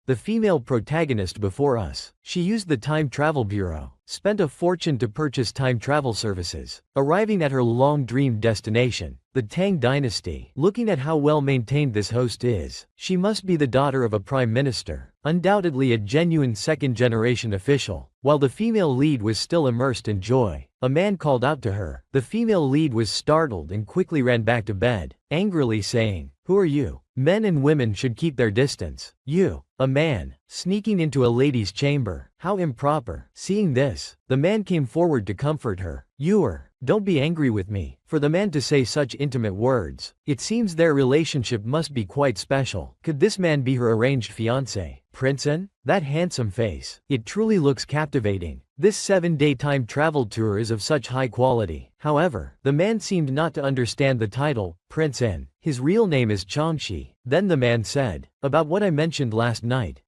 the female protagonist before us. She used the time travel bureau, spent a fortune to purchase time travel services, arriving at her long-dreamed destination, the Tang dynasty. Looking at how well maintained this host is, she must be the daughter of a prime minister, undoubtedly a genuine second-generation official. While the female lead was still immersed in joy, a man called out to her. The female lead was startled and quickly ran back to bed, angrily saying, "Who are you? Men and women should keep their distance. You, a man, sneaking into a lady's chamber. How improper." Seeing this, the man came forward to comfort her. Don't be angry with me." For the man to say such intimate words, it seems their relationship must be quite special. Could this man be her arranged fiancé? Princeton? That handsome face. It truly looks captivating. This 7-day time travel tour is of such high quality. However, the man seemed not to understand the title, Prince N. His real name is Changshi. Then the man said, "About what I mentioned last night.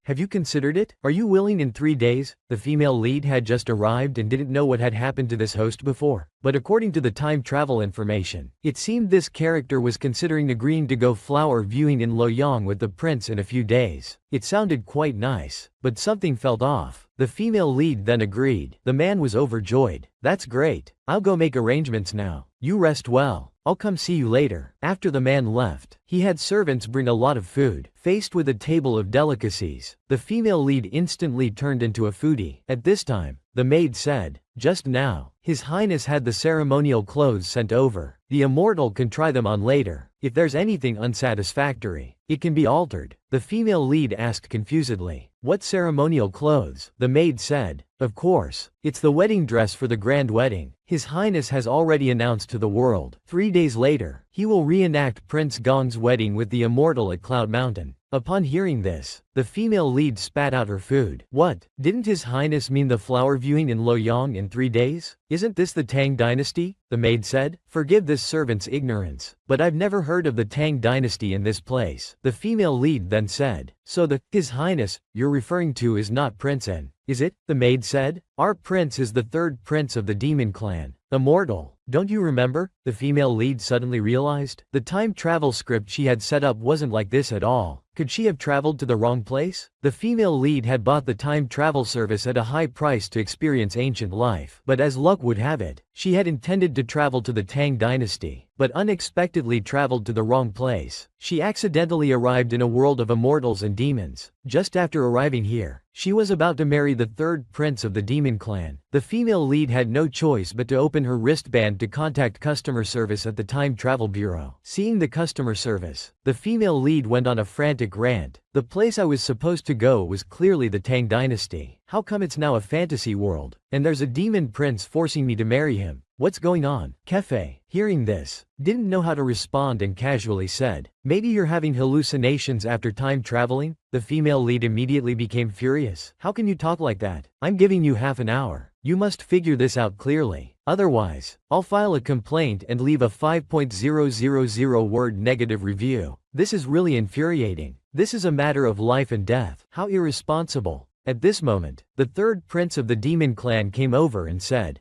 Have you considered it? Are you willing in 3 days?" The female lead had just arrived and didn't know what had happened to this host before. But according to the time travel information, it seemed this character was considering agreeing to go flower viewing in Loyang with the prince in a few days. It sounded quite nice, but something felt off. The female lead then agreed. The man was overjoyed. "That's great. I'll go make arrangements now. You rest well. I'll come see you later." After the man left, he had servants bring a lot of food. Faced with a table of delicacies, the female lead instantly turned into a foodie. At this time, the maid said, "Just now, His Highness had the ceremonial clothes sent over. The immortal can try them on later. If there's anything unsatisfactory, it can be altered." The female lead asked confusedly, "What ceremonial clothes?" The maid said, "Of course, it's the wedding dress for the grand wedding. His Highness has already announced to the world. 3 days later, he will reenact Prince Gong's wedding with the immortal at Cloud Mountain." Upon hearing this, the female lead spat out her food. "What? Didn't His Highness mean the flower viewing in Loyang in 3 days? Isn't this the Tang dynasty?" The maid said, "Forgive this servant's ignorance, but I've never heard of the Tang dynasty in this place." The female lead then said, "So the His Highness you're referring to is not Prince N, is it?" The maid said, "Our prince is the 3rd prince of the demon clan. Immortal. Don't you remember?" The female lead suddenly realized the time travel script she had set up wasn't like this at all. Could she have traveled to the wrong place? The female lead had bought the time travel service at a high price to experience ancient life. But as luck would have it, she had intended to travel to the Tang dynasty, but unexpectedly traveled to the wrong place. She accidentally arrived in a world of immortals and demons. Just after arriving here, she was about to marry the 3rd prince of the demon clan. The female lead had no choice but to open her wristband to contact customer service at the time travel bureau. Seeing the customer service, the female lead went on a frantic rant. "The place I was supposed to go was clearly the Tang dynasty. How come it's now a fantasy world, and there's a demon prince forcing me to marry him? What's going on?" Kefe, hearing this, didn't know how to respond and casually said, "Maybe you're having hallucinations after time traveling?" The female lead immediately became furious. "How can you talk like that? I'm giving you half an hour. You must figure this out clearly. Otherwise, I'll file a complaint and leave a 5.000-word negative review. This is really infuriating. This is a matter of life and death. How irresponsible." At this moment, the 3rd prince of the demon clan came over and said,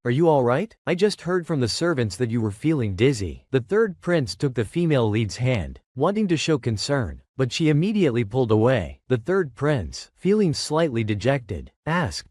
Are you alright? I just heard from the servants that you were feeling dizzy." The 3rd prince took the female lead's hand, wanting to show concern, but she immediately pulled away. The 3rd prince, feeling slightly dejected, asked,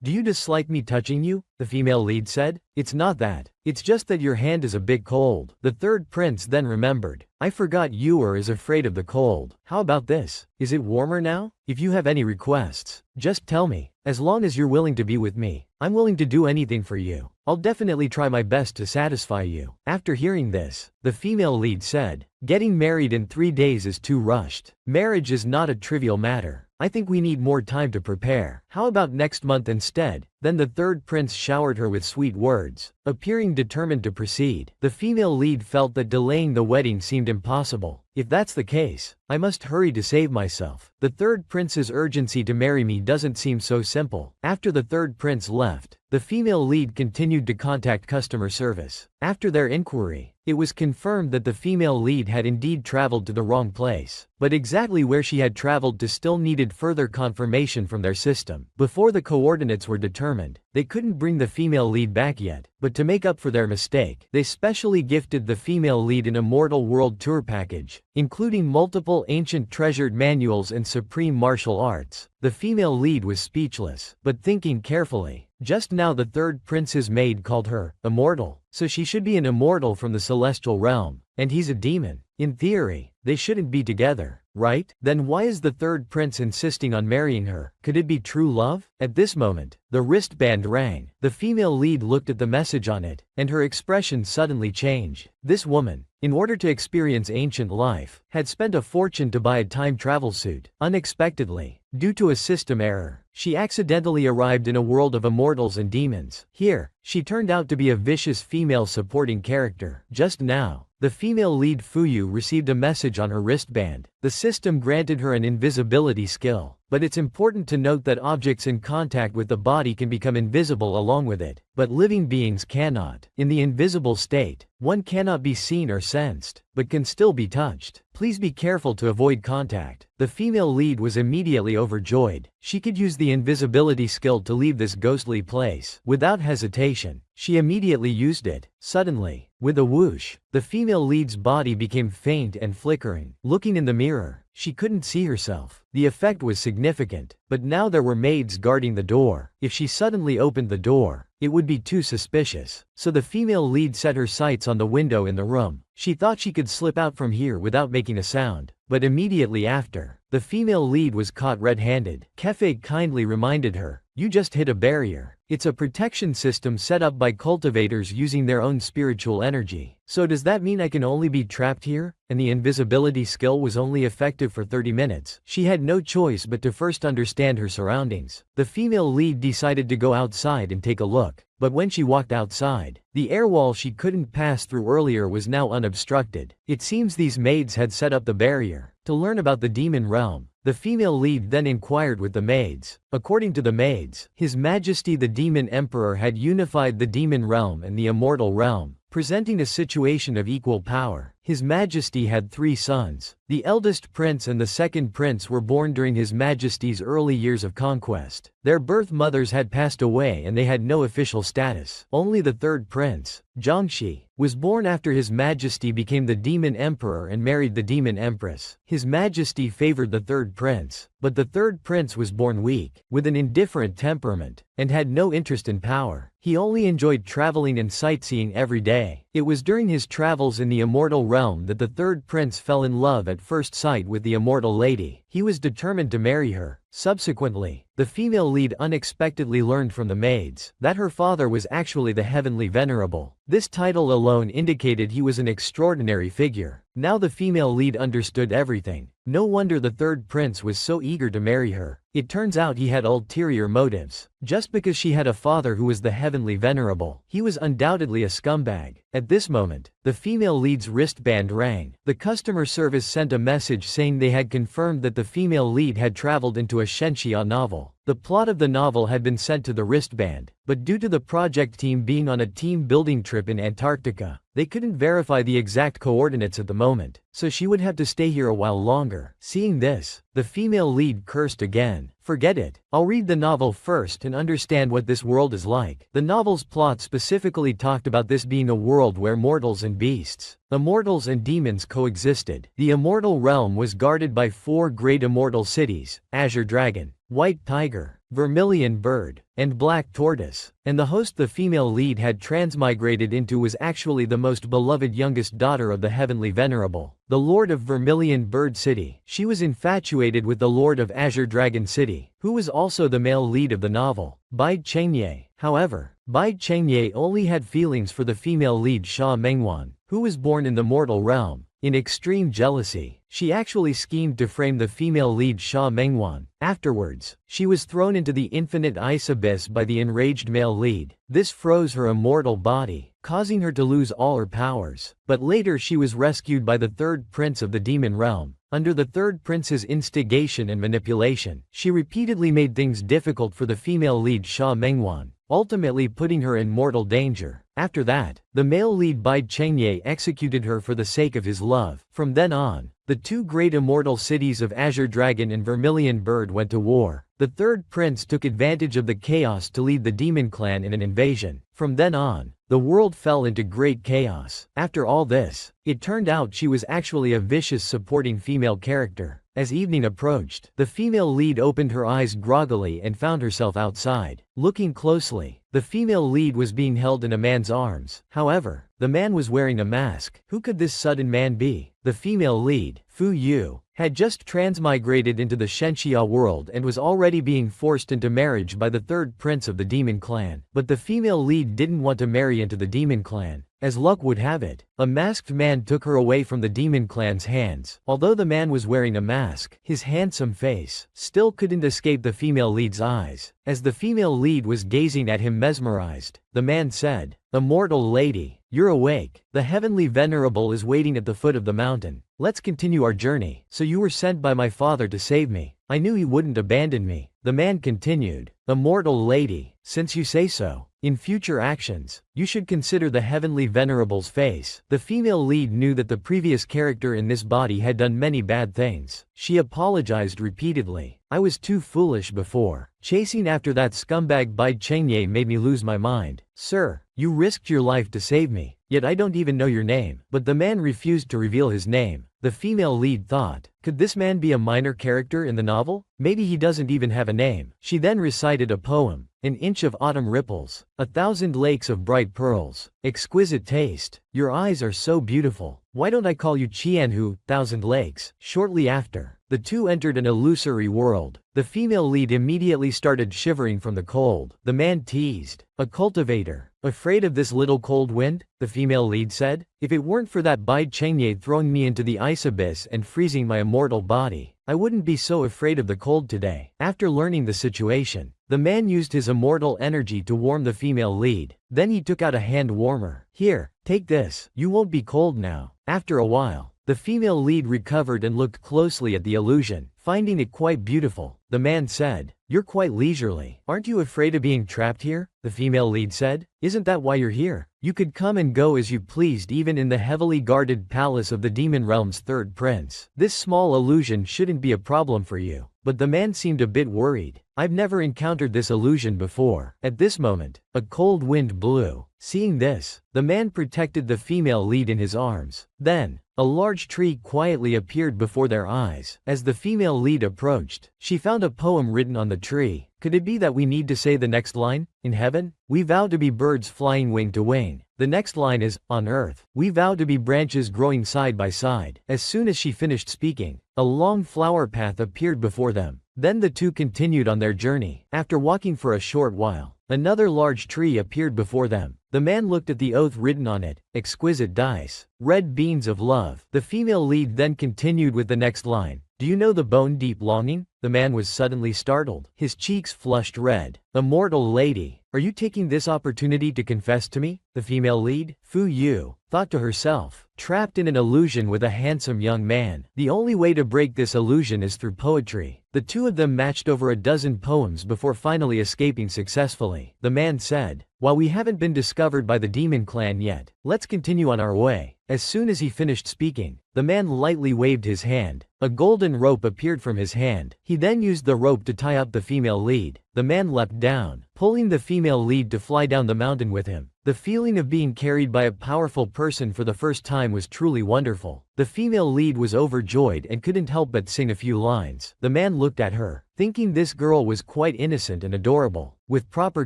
"Do you dislike me touching you?" The female lead said, "It's not that. It's just that your hand is a bit cold." The 3rd prince then remembered, "I forgot Ewer is afraid of the cold. How about this? Is it warmer now? If you have any requests, just tell me. As long as you're willing to be with me, I'm willing to do anything for you. I'll definitely try my best to satisfy you." After hearing this, the female lead said, "Getting married in 3 days is too rushed. Marriage is not a trivial matter. I think we need more time to prepare. How about next month instead?" Then the 3rd prince showered her with sweet words, appearing determined to proceed. The female lead felt that delaying the wedding seemed impossible. "If that's the case, I must hurry to save myself. The 3rd prince's urgency to marry me doesn't seem so simple." After the 3rd prince left, the female lead continued to contact customer service. After their inquiry, it was confirmed that the female lead had indeed traveled to the wrong place, but exactly where she had traveled to still needed further confirmation from their system. them. Before the coordinates were determined, they couldn't bring the female lead back yet, but to make up for their mistake, they specially gifted the female lead an Immortal World Tour package, including multiple ancient treasured manuals and supreme martial arts. The female lead was speechless, but thinking carefully. Just now the third prince's maid called her immortal, so she should be an immortal from the celestial realm, and he's a demon. In theory, they shouldn't be together, right? Then why is the third prince insisting on marrying her? Could it be true love? At this moment, the wristband rang. The female lead looked at the message on it, and her expression suddenly changed. This woman, in order to experience ancient life, had spent a fortune to buy a time travel suit. Unexpectedly, due to a system error, she accidentally arrived in a world of immortals and demons. Here, she turned out to be a vicious female supporting character. Just now, the female lead Fuyu received a message on her wristband. The system granted her an invisibility skill, but it's important to note that objects in contact with the body can become invisible along with it, but living beings cannot. In the invisible state, one cannot be seen or sensed, but can still be touched. Please be careful to avoid contact. The female lead was immediately overjoyed. She could use the invisibility skill to leave this ghostly place. Without hesitation, she immediately used it. Suddenly, with a whoosh, the female lead's body became faint and flickering. Looking in the mirror, she couldn't see herself. The effect was significant, but now there were maids guarding the door. If she suddenly opened the door, it would be too suspicious. So the female lead set her sights on the window in the room. She thought she could slip out from here without making a sound, but immediately after, the female lead was caught red-handed. Kefe kindly reminded her, "You just hit a barrier. It's a protection system set up by cultivators using their own spiritual energy. So does that mean I can only be trapped here?" And the invisibility skill was only effective for 30 minutes. She had no choice but to first understand her surroundings. The female lead decided to go outside and take a look. But when she walked outside, the air wall she couldn't pass through earlier was now unobstructed. It seems these maids had set up the barrier. To learn about the demon realm, the female lead then inquired with the maids. According to the maids, His Majesty the Demon Emperor had unified the demon realm and the immortal realm, presenting a situation of equal power. His Majesty had 3 sons. The eldest prince and the second prince were born during His Majesty's early years of conquest. Their birth mothers had passed away and they had no official status. Only the third prince, Jiangxi, was born after His Majesty became the Demon Emperor and married the Demon Empress. His Majesty favored the third prince, but the third prince was born weak, with an indifferent temperament, and had no interest in power. He only enjoyed traveling and sightseeing every day. It was during his travels in the immortal realm that the third prince fell in love at first sight with the immortal lady. He was determined to marry her. Subsequently, the female lead unexpectedly learned from the maids that her father was actually the Heavenly Venerable. This title alone indicated he was an extraordinary figure. Now the female lead understood everything. No wonder the third prince was so eager to marry her. It turns out he had ulterior motives. Just because she had a father who was the Heavenly Venerable, he was undoubtedly a scumbag. At this moment, the female lead's wristband rang. The customer service sent a message saying they had confirmed that the female lead had traveled into a Shenxia novel. The plot of the novel had been sent to the wristband, but due to the project team being on a team-building trip in Antarctica, they couldn't verify the exact coordinates at the moment, so she would have to stay here a while longer. Seeing this, the female lead cursed again. "Forget it. I'll read the novel first and understand what this world is like." The novel's plot specifically talked about this being a world where mortals and beasts, immortals and demons coexisted. The immortal realm was guarded by 4 great immortal cities: Azure Dragon, White Tiger, Vermilion Bird, and Black Tortoise, and the host the female lead had transmigrated into was actually the most beloved youngest daughter of the Heavenly Venerable, the Lord of Vermilion Bird City. She was infatuated with the Lord of Azure Dragon City, who was also the male lead of the novel, Bai Chengye. However, Bai Chengye only had feelings for the female lead Xia Mengwan, who was born in the mortal realm. In extreme jealousy, she actually schemed to frame the female lead Xia Mengwan. Afterwards, she was thrown into the infinite ice abyss by the enraged male lead. This froze her immortal body, causing her to lose all her powers. But later she was rescued by the third prince of the demon realm. Under the third prince's instigation and manipulation, she repeatedly made things difficult for the female lead Xia Mengwan, ultimately putting her in mortal danger. After that, The male lead Bai Chengye executed her for the sake of his love. From then on, the two great immortal cities of Azure Dragon and Vermilion Bird went to war. The third prince took advantage of the chaos to lead the demon clan in an invasion. From then on, the world fell into great chaos. After all this, it turned out she was actually a vicious supporting female character. As evening approached, the female lead opened her eyes groggily and found herself outside. Looking closely, the female lead was being held in a man's arms. However, the man was wearing a mask. Who could this sudden man be? The female lead, Fu Yu, had just transmigrated into the Shenxia world and was already being forced into marriage by the third prince of the demon clan. But the female lead didn't want to marry into the demon clan. As luck would have it, a masked man took her away from the demon clan's hands. Although the man was wearing a mask, his handsome face still couldn't escape the female lead's eyes. As the female lead was gazing at him mesmerized, the man said, "Immortal lady, you're awake. The heavenly venerable is waiting at the foot of the mountain. Let's continue our journey. So you were sent by my father to save me. I knew he wouldn't abandon me." The man continued, "Immortal lady, since you say so, in future actions, you should consider the heavenly venerable's face." The female lead knew that the previous character in this body had done many bad things. She apologized repeatedly. "I was too foolish before. Chasing after that scumbag Bai Chengye made me lose my mind. Sir, you risked your life to save me, yet I don't even know your name." But the man refused to reveal his name. The female lead thought, could this man be a minor character in the novel? Maybe he doesn't even have a name. She then recited a poem. "An inch of autumn ripples, 1,000 lakes of bright pearls, exquisite taste, your eyes are so beautiful. Why don't I call you Qianhu, 1,000 lakes?" Shortly after, the two entered an illusory world. The female lead immediately started shivering from the cold. The man teased, "A cultivator, afraid of this little cold wind?" The female lead said, "If it weren't for that Bai Chengye throwing me into the ice abyss and freezing my immortal body, I wouldn't be so afraid of the cold today." After learning the situation, the man used his immortal energy to warm the female lead. Then he took out a hand warmer. "Here, take this. You won't be cold now." After a while, the female lead recovered and looked closely at the illusion, finding it quite beautiful. The man said, "You're quite leisurely. Aren't you afraid of being trapped here?" The female lead said, "Isn't that why you're here? You could come and go as you pleased even in the heavily guarded palace of the demon realm's third prince. This small illusion shouldn't be a problem for you." But the man seemed a bit worried. "I've never encountered this illusion before." At this moment, a cold wind blew. Seeing this, the man protected the female lead in his arms. Then, a large tree quietly appeared before their eyes. As the female lead approached, she found a poem written on the tree. Could it be that we need to say the next line? "In heaven, we vow to be birds flying wing to wing." The next line is, "On earth, we vow to be branches growing side by side." As soon as she finished speaking, a long flower path appeared before them. Then the two continued on their journey. After walking for a short while, another large tree appeared before them. The man looked at the oath written on it, "Exquisite dice, red beans of love." The female lead then continued with the next line, "Do you know the bone-deep longing?" The man was suddenly startled. His cheeks flushed red. "Immortal lady, are you taking this opportunity to confess to me?" The female lead, Fu Yu, thought to herself, trapped in an illusion with a handsome young man. The only way to break this illusion is through poetry. The two of them matched over a dozen poems before finally escaping successfully. The man said, "While we haven't been discovered by the demon clan yet, let's continue on our way." As soon as he finished speaking, the man lightly waved his hand. A golden rope appeared from his hand. He then used the rope to tie up the female lead. The man leapt down, pulling the female lead to fly down the mountain with him. The feeling of being carried by a powerful person for the first time was truly wonderful. The female lead was overjoyed and couldn't help but sing a few lines. The man looked at her, thinking this girl was quite innocent and adorable. With proper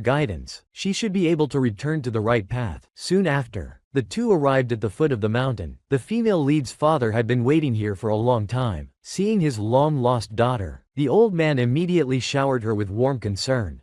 guidance, she should be able to return to the right path. Soon after, the two arrived at the foot of the mountain. The female lead's father had been waiting here for a long time. Seeing his long-lost daughter, the old man immediately showered her with warm concern.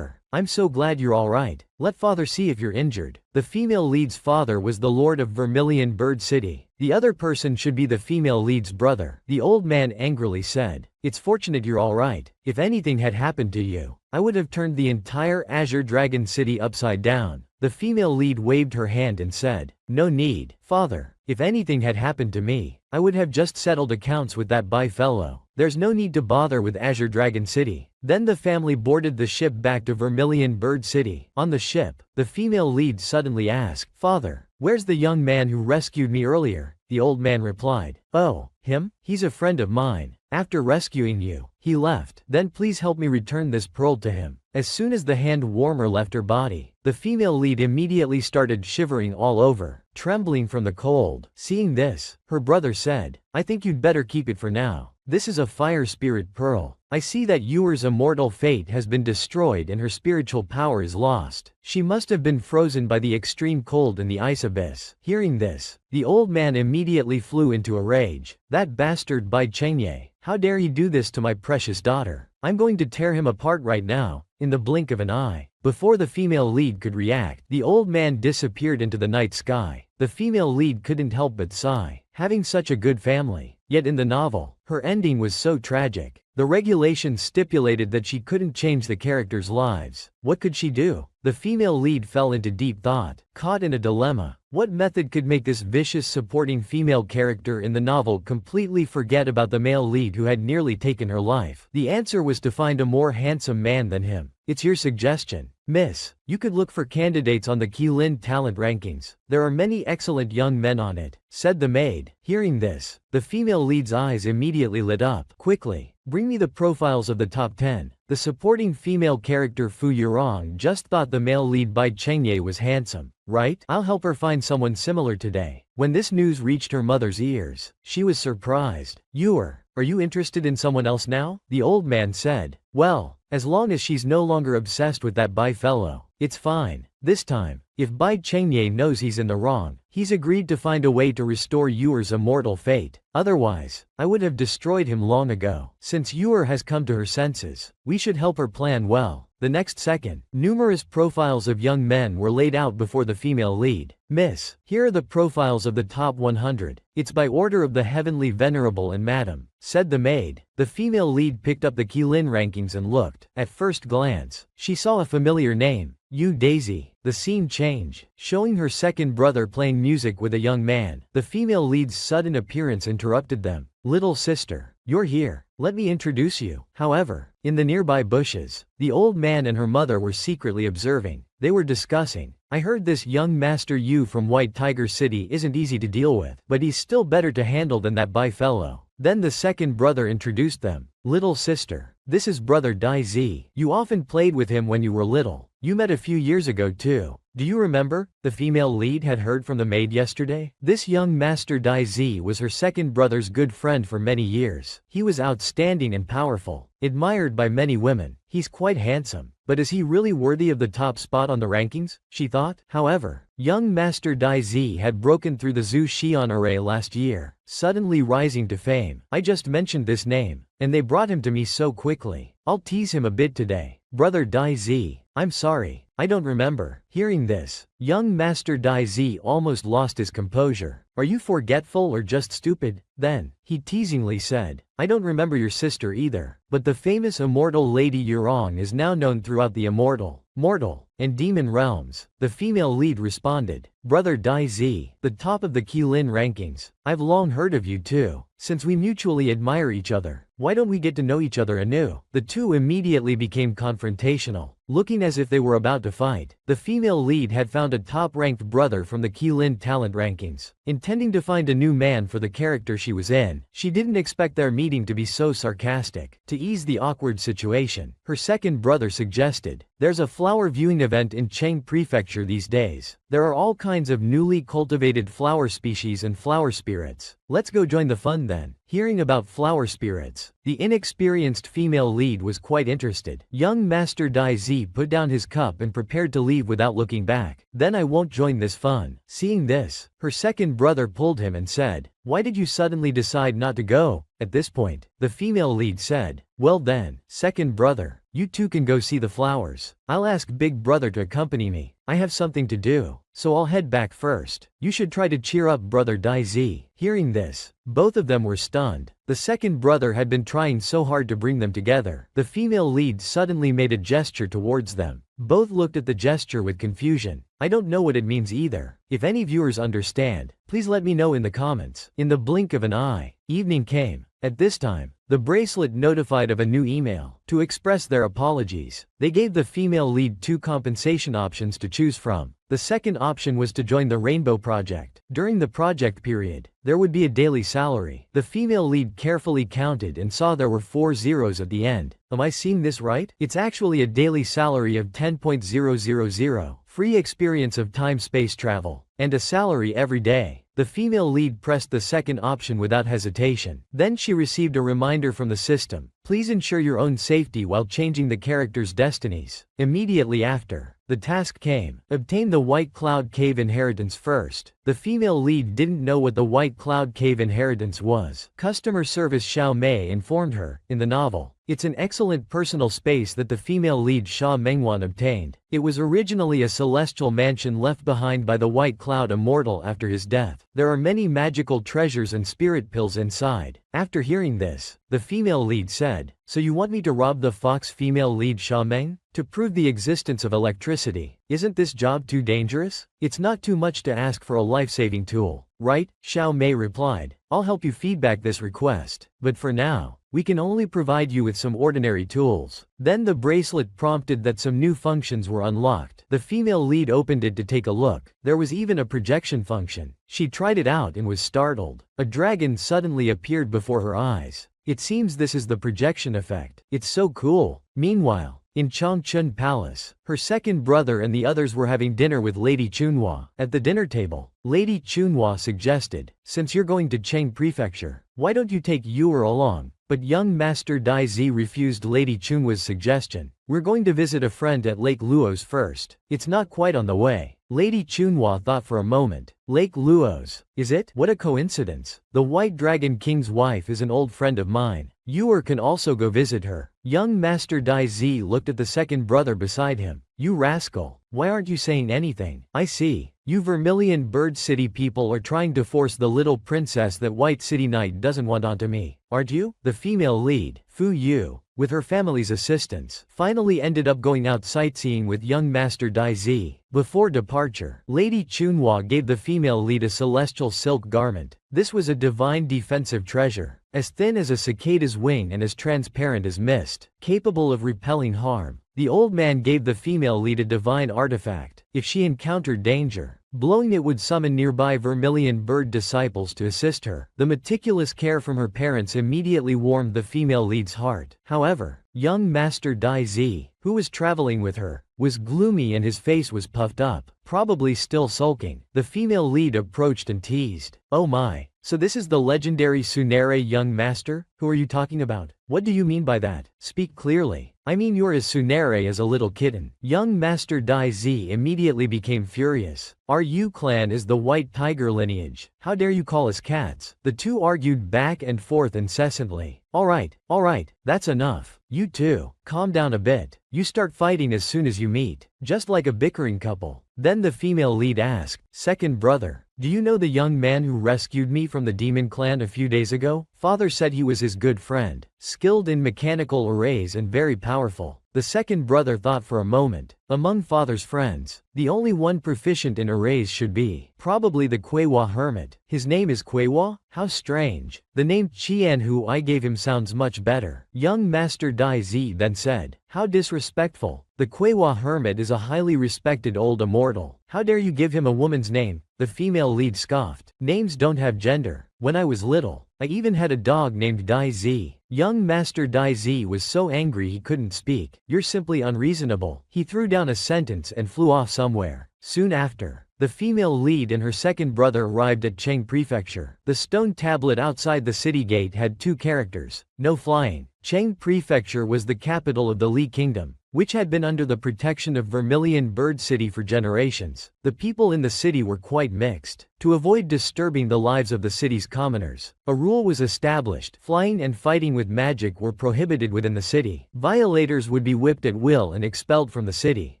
I'm so glad you're all right. Let father see if you're injured." The female lead's father was the lord of Vermilion Bird City. The other person should be the female lead's brother. The old man angrily said, "It's fortunate you're all right. If anything had happened to you, I would have turned the entire Azure Dragon City upside down." The female lead waved her hand and said, "No need, father. If anything had happened to me, I would have just settled accounts with that Bai fellow. There's no need to bother with Azure Dragon City." Then the family boarded the ship back to Vermilion Bird City. On the ship, the female lead suddenly asked, "Father, "Where's the young man who rescued me earlier?" The old man replied. "Oh, him? He's a friend of mine. After rescuing you, he left. Then please help me return this pearl to him." As soon as the hand warmer left her body, the female lead immediately started shivering all over, trembling from the cold. Seeing this, her brother said, "I think you'd better keep it for now. This is a fire spirit pearl. I see that Yuer's immortal fate has been destroyed and her spiritual power is lost. She must have been frozen by the extreme cold in the ice abyss." Hearing this, the old man immediately flew into a rage. "That bastard Bai Chengye! How dare he do this to my precious daughter? I'm going to tear him apart right now, in the blink of an eye." Before the female lead could react, the old man disappeared into the night sky. The female lead couldn't help but sigh, having such a good family. Yet in the novel, her ending was so tragic. The regulations stipulated that she couldn't change the characters' lives. What could she do? The female lead fell into deep thought, caught in a dilemma. What method could make this vicious supporting female character in the novel completely forget about the male lead who had nearly taken her life? The answer was to find a more handsome man than him. It's your suggestion, miss. You could look for candidates on the Keylin talent rankings. There are many excellent young men on it, said the maid. Hearing this, the female lead's eyes immediately lit up. Quickly, bring me the profiles of the top 10. The supporting female character Fu Yurong just thought the male lead Bai Chengye was handsome, right? I'll help her find someone similar today. When this news reached her mother's ears, she was surprised. "Yuer, are you interested in someone else now?" The old man said. "Well, as long as she's no longer obsessed with that Bai fellow, it's fine. This time, if Bai Chengye knows he's in the wrong, he's agreed to find a way to restore Yuer's immortal fate. Otherwise, I would have destroyed him long ago. Since Yuer has come to her senses, we should help her plan well." The next second, numerous profiles of young men were laid out before the female lead. "Miss, here are the profiles of the top 100. It's by order of the Heavenly Venerable and Madam," said the maid. The female lead picked up the Keylin rankings and looked. At first glance, she saw a familiar name, Yu Daisy. The scene changed, showing her second brother playing music with a young man. The female lead's sudden appearance interrupted them. "Little sister, you're here. Let me introduce you." However, in the nearby bushes, the old man and her mother were secretly observing. They were discussing. "I heard this young Master Yu from White Tiger City isn't easy to deal with, but he's still better to handle than that Bai fellow." Then the second brother introduced them. "Little sister, this is brother Dai Zi. You often played with him when you were little. You met a few years ago too. Do you remember?" The female lead had heard from the maid yesterday. This young Master Dai Zi was her second brother's good friend for many years. He was outstanding and powerful, admired by many women. He's quite handsome. But is he really worthy of the top spot on the rankings? She thought. However, young Master Dai Zi had broken through the Zhu Xian array last year, suddenly rising to fame. "I just mentioned this name, and they brought him to me so quickly. I'll tease him a bit today." "Brother Dai Zi, I'm sorry, I don't remember." Hearing this, young Master Dai Zi almost lost his composure. "Are you forgetful or just stupid?" Then, he teasingly said, "I don't remember your sister either, but the famous immortal Lady Yurong is now known throughout the immortal, mortal, and demon realms." The female lead responded, "Brother Dai Zi, the top of the Keylin rankings. I've long heard of you too. Since we mutually admire each other, why don't we get to know each other anew?" The two immediately became confrontational, looking as if they were about to fight. The female lead had found a top-ranked brother from the Keylin talent rankings. Intending to find a new man for the character she was in, she didn't expect their meeting to be so sarcastic. To ease the awkward situation, her second brother suggested, "There's a flower viewing event in Cheng Prefecture these days. There are all kinds of newly cultivated flower species and flower spirits. Let's go join the fun then." Hearing about flower spirits, the inexperienced female lead was quite interested. Young Master Dai Zi put down his cup and prepared to leave without looking back. "Then I won't join this fun." Seeing this, her second brother pulled him and said, "Why did you suddenly decide not to go?" At this point, the female lead said, "Well then, second brother, you two can go see the flowers. I'll ask big brother to accompany me. I have something to do, so I'll head back first. You should try to cheer up brother Dai Zi." Hearing this, both of them were stunned. The second brother had been trying so hard to bring them together. The female lead suddenly made a gesture towards them. Both looked at the gesture with confusion. "I don't know what it means either. If any viewers understand, please let me know in the comments." In the blink of an eye, evening came. At this time, the bracelet notified of a new email. To express their apologies, they gave the female lead two compensation options to choose from. The The second option was to join the Rainbow Project. During the project period, there would be a daily salary. The female lead carefully counted and saw there were 4 zeros at the end. Am I seeing this right? It's actually a daily salary of 10.000, free experience of time-space travel, and a salary every day. The female lead pressed the second option without hesitation. Then she received a reminder from the system. Please ensure your own safety while changing the character's destinies. Immediately after, the task came. Obtain the White Cloud Cave inheritance first. The female lead didn't know what the White Cloud Cave inheritance was. Customer service Xiao Mei informed her. In the novel, it's an excellent personal space that the female lead Xia Mengwan obtained. It was originally a celestial mansion left behind by the White Cloud Immortal after his death. There are many magical treasures and spirit pills inside. After hearing this, the female lead said, "So you want me to rob the fox female lead Xia Meng? To prove the existence of electricity? Isn't this job too dangerous? It's not too much to ask for a life-saving tool, right?" Xiao Mei replied, "I'll help you feedback this request, but for now, we can only provide you with some ordinary tools." Then the bracelet prompted that some new functions were unlocked. The female lead opened it to take a look. There was even a projection function. She tried it out and was startled. A dragon suddenly appeared before her eyes. It seems this is the projection effect. It's so cool. Meanwhile, in Changchun Palace, her second brother and the others were having dinner with Lady Chunhua. At the dinner table, Lady Chunhua suggested, "Since you're going to Cheng Prefecture, why don't you take Yuer along?" But young Master Dai Zi refused Lady Chunhua's suggestion. "We're going to visit a friend at Lake Luo's first. It's not quite on the way." Lady Chunhua thought for a moment. Lake Luo's, is it? What a coincidence. The White Dragon King's wife is an old friend of mine. Yuer can also go visit her. Young Master Dai Zi looked at the second brother beside him. "You rascal, why aren't you saying anything? I see. You Vermilion Bird City people are trying to force the little princess that White City Knight doesn't want onto me, aren't you?" The female lead, Fu Yu, with her family's assistance, finally ended up going out sightseeing with young Master Dai Zi. Before departure, Lady Chunhua gave the female lead a celestial silk garment. This was a divine defensive treasure, as thin as a cicada's wing and as transparent as mist, capable of repelling harm. The old man gave the female lead a divine artifact. If she encountered danger, blowing it would summon nearby Vermilion Bird disciples to assist her. The meticulous care from her parents immediately warmed the female lead's heart. However, young Master Dai Zi, who was traveling with her, was gloomy and his face was puffed up, probably still sulking. The female lead approached and teased, "Oh my, so this is the legendary Tsunere young master? Who are you talking about? What do you mean by that? Speak clearly." "I mean you're as Tsunere as a little kitten." Young Master Dai Zi immediately became furious. "Our Yu clan is the White Tiger lineage. How dare you call us cats?" The two argued back and forth incessantly. All right, that's enough. You two, calm down a bit. You start fighting as soon as you meet, just like a bickering couple." Then the female lead asked, "Second brother, do you know the young man who rescued me from the demon clan a few days ago? Father said he was his good friend, skilled in mechanical arrays and very powerful." The second brother thought for a moment. Among father's friends, the only one proficient in arrays should be probably the Kueihua hermit. His name is Kueihua? How strange. The name Qian who I gave him sounds much better. Young Master Dai Zi then said, "How disrespectful. The Kueihua hermit is a highly respected old immortal. How dare you give him a woman's name?" The female lead scoffed. "Names don't have gender. When I was little, I even had a dog named Dai Zi." Young Master Dai Zi was so angry he couldn't speak. "You're simply unreasonable." He threw down a sentence and flew off somewhere. Soon after, the female lead and her second brother arrived at Cheng Prefecture. The stone tablet outside the city gate had 2 characters: "No flying." Cheng Prefecture was the capital of the Li Kingdom, which had been under the protection of Vermilion Bird City for generations. The people in the city were quite mixed. To avoid disturbing the lives of the city's commoners, a rule was established: flying and fighting with magic were prohibited within the city. Violators would be whipped at will and expelled from the city.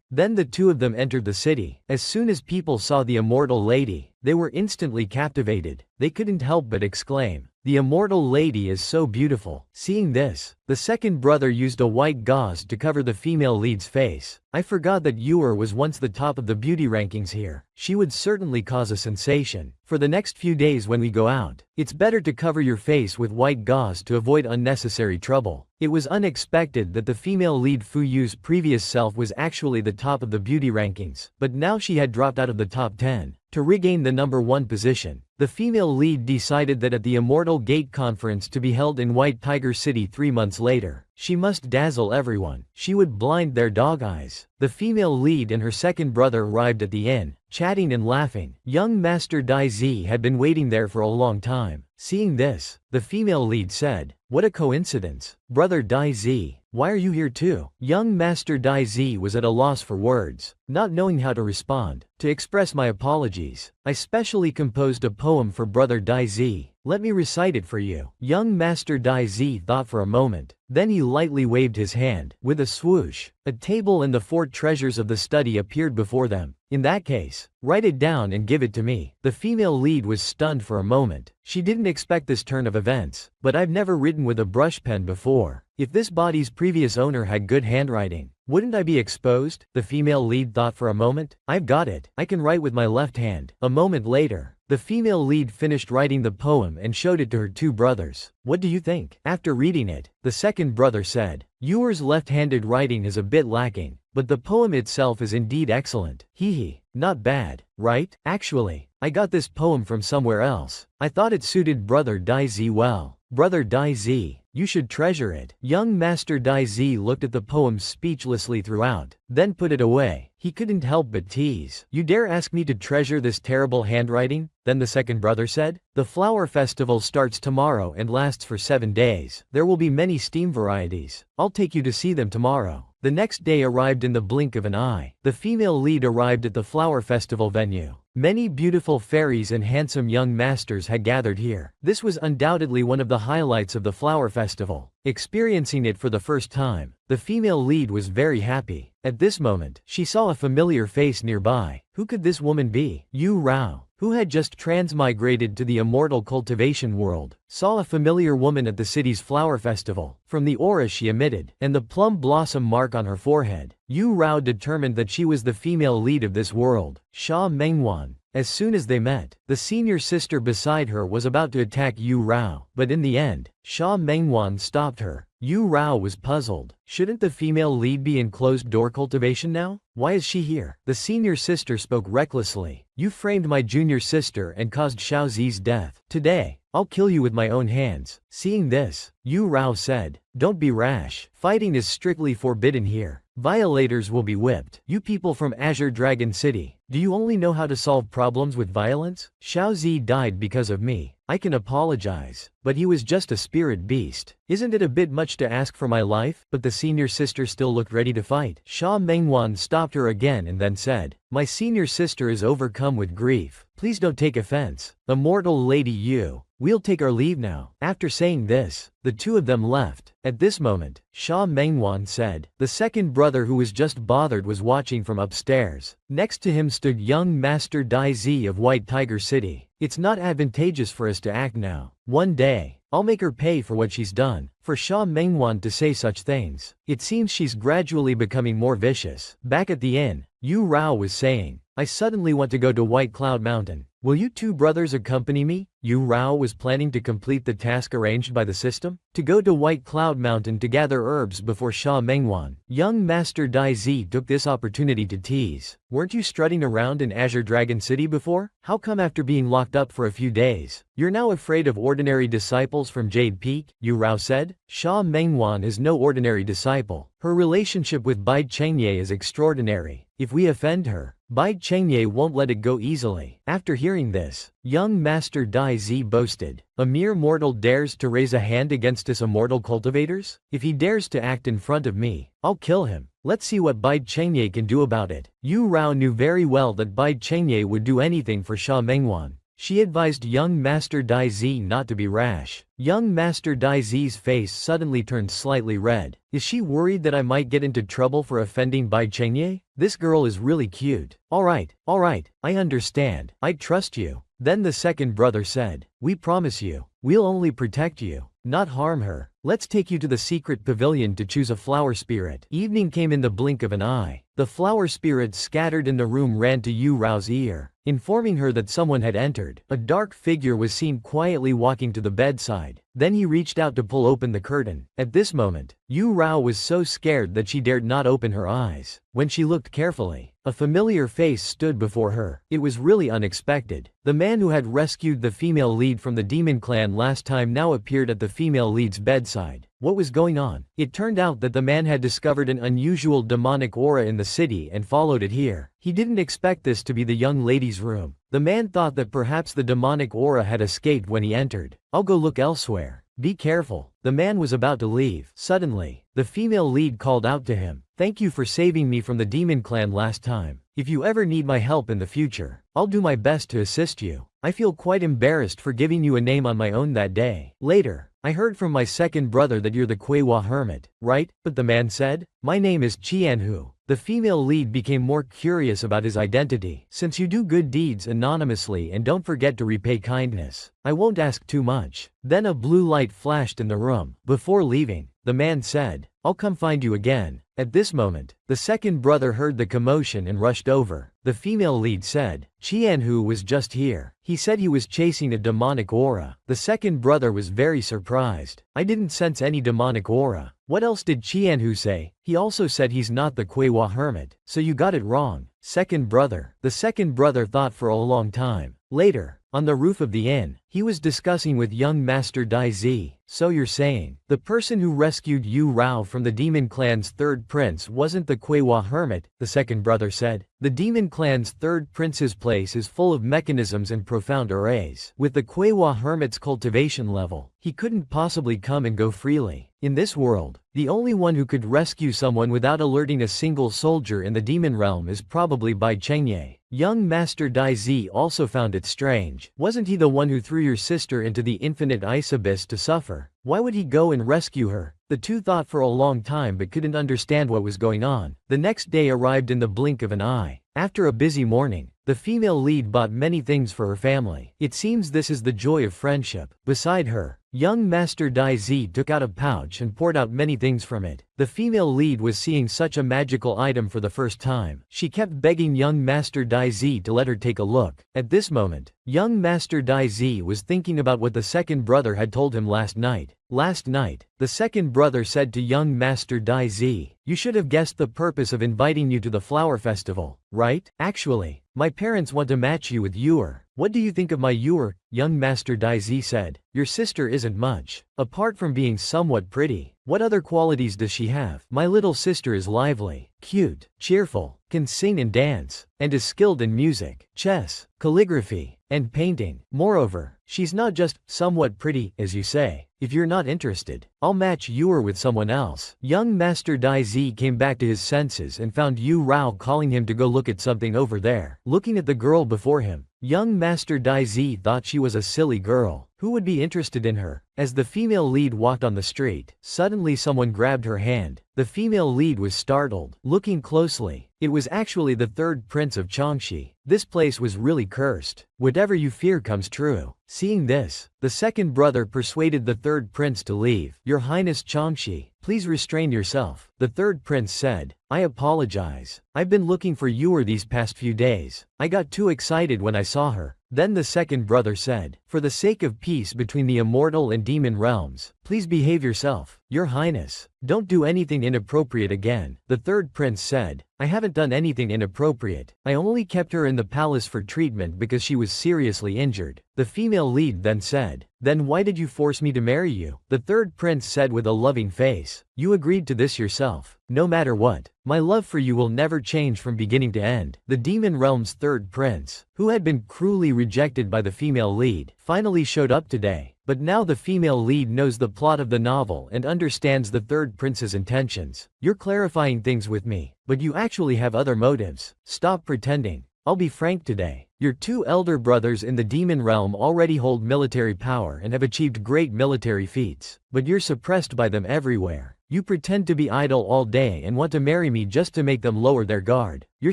Then the two of them entered the city. As soon as people saw the immortal lady, they were instantly captivated. They couldn't help but exclaim, "The immortal lady is so beautiful." Seeing this, the second brother used a white gauze to cover the female lead's face. "I forgot that Yuer was once the top of the beauty rankings here. She would certainly cause a sensation. For the next few days when we go out, it's better to cover your face with white gauze to avoid unnecessary trouble. It was unexpected that the female lead Fu Yu's previous self was actually the top of the beauty rankings, but now she had dropped out of the top 10. To regain the number 1 position, the female lead decided that at the Immortal Gate conference to be held in White Tiger City 3 months later, she must dazzle everyone. She would blind their dog eyes. The female lead and her second brother arrived at the inn, chatting and laughing. Young Master Dai Zi had been waiting there for a long time. Seeing this, the female lead said, "What a coincidence. Brother Dai Zi, why are you here too?" Young Master Dai Zi was at a loss for words, not knowing how to respond. "To express my apologies, I specially composed a poem for Brother Dai Zi. Let me recite it for you." Young Master Dai Zi thought for a moment. Then he lightly waved his hand. With a swoosh, a table and the 4 treasures of the study appeared before them. "In that case, write it down and give it to me." The female lead was stunned for a moment. She didn't expect this turn of events. "But I've never written with a brush pen before. If this body's previous owner had good handwriting, wouldn't I be exposed?" The female lead thought for a moment. "I've got it. I can write with my left hand." A moment later, the female lead finished writing the poem and showed it to her 2 brothers. "What do you think?" After reading it, the second brother said, "Yours left-handed writing is a bit lacking, but the poem itself is indeed excellent. Hee, not bad, right? Actually, I got this poem from somewhere else. I thought it suited Brother Dai Zi well. Brother Dai Zi, you should treasure it." Young Master Dai Zi looked at the poem speechlessly throughout, then put it away. He couldn't help but tease. "You dare ask me to treasure this terrible handwriting?" Then the second brother said, "The flower festival starts tomorrow and lasts for 7 days. There will be many steam varieties. I'll take you to see them tomorrow." The next day arrived in the blink of an eye. The female lead arrived at the flower festival venue. Many beautiful fairies and handsome young masters had gathered here. This was undoubtedly one of the highlights of the flower festival. Experiencing it for the first time, the female lead was very happy. At this moment, she saw a familiar face nearby. Who could this woman be? Yu Rao, who had just transmigrated to the immortal cultivation world, saw a familiar woman at the city's flower festival. From the aura she emitted, and the plum blossom mark on her forehead, Yu Rao determined that she was the female lead of this world, Sha Mengwan. As soon as they met, the senior sister beside her was about to attack Yu Rao, but in the end, Sha Mengwan stopped her. Yu Rao was puzzled. Shouldn't the female lead be in closed-door cultivation now? Why is she here? The senior sister spoke recklessly. "You framed my junior sister and caused Xiao Zi's death. Today, I'll kill you with my own hands." Seeing this, Yu Rao said, "Don't be rash. Fighting is strictly forbidden here. Violators will be whipped. You people from Azure Dragon City, do you only know how to solve problems with violence? Xiao Zi died because of me. I can apologize, but he was just a spirit beast. Isn't it a bit much to ask for my life?" But the senior sister still looked ready to fight. Sha Mengwan stopped her again and then said, "My senior sister is overcome with grief. Please don't take offense. Immortal Lady Yu, we'll take our leave now." After saying this, the 2 of them left. At this moment, Sha Mengwan said, "The second brother who was just bothered was watching from upstairs. Next to him stood young Master Dai Zi of White Tiger City. It's not advantageous for us to act now. One day, I'll make her pay for what she's done." For Sha Mengwan to say such things, it seems she's gradually becoming more vicious. Back at the inn, Yu Rao was saying, "I suddenly want to go to White Cloud Mountain. Will you 2 brothers accompany me?" Yu Rao was planning to complete the task arranged by the system, to go to White Cloud Mountain to gather herbs before Sha Mengwan. Young Master Dai Zi took this opportunity to tease. "Weren't you strutting around in Azure Dragon City before? How come after being locked up for a few days, you're now afraid of ordinary disciples from Jade Peak?" Yu Rao said. "Sha Mengwan is no ordinary disciple. Her relationship with Bai Chengye is extraordinary. If we offend her, Bai Chengye won't let it go easily." After hearing this, young Master Dai Zi boasted, "A mere mortal dares to raise a hand against us immortal cultivators? If he dares to act in front of me, I'll kill him. Let's see what Bai Chengye can do about it." Yu Rao knew very well that Bai Chengye would do anything for Sha Mengwan. She advised young Master Dai Zi not to be rash. Young Master Dai Zi's face suddenly turned slightly red. Is she worried that I might get into trouble for offending Bai Chengye? This girl is really cute. All right, I understand. I trust you." Then the second brother said, "We promise you, we'll only protect you. not harm her. Let's take you to the secret pavilion to choose a flower spirit. Evening came in the blink of an eye. The flower spirits scattered in the room ran to Yu Rao's ear, informing her that someone had entered. A dark figure was seen quietly walking to the bedside. Then he reached out to pull open the curtain. At this moment, Yu Rao was so scared that she dared not open her eyes. When she looked carefully, a familiar face stood before her. It was really unexpected. The man who had rescued the female lead from the demon clan last time now appeared at the female lead's bedside. What was going on? It turned out that the man had discovered an unusual demonic aura in the city and followed it here. He didn't expect this to be the young lady's room. The man thought that perhaps the demonic aura had escaped when he entered. I'll go look elsewhere. Be careful. The man was about to leave. Suddenly, the female lead called out to him. Thank you for saving me from the demon clan last time. If you ever need my help in the future, I'll do my best to assist you. I feel quite embarrassed for giving you a name on my own that day. Later, I heard from my second brother that you're the Kwewa hermit, right? But the man said, my name is Qianhu. The female lead became more curious about his identity. Since you do good deeds anonymously and don't forget to repay kindness, I won't ask too much. Then a blue light flashed in the room. Before leaving, the man said, I'll come find you again. At this moment, the second brother heard the commotion and rushed over. The female lead said, Qianhu was just here. He said he was chasing a demonic aura. The second brother was very surprised. I didn't sense any demonic aura. What else did Qianhu say? He also said he's not the Kwewa hermit. So you got it wrong. Second brother. The second brother thought for a long time. Later, on the roof of the inn, he was discussing with young Master Dai Zi. So you're saying, the person who rescued Yu Rao from the demon clan's third prince wasn't the Kwewa hermit, the second brother said. The demon clan's third prince's place is full of mechanisms and profound arrays. With the Kwewa hermit's cultivation level, he couldn't possibly come and go freely. In this world, the only one who could rescue someone without alerting a single soldier in the demon realm is probably Bai Chengye. Young Master Dai Zi also found it strange. Wasn't he the one who threw your sister into the infinite ice abyss to suffer? Why would he go and rescue her? The two thought for a long time but couldn't understand what was going on. The next day arrived in the blink of an eye. After a busy morning, the female lead bought many things for her family. It seems this is the joy of friendship. Beside her, young Master Dai Zi took out a pouch and poured out many things from it. The female lead was seeing such a magical item for the first time. She kept begging young Master Dai Zi to let her take a look. At this moment, young Master Dai Zi was thinking about what the second brother had told him last night. Last night, the second brother said to young Master Dai Zi, you should have guessed the purpose of inviting you to the flower festival, right? Actually, my parents want to match you with Yuer. What do you think of my Yuer? Young Master Dai Zi said. Your sister isn't much. Apart from being somewhat pretty, what other qualities does she have? My little sister is lively, cute, cheerful, can sing and dance, and is skilled in music, chess, calligraphy, and painting. Moreover, she's not just somewhat pretty, as you say. If you're not interested, I'll match Yuer with someone else. Young Master Dai Zi came back to his senses and found Yu Rao calling him to go look at something over there. Looking at the girl before him, young Master Dai Zi thought she was a silly girl. Who would be interested in her? As the female lead walked on the street, suddenly someone grabbed her hand. The female lead was startled. Looking closely, it was actually the third prince of Changxi. This place was really cursed. Whatever you fear comes true. Seeing this, the second brother persuaded the third prince to leave. Your Highness Changxi, please restrain yourself. The third prince said, I apologize. I've been looking for Yuer these past few days. I got too excited when I saw her. Then the second brother said, for the sake of peace between the immortal and demon realms, please behave yourself. Your Highness, don't do anything inappropriate again. The third prince said, I haven't done anything inappropriate. I only kept her in the palace for treatment because she was seriously injured. The female lead then said, then why did you force me to marry you? The third prince said with a loving face, you agreed to this yourself. No matter what, my love for you will never change from beginning to end. The demon realm's third prince, who had been cruelly rejected by the female lead, finally showed up today. But now the female lead knows the plot of the novel and understands the third prince's intentions. You're clarifying things with me, but you actually have other motives. Stop pretending. I'll be frank today. Your two elder brothers in the demon realm already hold military power and have achieved great military feats, but you're suppressed by them everywhere. You pretend to be idle all day and want to marry me just to make them lower their guard. You're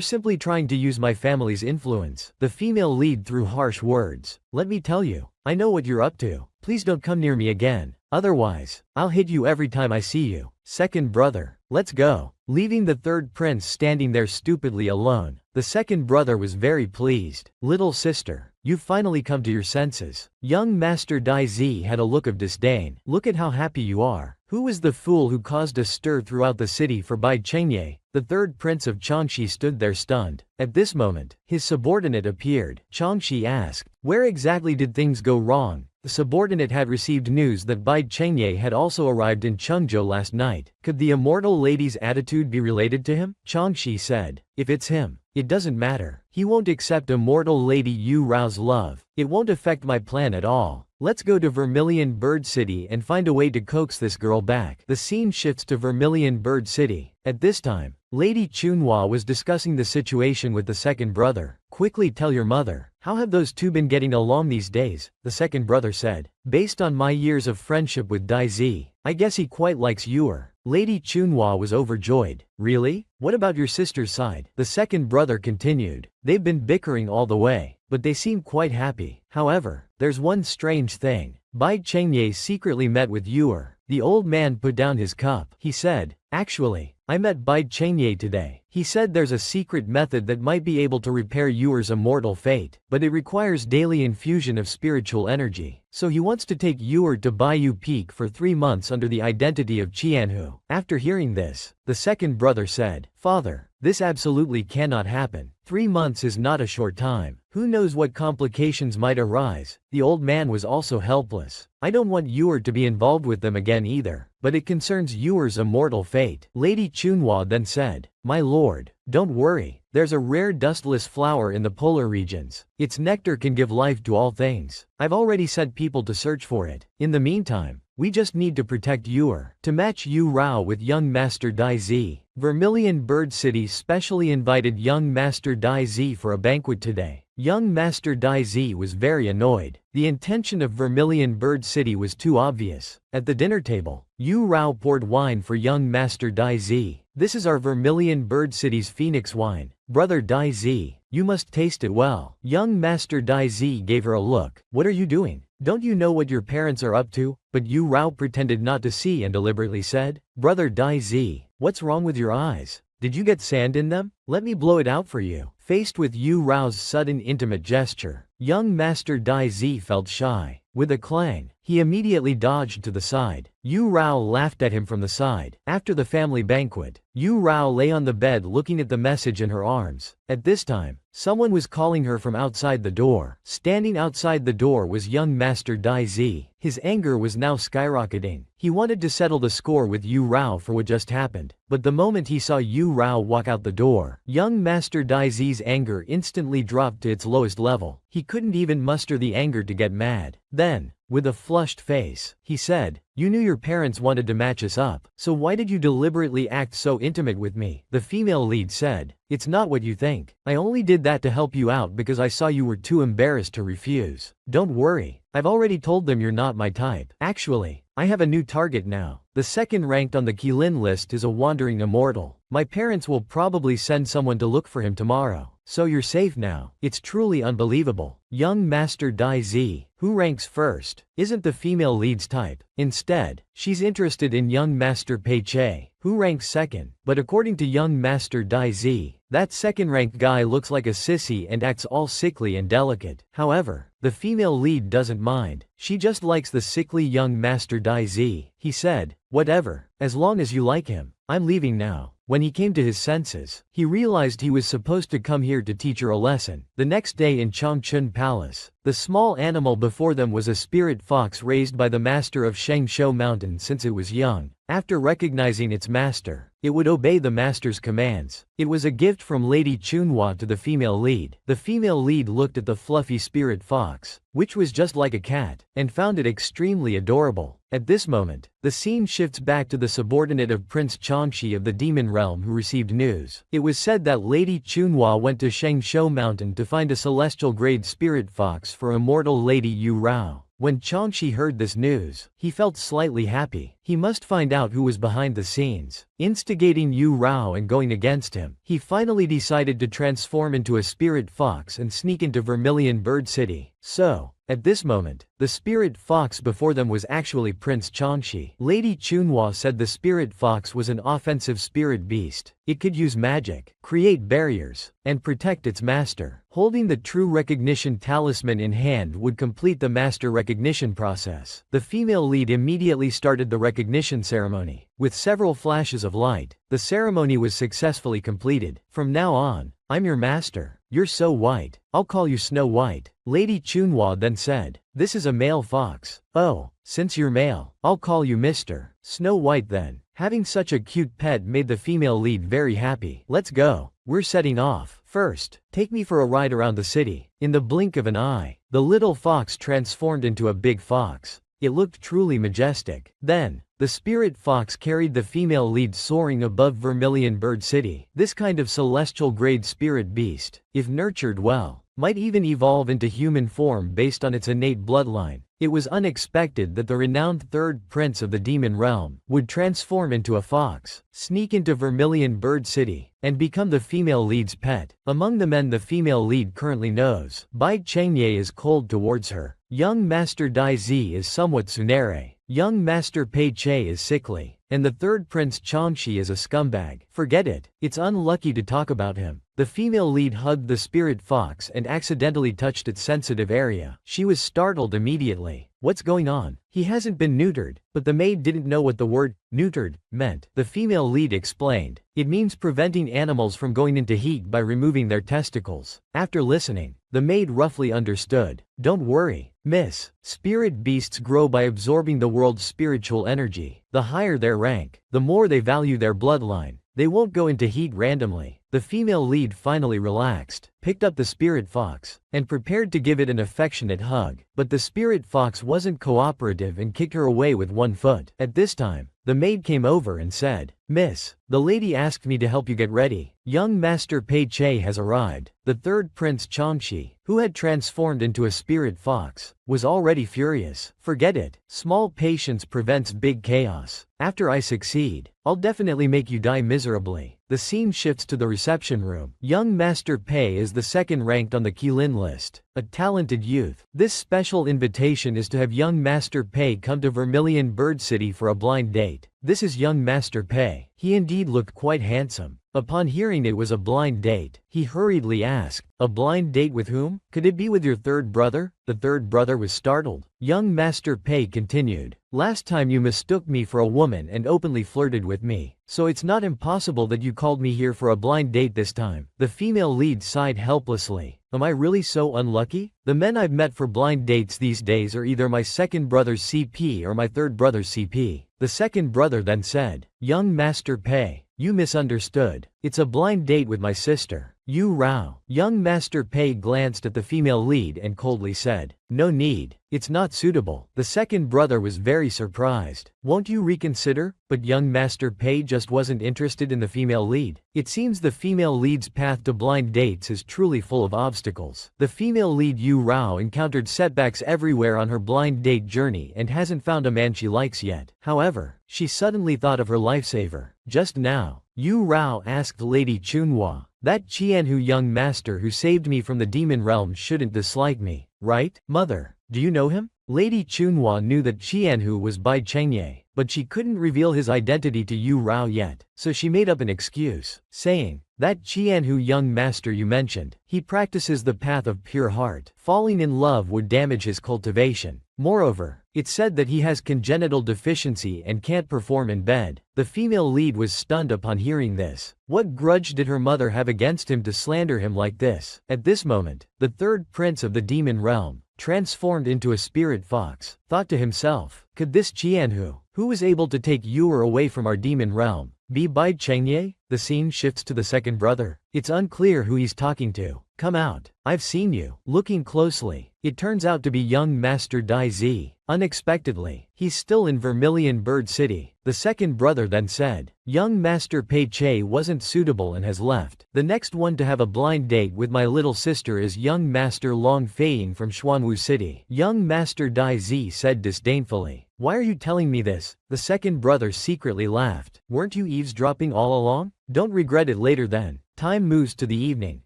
simply trying to use my family's influence. The female lead threw harsh words. Let me tell you, I know what you're up to. Please don't come near me again. Otherwise, I'll hit you every time I see you. Second brother, let's go. Leaving the third prince standing there stupidly alone, the second brother was very pleased. Little sister, you've finally come to your senses. Young Master Dai Zi had a look of disdain. Look at how happy you are. Who was the fool who caused a stir throughout the city for Bai Chengye? The third prince of Changxi stood there stunned. At this moment, his subordinate appeared. Changxi asked, where exactly did things go wrong? The subordinate had received news that Bai Chengye had also arrived in Chengzhou last night. Could the immortal lady's attitude be related to him? Changxi said, if it's him, it doesn't matter. He won't accept immortal lady Yu Rao's love. It won't affect my plan at all. Let's go to Vermilion Bird City and find a way to coax this girl back. The scene shifts to Vermilion Bird City. At this time, Lady Chunhua was discussing the situation with the second brother. Quickly tell your mother. How have those two been getting along these days? The second brother said. Based on my years of friendship with Dai Zi, I guess he quite likes Yuer. Lady Chunhua was overjoyed. Really? What about your sister's side? The second brother continued. They've been bickering all the way, but they seem quite happy. However, there's one strange thing. Bai Chengye secretly met with Yuer. The old man put down his cup. He said, actually, I met Bai Chengye today. He said there's a secret method that might be able to repair Yuer's immortal fate, but it requires daily infusion of spiritual energy. So he wants to take Yuer to Baiyu Peak for 3 months under the identity of Qianhu. After hearing this, the second brother said, Father, this absolutely cannot happen. 3 months is not a short time. Who knows what complications might arise? The old man was also helpless. I don't want Yuer to be involved with them again either, but it concerns Yuer's immortal fate. Lady Chunhua then said, my lord, don't worry. There's a rare dustless flower in the polar regions. Its nectar can give life to all things. I've already sent people to search for it. In the meantime, we just need to protect Yuer. To match Yu Rao with young Master Dai Zi, Vermilion Bird City specially invited young Master Dai Zi for a banquet today. Young Master Dai Zi was very annoyed. The intention of Vermilion Bird City was too obvious. At the dinner table, Yu Rao poured wine for young Master Dai Zi. This is our Vermilion Bird City's Phoenix wine. Brother Dai Zi, you must taste it well. Young Master Dai Zi gave her a look. What are you doing? Don't you know what your parents are up to? But Yu Rao pretended not to see and deliberately said, Brother Dai Zi, what's wrong with your eyes? Did you get sand in them? Let me blow it out for you. Faced with Yu Rao's sudden intimate gesture, young Master Dai Zi felt shy. With a clang, he immediately dodged to the side. Yu Rao laughed at him from the side. After the family banquet, Yu Rao lay on the bed looking at the message in her arms. At this time, someone was calling her from outside the door. Standing outside the door was young Master Dai Zi. His anger was now skyrocketing. He wanted to settle the score with Yu Rao for what just happened. But the moment he saw Yu Rao walk out the door, young Master Dai Zi's anger instantly dropped to its lowest level. He couldn't even muster the anger to get mad. Then, with a flushed face, he said, you knew your parents wanted to match us up, so why did you deliberately act so intimate with me? The female lead said, it's not what you think. I only did that to help you out because I saw you were too embarrassed to refuse. Don't worry, I've already told them you're not my type. Actually, I have a new target now. The second ranked on the Qilin list is a wandering immortal. My parents will probably send someone to look for him tomorrow. So you're safe now. It's truly unbelievable. Young Master Dai Zi, who ranks first, isn't the female lead's type. Instead, she's interested in young Master Pei Che, who ranks second. But according to young Master Dai Zi, that second-ranked guy looks like a sissy and acts all sickly and delicate. However, the female lead doesn't mind. She just likes the sickly young Master Dai Zi. He said, whatever, as long as you like him. I'm leaving now. When he came to his senses, he realized he was supposed to come here to teach her a lesson. The next day in Changchun Palace, the small animal before them was a spirit fox raised by the master of Shengshou Mountain since it was young. After recognizing its master, it would obey the master's commands. It was a gift from Lady Chunhua to the female lead. The female lead looked at the fluffy spirit fox, which was just like a cat, and found it extremely adorable. At this moment, the scene shifts back to the subordinate of Prince Changxi of the Demon Realm who received news. It was said that Lady Chunhua went to Shengshou Mountain to find a celestial grade spirit fox for immortal Lady Yu Rao. When Changxi heard this news, he felt slightly happy. He must find out who was behind the scenes, instigating Yu Rao and going against him. He finally decided to transform into a spirit fox and sneak into Vermilion Bird City. So, at this moment, the spirit fox before them was actually Prince Changxi. Lady Chunhua said the spirit fox was an offensive spirit beast. It could use magic, create barriers, and protect its master. Holding the true recognition talisman in hand would complete the master recognition process. The female lead immediately started the recognition ceremony. With several flashes of light, the ceremony was successfully completed. From now on, I'm your master. You're so white, I'll call you Snow White. Lady Chunhua then said, this is a male fox. Oh, since you're male, I'll call you Mr. Snow White then. Having such a cute pet made the female lead very happy. Let's go. We're setting off. First, take me for a ride around the city. In the blink of an eye, the little fox transformed into a big fox. It looked truly majestic. Then, the spirit fox carried the female lead soaring above Vermilion Bird City. This kind of celestial grade spirit beast, if nurtured well, might even evolve into human form based on its innate bloodline. It was unexpected that the renowned third prince of the demon realm would transform into a fox, sneak into Vermilion Bird City, and become the female lead's pet. Among the men the female lead currently knows, Bai Chengye is cold towards her. Young Master Dai Zi is somewhat tsunere. Young Master Pei Che is sickly. And the third prince Changxi is a scumbag. Forget it. It's unlucky to talk about him. The female lead hugged the spirit fox and accidentally touched its sensitive area. She was startled immediately. What's going on? He hasn't been neutered. But the maid didn't know what the word neutered meant. The female lead explained. It means preventing animals from going into heat by removing their testicles. After listening, the maid roughly understood. Don't worry, miss. Spirit beasts grow by absorbing the world's spiritual energy. The higher their rank, the more they value their bloodline. They won't go into heat randomly. The female lead finally relaxed, picked up the spirit fox, and prepared to give it an affectionate hug. But the spirit fox wasn't cooperative and kicked her away with one foot. At this time, the maid came over and said, Miss, the lady asked me to help you get ready. Young Master Pei Che has arrived. The third prince Changxi, who had transformed into a spirit fox, was already furious. Forget it. Small patience prevents big chaos. After I succeed, I'll definitely make you die miserably. The scene shifts to the reception room. Young Master Pei is the second ranked on the Qilin list, a talented youth. This special invitation is to have young Master Pei come to Vermilion Bird City for a blind date. This is young Master Pei. He indeed looked quite handsome. Upon hearing it was a blind date, he hurriedly asked, a blind date with whom? Could it be with your third brother? The third brother was startled. Young Master Pei continued, last time you mistook me for a woman and openly flirted with me, so it's not impossible that you called me here for a blind date this time. The female lead sighed helplessly. Am I really so unlucky? The men I've met for blind dates these days are either my second brother's CP or my third brother's CP. The second brother then said, young Master Pei, you misunderstood. It's a blind date with my sister, Yu Rao. Young Master Pei glanced at the female lead and coldly said, no need. It's not suitable. The second brother was very surprised. Won't you reconsider? But young Master Pei just wasn't interested in the female lead. It seems the female lead's path to blind dates is truly full of obstacles. The female lead Yu Rao encountered setbacks everywhere on her blind date journey and hasn't found a man she likes yet. However, she suddenly thought of her lifesaver. Just now, Yu Rao asked Lady Chunhua, that Qianhu young master who saved me from the demon realm shouldn't dislike me, right? Mother, do you know him? Lady Chunhua knew that Qianhu was Bai Chengye, but she couldn't reveal his identity to Yu Rao yet, so she made up an excuse, saying, that Qianhu young master you mentioned, he practices the path of pure heart. Falling in love would damage his cultivation. Moreover, it's said that he has congenital deficiency and can't perform in bed. The female lead was stunned upon hearing this. What grudge did her mother have against him to slander him like this? At this moment, the third prince of the demon realm, transformed into a spirit fox, thought to himself, could this Qianhu, who was able to take Yuer away from our demon realm, be Bai Chengye? The scene shifts to the second brother. It's unclear who he's talking to. Come out. I've seen you. Looking closely, it turns out to be young Master Dai Zi. Unexpectedly, he's still in Vermilion Bird City. The second brother then said, young Master Pei Che wasn't suitable and has left. The next one to have a blind date with my little sister is young Master Long Feiying from Xuanwu City. Young Master Dai Zi said disdainfully. Why are you telling me this? The second brother secretly laughed. Weren't you eavesdropping all along? Don't regret it later then. Time moves to the evening.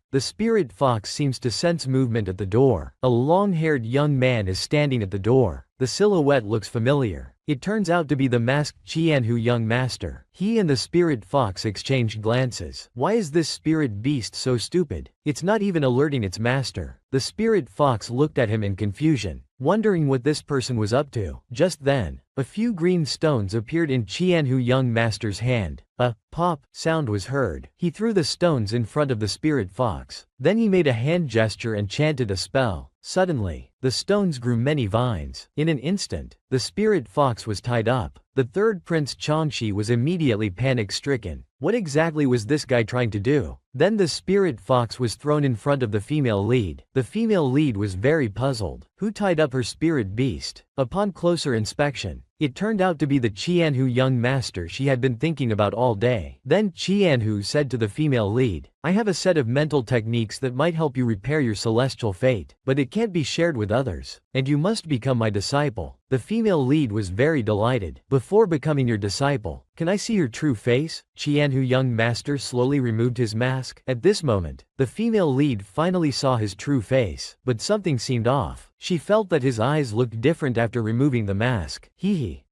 The spirit fox seems to sense movement at the door. A long-haired young man is standing at the door. The silhouette looks familiar. It turns out to be the masked Qianhu young master. He and the spirit fox exchange glances. Why is this spirit beast so stupid? It's not even alerting its master. The spirit fox looked at him in confusion, wondering what this person was up to. Just then, a few green stones appeared in Qianhu young master's hand. A pop sound was heard. He threw the stones in front of the spirit fox. Then he made a hand gesture and chanted a spell. Suddenly, the stones grew many vines. In an instant, the spirit fox was tied up. The third prince Changshi was immediately panic-stricken. What exactly was this guy trying to do? Then the spirit fox was thrown in front of the female lead. The female lead was very puzzled. Who tied up her spirit beast? Upon closer inspection, it turned out to be the Qianhu young master she had been thinking about all day. Then Qianhu said to the female lead, I have a set of mental techniques that might help you repair your celestial fate, but it can't be shared with others, and you must become my disciple. The female lead was very delighted. Before becoming your disciple, can I see your true face? Qianhu young master slowly removed his mask. At this moment, the female lead finally saw his true face, but something seemed off. She felt that his eyes looked different after removing the mask.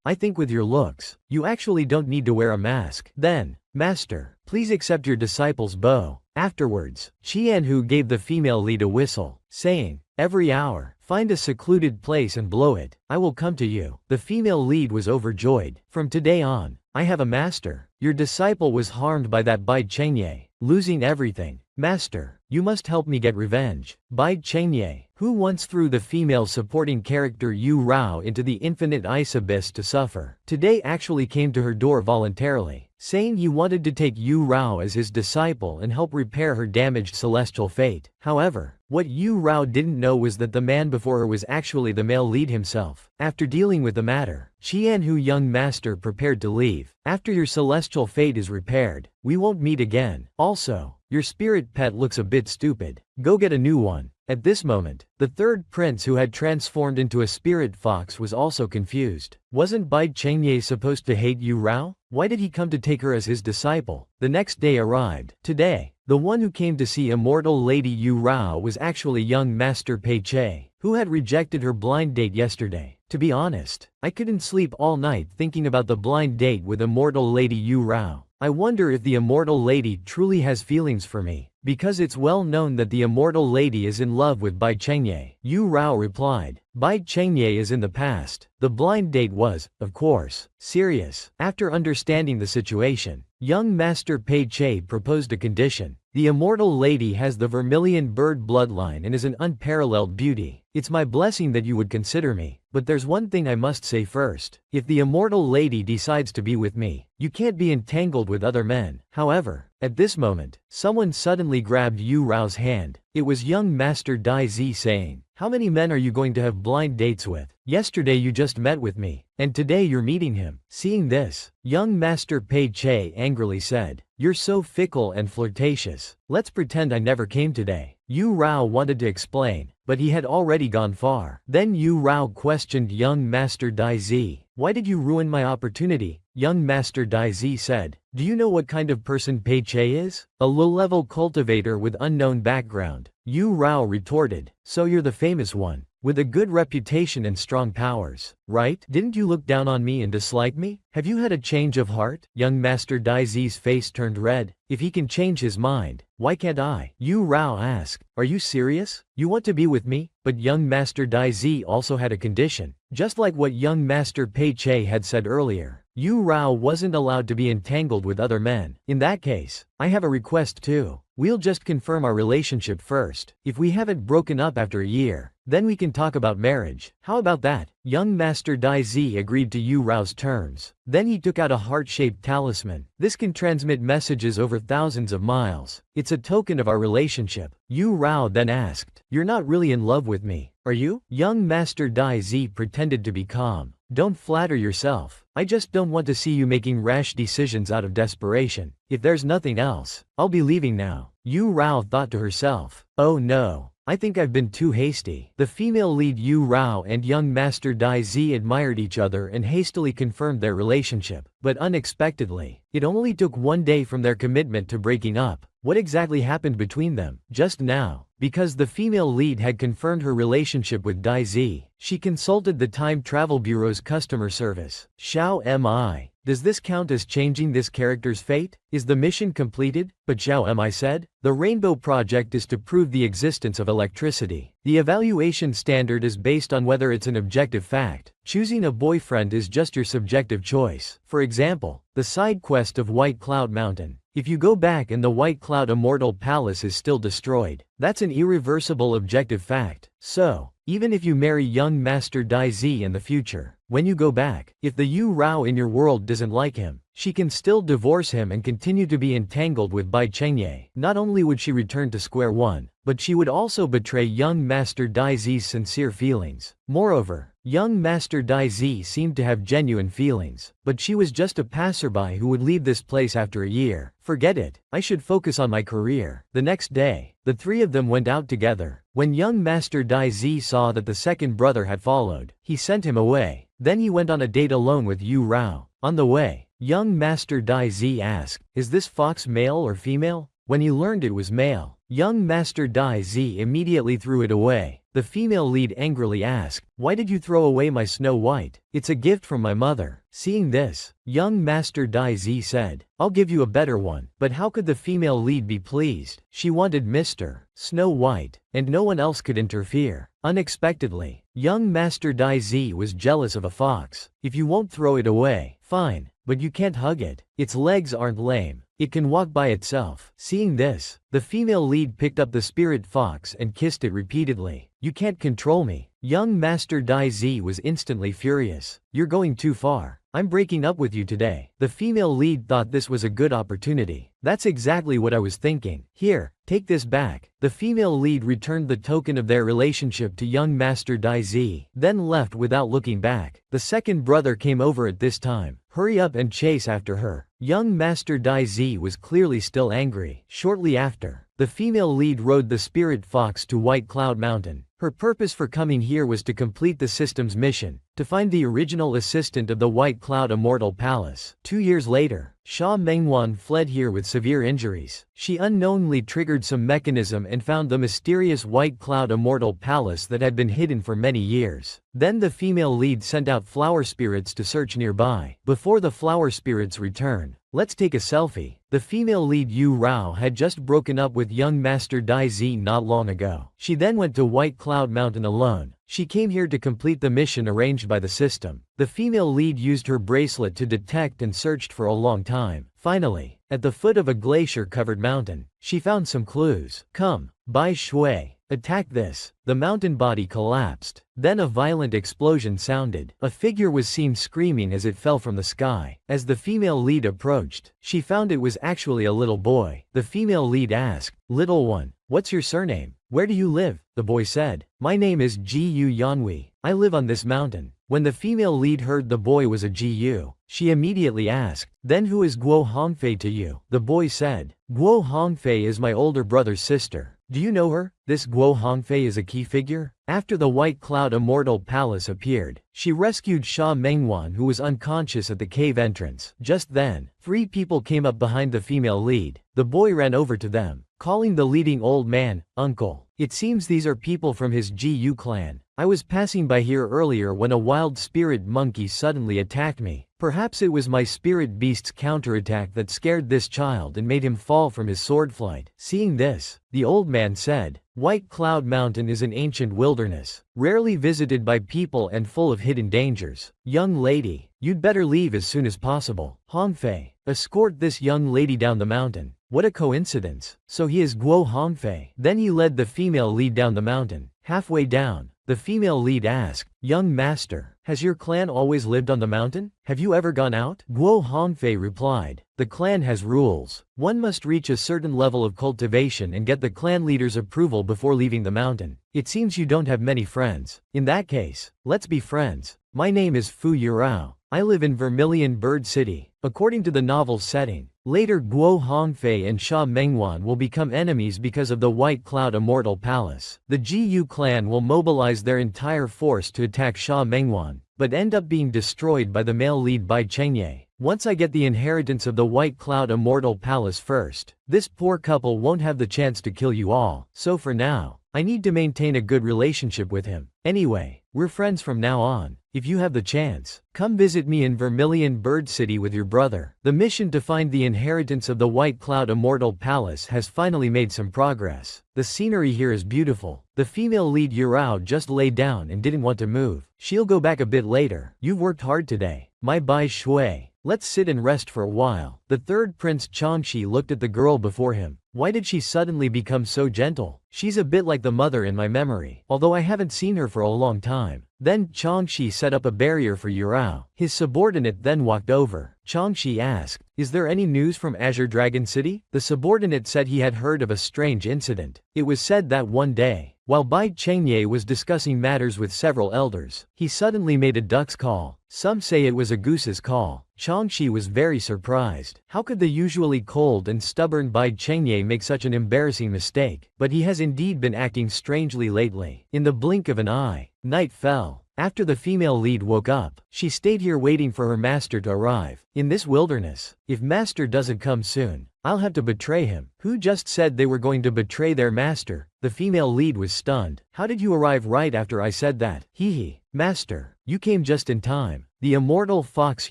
I think with your looks, you actually don't need to wear a mask. Then, Master, please accept your disciple's bow. Afterwards, Qianhu gave the female lead a whistle, saying, every hour, find a secluded place and blow it. I will come to you. The female lead was overjoyed. From today on, I have a master. Your disciple was harmed by that Bai Chengye, losing everything. Master, you must help me get revenge. Bai Chengye, who once threw the female supporting character Yu Rao into the infinite ice abyss to suffer, today actually came to her door voluntarily, saying he wanted to take Yu Rao as his disciple and help repair her damaged celestial fate. However, what Yu Rao didn't know was that the man before her was actually the male lead himself. After dealing with the matter, Qianhu young master prepared to leave. After your celestial fate is repaired, we won't meet again. Also, your spirit pet looks a bit stupid. Go get a new one. At this moment, the third prince who had transformed into a spirit fox was also confused. Wasn't Bai Chengye supposed to hate Yu Rao? Why did he come to take her as his disciple? The next day arrived. Today, the one who came to see immortal Lady Yu Rao was actually young Master Pei Che, who had rejected her blind date yesterday. To be honest, I couldn't sleep all night thinking about the blind date with immortal Lady Yu Rao. I wonder if the immortal lady truly has feelings for me, because it's well known that the immortal lady is in love with Bai Chengye. Yu Rao replied, Bai Chengye is in the past. The blind date was, of course, serious. After understanding the situation, young Master Pei Che proposed a condition. The immortal lady has the vermilion bird bloodline and is an unparalleled beauty. It's my blessing that you would consider me, but there's one thing I must say first. If the immortal lady decides to be with me, you can't be entangled with other men. However, at this moment, someone suddenly grabbed Yu Rao's hand. It was young Master Dai Zi saying, how many men are you going to have blind dates with? Yesterday you just met with me, and today you're meeting him. Seeing this, young Master Pei Che angrily said, you're so fickle and flirtatious. Let's pretend I never came today. Yu Rao wanted to explain, but he had already gone far. Then Yu Rao questioned young Master Dai Zi. Why did you ruin my opportunity? Young Master Dai Zi said, do you know what kind of person Pei Che is? A low-level cultivator with unknown background. Yu Rao retorted, so you're the famous one, with a good reputation and strong powers, right? Didn't you look down on me and dislike me? Have you had a change of heart? Young Master Dai Zi's face turned red. If he can change his mind, why can't I? Yu Rao asked, are you serious? You want to be with me? But young Master Dai Zi also had a condition, just like what young Master Pei Che had said earlier. Yu Rao wasn't allowed to be entangled with other men. In that case, I have a request too. We'll just confirm our relationship first. If we haven't broken up after a year, then we can talk about marriage. How about that? Young Master Dai Zi agreed to Yu Rao's terms. Then he took out a heart-shaped talisman. This can transmit messages over thousands of miles. It's a token of our relationship. Yu Rao then asked, "You're not really in love with me, are you?" Young Master Dai Zi pretended to be calm. "Don't flatter yourself. I just don't want to see you making rash decisions out of desperation. If there's nothing else, I'll be leaving now." Yu Rao thought to herself, "Oh no. I think I've been too hasty." The female lead Yu Rao and young Master Dai Zi admired each other and hastily confirmed their relationship. But unexpectedly, it only took one day from their commitment to breaking up. What exactly happened between them? Just now, because the female lead had confirmed her relationship with Dai Zi, she consulted the Time Travel Bureau's customer service. Xiao Mi. Does this count as changing this character's fate? Is the mission completed? But Xiao Mi said, the Rainbow Project is to prove the existence of electricity. The evaluation standard is based on whether it's an objective fact. Choosing a boyfriend is just your subjective choice. For example, the side quest of White Cloud Mountain. If you go back and the White Cloud Immortal Palace is still destroyed, that's an irreversible objective fact. So, even if you marry young Master Dai Zi in the future, when you go back, if the Yu Rao in your world doesn't like him, she can still divorce him and continue to be entangled with Bai Chengye. Not only would she return to square one, but she would also betray young Master Dai Zi's sincere feelings. Moreover, young Master Dai Zi seemed to have genuine feelings, but she was just a passerby who would leave this place after a year. Forget it, I should focus on my career. The next day, the three of them went out together. When young Master Dai Zi saw that the second brother had followed, he sent him away. Then he went on a date alone with Yu Rao. On the way, young Master Dai Zi asked, "Is this fox male or female?" When he learned it was male, young Master Dai Zi immediately threw it away. The female lead angrily asked, "Why did you throw away my Snow White? It's a gift from my mother." Seeing this, young Master Dai Zi said, "I'll give you a better one." But how could the female lead be pleased? She wanted Mr. Snow White, and no one else could interfere. Unexpectedly, young Master Dai Zi was jealous of a fox. "If you won't throw it away, fine, but you can't hug it. Its legs aren't lame. It can walk by itself." Seeing this, the female lead picked up the spirit fox and kissed it repeatedly. "You can't control me." Young Master Dai Zi was instantly furious. "You're going too far. I'm breaking up with you today." The female lead thought this was a good opportunity. "That's exactly what I was thinking. Here, take this back." The female lead returned the token of their relationship to young Master Dai Zi, then left without looking back. The second brother came over at this time. "Hurry up and chase after her." Young Master Dai Zi was clearly still angry. Shortly after, the female lead rode the spirit fox to White Cloud Mountain. Her purpose for coming here was to complete the system's mission, to find the original assistant of the White Cloud Immortal Palace. 2 years later, Sha Mengwan fled here with severe injuries. She unknowingly triggered some mechanism and found the mysterious White Cloud Immortal Palace that had been hidden for many years. Then the female lead sent out flower spirits to search nearby. Before the flower spirits return, let's take a selfie. The female lead Yu Rao had just broken up with young Master Dai Zi not long ago. She then went to White Cloud Mountain alone. She came here to complete the mission arranged by the system. The female lead used her bracelet to detect and searched for a long time. Finally, at the foot of a glacier-covered mountain, she found some clues. "Come, Bai Shui, attack this." The mountain body collapsed. Then a violent explosion sounded. A figure was seen screaming as it fell from the sky. As the female lead approached, she found it was actually a little boy. The female lead asked, "Little one, what's your surname? Where do you live?" The boy said, "My name is Gu Yanhui. I live on this mountain." When the female lead heard the boy was a Gu, she immediately asked, "Then who is Guo Hongfei to you?" The boy said, "Guo Hongfei is my older brother's sister. Do you know her?" This Guo Hongfei is a key figure. After the White Cloud Immortal Palace appeared, she rescued Sha Mengwan, who was unconscious at the cave entrance. Just then, 3 people came up behind the female lead. The boy ran over to them, calling the leading old man, "Uncle." It seems these are people from his Gu clan. "I was passing by here earlier when a wild spirit monkey suddenly attacked me. Perhaps it was my spirit beast's counterattack that scared this child and made him fall from his sword flight. Seeing this, the old man said, White Cloud Mountain is an ancient wilderness, rarely visited by people and full of hidden dangers. Young lady, you'd better leave as soon as possible. Hongfei, escort this young lady down the mountain. What a coincidence. So he is Guo Hongfei. Then he led the female lead down the mountain. Halfway down, the female lead asked, Young master, has your clan always lived on the mountain? Have you ever gone out? Guo Hongfei replied, the clan has rules. One must reach a certain level of cultivation and get the clan leader's approval before leaving the mountain. It seems you don't have many friends. In that case, let's be friends. My name is Fu Yurao. I live in Vermilion Bird City. According to the novel's setting, later Guo Hongfei and Sha Mengwan will become enemies because of the White Cloud Immortal Palace. The Jiyu clan will mobilize their entire force to attack Sha Mengwan, but end up being destroyed by the male lead Bai Chengye. Once I get the inheritance of the White Cloud Immortal Palace first, this poor couple won't have the chance to kill you all. So for now, I need to maintain a good relationship with him. Anyway, we're friends from now on. If you have the chance, come visit me in Vermilion Bird City with your brother. The mission to find the inheritance of the White Cloud Immortal Palace has finally made some progress. The scenery here is beautiful. The female lead Yurao just lay down and didn't want to move. She'll go back a bit later. You've worked hard today. My Bai Shui. Let's sit and rest for a while. The third prince Changshi looked at the girl before him. Why did she suddenly become so gentle? She's a bit like the mother in my memory, although I haven't seen her for a long time. Then Changshi set up a barrier for Yurao. His subordinate then walked over. Changshi asked, Is there any news from Azure Dragon City? The subordinate said he had heard of a strange incident. It was said that one day, while Bai Chengye was discussing matters with several elders, he suddenly made a duck's call. Some say it was a goose's call. Changshi was very surprised. How could the usually cold and stubborn Bai Chengye make such an embarrassing mistake? But he has indeed been acting strangely lately. In the blink of an eye, night fell. After the female lead woke up, she stayed here waiting for her master to arrive. In this wilderness, if master doesn't come soon, I'll have to betray him. Who just said they were going to betray their master? The female lead was stunned. How did you arrive right after I said that? Hee. Master, you came just in time. The immortal fox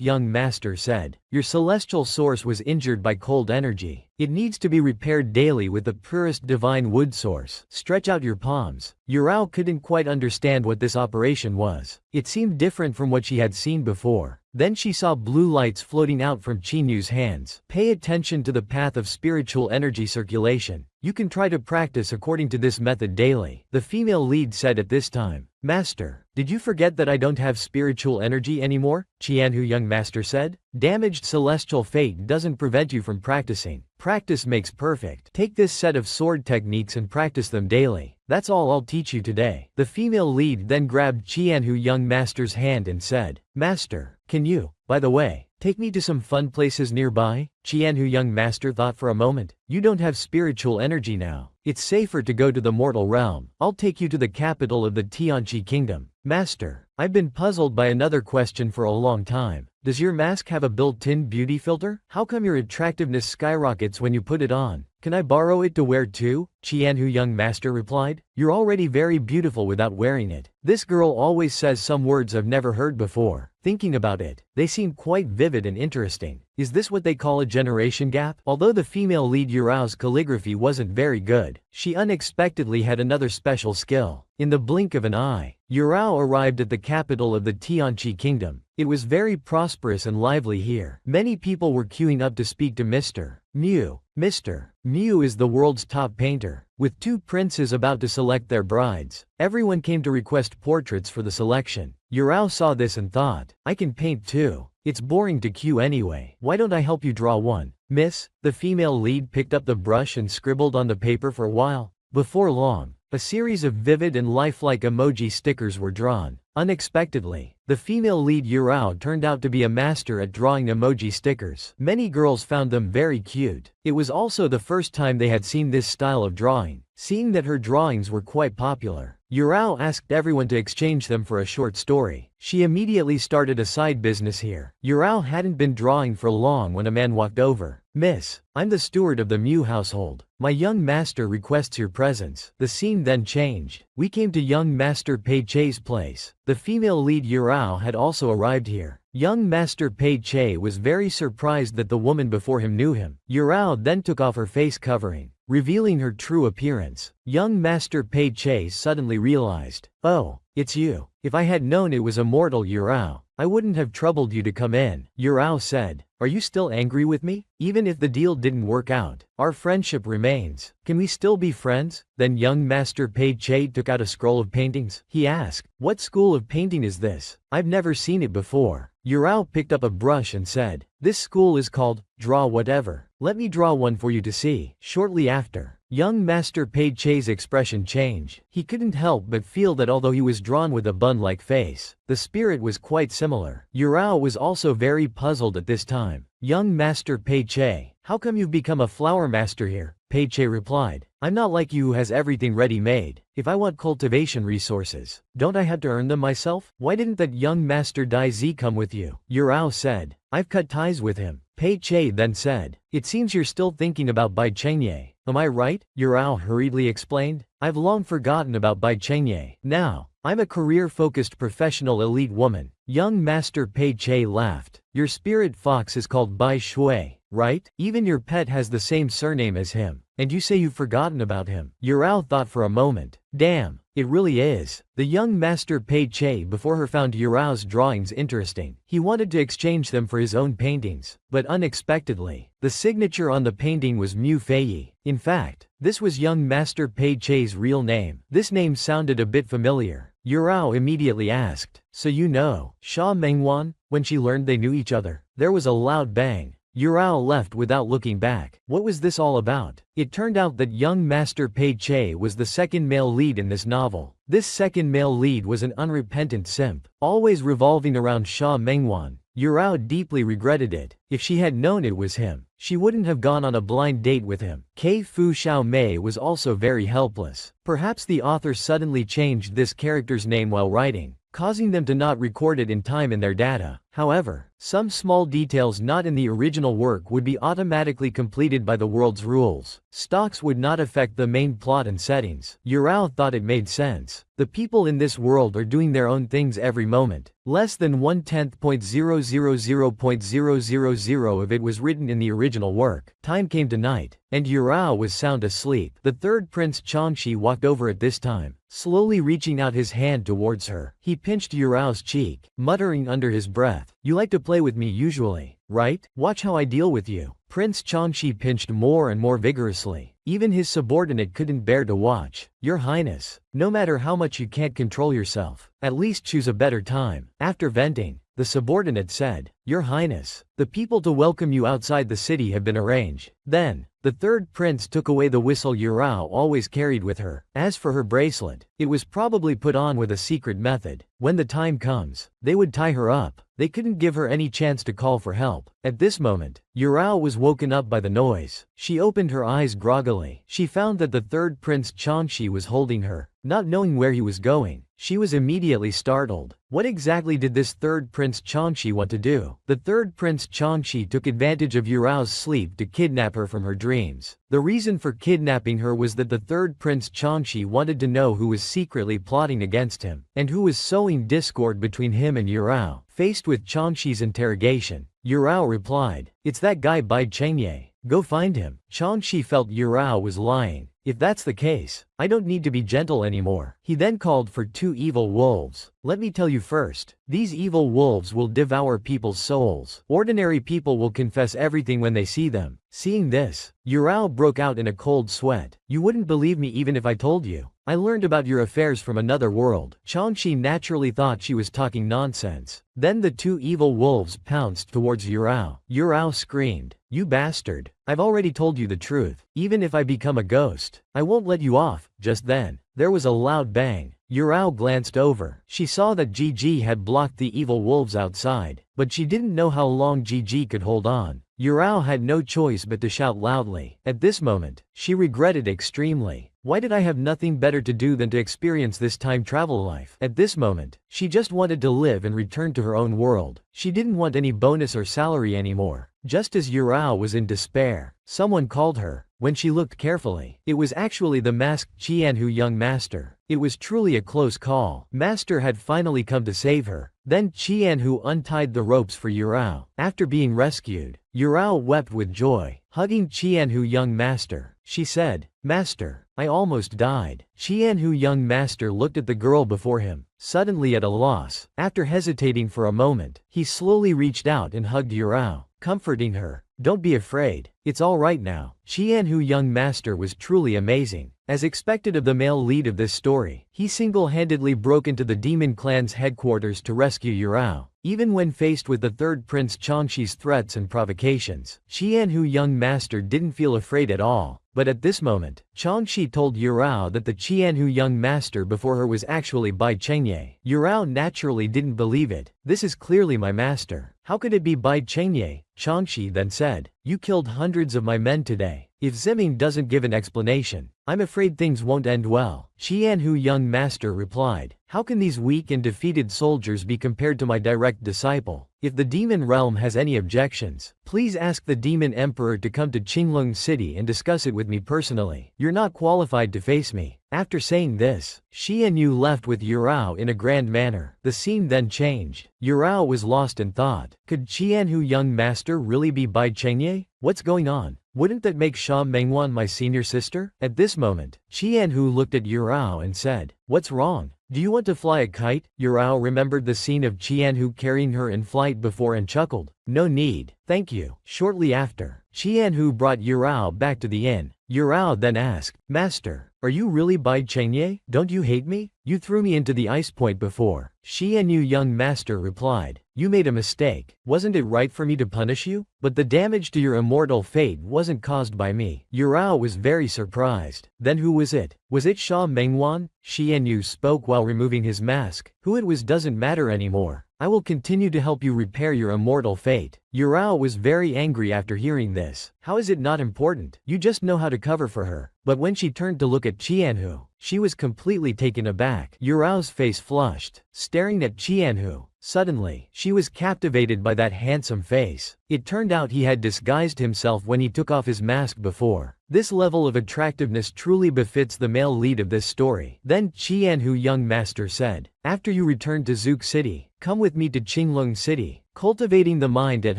young master said, Your celestial source was injured by cold energy. It needs to be repaired daily with the purest divine wood source. Stretch out your palms. Yurao couldn't quite understand what this operation was. It seemed different from what she had seen before. Then she saw blue lights floating out from Chinyu's hands. Pay attention to the path of spiritual energy circulation. You can try to practice according to this method daily. The female lead said at this time, Master, did you forget that I don't have spiritual energy anymore? Qianhu young master said. Damaged celestial fate doesn't prevent you from practicing. Practice makes perfect. Take this set of sword techniques and practice them daily. That's all I'll teach you today. The female lead then grabbed Qianhu young master's hand and said, Master, can you, by the way, take me to some fun places nearby? Qianhu young master thought for a moment. You don't have spiritual energy now. It's safer to go to the mortal realm. I'll take you to the capital of the Tianqi kingdom. Master, I've been puzzled by another question for a long time. Does your mask have a built-in beauty filter? How come your attractiveness skyrockets when you put it on? Can I borrow it to wear too? Qianhu young master replied. You're already very beautiful without wearing it. This girl always says some words I've never heard before. Thinking about it, they seem quite vivid and interesting. Is this what they call a generation gap? Although the female lead Yurao's calligraphy wasn't very good, she unexpectedly had another special skill. In the blink of an eye, Yurao arrived at the capital of the Tianqi kingdom. It was very prosperous and lively here. Many people were queuing up to speak to Mr. Mu. Mr. Mu is the world's top painter. With two princes about to select their brides, everyone came to request portraits for the selection. Yurao saw this and thought, I can paint too. It's boring to queue anyway. Why don't I help you draw one? Miss, the female lead picked up the brush and scribbled on the paper for a while. Before long, a series of vivid and lifelike emoji stickers were drawn. Unexpectedly, the female lead Yurao turned out to be a master at drawing emoji stickers. Many girls found them very cute. It was also the first time they had seen this style of drawing. Seeing that her drawings were quite popular, Yurao asked everyone to exchange them for a short story. She immediately started a side business here. Yurao hadn't been drawing for long when a man walked over. Miss, I'm the steward of the Mu household. My young master requests your presence. The scene then changed. We came to young master Pei Chei's place. The female lead Yurao had also arrived here. Young Master Pei Che was very surprised that the woman before him knew him. Yurao then took off her face covering, revealing her true appearance. Young Master Pei Che suddenly realized, "Oh, it's you. If I had known it was a mortal Yurao, I wouldn't have troubled you to come in." Yurao said, "Are you still angry with me? Even if the deal didn't work out, our friendship remains. Can we still be friends?" Then young Master Pei Che took out a scroll of paintings. He asked, "What school of painting is this? I've never seen it before." Yurao picked up a brush and said, "This school is called Draw Whatever. Let me draw one for you to see." Shortly after, young Master Pei Che's expression changed. He couldn't help but feel that although he was drawn with a bun-like face, the spirit was quite similar. Yurao was also very puzzled at this time. "Young Master Pei Che, how come you've become a flower master here?" Pei Che replied, "I'm not like you who has everything ready-made. If I want cultivation resources, don't I have to earn them myself? Why didn't that young Master Dai Zi come with you?" Yurao said, "I've cut ties with him." Pei Che then said, "It seems you're still thinking about Bai Chengye. Am I right?" Yurao hurriedly explained, "I've long forgotten about Bai Chengye. Now, I'm a career-focused professional elite woman." Young Master Pei Che laughed. "Your spirit fox is called Bai Shui, right? Even your pet has the same surname as him. And you say you've forgotten about him?" Yurao thought for a moment. Damn, it really is. The young Master Pei Che before her found Yurao's drawings interesting. He wanted to exchange them for his own paintings, but unexpectedly, the signature on the painting was Mu Feiyi. In fact, this was young Master Pei Che's real name. This name sounded a bit familiar. Yurao immediately asked, "So you know Sha Mengwan?" When she learned they knew each other, there was a loud bang. Yurao left without looking back. What was this all about? It turned out that young Master Pei Che was the second male lead in this novel. This second male lead was an unrepentant simp, always revolving around Sha Mengwan. Yurao deeply regretted it. If she had known it was him, she wouldn't have gone on a blind date with him. Kei Fu Xiaomei was also very helpless. Perhaps the author suddenly changed this character's name while writing, causing them to not record it in time in their data. However, some small details not in the original work would be automatically completed by the world's rules. Stocks would not affect the main plot and settings. Yurao thought it made sense. The people in this world are doing their own things every moment. Less than 1/10.000.000 of it was written in the original work. Time came to night, and Yurao was sound asleep. The third Prince Changshi walked over at this time, slowly reaching out his hand towards her. He pinched Yurao's cheek, muttering under his breath, "You like to play with me usually, right? Watch how I deal with you." Prince Changshi pinched more and more vigorously. Even his subordinate couldn't bear to watch. "Your Highness, no matter how much you can't control yourself, at least choose a better time." After venting, the subordinate said, "Your Highness, the people to welcome you outside the city have been arranged." Then, the third prince took away the whistle Yurao always carried with her. As for her bracelet, it was probably put on with a secret method. When the time comes, they would tie her up. They couldn't give her any chance to call for help. At this moment, Yurao was woken up by the noise. She opened her eyes groggily. She found that the third Prince Changshi was holding her. Not knowing where he was going, she was immediately startled. What exactly did this third Prince Changshi want to do? The third Prince Changshi took advantage of Yurao's sleep to kidnap her from her dreams. The reason for kidnapping her was that the third Prince Changshi wanted to know who was secretly plotting against him, and who was sowing discord between him and Yurao. Faced with Changshi's interrogation, Yurao replied, "It's that guy Bai Chengye. Go find him." Changshi felt Yurao was lying. "If that's the case, I don't need to be gentle anymore." He then called for 2 evil wolves. "Let me tell you first, these evil wolves will devour people's souls. Ordinary people will confess everything when they see them." Seeing this, Yurao broke out in a cold sweat. "You wouldn't believe me even if I told you. I learned about your affairs from another world." Changshi naturally thought she was talking nonsense. Then the 2 evil wolves pounced towards Yurao. Yurao screamed, "You bastard! I've already told you the truth. Even if I become a ghost, I won't let you off." Just then, there was a loud bang. Yurao glanced over. She saw that Gigi had blocked the evil wolves outside, but she didn't know how long Gigi could hold on. Yurao had no choice but to shout loudly. At this moment, she regretted extremely. Why did I have nothing better to do than to experience this time travel life? At this moment, she just wanted to live and return to her own world. She didn't want any bonus or salary anymore. Just as Yurao was in despair, someone called her. When she looked carefully, it was actually the masked Qianhu young master. It was truly a close call. Master had finally come to save her. Then Qianhu untied the ropes for Yurao. After being rescued, Yurao wept with joy. Hugging Qianhu young master, she said, "Master, I almost died." Qianhu young master looked at the girl before him, suddenly at a loss. After hesitating for a moment, he slowly reached out and hugged Yurao, comforting her. "Don't be afraid. It's all right now." Qianhu young master was truly amazing. As expected of the male lead of this story, he single-handedly broke into the demon clan's headquarters to rescue Yurao. Even when faced with the third prince Changshi's threats and provocations, Qianhu young master didn't feel afraid at all. But at this moment, Changshi told Yurao that the Qianhu young master before her was actually Bai Chengye. Yurao naturally didn't believe it. "This is clearly my master. How could it be Bai Chengye?" Changshi then said, "You killed hundreds of my men today. If Ziming doesn't give an explanation, I'm afraid things won't end well." Qianhu young master replied, "How can these weak and defeated soldiers be compared to my direct disciple? If the demon realm has any objections, please ask the demon emperor to come to Qinglong City and discuss it with me personally. You're not qualified to face me." After saying this, Xianyu left with Yurao in a grand manner. The scene then changed. Yurao was lost in thought. Could Qianhu young master really be Bai Chengye? What's going on? Wouldn't that make Sha Mengwan my senior sister? At this moment, Qianhu looked at Yurao and said, "What's wrong? Do you want to fly a kite?" Yurao remembered the scene of Qianhu carrying her in flight before and chuckled, "No need, thank you." Shortly after, Qianhu brought Yurao back to the inn. Yurao then asked, "Master, are you really Bai Chengye? Don't you hate me? You threw me into the ice point before." Xianyu young master replied, "You made a mistake. Wasn't it right for me to punish you? But the damage to your immortal fate wasn't caused by me." Yurao was very surprised. Then who was it? Was it Sha Mengwan? Xianyu spoke while removing his mask. "Who it was doesn't matter anymore. I will continue to help you repair your immortal fate." Yurao was very angry after hearing this. "How is it not important? You just know how to cover for her." But when she turned to look at Qianhu, she was completely taken aback. Yurao's face flushed, staring at Qianhu. Suddenly, she was captivated by that handsome face. It turned out he had disguised himself when he took off his mask before. This level of attractiveness truly befits the male lead of this story. Then Qianhu young master said, "After you return to Zouk City, come with me to Qinglong City. Cultivating the mind at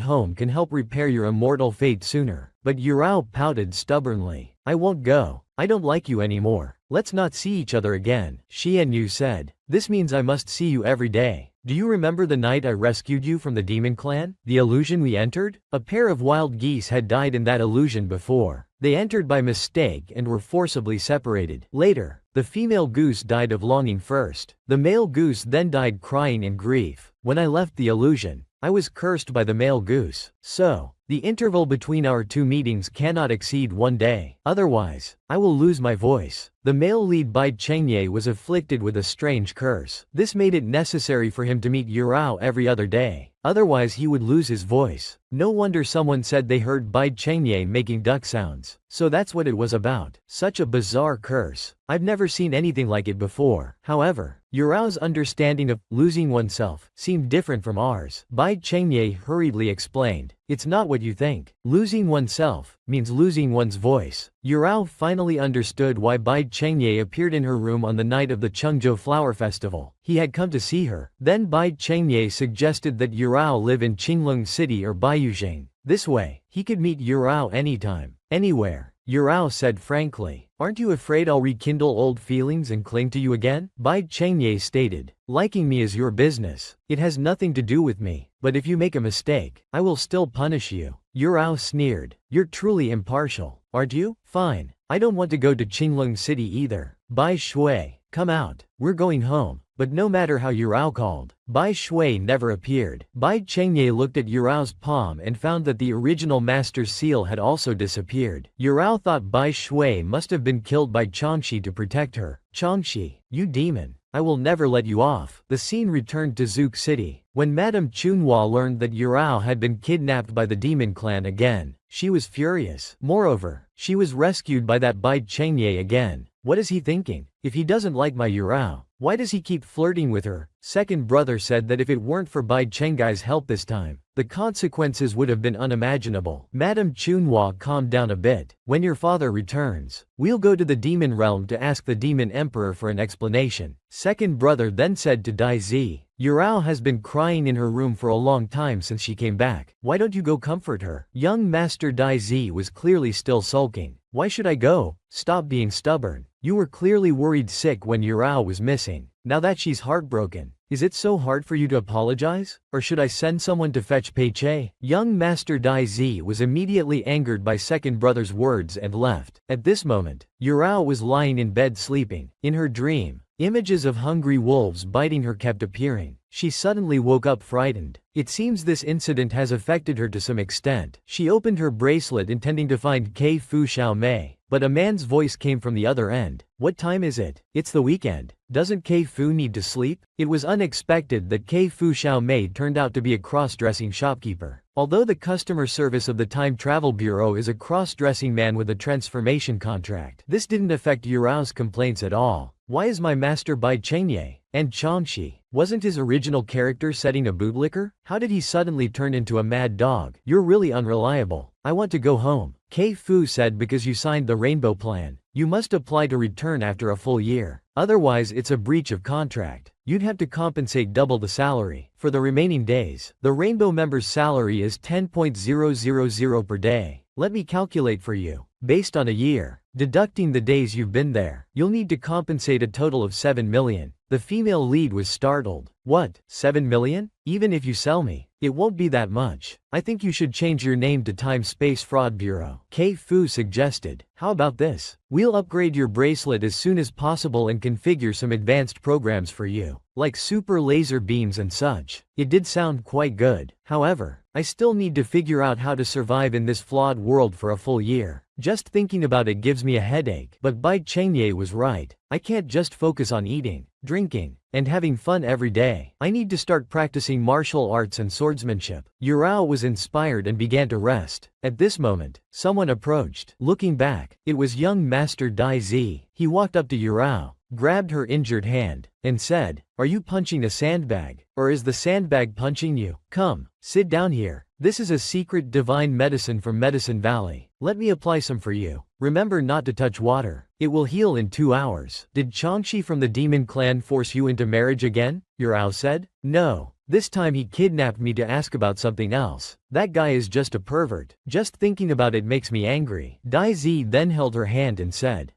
home can help repair your immortal fate sooner." But Yurao pouted stubbornly. "I won't go. I don't like you anymore. Let's not see each other again." Xianyu said, "This means I must see you every day. Do you remember the night I rescued you from the demon clan? The illusion we entered? A pair of wild geese had died in that illusion before. They entered by mistake and were forcibly separated. Later, the female goose died of longing first. The male goose then died crying in grief. When I left the illusion, I was cursed by the male goose. So, the interval between our two meetings cannot exceed 1 day. Otherwise, I will lose my voice." The male lead Bai Chengye was afflicted with a strange curse. This made it necessary for him to meet Yurao every other day. Otherwise he would lose his voice. No wonder someone said they heard Bai Chengye making duck sounds. So that's what it was about. Such a bizarre curse. I've never seen anything like it before. However, Yurao's understanding of losing oneself seemed different from ours. Bai Chengye hurriedly explained, "It's not what you think. Losing oneself means losing one's voice." Yurao finally understood why Bai Chengye appeared in her room on the night of the Chengzhou Flower Festival. He had come to see her. Then Bai Chengye suggested that Yurao live in Qinglong City or Baiyuzheng. This way, he could meet Yurao anytime, anywhere. Yurao said frankly, "Aren't you afraid I'll rekindle old feelings and cling to you again?" Bai Chengye stated, "Liking me is your business. It has nothing to do with me. But if you make a mistake, I will still punish you." Yurao sneered, "You're truly impartial, aren't you? Fine. I don't want to go to Qinglong City either. Bai Shui, come out. We're going home." But no matter how Yurao called, Bai Shui never appeared. Bai Chengye looked at Yurao's palm and found that the original master's seal had also disappeared. Yurao thought Bai Shui must have been killed by Changshi to protect her. "Changshi, you demon. I will never let you off." The scene returned to Zouk City. When Madame Chunhua learned that Yurao had been kidnapped by the demon clan again, she was furious. Moreover, she was rescued by that Bai Chengye again. What is he thinking? If he doesn't like my Yurao, why does he keep flirting with her? Second brother said that if it weren't for Bai Chenggai's help this time, the consequences would have been unimaginable. Madame Chunhua calmed down a bit. When your father returns, we'll go to the demon realm to ask the demon emperor for an explanation. Second brother then said to Dai Zi, Yurao has been crying in her room for a long time since she came back. Why don't you go comfort her? Young Master Dai Zi was clearly still sulking. Why should I go? Stop being stubborn. You were clearly worried sick when Yurao was missing. Now that she's heartbroken, is it so hard for you to apologize? Or should I send someone to fetch Pei Che? Young Master Dai Zi was immediately angered by second brother's words and left. At this moment, Yurao was lying in bed sleeping. In her dream, images of hungry wolves biting her kept appearing. She suddenly woke up frightened. It seems this incident has affected her to some extent. She opened her bracelet intending to find Kei Fu Xiaomei, but a man's voice came from the other end. What time is it? It's the weekend. Doesn't Kei Fu need to sleep? It was unexpected that Kei Fu Xiaomei turned out to be a cross-dressing shopkeeper. Although the customer service of the Time Travel Bureau is a cross-dressing man with a transformation contract, this didn't affect Yurao's complaints at all. Why is my master Bai Chenye? And Changshi, wasn't his original character setting a bootlicker? How did he suddenly turn into a mad dog? You're really unreliable. I want to go home. Kei Fu said because you signed the Rainbow Plan. You must apply to return after a full year. Otherwise it's a breach of contract. You'd have to compensate double the salary. For the remaining days, the Rainbow member's salary is 10.000 per day. Let me calculate for you. Based on a year, deducting the days you've been there, you'll need to compensate a total of 7 million. The female lead was startled. What, 7 million? Even if you sell me, it won't be that much. I think you should change your name to Time Space Fraud Bureau. Kei Fu suggested. How about this? We'll upgrade your bracelet as soon as possible and configure some advanced programs for you, like super laser beams and such. It did sound quite good. However, I still need to figure out how to survive in this flawed world for a full year. Just thinking about it gives me a headache. But Bai Chenye was right. I can't just focus on eating, drinking, and having fun every day. I need to start practicing martial arts and swordsmanship. Yurao was inspired and began to rest. At this moment, someone approached. Looking back, it was young Master Dai Zi. He walked up to Yurao, grabbed her injured hand, and said, "Are you punching a sandbag? Or is the sandbag punching you? Come, sit down here. This is a secret divine medicine from Medicine Valley. Let me apply some for you. Remember not to touch water. It will heal in 2 hours." Did Changshi from the demon clan force you into marriage again? Yurao said. No. This time he kidnapped me to ask about something else. That guy is just a pervert. Just thinking about it makes me angry. Dai Zi then held her hand and said,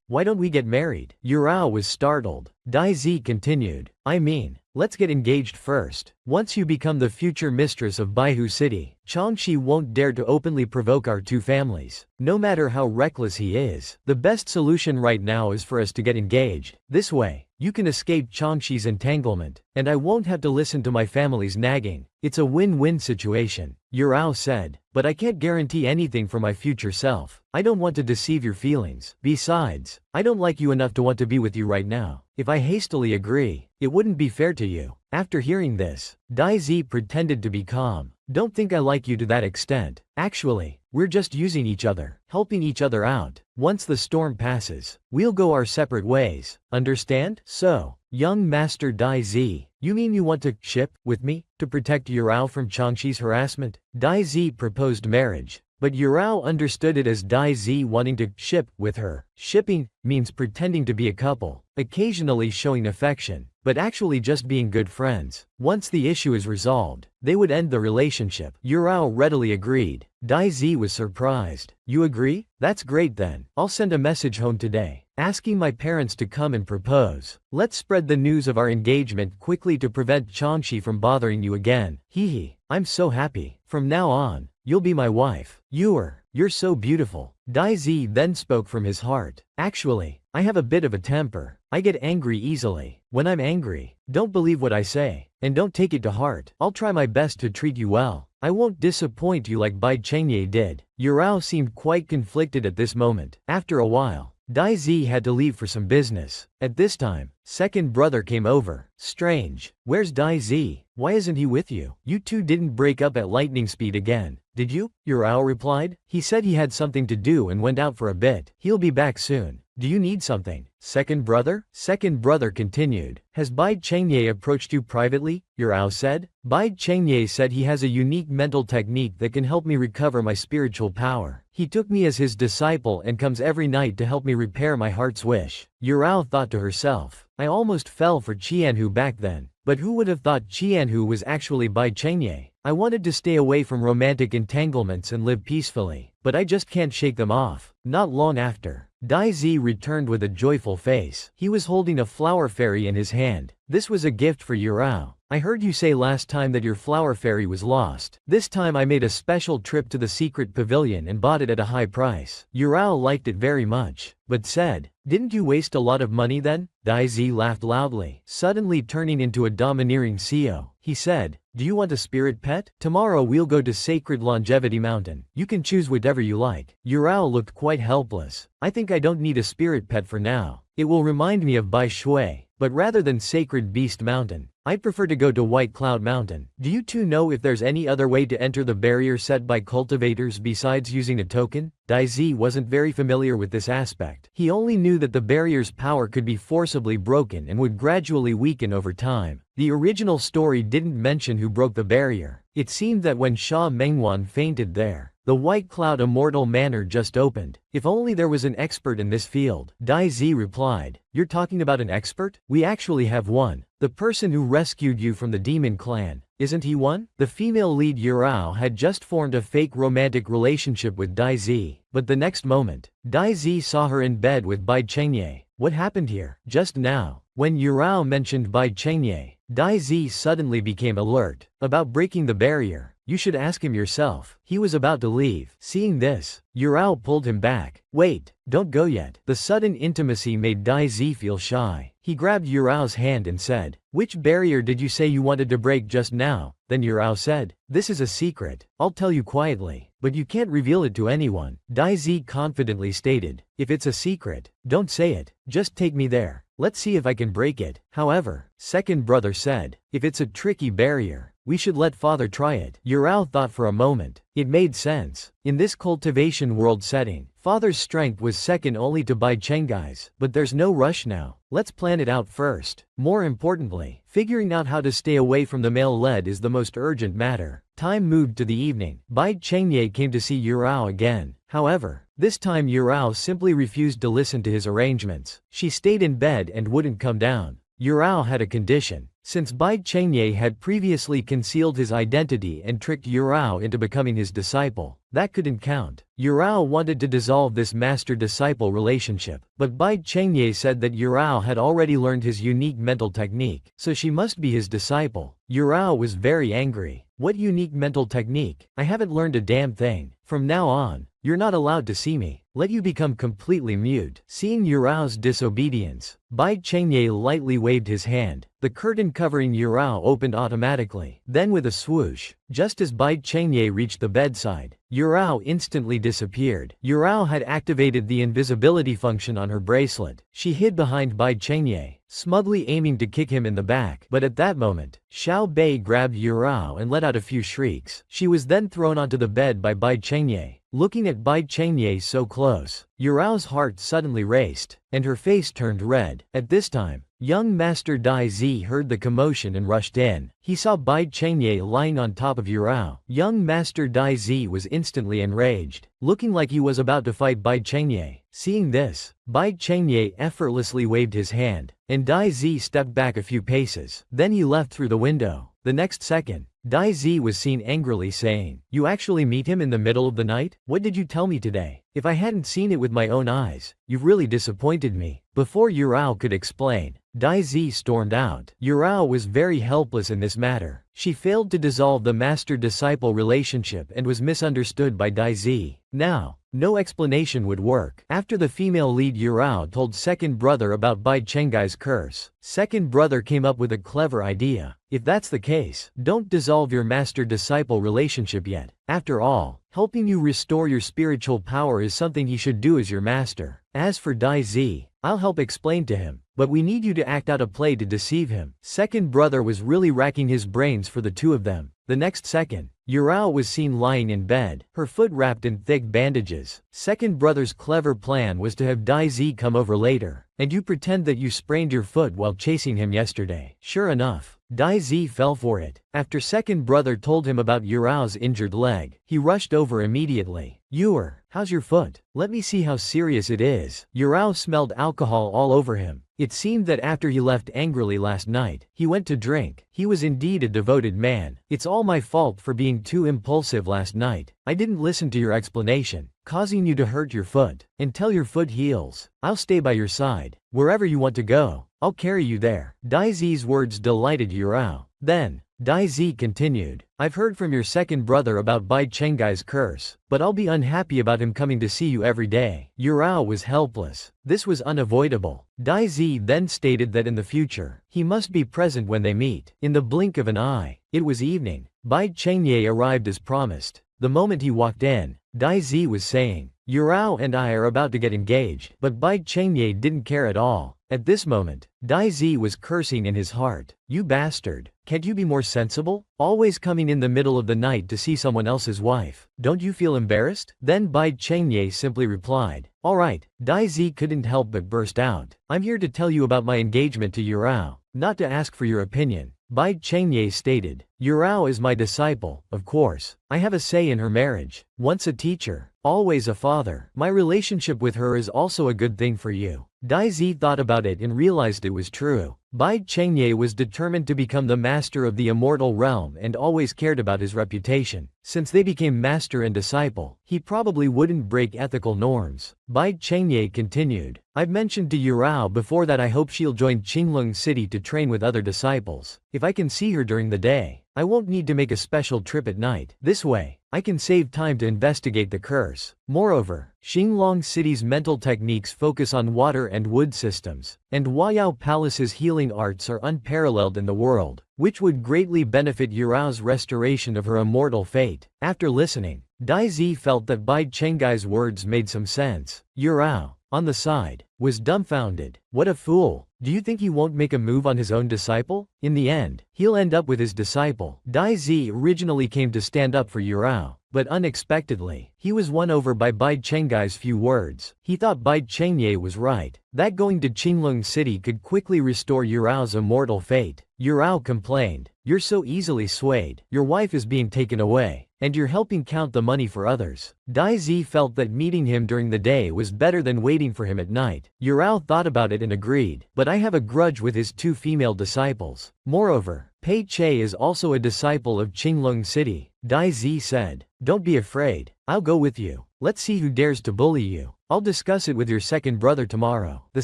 why don't we get married? Yurao was startled. Dai Zi continued, I mean, let's get engaged first. Once you become the future mistress of Baihu City, Changshi won't dare to openly provoke our two families. No matter how reckless he is, the best solution right now is for us to get engaged. This way, you can escape Changshi's entanglement, and I won't have to listen to my family's nagging. It's a win-win situation. Yurao said, but I can't guarantee anything for my future self. I don't want to deceive your feelings. Besides, I don't like you enough to want to be with you right now. If I hastily agree, it wouldn't be fair to you. After hearing this, Dai Zi pretended to be calm. Don't think I like you to that extent. Actually, we're just using each other, helping each other out. Once the storm passes, we'll go our separate ways. Understand? So, young Master Dai Zi, you mean you want to ship with me to protect Yurao from Changshi's harassment? Dai Zi proposed marriage, but Yurao understood it as Dai Zi wanting to ship with her. Shipping means pretending to be a couple, occasionally showing affection, but actually just being good friends. Once the issue is resolved, they would end the relationship. Yurao readily agreed. Dai Zi was surprised. You agree? That's great then. I'll send a message home today, asking my parents to come and propose. Let's spread the news of our engagement quickly to prevent Changshi from bothering you again. Hee, I'm so happy. From now on, you'll be my wife. You're so beautiful. Dai Zi then spoke from his heart. Actually, I have a bit of a temper. I get angry easily. When I'm angry, don't believe what I say, and don't take it to heart. I'll try my best to treat you well. I won't disappoint you like Bai Chengye did. Yurao seemed quite conflicted at this moment. After a while, Dai Zi had to leave for some business. At this time, second brother came over. Strange. Where's Dai-Z? Why isn't he with you? You two didn't break up at lightning speed again, did you? Yurao replied. He said he had something to do and went out for a bit. He'll be back soon. Do you need something? Second brother? Second brother continued. Has Bai Chengye approached you privately? Yurao said. Bai Chengye said he has a unique mental technique that can help me recover my spiritual power. He took me as his disciple and comes every night to help me repair my heart's wish. Yurao thought to herself. I almost fell for Qianhu back then. But who would have thought Qianhu was actually Bai Chengye? I wanted to stay away from romantic entanglements and live peacefully, but I just can't shake them off. Not long after, Dai-Z returned with a joyful face. He was holding a flower fairy in his hand. This was a gift for Yurao. I heard you say last time that your flower fairy was lost. This time I made a special trip to the secret pavilion and bought it at a high price. Yurao liked it very much, but said, didn't you waste a lot of money then? Dai-Z laughed loudly, suddenly turning into a domineering CEO. He said, do you want a spirit pet? Tomorrow we'll go to Sacred Longevity Mountain. You can choose whatever you like. Yurao looked quite helpless. I think I don't need a spirit pet for now. It will remind me of Bai Shui, but rather than Sacred Beast Mountain, I'd prefer to go to White Cloud Mountain. Do you two know if there's any other way to enter the barrier set by cultivators besides using a token? Dai-Z wasn't very familiar with this aspect. He only knew that the barrier's power could be forcibly broken and would gradually weaken over time. The original story didn't mention who broke the barrier. It seemed that when Sha Mengwan fainted there, the White Cloud Immortal Manor just opened. If only there was an expert in this field. Dai-Z replied. You're talking about an expert? We actually have one. The person who rescued you from the demon clan. Isn't he one? The female lead Yurao had just formed a fake romantic relationship with Dai-Z, but the next moment, Dai-Z saw her in bed with Bai Chengye. What happened here? Just now, when Yurao mentioned Bai Chengye, Dai-Z suddenly became alert. About breaking the barrier. You should ask him yourself. He was about to leave. Seeing this, Yurao pulled him back. Wait, don't go yet. The sudden intimacy made Dai-Z feel shy. He grabbed Yurao's hand and said, which barrier did you say you wanted to break just now? Then Yurao said, this is a secret. I'll tell you quietly, but you can't reveal it to anyone. Dai-Z confidently stated, if it's a secret, don't say it. Just take me there. Let's see if I can break it. However, second brother said, if it's a tricky barrier, we should let father try it. Yurao thought for a moment. It made sense. In this cultivation world setting, father's strength was second only to Bai Chengai's, but there's no rush now. Let's plan it out first. More importantly, figuring out how to stay away from the male lead is the most urgent matter. Time moved to the evening. Bai Chengye came to see Yurao again. However, this time Yurao simply refused to listen to his arrangements. She stayed in bed and wouldn't come down. Yurao had a condition. Since Bai Chengye had previously concealed his identity and tricked Yurao into becoming his disciple, that couldn't count. Yurao wanted to dissolve this master-disciple relationship, but Bai Chengye said that Yurao had already learned his unique mental technique, so she must be his disciple. Yurao was very angry. What unique mental technique? I haven't learned a damn thing. From now on, you're not allowed to see me. Let you become completely mute. Seeing Yurao's disobedience, Bai Chengye lightly waved his hand. The curtain covering Yurao opened automatically. Then with a swoosh, just as Bai Chengye reached the bedside, Yurao instantly disappeared. Yurao had activated the invisibility function on her bracelet. She hid behind Bai Chengye, smugly aiming to kick him in the back. But at that moment, Xiao Bei grabbed Yurao and let out a few shrieks. She was then thrown onto the bed by Bai Chengye. Looking at Bai Chengye so close, Yurao's heart suddenly raced, and her face turned red. At this time, young Master Dai-Z heard the commotion and rushed in. He saw Bai Chengye lying on top of Yurao. Young Master Dai-Z was instantly enraged, looking like he was about to fight Bai Chengye. Seeing this, Bai Chengye effortlessly waved his hand, and Dai-Z stepped back a few paces. Then he left through the window. The next second, Dai-Z was seen angrily saying, "You actually meet him in the middle of the night? What did you tell me today? If I hadn't seen it with my own eyes, you've really disappointed me." Before Yurao could explain, Dai-Z stormed out. Yurao was very helpless in this matter. She failed to dissolve the master-disciple relationship and was misunderstood by Dai-Z. Now, no explanation would work. After the female lead Yurao told second brother about Bai Chengai's curse, second brother came up with a clever idea. If that's the case, don't dissolve your master-disciple relationship yet. After all, helping you restore your spiritual power is something he should do as your master. As for Dai Zi, I'll help explain to him, but we need you to act out a play to deceive him. Second brother was really racking his brains for the two of them. The next second, Yurao was seen lying in bed, her foot wrapped in thick bandages. Second brother's clever plan was to have Dai Zi come over later, and you pretend that you sprained your foot while chasing him yesterday. Sure enough, Dai Zi fell for it. After second brother told him about Yurao's injured leg, he rushed over immediately. Yuer, how's your foot? Let me see how serious it is. Yurao smelled alcohol all over him. It seemed that after he left angrily last night, he went to drink. He was indeed a devoted man. It's all my fault for being too impulsive last night. I didn't listen to your explanation, causing you to hurt your foot. Until your foot heals, I'll stay by your side. Wherever you want to go, I'll carry you there. Dai Zi's words delighted Yurao. Then, Dai Zi continued, I've heard from your second brother about Bai Chenggai's curse, but I'll be unhappy about him coming to see you every day. Yurao was helpless. This was unavoidable. Dai Zi then stated that in the future, he must be present when they meet. In the blink of an eye, it was evening. Bai Chengye arrived as promised. The moment he walked in, Dai Zi was saying, Yurao and I are about to get engaged, but Bai Chengye didn't care at all. At this moment, Dai Zi was cursing in his heart. You bastard. Can't you be more sensible? Always coming in the middle of the night to see someone else's wife. Don't you feel embarrassed? Then Bai Chengye simply replied, alright. Dai Zi couldn't help but burst out. I'm here to tell you about my engagement to Yurao, not to ask for your opinion. Bai Chengye stated, Yurao is my disciple, of course. I have a say in her marriage. Once a teacher, always a father. My relationship with her is also a good thing for you. Dai Zi thought about it and realized it was true. Bai Chengye was determined to become the master of the immortal realm and always cared about his reputation. Since they became master and disciple, he probably wouldn't break ethical norms. Bai Chengye continued, I've mentioned to Yurao before that I hope she'll join Qinglong City to train with other disciples. If I can see her during the day, I won't need to make a special trip at night. This way, I can save time to investigate the curse. Moreover, Qinglong City's mental techniques focus on water and wood systems, and Huayao Palace's healing arts are unparalleled in the world, which would greatly benefit Yurao's restoration of her immortal fate. After listening, Dai Zi felt that Bai Chenggai's words made some sense. Yurao, on the side, was dumbfounded. What a fool. Do you think he won't make a move on his own disciple? In the end, he'll end up with his disciple. Dai Zi originally came to stand up for Yurao, but unexpectedly, he was won over by Bai Chenggai's few words. He thought Bai Chengye was right, that going to Qinglong City could quickly restore Yurao's immortal fate. Yurao complained, you're so easily swayed. Your wife is being taken away, and you're helping count the money for others. Dai Zi felt that meeting him during the day was better than waiting for him at night. Yurao thought about it and agreed, but I have a grudge with his two female disciples. Moreover, Pei Che is also a disciple of Qinglong City. Dai Zi said, don't be afraid, I'll go with you. Let's see who dares to bully you. I'll discuss it with your second brother tomorrow. The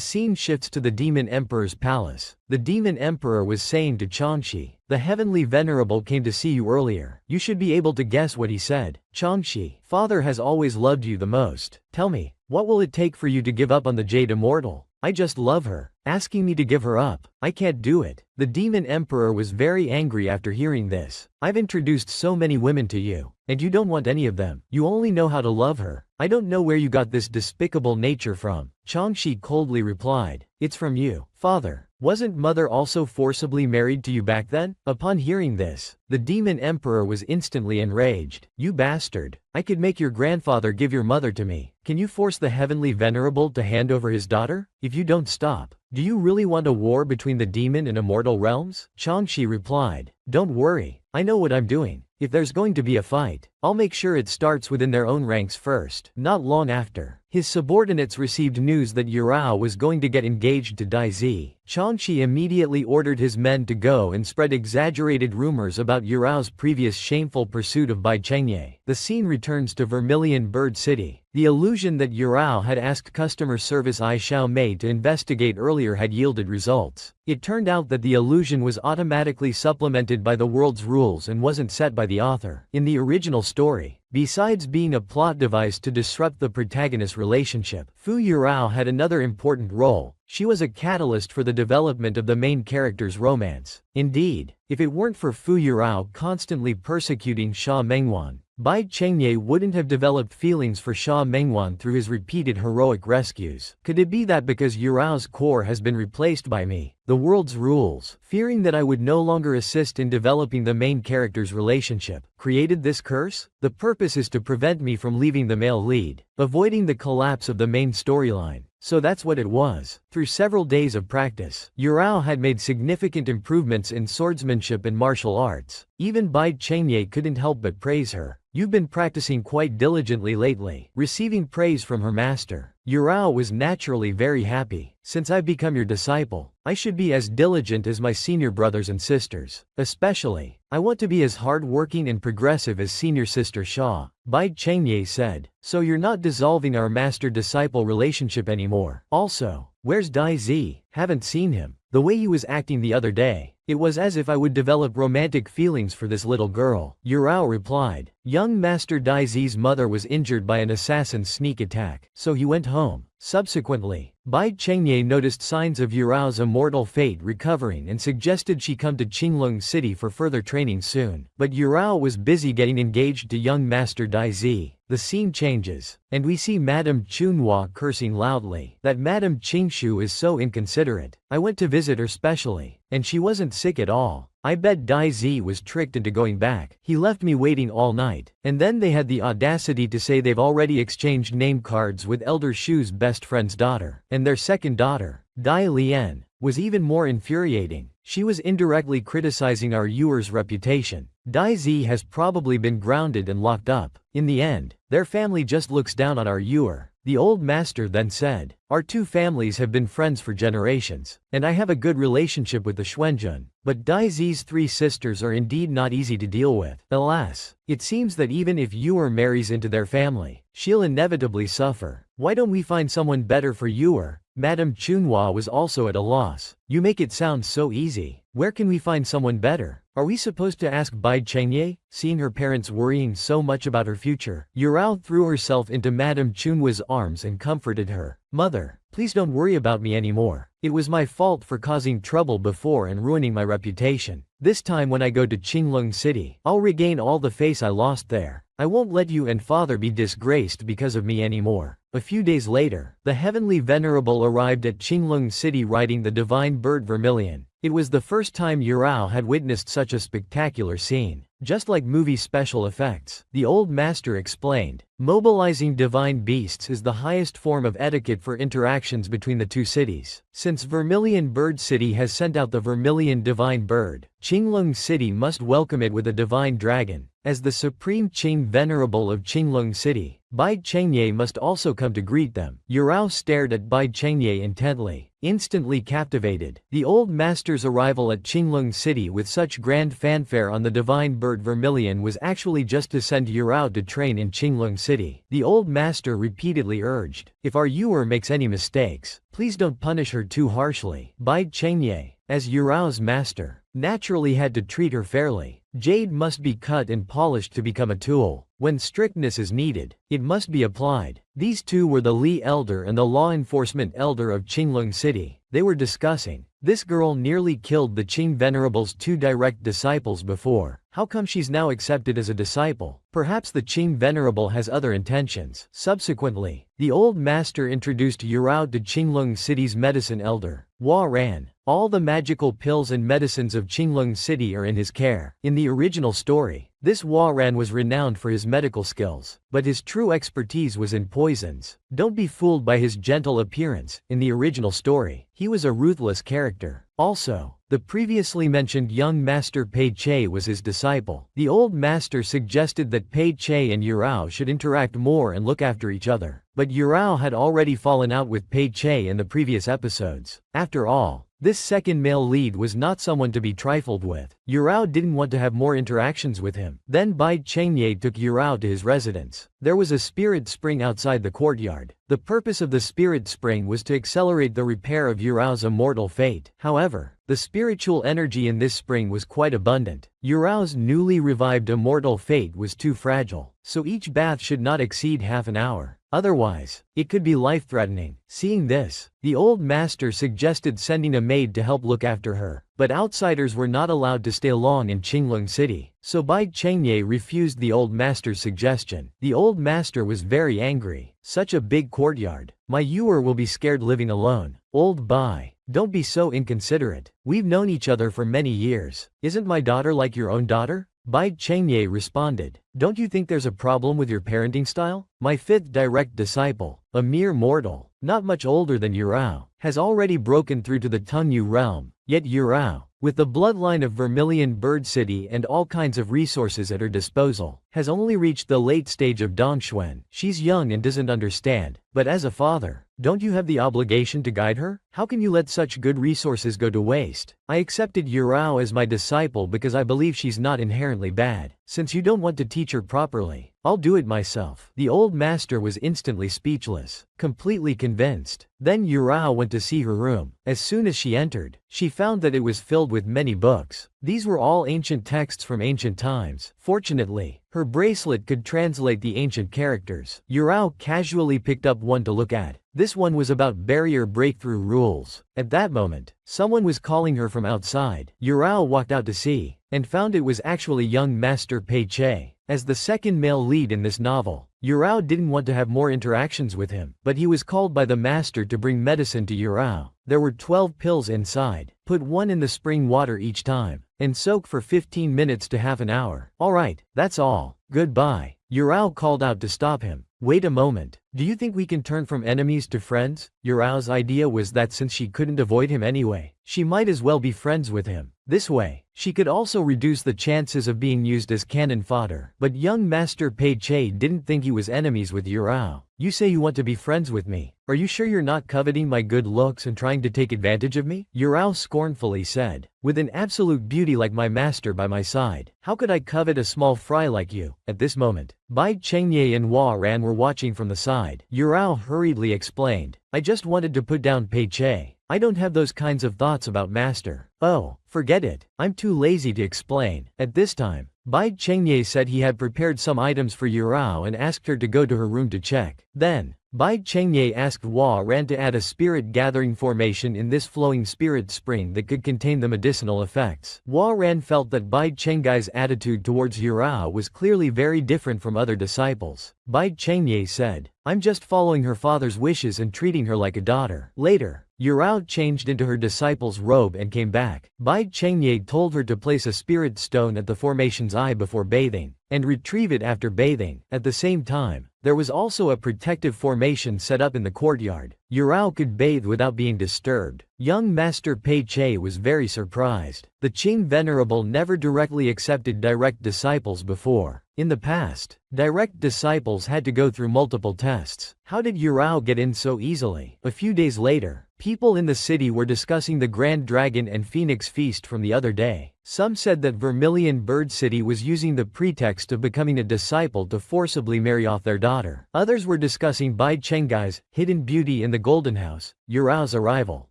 scene shifts to the Demon Emperor's palace. The Demon Emperor was saying to Changxi, the Heavenly Venerable came to see you earlier. You should be able to guess what he said. Changxi, father has always loved you the most. Tell me, what will it take for you to give up on the Jade Immortal? I just love her. Asking me to give her up, I can't do it. The Demon Emperor was very angry after hearing this. I've introduced so many women to you, and you don't want any of them. You only know how to love her. I don't know where you got this despicable nature from. Changxi coldly replied, it's from you. Father, wasn't mother also forcibly married to you back then? Upon hearing this, the Demon Emperor was instantly enraged. You bastard. I could make your grandfather give your mother to me. Can you force the Heavenly Venerable to hand over his daughter? If you don't stop, do you really want a war between the demon and immortal realms? Changxi replied, don't worry, I know what I'm doing. If there's going to be a fight, I'll make sure it starts within their own ranks first. Not long after, his subordinates received news that Yurao was going to get engaged to Dai Zi. Changxi immediately ordered his men to go and spread exaggerated rumors about Yurao's previous shameful pursuit of Bai Chengye. The scene returns to Vermilion Bird City. The illusion that Yurao had asked customer service Ai Xiao Mei to investigate earlier had yielded results. It turned out that the illusion was automatically supplemented by the world's rules and wasn't set by the author. In the original story, besides being a plot device to disrupt the protagonist's relationship, Fu Yurao had another important role. She was a catalyst for the development of the main character's romance. Indeed, if it weren't for Fu Yurao constantly persecuting Xia Mengwan, Bai Chengye wouldn't have developed feelings for Xia Mengwan through his repeated heroic rescues. Could it be that because Yurao's core has been replaced by me, the world's rules, fearing that I would no longer assist in developing the main character's relationship, created this curse? The purpose is to prevent me from leaving the male lead, avoiding the collapse of the main storyline. So that's what it was. Through several days of practice, Yurao had made significant improvements in swordsmanship and martial arts. Even Bai Chengye couldn't help but praise her. You've been practicing quite diligently lately. Receiving praise from her master, Yurao was naturally very happy. Since I've become your disciple, I should be as diligent as my senior brothers and sisters. Especially, I want to be as hard-working and progressive as senior sister Xia, Bai Chengye said. So you're not dissolving our master-disciple relationship anymore. Also, where's Dai Zi? Haven't seen him. The way he was acting the other day, it was as if I would develop romantic feelings for this little girl. Yurao replied. Young Master Dai Zi's mother was injured by an assassin's sneak attack, so he went home. Subsequently, Bai Chengye noticed signs of Yurao's immortal fate recovering and suggested she come to Qinglong City for further training soon. But Yurao was busy getting engaged to young Master Dai Zi. The scene changes, and we see Madame Chunhua cursing loudly. That Madame Qingshu is so inconsiderate. I went to visit her specially, and she wasn't sick at all. I bet Dai Zi was tricked into going back. He left me waiting all night. And then they had the audacity to say they've already exchanged name cards with Elder Shu's best friend's daughter. And their second daughter, Dai Lian, was even more infuriating. She was indirectly criticizing our Yuer's reputation. Dai Zi has probably been grounded and locked up. In the end, their family just looks down on our Yuer. The old master then said, our two families have been friends for generations, and I have a good relationship with the Xuanjun. But Dai Zi's three sisters are indeed not easy to deal with. Alas, it seems that even if Yuer marries into their family, she'll inevitably suffer. Why don't we find someone better for Yuer? Madame Chunhua was also at a loss. You make it sound so easy. Where can we find someone better? Are we supposed to ask Bai Chengye? Seeing her parents worrying so much about her future, Yurao threw herself into Madame Chunhua's arms and comforted her. Mother, please don't worry about me anymore. It was my fault for causing trouble before and ruining my reputation. This time when I go to Qinglong City, I'll regain all the face I lost there. I won't let you and father be disgraced because of me anymore. A few days later, the Heavenly Venerable arrived at Qinglong City riding the divine bird Vermilion. It was the first time Yurao had witnessed such a spectacular scene. Just like movie special effects, the old master explained, mobilizing divine beasts is the highest form of etiquette for interactions between the two cities. Since Vermilion Bird City has sent out the Vermilion Divine Bird, Qinglong City must welcome it with a divine dragon. As the Supreme Qing Venerable of Qinglong City, Bai Chengye must also come to greet them. Yurao stared at Bai Chengye intently, instantly captivated. The old master's arrival at Qinglong City with such grand fanfare on the divine bird Vermilion was actually just to send Yurao to train in Qinglong City. The old master repeatedly urged, if our Yuer makes any mistakes, please don't punish her too harshly. Bai Chengye, as Yurao's master, naturally had to treat her fairly. Jade must be cut and polished to become a tool. When strictness is needed, it must be applied. These two were the Li Elder and the Law Enforcement Elder of Qinglong City. They were discussing. This girl nearly killed the Qing Venerable's two direct disciples before. How come she's now accepted as a disciple? Perhaps the Qing Venerable has other intentions. Subsequently, the old master introduced Yurao to Qinglong City's medicine elder, Hua Ran. All the magical pills and medicines of Qinglong City are in his care. In the original story, this Hua Ran was renowned for his medical skills, but his true expertise was in poisons. Don't be fooled by his gentle appearance. In the original story, he was a ruthless character. Also, the previously mentioned young master Pei Che was his disciple. The old master suggested that Pei Che and Yurao should interact more and look after each other. But Yurao had already fallen out with Pei Che in the previous episodes. After all, this second male lead was not someone to be trifled with. Yurao didn't want to have more interactions with him. Then Bai Chengye took Yurao to his residence. There was a spirit spring outside the courtyard. The purpose of the spirit spring was to accelerate the repair of Yurao's immortal fate. However, the spiritual energy in this spring was quite abundant. Yurao's newly revived immortal fate was too fragile, so each bath should not exceed half an hour. Otherwise, it could be life-threatening. Seeing this, the old master suggested sending a maid to help look after her, but outsiders were not allowed to stay long in Qinglong City, so Bai Chengye refused the old master's suggestion. The old master was very angry. Such a big courtyard. My Yuer will be scared living alone. Old Bai, don't be so inconsiderate. We've known each other for many years. Isn't my daughter like your own daughter? Bai Chengye responded. Don't you think there's a problem with your parenting style? My fifth direct disciple, a mere mortal, not much older than Yurao, has already broken through to the Tongyu realm. Yet Yurao, with the bloodline of Vermilion Bird City and all kinds of resources at her disposal, has only reached the late stage of Dongxuan. She's young and doesn't understand, but as a father, don't you have the obligation to guide her? How can you let such good resources go to waste? I accepted Yurao as my disciple because I believe she's not inherently bad. Since you don't want to teach her properly, I'll do it myself. The old master was instantly speechless, completely convinced. Then Yurao went to see her room. As soon as she entered, she found that it was filled with many books. These were all ancient texts from ancient times. Fortunately, her bracelet could translate the ancient characters. Yurao casually picked up one to look at. This one was about barrier breakthrough rules. At that moment, someone was calling her from outside. Yurao walked out to see, and found it was actually young Master Pei Che. As the second male lead in this novel, Yurao didn't want to have more interactions with him, but he was called by the master to bring medicine to Yurao. There were 12 pills inside. Put one in the spring water each time, and soak for 15 minutes to half an hour. Alright, that's all. Goodbye. Yurao called out to stop him. Wait a moment. Do you think we can turn from enemies to friends? Yurao's idea was that since she couldn't avoid him anyway, she might as well be friends with him. This way, she could also reduce the chances of being used as cannon fodder. But young Master Pei Che didn't think he was enemies with Yurao. You say you want to be friends with me. Are you sure you're not coveting my good looks and trying to take advantage of me? Yurao scornfully said. With an absolute beauty like my master by my side, how could I covet a small fry like you? At this moment, Bai Chengye and Hua Ran were watching from the side. Yurao hurriedly explained. I just wanted to put down Pei Che. I don't have those kinds of thoughts about master. Oh, forget it. I'm too lazy to explain. At this time, Bai Chengye said he had prepared some items for Yurao and asked her to go to her room to check. Then, Bai Chengye asked Hua Ran to add a spirit-gathering formation in this flowing spirit spring that could contain the medicinal effects. Hua Ran felt that Bai Chengye's attitude towards Yurao was clearly very different from other disciples. Bai Chengye said, I'm just following her father's wishes and treating her like a daughter. Later, Yurao changed into her disciple's robe and came back. Bai Chengye told her to place a spirit stone at the formation's eye before bathing, and retrieve it after bathing. At the same time, there was also a protective formation set up in the courtyard. Yurao could bathe without being disturbed. Young Master Pei Che was very surprised. The Qing Venerable never directly accepted direct disciples before. In the past, direct disciples had to go through multiple tests. How did Yurao get in so easily? A few days later, people in the city were discussing the Grand Dragon and Phoenix Feast from the other day. Some said that Vermilion Bird City was using the pretext of becoming a disciple to forcibly marry off their daughter. Others were discussing Bai Chengye's hidden beauty in the Golden House, Yurao's arrival.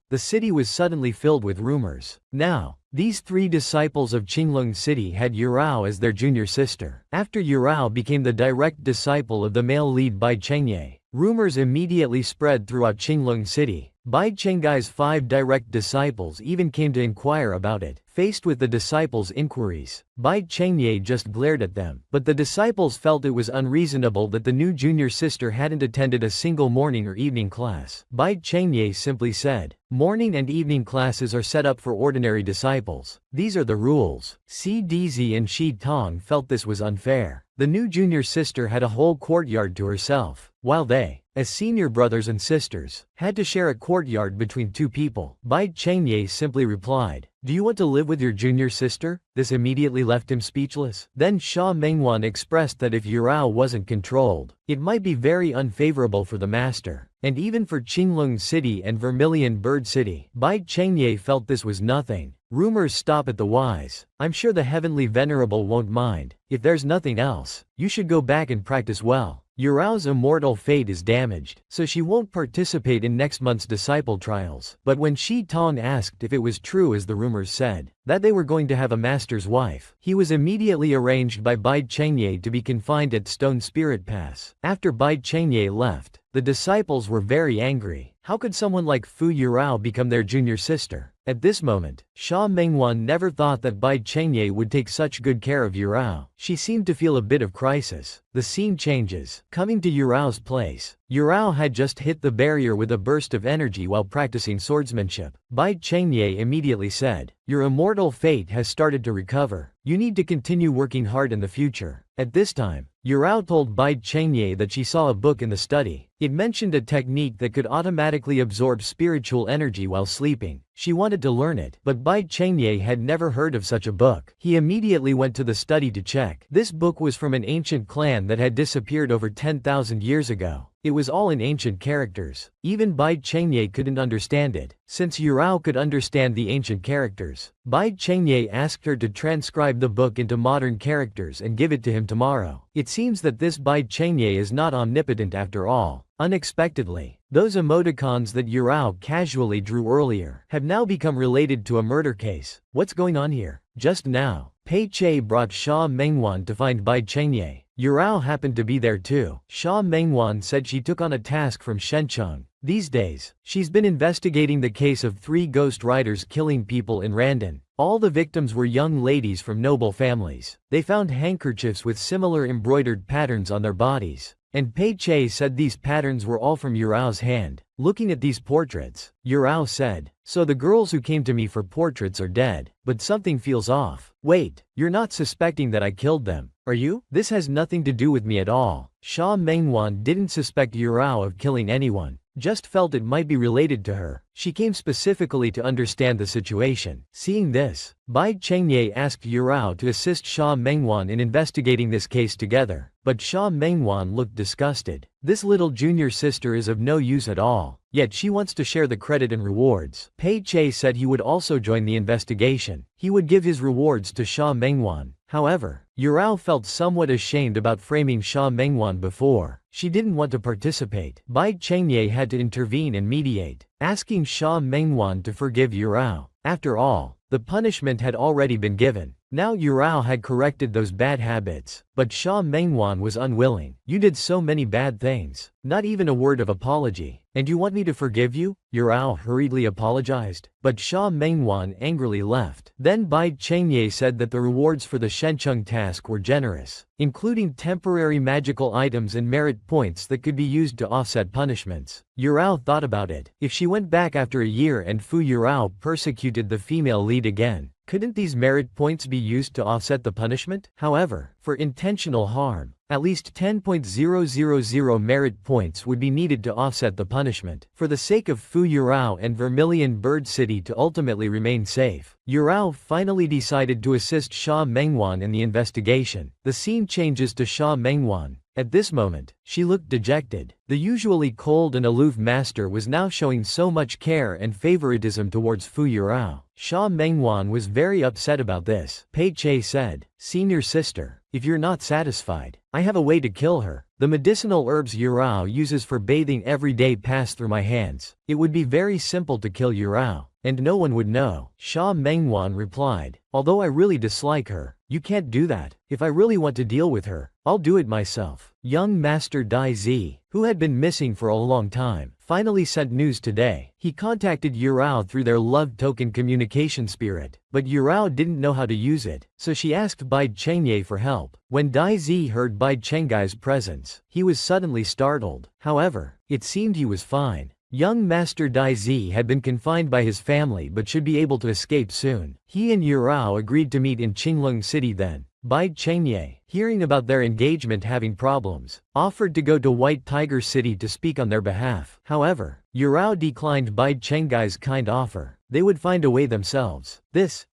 The city was suddenly filled with rumors. Now, these three disciples of Qinglong City had Yurao as their junior sister. After Yurao became the direct disciple of the male lead Bai Chengye, rumors immediately spread throughout Qinglong City. Bai Chengye's 5 direct disciples even came to inquire about it. Faced with the disciples' inquiries, Bai Chengye just glared at them. But the disciples felt it was unreasonable that the new junior sister hadn't attended a single morning or evening class. Bai Chengye simply said, morning and evening classes are set up for ordinary disciples. These are the rules. CDZ and Shi Tong felt this was unfair. The new junior sister had a whole courtyard to herself, while they, as senior brothers and sisters, had to share a courtyard between 2 people. Bai Chengye simply replied, do you want to live with your junior sister? This immediately left him speechless. Then Sha Mengwan expressed that if Yurao wasn't controlled, it might be very unfavorable for the master, and even for Qinglong City and Vermilion Bird City. Bai Chengye felt this was nothing. Rumors stop at the wise. I'm sure the Heavenly Venerable won't mind. If there's nothing else, you should go back and practice well. Yurao's immortal fate is damaged, so she won't participate in next month's disciple trials. But when Shi Tong asked if it was true as the rumors said, that they were going to have a master's wife, he was immediately arranged by Bai Chengye to be confined at Stone Spirit Pass. After Bai Chengye left, the disciples were very angry. How could someone like Fu Yurao become their junior sister? At this moment, Xia Mengwan never thought that Bai Chengye would take such good care of Yurao. She seemed to feel a bit of crisis. The scene changes. Coming to Yurao's place, Yurao had just hit the barrier with a burst of energy while practicing swordsmanship. Bai Chengye immediately said, "Your immortal fate has started to recover. You need to continue working hard in the future." At this time, Yurao told Bai Chengye that she saw a book in the study. It mentioned a technique that could automatically absorb spiritual energy while sleeping. She wanted to learn it, but Bai Chengye had never heard of such a book. He immediately went to the study to check. This book was from an ancient clan that had disappeared over 10,000 years ago. It was all in ancient characters. Even Bai Chengye couldn't understand it. Since Yurao could understand the ancient characters, Bai Chengye asked her to transcribe the book into modern characters and give it to him tomorrow. It seems that this Bai Chengye is not omnipotent after all. Unexpectedly, those emoticons that Yurao casually drew earlier have now become related to a murder case. What's going on here? Just now, Pei Che brought Xia Mengwan to find Bai Chengye. Yurao happened to be there too. Xia Mengwan said she took on a task from Shencheng. These days, she's been investigating the case of 3 ghost riders killing people in Randon. All the victims were young ladies from noble families. They found handkerchiefs with similar embroidered patterns on their bodies. And Pei Che said these patterns were all from Yurao's hand. Looking at these portraits, Yurao said, "So the girls who came to me for portraits are dead, but something feels off. Wait, you're not suspecting that I killed them, are you? This has nothing to do with me at all." Xia Mengwan didn't suspect Yurao of killing anyone, just felt it might be related to her. She came specifically to understand the situation. Seeing this, Bai Chengye asked Yurao to assist Xia Mengwan in investigating this case together. But Xia Mengwan looked disgusted. This little junior sister is of no use at all, yet she wants to share the credit and rewards. Pei Che said he would also join the investigation. He would give his rewards to Xia Mengwan. However, Yurao felt somewhat ashamed about framing Xia Mengwan before. She didn't want to participate. Bai Chengye had to intervene and mediate, asking Xia Mengwan to forgive Yurao. After all, the punishment had already been given. Now Yurao had corrected those bad habits, but Xia Mengwan was unwilling. "You did so many bad things, not even a word of apology, and you want me to forgive you?" Yurao hurriedly apologized, but Xia Mengwan angrily left. Then Bai Chengye said that the rewards for the Shencheng task were generous, including temporary magical items and merit points that could be used to offset punishments. Yurao thought about it. If she went back after a year and Fu Yurao persecuted the female lead again, couldn't these merit points be used to offset the punishment? However, for intentional harm, at least 10,000 merit points would be needed to offset the punishment. For the sake of Fu Yurao and Vermilion Bird City to ultimately remain safe, Yurao finally decided to assist Xia Mengwan in the investigation. The scene changes to Xia Mengwan. At this moment, she looked dejected. The usually cold and aloof master was now showing so much care and favoritism towards Fu Yurao. Xia Mengwan was very upset about this. Pei Che said, "Senior sister, if you're not satisfied, I have a way to kill her. The medicinal herbs Yurao uses for bathing every day pass through my hands. It would be very simple to kill Yurao, and no one would know." Xia Mengwan replied, "Although I really dislike her, you can't do that. If I really want to deal with her, I'll do it myself." Young Master Dai Zi, who had been missing for a long time, finally sent news today. He contacted Yurao through their love token communication spirit, but Yurao didn't know how to use it, so she asked Bai Chengye for help. When Dai Zi heard Bai Chenggai's presence, he was suddenly startled. However, it seemed he was fine. Young Master Dai Zi had been confined by his family but should be able to escape soon. He and Yurao agreed to meet in Qinglong City then. Bai Chengye, hearing about their engagement having problems, offered to go to White Tiger City to speak on their behalf. However, Yurao declined Bai Chenggai's kind offer. They would find a way themselves.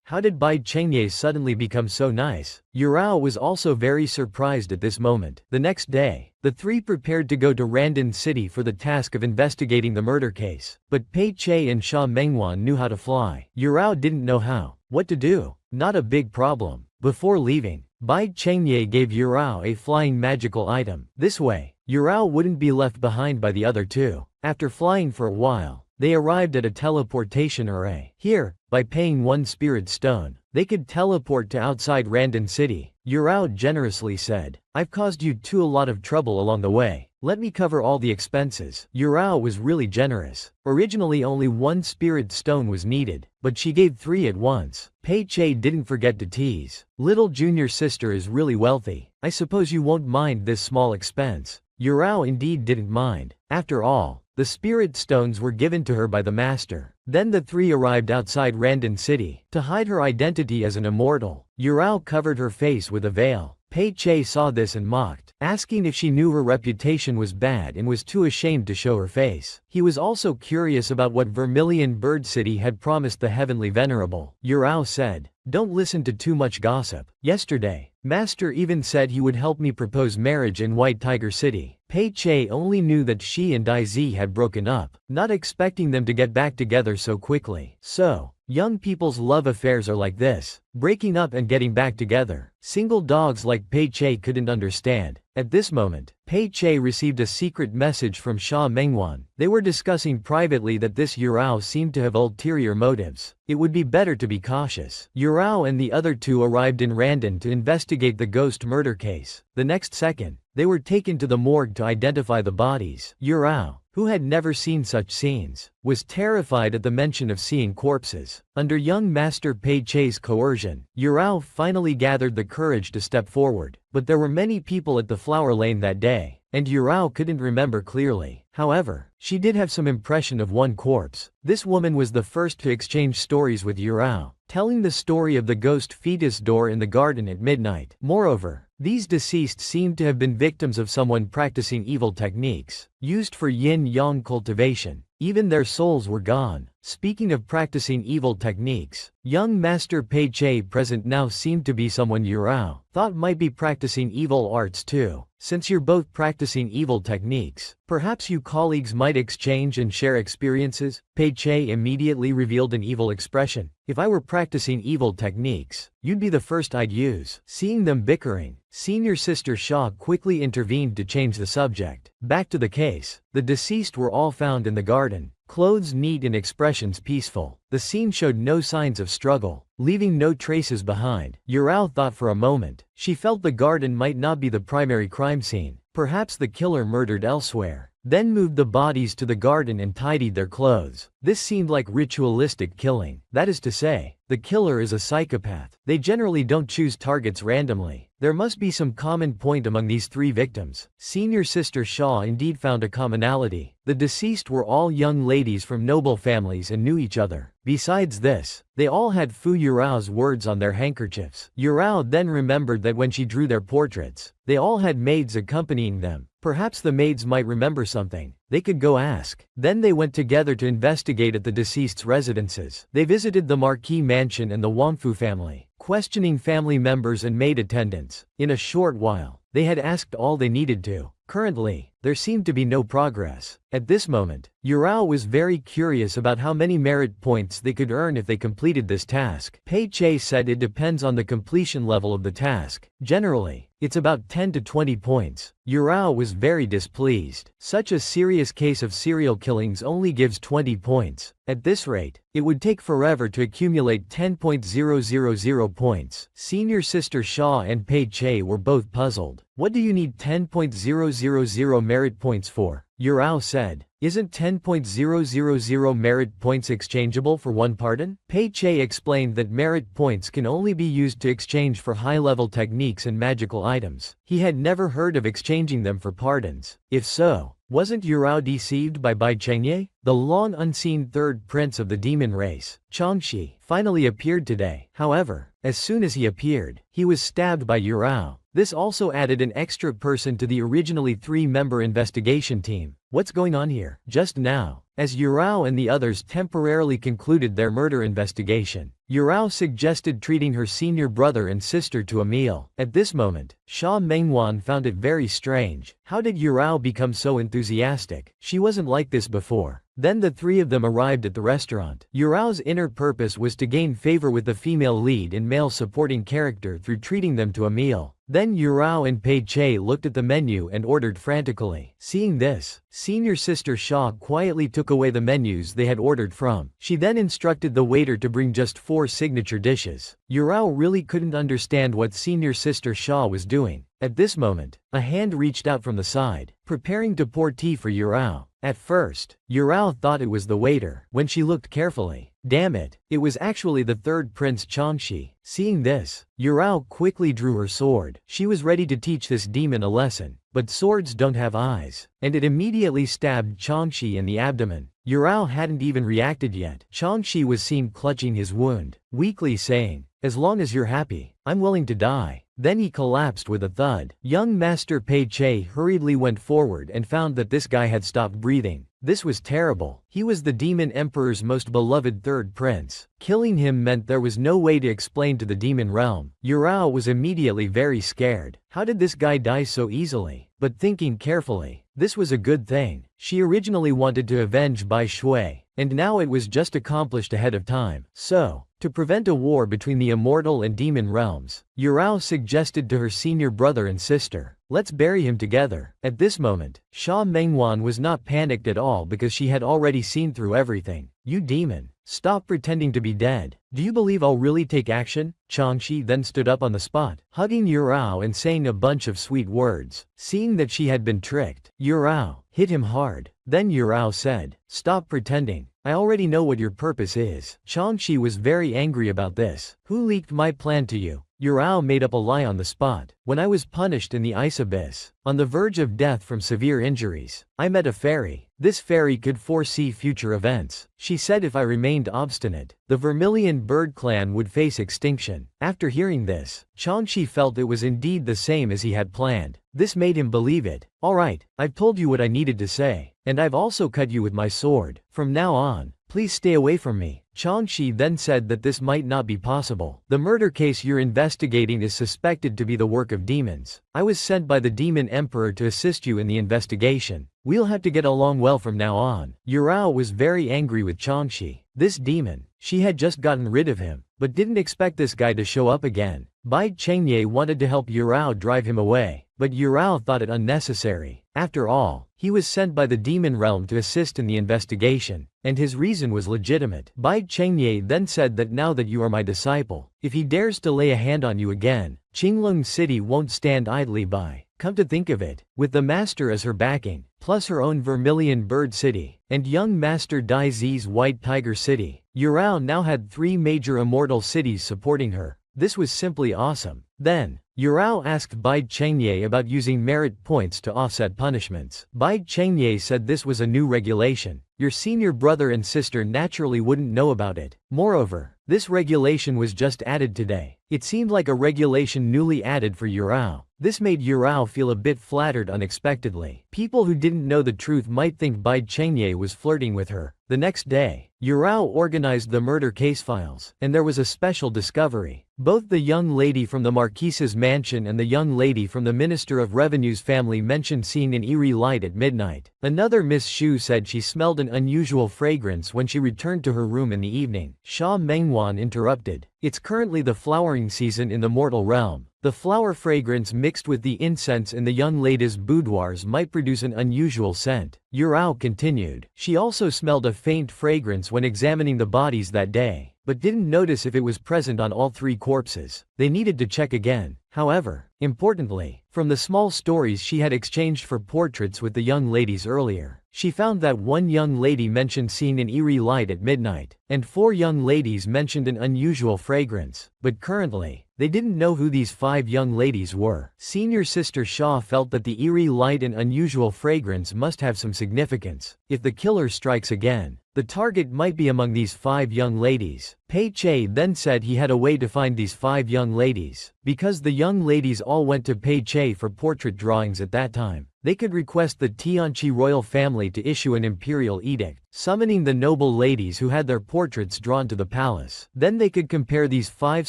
How did Bai Chengye suddenly become so nice? Yurao was also very surprised at this moment. The next day, the 3 prepared to go to Randon City for the task of investigating the murder case. But Pei Che and Xia Mengwan knew how to fly. Yurao didn't know how. What to do? Not a big problem. Before leaving, Bai Chengye gave Yurao a flying magical item. This way, Yurao wouldn't be left behind by the other two. After flying for a while, they arrived at a teleportation array. Here, by paying 1 spirit stone, they could teleport to outside Randon City. Yurao generously said, "I've caused you two a lot of trouble along the way. Let me cover all the expenses." Yurao was really generous. Originally only 1 spirit stone was needed, but she gave 3 at once. Pei Che didn't forget to tease. "Little junior sister is really wealthy. I suppose you won't mind this small expense." Yurao indeed didn't mind. After all, the spirit stones were given to her by the master. Then the 3 arrived outside Randon City. To hide her identity as an immortal, Yurao covered her face with a veil. Pei Che saw this and mocked, asking if she knew her reputation was bad and was too ashamed to show her face. He was also curious about what Vermilion Bird City had promised the Heavenly Venerable. Yurao said, "Don't listen to too much gossip. Yesterday, Master even said he would help me propose marriage in White Tiger City." Pei Che only knew that she and Dai Zi had broken up, not expecting them to get back together so quickly. So, young people's love affairs are like this, breaking up and getting back together. Single dogs like Pei Che couldn't understand. At this moment, Pei Che received a secret message from Sha Mengwan. They were discussing privately that this Yurao seemed to have ulterior motives. It would be better to be cautious. Yurao and the other 2 arrived in Randon to investigate the ghost murder case. The next second, they were taken to the morgue to identify the bodies. Yurao, who had never seen such scenes, was terrified at the mention of seeing corpses. Under young Master Pei Che's coercion, Yurao finally gathered the courage to step forward. But there were many people at the flower lane that day, and Yurao couldn't remember clearly. However, she did have some impression of one corpse. This woman was the first to exchange stories with Yurao, telling the story of the ghost fetus door in the garden at midnight. Moreover, these deceased seemed to have been victims of someone practicing evil techniques, used for yin-yang cultivation. Even their souls were gone. Speaking of practicing evil techniques, young Master Pei Che present now seemed to be someone Yurao thought might be practicing evil arts too. "Since you're both practicing evil techniques, perhaps you colleagues might exchange and share experiences." Pei Che immediately revealed an evil expression. "If I were practicing evil techniques, you'd be the first I'd use." Seeing them bickering, senior sister Sha quickly intervened to change the subject. Back to the case. The deceased were all found in the garden, clothes neat and expressions peaceful. The scene showed no signs of struggle, leaving no traces behind. Yurao thought for a moment. She felt the garden might not be the primary crime scene. Perhaps the killer murdered elsewhere, then moved the bodies to the garden and tidied their clothes. This seemed like ritualistic killing. That is to say, the killer is a psychopath. They generally don't choose targets randomly. There must be some common point among these 3 victims. Senior sister Shaw indeed found a commonality. The deceased were all young ladies from noble families and knew each other. Besides this, they all had Fu Yurao's words on their handkerchiefs. Yurao then remembered that when she drew their portraits, they all had maids accompanying them. Perhaps the maids might remember something. They could go ask. Then they went together to investigate at the deceased's residences. They visited the Marquis Mansion and the Wangfu family, questioning family members and maid attendants. In a short while, they had asked all they needed to. Currently, there seemed to be no progress. At this moment, Yurao was very curious about how many merit points they could earn if they completed this task. Pei Che said it depends on the completion level of the task. Generally, it's about 10 to 20 points. Yurao was very displeased. Such a serious case of serial killings only gives 20 points. At this rate, it would take forever to accumulate 10.000 points. Senior sister Shaw and Pei Che were both puzzled. What do you need 10.000 merit points for? Yurao said. Isn't 10.000 merit points exchangeable for one pardon? Pei Che explained that merit points can only be used to exchange for high-level techniques and magical items. He had never heard of exchanging them for pardons. If so, wasn't Yurao deceived by Bai Chengye? The long-unseen third prince of the demon race, Changxi, finally appeared today. However, as soon as he appeared, he was stabbed by Yurao. This also added an extra person to the originally 3-member investigation team. What's going on here? Just now, as Yurao and the others temporarily concluded their murder investigation, Yurao suggested treating her senior brother and sister to a meal. At this moment, Sha Mengwan found it very strange. How did Yurao become so enthusiastic? She wasn't like this before. Then the 3 of them arrived at the restaurant. Yurao's inner purpose was to gain favor with the female lead and male supporting character through treating them to a meal. Then Yurao and Pei Che looked at the menu and ordered frantically. Seeing this, senior sister Shaw quietly took away the menus they had ordered from. She then instructed the waiter to bring just 4 signature dishes. Yurao really couldn't understand what senior sister Shaw was doing. At this moment, a hand reached out from the side, preparing to pour tea for Yurao. At first, Yurao thought it was the waiter. When she looked carefully, damn it, it was actually the third prince Changshi. Seeing this, Yurao quickly drew her sword. She was ready to teach this demon a lesson, but swords don't have eyes, and it immediately stabbed Changshi in the abdomen. Yurao hadn't even reacted yet. Changshi was seen clutching his wound, weakly saying, "As long as you're happy, I'm willing to die." Then he collapsed with a thud. Young Master Pei Che hurriedly went forward and found that this guy had stopped breathing. This was terrible. He was the Demon Emperor's most beloved third prince. Killing him meant there was no way to explain to the demon realm. Yurao was immediately very scared. How did this guy die so easily? But thinking carefully, this was a good thing. She originally wanted to avenge Bai Shui, and now it was just accomplished ahead of time. So, to prevent a war between the immortal and demon realms, Yurao suggested to her senior brother and sister, "Let's bury him together." At this moment, Sha Mengwan was not panicked at all because she had already seen through everything. "You demon, stop pretending to be dead. Do you believe I'll really take action?" Changshi then stood up on the spot, hugging Yurao and saying a bunch of sweet words. Seeing that she had been tricked, Yurao hit him hard. Then Yurao said, "Stop pretending. I already know what your purpose is." Changshi was very angry about this. "Who leaked my plan to you?" Yurao made up a lie on the spot. "When I was punished in the ice abyss, on the verge of death from severe injuries, I met a fairy. This fairy could foresee future events. She said if I remained obstinate, the Vermilion Bird clan would face extinction." After hearing this, Changshi felt it was indeed the same as he had planned. This made him believe it. "Alright, I've told you what I needed to say, and I've also cut you with my sword. From now on, please stay away from me." Changshi then said that this might not be possible. "The murder case you're investigating is suspected to be the work of demons. I was sent by the Demon Emperor to assist you in the investigation. We'll have to get along well from now on." Yurao was very angry with Changshi. This demon, she had just gotten rid of him, but didn't expect this guy to show up again. Bai Chengye wanted to help Yurao drive him away, but Yurao thought it unnecessary. After all, he was sent by the demon realm to assist in the investigation, and his reason was legitimate. Bai Chengye then said that now that you are my disciple, if he dares to lay a hand on you again, Qinglong City won't stand idly by. Come to think of it, with the master as her backing, plus her own Vermilion Bird City, and young Master Dai Zi's White Tiger City, Yurao now had 3 major immortal cities supporting her. This was simply awesome. Then, Yurao asked Bai Chengye about using merit points to offset punishments. Bai Chengye said this was a new regulation. Your senior brother and sister naturally wouldn't know about it. Moreover, this regulation was just added today. It seemed like a regulation newly added for Yurao. This made Yurao feel a bit flattered unexpectedly. People who didn't know the truth might think Bai Chengye was flirting with her. The next day, Yurao organized the murder case files, and there was a special discovery. Both the young lady from the Marquise's mansion and the young lady from the Minister of Revenue's family mentioned seeing an eerie light at midnight. Another Miss Xu said she smelled an unusual fragrance when she returned to her room in the evening. Sha Mengwan interrupted. It's currently the flowering season in the mortal realm. The flower fragrance mixed with the incense in the young lady's boudoirs might produce an unusual scent. Yurao continued. She also smelled a faint fragrance when examining the bodies that day, but didn't notice if it was present on all 3 corpses. They needed to check again. However, importantly, from the small stories she had exchanged for portraits with the young ladies earlier, she found that one young lady mentioned seeing an eerie light at midnight, and 4 young ladies mentioned an unusual fragrance. But currently, they didn't know who these 5 young ladies were. Senior Sister Shaw felt that the eerie light and unusual fragrance must have some significance. If the killer strikes again, the target might be among these 5 young ladies. Pei Che then said he had a way to find these 5 young ladies. Because the young ladies all went to Pei Che for portrait drawings at that time, they could request the Tianqi royal family to issue an imperial edict, summoning the noble ladies who had their portraits drawn to the palace. Then they could compare these 5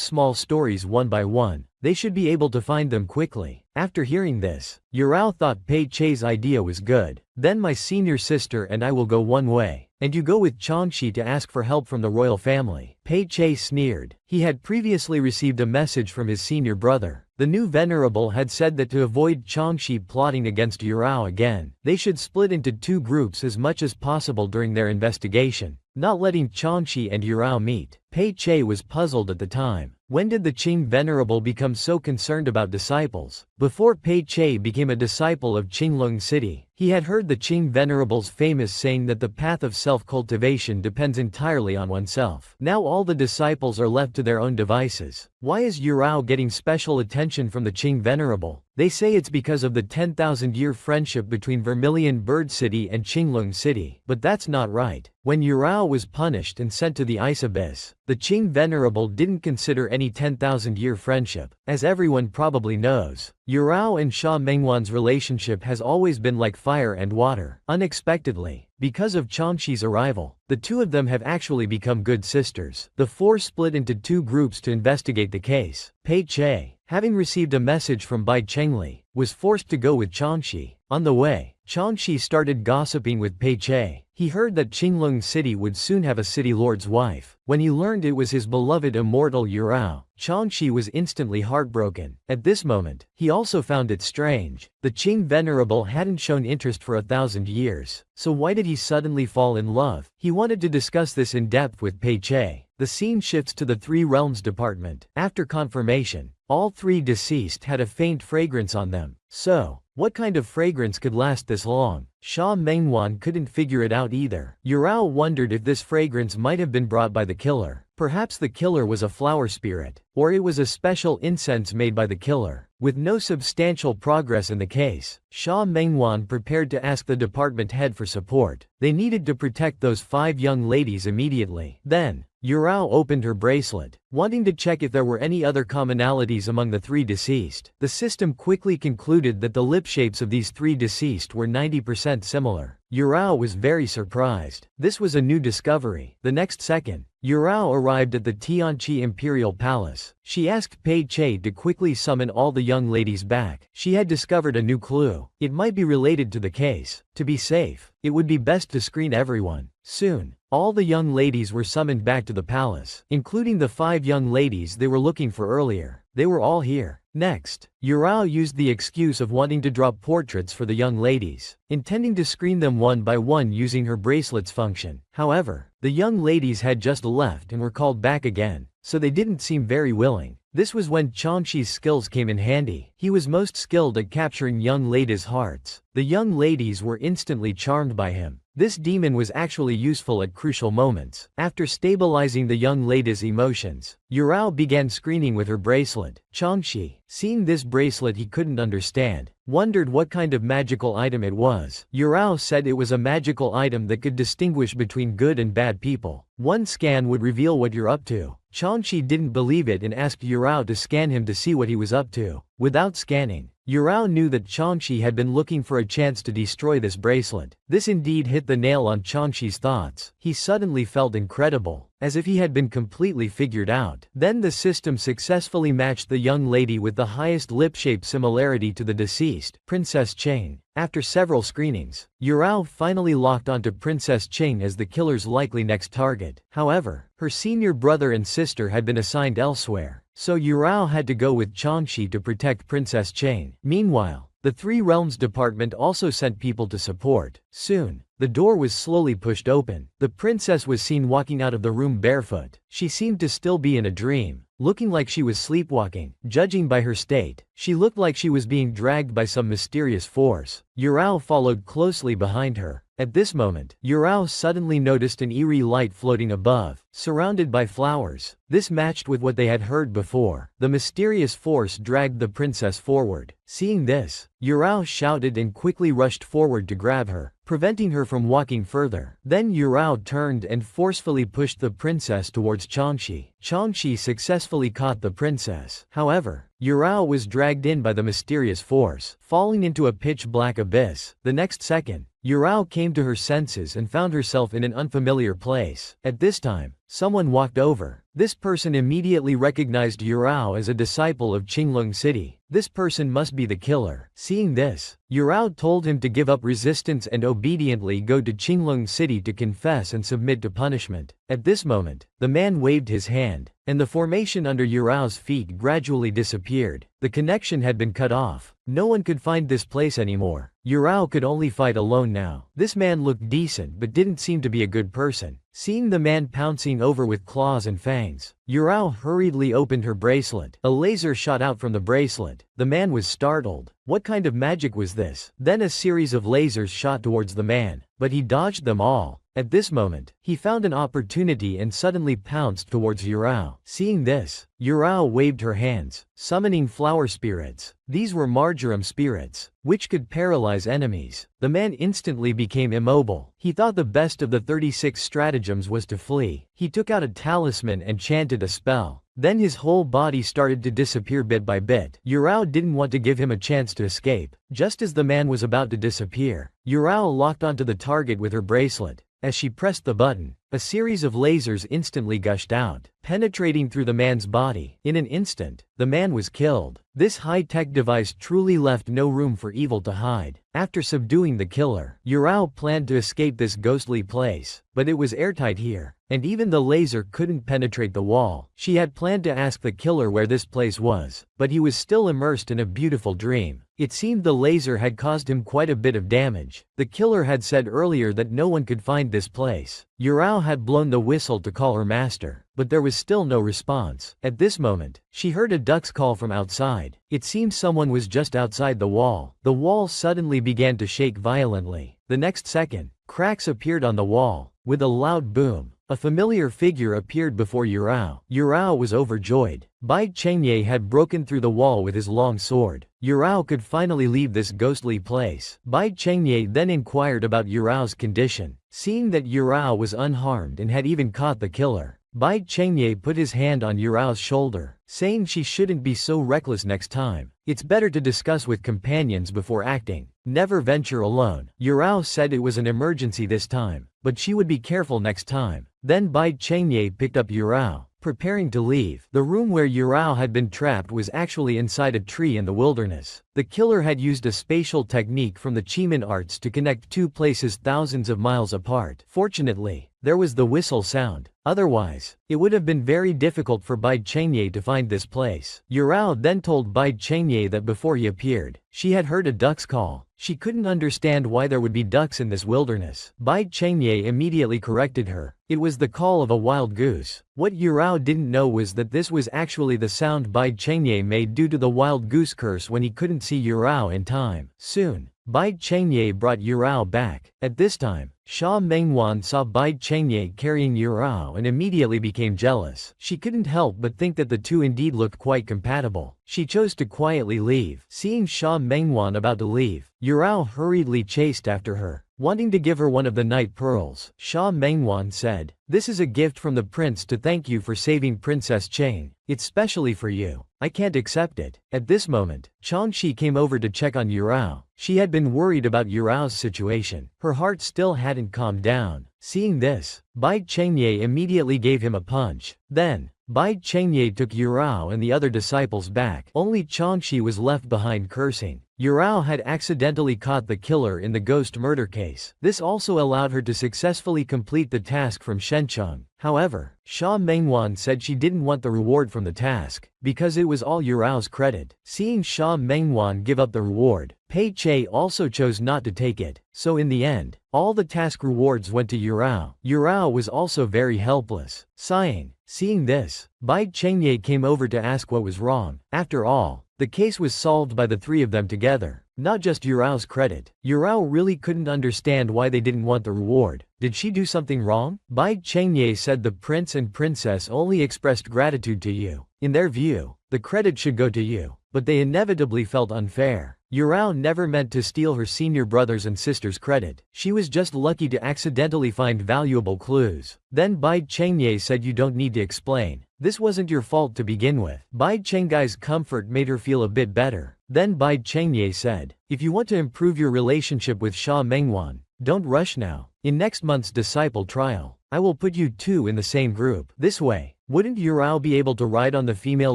small stories one by one. They should be able to find them quickly. After hearing this, Yurao thought Pei Che's idea was good. Then my senior sister and I will go one way, and you go with Changshi to ask for help from the royal family. Pei Che sneered. He had previously received a message from his senior brother, The new venerable had said that to avoid Changxi plotting against Yurao again, they should split into two groups as much as possible during their investigation, not letting Changxi and Yurao meet. Pei Che was puzzled at the time. When did the Qing venerable become so concerned about disciples? Before Pei Che became a disciple of Qinglong City, he had heard the Qing venerable's famous saying that the path of self-cultivation depends entirely on oneself. Now all the disciples are left to their own devices. Why is Yurao getting special attention from the Qing venerable? They say it's because of the 10,000-year friendship between Vermilion Bird City and Qinglong City, but that's not right. When Yurao was punished and sent to the ice abyss, the Qing venerable didn't consider any 10,000-year friendship. As everyone probably knows, Yurao and Sha Mengwan's relationship has always been like fire and water. Unexpectedly, because of Changxi's arrival, the two of them have actually become good sisters. The four split into two groups to investigate the case. Pei Che, having received a message from Bai Chengli, was forced to go with Changxi. On the way, Changxi started gossiping with Pei Che. He heard that Qinglong City would soon have a city lord's wife. When he learned it was his beloved immortal Yurao, Changxi was instantly heartbroken. At this moment, he also found it strange. The Qing venerable hadn't shown interest for 1,000 years, so why did he suddenly fall in love? He wanted to discuss this in depth with Pei Che. The scene shifts to the Three Realms department. After confirmation, all three deceased had a faint fragrance on them. So, what kind of fragrance could last this long? Sha Mengwan couldn't figure it out either. Yurao wondered if this fragrance might have been brought by the killer. Perhaps the killer was a flower spirit, or it was a special incense made by the killer. With no substantial progress in the case, Sha Mengwan prepared to ask the department head for support. They needed to protect those 5 young ladies immediately. Then, Yurao opened her bracelet, wanting to check if there were any other commonalities among the 3 deceased. The system quickly concluded that the lip shapes of these 3 deceased were 90% similar. Yurao was very surprised. This was a new discovery. The next second, Yurao arrived at the Tianqi Imperial Palace. She asked Pei Che to quickly summon all the young ladies back. She had discovered a new clue. It might be related to the case. To be safe, it would be best to screen everyone. Soon, all the young ladies were summoned back to the palace, including the 5 young ladies they were looking for earlier. They were all here. Next, Yurao used the excuse of wanting to draw portraits for the young ladies, intending to screen them one by one using her bracelet's function. However, the young ladies had just left and were called back again, so they didn't seem very willing. This was when Changxi's skills came in handy. He was most skilled at capturing young ladies' hearts. The young ladies were instantly charmed by him. This demon was actually useful at crucial moments. After stabilizing the young lady's emotions, Yurao began screening with her bracelet. Changxi, seeing this bracelet he couldn't understand, wondered what kind of magical item it was. Yurao said it was a magical item that could distinguish between good and bad people. One scan would reveal what you're up to. Changxi didn't believe it and asked Yurao to scan him to see what he was up to. Without scanning, Yurao knew that Changxi had been looking for a chance to destroy this bracelet. This indeed hit the nail on Changxi's thoughts. He suddenly felt incredible, as if he had been completely figured out. Then the system successfully matched the young lady with the highest lip shape similarity to the deceased, Princess Cheng. After several screenings, Yurao finally locked onto Princess Cheng as the killer's likely next target. However, her senior brother and sister had been assigned elsewhere, so Yurao had to go with Changxi to protect Princess Cheng. Meanwhile, the Three Realms department also sent people to support. Soon, the door was slowly pushed open. The princess was seen walking out of the room barefoot. She seemed to still be in a dream, looking like she was sleepwalking. Judging by her state, she looked like she was being dragged by some mysterious force. Yurao followed closely behind her. At this moment, Yurao suddenly noticed an eerie light floating above, surrounded by flowers. This matched with what they had heard before. The mysterious force dragged the princess forward. Seeing this, Yurao shouted and quickly rushed forward to grab her, preventing her from walking further. Then Yurao turned and forcefully pushed the princess towards Changxi. Changxi successfully caught the princess. However, Yurao was dragged in by the mysterious force, falling into a pitch-black abyss. The next second, Yurao came to her senses and found herself in an unfamiliar place. At this time, someone walked over. This person immediately recognized Yurao as a disciple of Qinglong City. This person must be the killer. Seeing this, Yurao told him to give up resistance and obediently go to Qinglong City to confess and submit to punishment. At this moment, the man waved his hand, and the formation under Yurao's feet gradually disappeared. The connection had been cut off. No one could find this place anymore. Yurao could only fight alone now. This man looked decent but didn't seem to be a good person. Seeing the man pouncing over with claws and fangs, Yurao hurriedly opened her bracelet. A laser shot out from the bracelet. The man was startled. What kind of magic was this? Then a series of lasers shot towards the man, but he dodged them all. At this moment, he found an opportunity and suddenly pounced towards Yurao. Seeing this, Yurao waved her hands, summoning flower spirits. These were marjoram spirits, which could paralyze enemies. The man instantly became immobile. He thought the best of the 36 stratagems was to flee. He took out a talisman and chanted a spell. Then his whole body started to disappear bit by bit. Yurao didn't want to give him a chance to escape. Just as the man was about to disappear, Yurao locked onto the target with her bracelet. As she pressed the button, a series of lasers instantly gushed out, penetrating through the man's body. In an instant, the man was killed. This high-tech device truly left no room for evil to hide. After subduing the killer, Yurao planned to escape this ghostly place, but it was airtight here, and even the laser couldn't penetrate the wall. She had planned to ask the killer where this place was, but he was still immersed in a beautiful dream. It seemed the laser had caused him quite a bit of damage. The killer had said earlier that no one could find this place. Yurao had blown the whistle to call her master, but there was still no response. At this moment, she heard a duck's call from outside. It seemed someone was just outside the wall. The wall suddenly began to shake violently. The next second, cracks appeared on the wall. With a loud boom, a familiar figure appeared before Yurao. Yurao was overjoyed. Bai Chengye had broken through the wall with his long sword. Yurao could finally leave this ghostly place. Bai Chengye then inquired about Yurao's condition. Seeing that Yurao was unharmed and had even caught the killer, Bai Chengye put his hand on Yurao's shoulder, saying she shouldn't be so reckless next time. It's better to discuss with companions before acting. Never venture alone. Yurao said it was an emergency this time, but she would be careful next time. Then Bai Chengye picked up Yurao, preparing to leave. The room where Yurao had been trapped was actually inside a tree in the wilderness. The killer had used a spatial technique from the Chiman arts to connect two places thousands of miles apart. Fortunately, there was the whistle sound. Otherwise, it would have been very difficult for Bai Chengye to find this place. Yurao then told Bai Chengye that before he appeared, she had heard a duck's call. She couldn't understand why there would be ducks in this wilderness. Bai Chengye immediately corrected her. It was the call of a wild goose. What Yurao didn't know was that this was actually the sound Bai Chengye made due to the wild goose curse when he couldn't see Yurao in time. Soon, Bai Chengye brought Yurao back. At this time, Sha Mengwan saw Bai Chengye carrying Yurao and immediately became jealous. She couldn't help but think that the two indeed looked quite compatible. She chose to quietly leave. Seeing Sha Mengwan about to leave, Yurao hurriedly chased after her, wanting to give her one of the night pearls. Sha Mengwan said, "This is a gift from the prince to thank you for saving Princess Chang. It's specially for you. I can't accept it." At this moment, Changshi came over to check on Yurao. She had been worried about Yurao's situation. Her heart still hadn't calmed down. Seeing this, Bai Chengye immediately gave him a punch. Then, Bai Chengye took Yurao and the other disciples back. Only Changshi was left behind cursing. Yurao had accidentally caught the killer in the ghost murder case. This also allowed her to successfully complete the task from Shencheng. However, Sha Mengwan said she didn't want the reward from the task, because it was all Yurao's credit. Seeing Sha Mengwan give up the reward, Pei Che also chose not to take it. So in the end, all the task rewards went to Yurao. Yurao was also very helpless. Sighing. Seeing this, Bai Chengye came over to ask what was wrong. After all, the case was solved by the three of them together, not just Yurao's credit. Yurao really couldn't understand why they didn't want the reward. Did she do something wrong? Bai Chengye said the prince and princess only expressed gratitude to you. In their view, the credit should go to you, but they inevitably felt unfair. Yurao never meant to steal her senior brothers and sisters' credit. She was just lucky to accidentally find valuable clues. Then Bai Chengye said you don't need to explain. This wasn't your fault to begin with. Bai Chengye's comfort made her feel a bit better. Then Bai Chengye said, if you want to improve your relationship with Sha Mengwan, Don't rush now. In next month's disciple trial, I will put you two in the same group. This way, wouldn't Yurao be able to ride on the female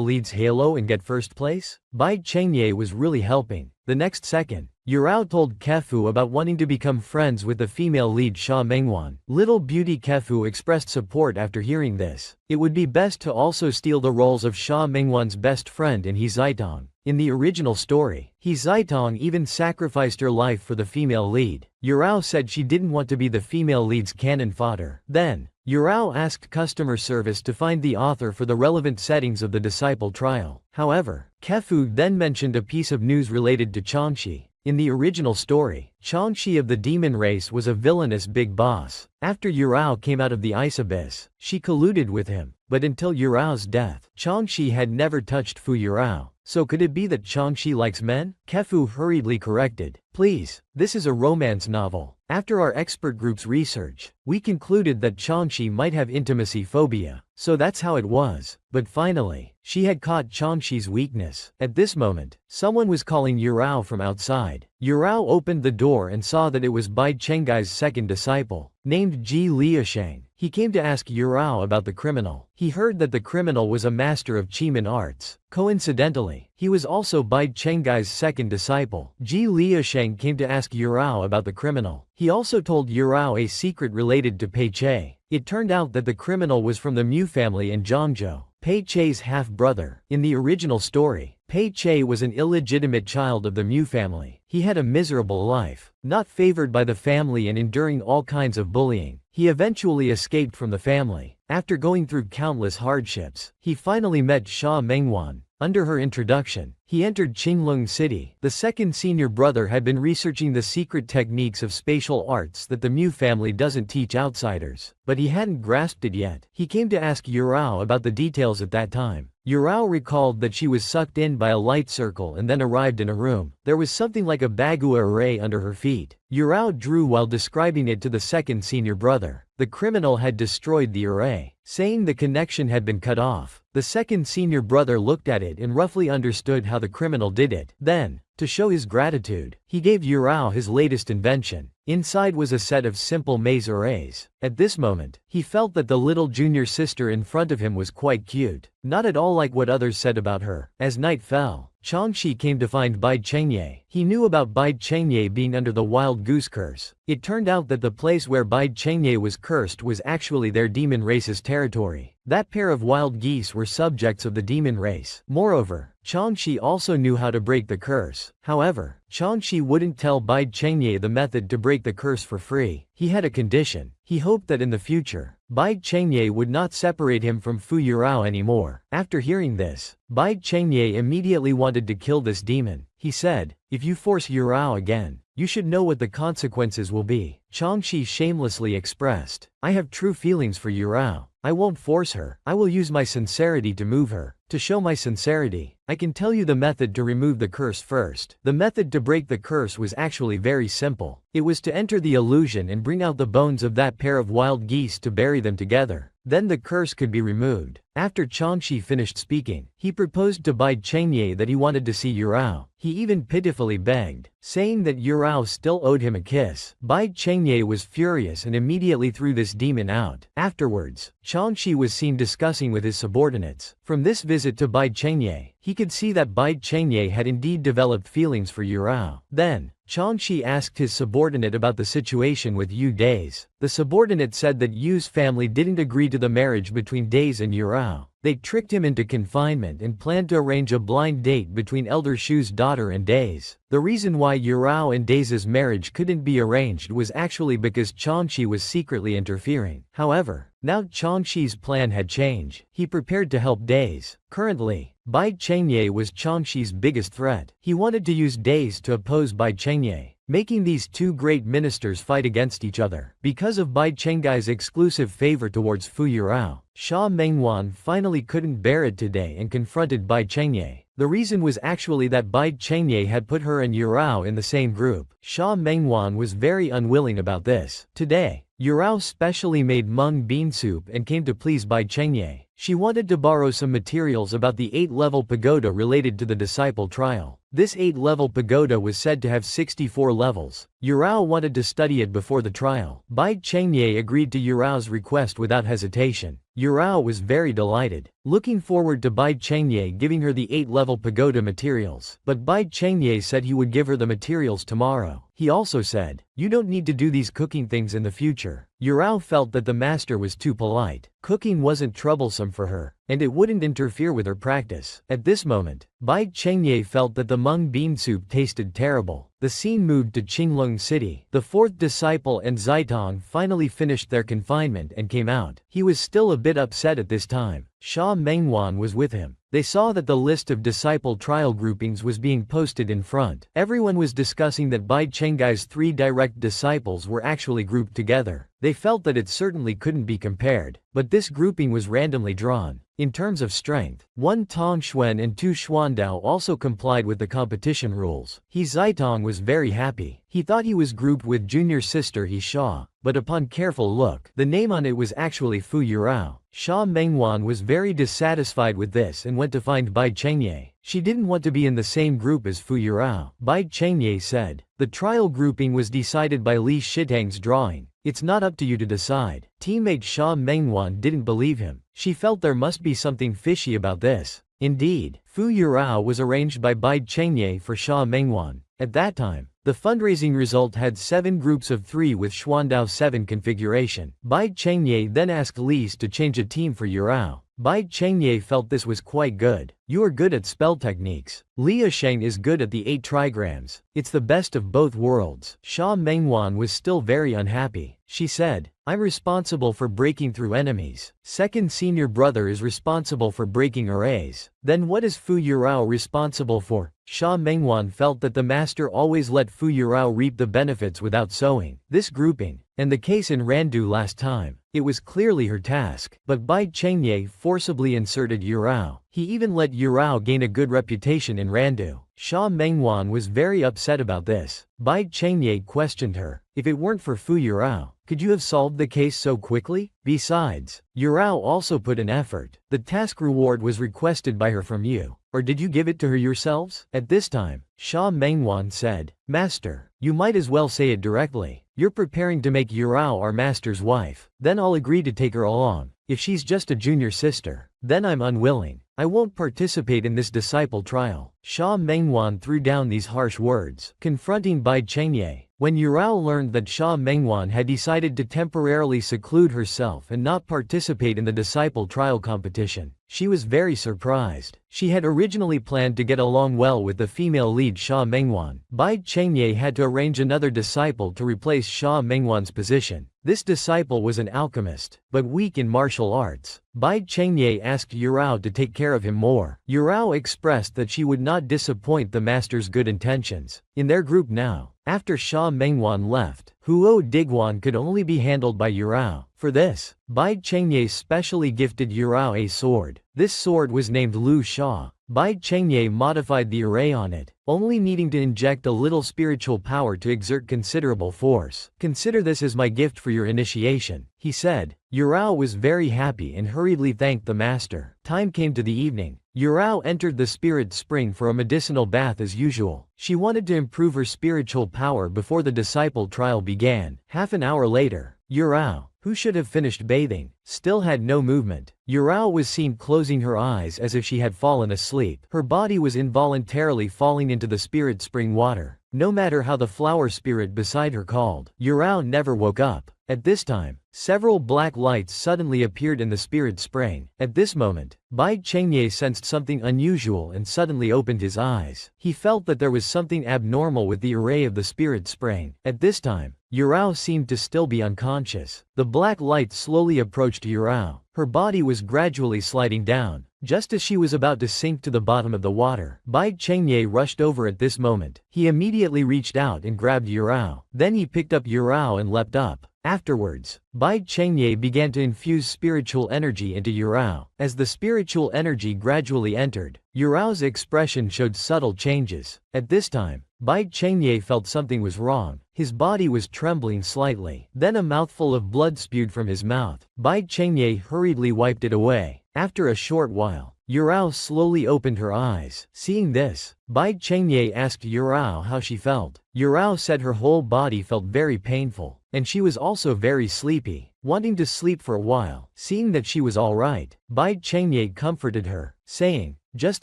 lead's halo and get first place? Bai Chengye was really helping. The next second, Yurao told Kefu about wanting to become friends with the female lead Sha Mengwan. Little Beauty Kefu expressed support after hearing this. It would be best to also steal the roles of Sha Mengwan's best friend in He Zitong. In the original story, He Zitong even sacrificed her life for the female lead. Yurao said she didn't want to be the female lead's cannon fodder. Then, Yurao asked customer service to find the author for the relevant settings of the disciple trial. However, Kefu then mentioned a piece of news related to Changxi. In the original story, Changxi of the demon race was a villainous big boss. After Yurao came out of the ice abyss, she colluded with him, but until Yurao's death, Changxi had never touched Fu Yurao. So could it be that Changxi likes men? Kefu hurriedly corrected. Please, this is a romance novel. After our expert group's research, we concluded that Changxi might have intimacy phobia. So that's how it was. But finally, she had caught Changxi's weakness. At this moment, someone was calling Yurao from outside. Yurao opened the door and saw that it was Bai Chenggai's second disciple, named Ji Liasheng. He came to ask Yurao about the criminal. He heard that the criminal was a master of Qimeng arts. Coincidentally, he was also Bai Chenggai's second disciple. Ji Liasheng came to ask Yurao about the criminal. He also told Yurao a secret related to Pei Che. It turned out that the criminal was from the Mu family in Zhangzhou, Pei Che's half-brother. In the original story, Pei Che was an illegitimate child of the Mu family. He had a miserable life, not favored by the family and enduring all kinds of bullying. He eventually escaped from the family. After going through countless hardships, he finally met Sha Mengwan. Under her introduction, he entered Qinglong City. The second senior brother had been researching the secret techniques of spatial arts that the Mu family doesn't teach outsiders, but he hadn't grasped it yet. He came to ask Yurao about the details at that time. Yurao recalled that she was sucked in by a light circle and then arrived in a room. There was something like a bagua array under her feet. Yurao drew while describing it to the second senior brother. The criminal had destroyed the array, saying the connection had been cut off. The second senior brother looked at it and roughly understood how the criminal did it. Then, to show his gratitude, he gave Yurao his latest invention. Inside was a set of simple maze arrays. At this moment, he felt that the little junior sister in front of him was quite cute, not at all like what others said about her. As night fell, Changxi came to find Bai Chengye. He knew about Bai Chengye being under the wild goose curse. It turned out that the place where Bai Chengye was cursed was actually their demon race's territory. That pair of wild geese were subjects of the demon race. Moreover, Changxi also knew how to break the curse. However, Changxi wouldn't tell Bai Chengye the method to break the curse for free. He had a condition. He hoped that in the future, Bai Chengye would not separate him from Fu Yurao anymore. After hearing this, Bai Chengye immediately wanted to kill this demon. He said, "If you force Yurao again, you should know what the consequences will be." Changxi shamelessly expressed, "I have true feelings for Yurao. I won't force her. I will use my sincerity to move her. To show my sincerity, I can tell you the method to remove the curse first." The method to break the curse was actually very simple. It was to enter the illusion and bring out the bones of that pair of wild geese to bury them together. Then the curse could be removed. After Changxi finished speaking, he proposed to Bai Chengye that he wanted to see Yurao. He even pitifully begged, saying that Yurao still owed him a kiss. Bai Chengye was furious and immediately threw this demon out. Afterwards, Changxi was seen discussing with his subordinates. From this visit to Bai Chengye, he could see that Bai Chengye had indeed developed feelings for Yurao. Then, Changxi asked his subordinate about the situation with Yu Days. The subordinate said that Yu's family didn't agree to the marriage between Days and Yurao. They tricked him into confinement and planned to arrange a blind date between Elder Shu's daughter and Days. The reason why Yurao and Days' marriage couldn't be arranged was actually because Changxi was secretly interfering. However, now Changxi's plan had changed. He prepared to help Days. Currently, Bai Chengye was Changxi's biggest threat. He wanted to use Days to oppose Bai Chengye, making these two great ministers fight against each other. Because of Bai Chenggai's exclusive favor towards Fu Yurao, Sha Mengwan finally couldn't bear it today and confronted Bai Chengye. The reason was actually that Bai Chengye had put her and Yurao in the same group. Sha Mengwan was very unwilling about this. Today, Yurao specially made mung bean soup and came to please Bai Chengye. She wanted to borrow some materials about the 8-level pagoda related to the disciple trial. This 8-level pagoda was said to have 64 levels. Yurao wanted to study it before the trial. Bai Chengye agreed to Yurao's request without hesitation. Yurao was very delighted, looking forward to Bai Chengye giving her the 8-level pagoda materials. But Bai Chengye said he would give her the materials tomorrow. He also said, "You don't need to do these cooking things in the future." Yurao felt that the master was too polite. Cooking wasn't troublesome for her, and it wouldn't interfere with her practice. At this moment, Bai Chengye felt that the mung bean soup tasted terrible. The scene moved to Qinglong City. The fourth disciple and Zitong finally finished their confinement and came out. He was still a bit upset at this time. Sha Mengwan was with him. They saw that the list of disciple trial groupings was being posted in front. Everyone was discussing that Bai Chenggai's 3 direct disciples were actually grouped together. They felt that it certainly couldn't be compared, but this grouping was randomly drawn. In terms of strength, 1 Tong Xuan and 2 Xuandao also complied with the competition rules. He Zitong was very happy. He thought he was grouped with junior sister He Sha, but upon careful look, the name on it was actually Fu Yurao. Sha Mengwan was very dissatisfied with this and went to find Bai Chengye. She didn't want to be in the same group as Fu Yurao. Bai Chengye said, "The trial grouping was decided by Li Shitang's drawing. It's not up to you to decide." Teammate Sha Mengwan didn't believe him. She felt there must be something fishy about this. Indeed, Fu Yurao was arranged by Bai Chengye for Sha Mengwan. At that time, the fundraising result had 7 groups of 3 with Xuandao 7 configuration. Bai Chengye then asked Lise to change a team for Yurao. Bai Chengye felt this was quite good. "You are good at spell techniques. Lia Sheng is good at the 8 trigrams. It's the best of both worlds." Sha Mengwan was still very unhappy. She said, "I'm responsible for breaking through enemies. Second senior brother is responsible for breaking arrays. Then what is Fu Yurao responsible for?" Sha Mengwan felt that the master always let Fu Yurao reap the benefits without sowing. This grouping, and the case in Randu last time, it was clearly her task. But Bai Chengye forcibly inserted Yurao. He even let Yurao gain a good reputation in Randu. Sha Mengwan was very upset about this. Bai Chengye questioned her, "If it weren't for Fu Yurao, could you have solved the case so quickly? Besides, Yurao also put an effort. The task reward was requested by her from you. Or did you give it to her yourselves?" At this time, Sha Mengwan said, "Master, you might as well say it directly. You're preparing to make Yurao our master's wife. Then I'll agree to take her along. If she's just a junior sister, then I'm unwilling. I won't participate in this disciple trial." Sha Mengwan threw down these harsh words, confronting Bai Chengye. When Yurao learned that Sha Mengwan had decided to temporarily seclude herself and not participate in the disciple trial competition, she was very surprised. She had originally planned to get along well with the female lead Sha Mengwan. Bai Chengye had to arrange another disciple to replace Sha Mengwan's position. This disciple was an alchemist, but weak in martial arts. Bai Chengye asked Yurao to take care of him more. Yurao expressed that she would not disappoint the master's good intentions. In their group now, after Sha Mengwan left, Huo Digwan could only be handled by Yurao. For this, Bai Chengye specially gifted Yurao a sword. This sword was named Lu Sha. Bai Chengye modified the array on it, only needing to inject a little spiritual power to exert considerable force. "Consider this as my gift for your initiation," he said. Yurao was very happy and hurriedly thanked the master. Time came to the evening. Yurao entered the spirit spring for a medicinal bath as usual. She wanted to improve her spiritual power before the disciple trial began. Half an hour later, Yurao, who should have finished bathing, still had no movement. Yurao was seen closing her eyes as if she had fallen asleep. Her body was involuntarily falling into the spirit spring water. No matter how the flower spirit beside her called, Yurao never woke up. At this time, several black lights suddenly appeared in the spirit spring. At this moment, Bai Chengye sensed something unusual and suddenly opened his eyes. He felt that there was something abnormal with the array of the spirit spring. At this time, Yurao seemed to still be unconscious. The black light slowly approached Yurao. Her body was gradually sliding down. Just as she was about to sink to the bottom of the water, Bai Chengye rushed over at this moment. He immediately reached out and grabbed Yurao. Then he picked up Yurao and leapt up. Afterwards, Bai Chengye began to infuse spiritual energy into Yurao. As the spiritual energy gradually entered, Yurao's expression showed subtle changes. At this time, Bai Chengye felt something was wrong. His body was trembling slightly. Then a mouthful of blood spewed from his mouth. Bai Chengye hurriedly wiped it away. After a short while, Yurao slowly opened her eyes. Seeing this, Bai Chengye asked Yurao how she felt. Yurao said her whole body felt very painful, and she was also very sleepy, wanting to sleep for a while. Seeing that she was alright, Bai Chengye comforted her, saying, "Just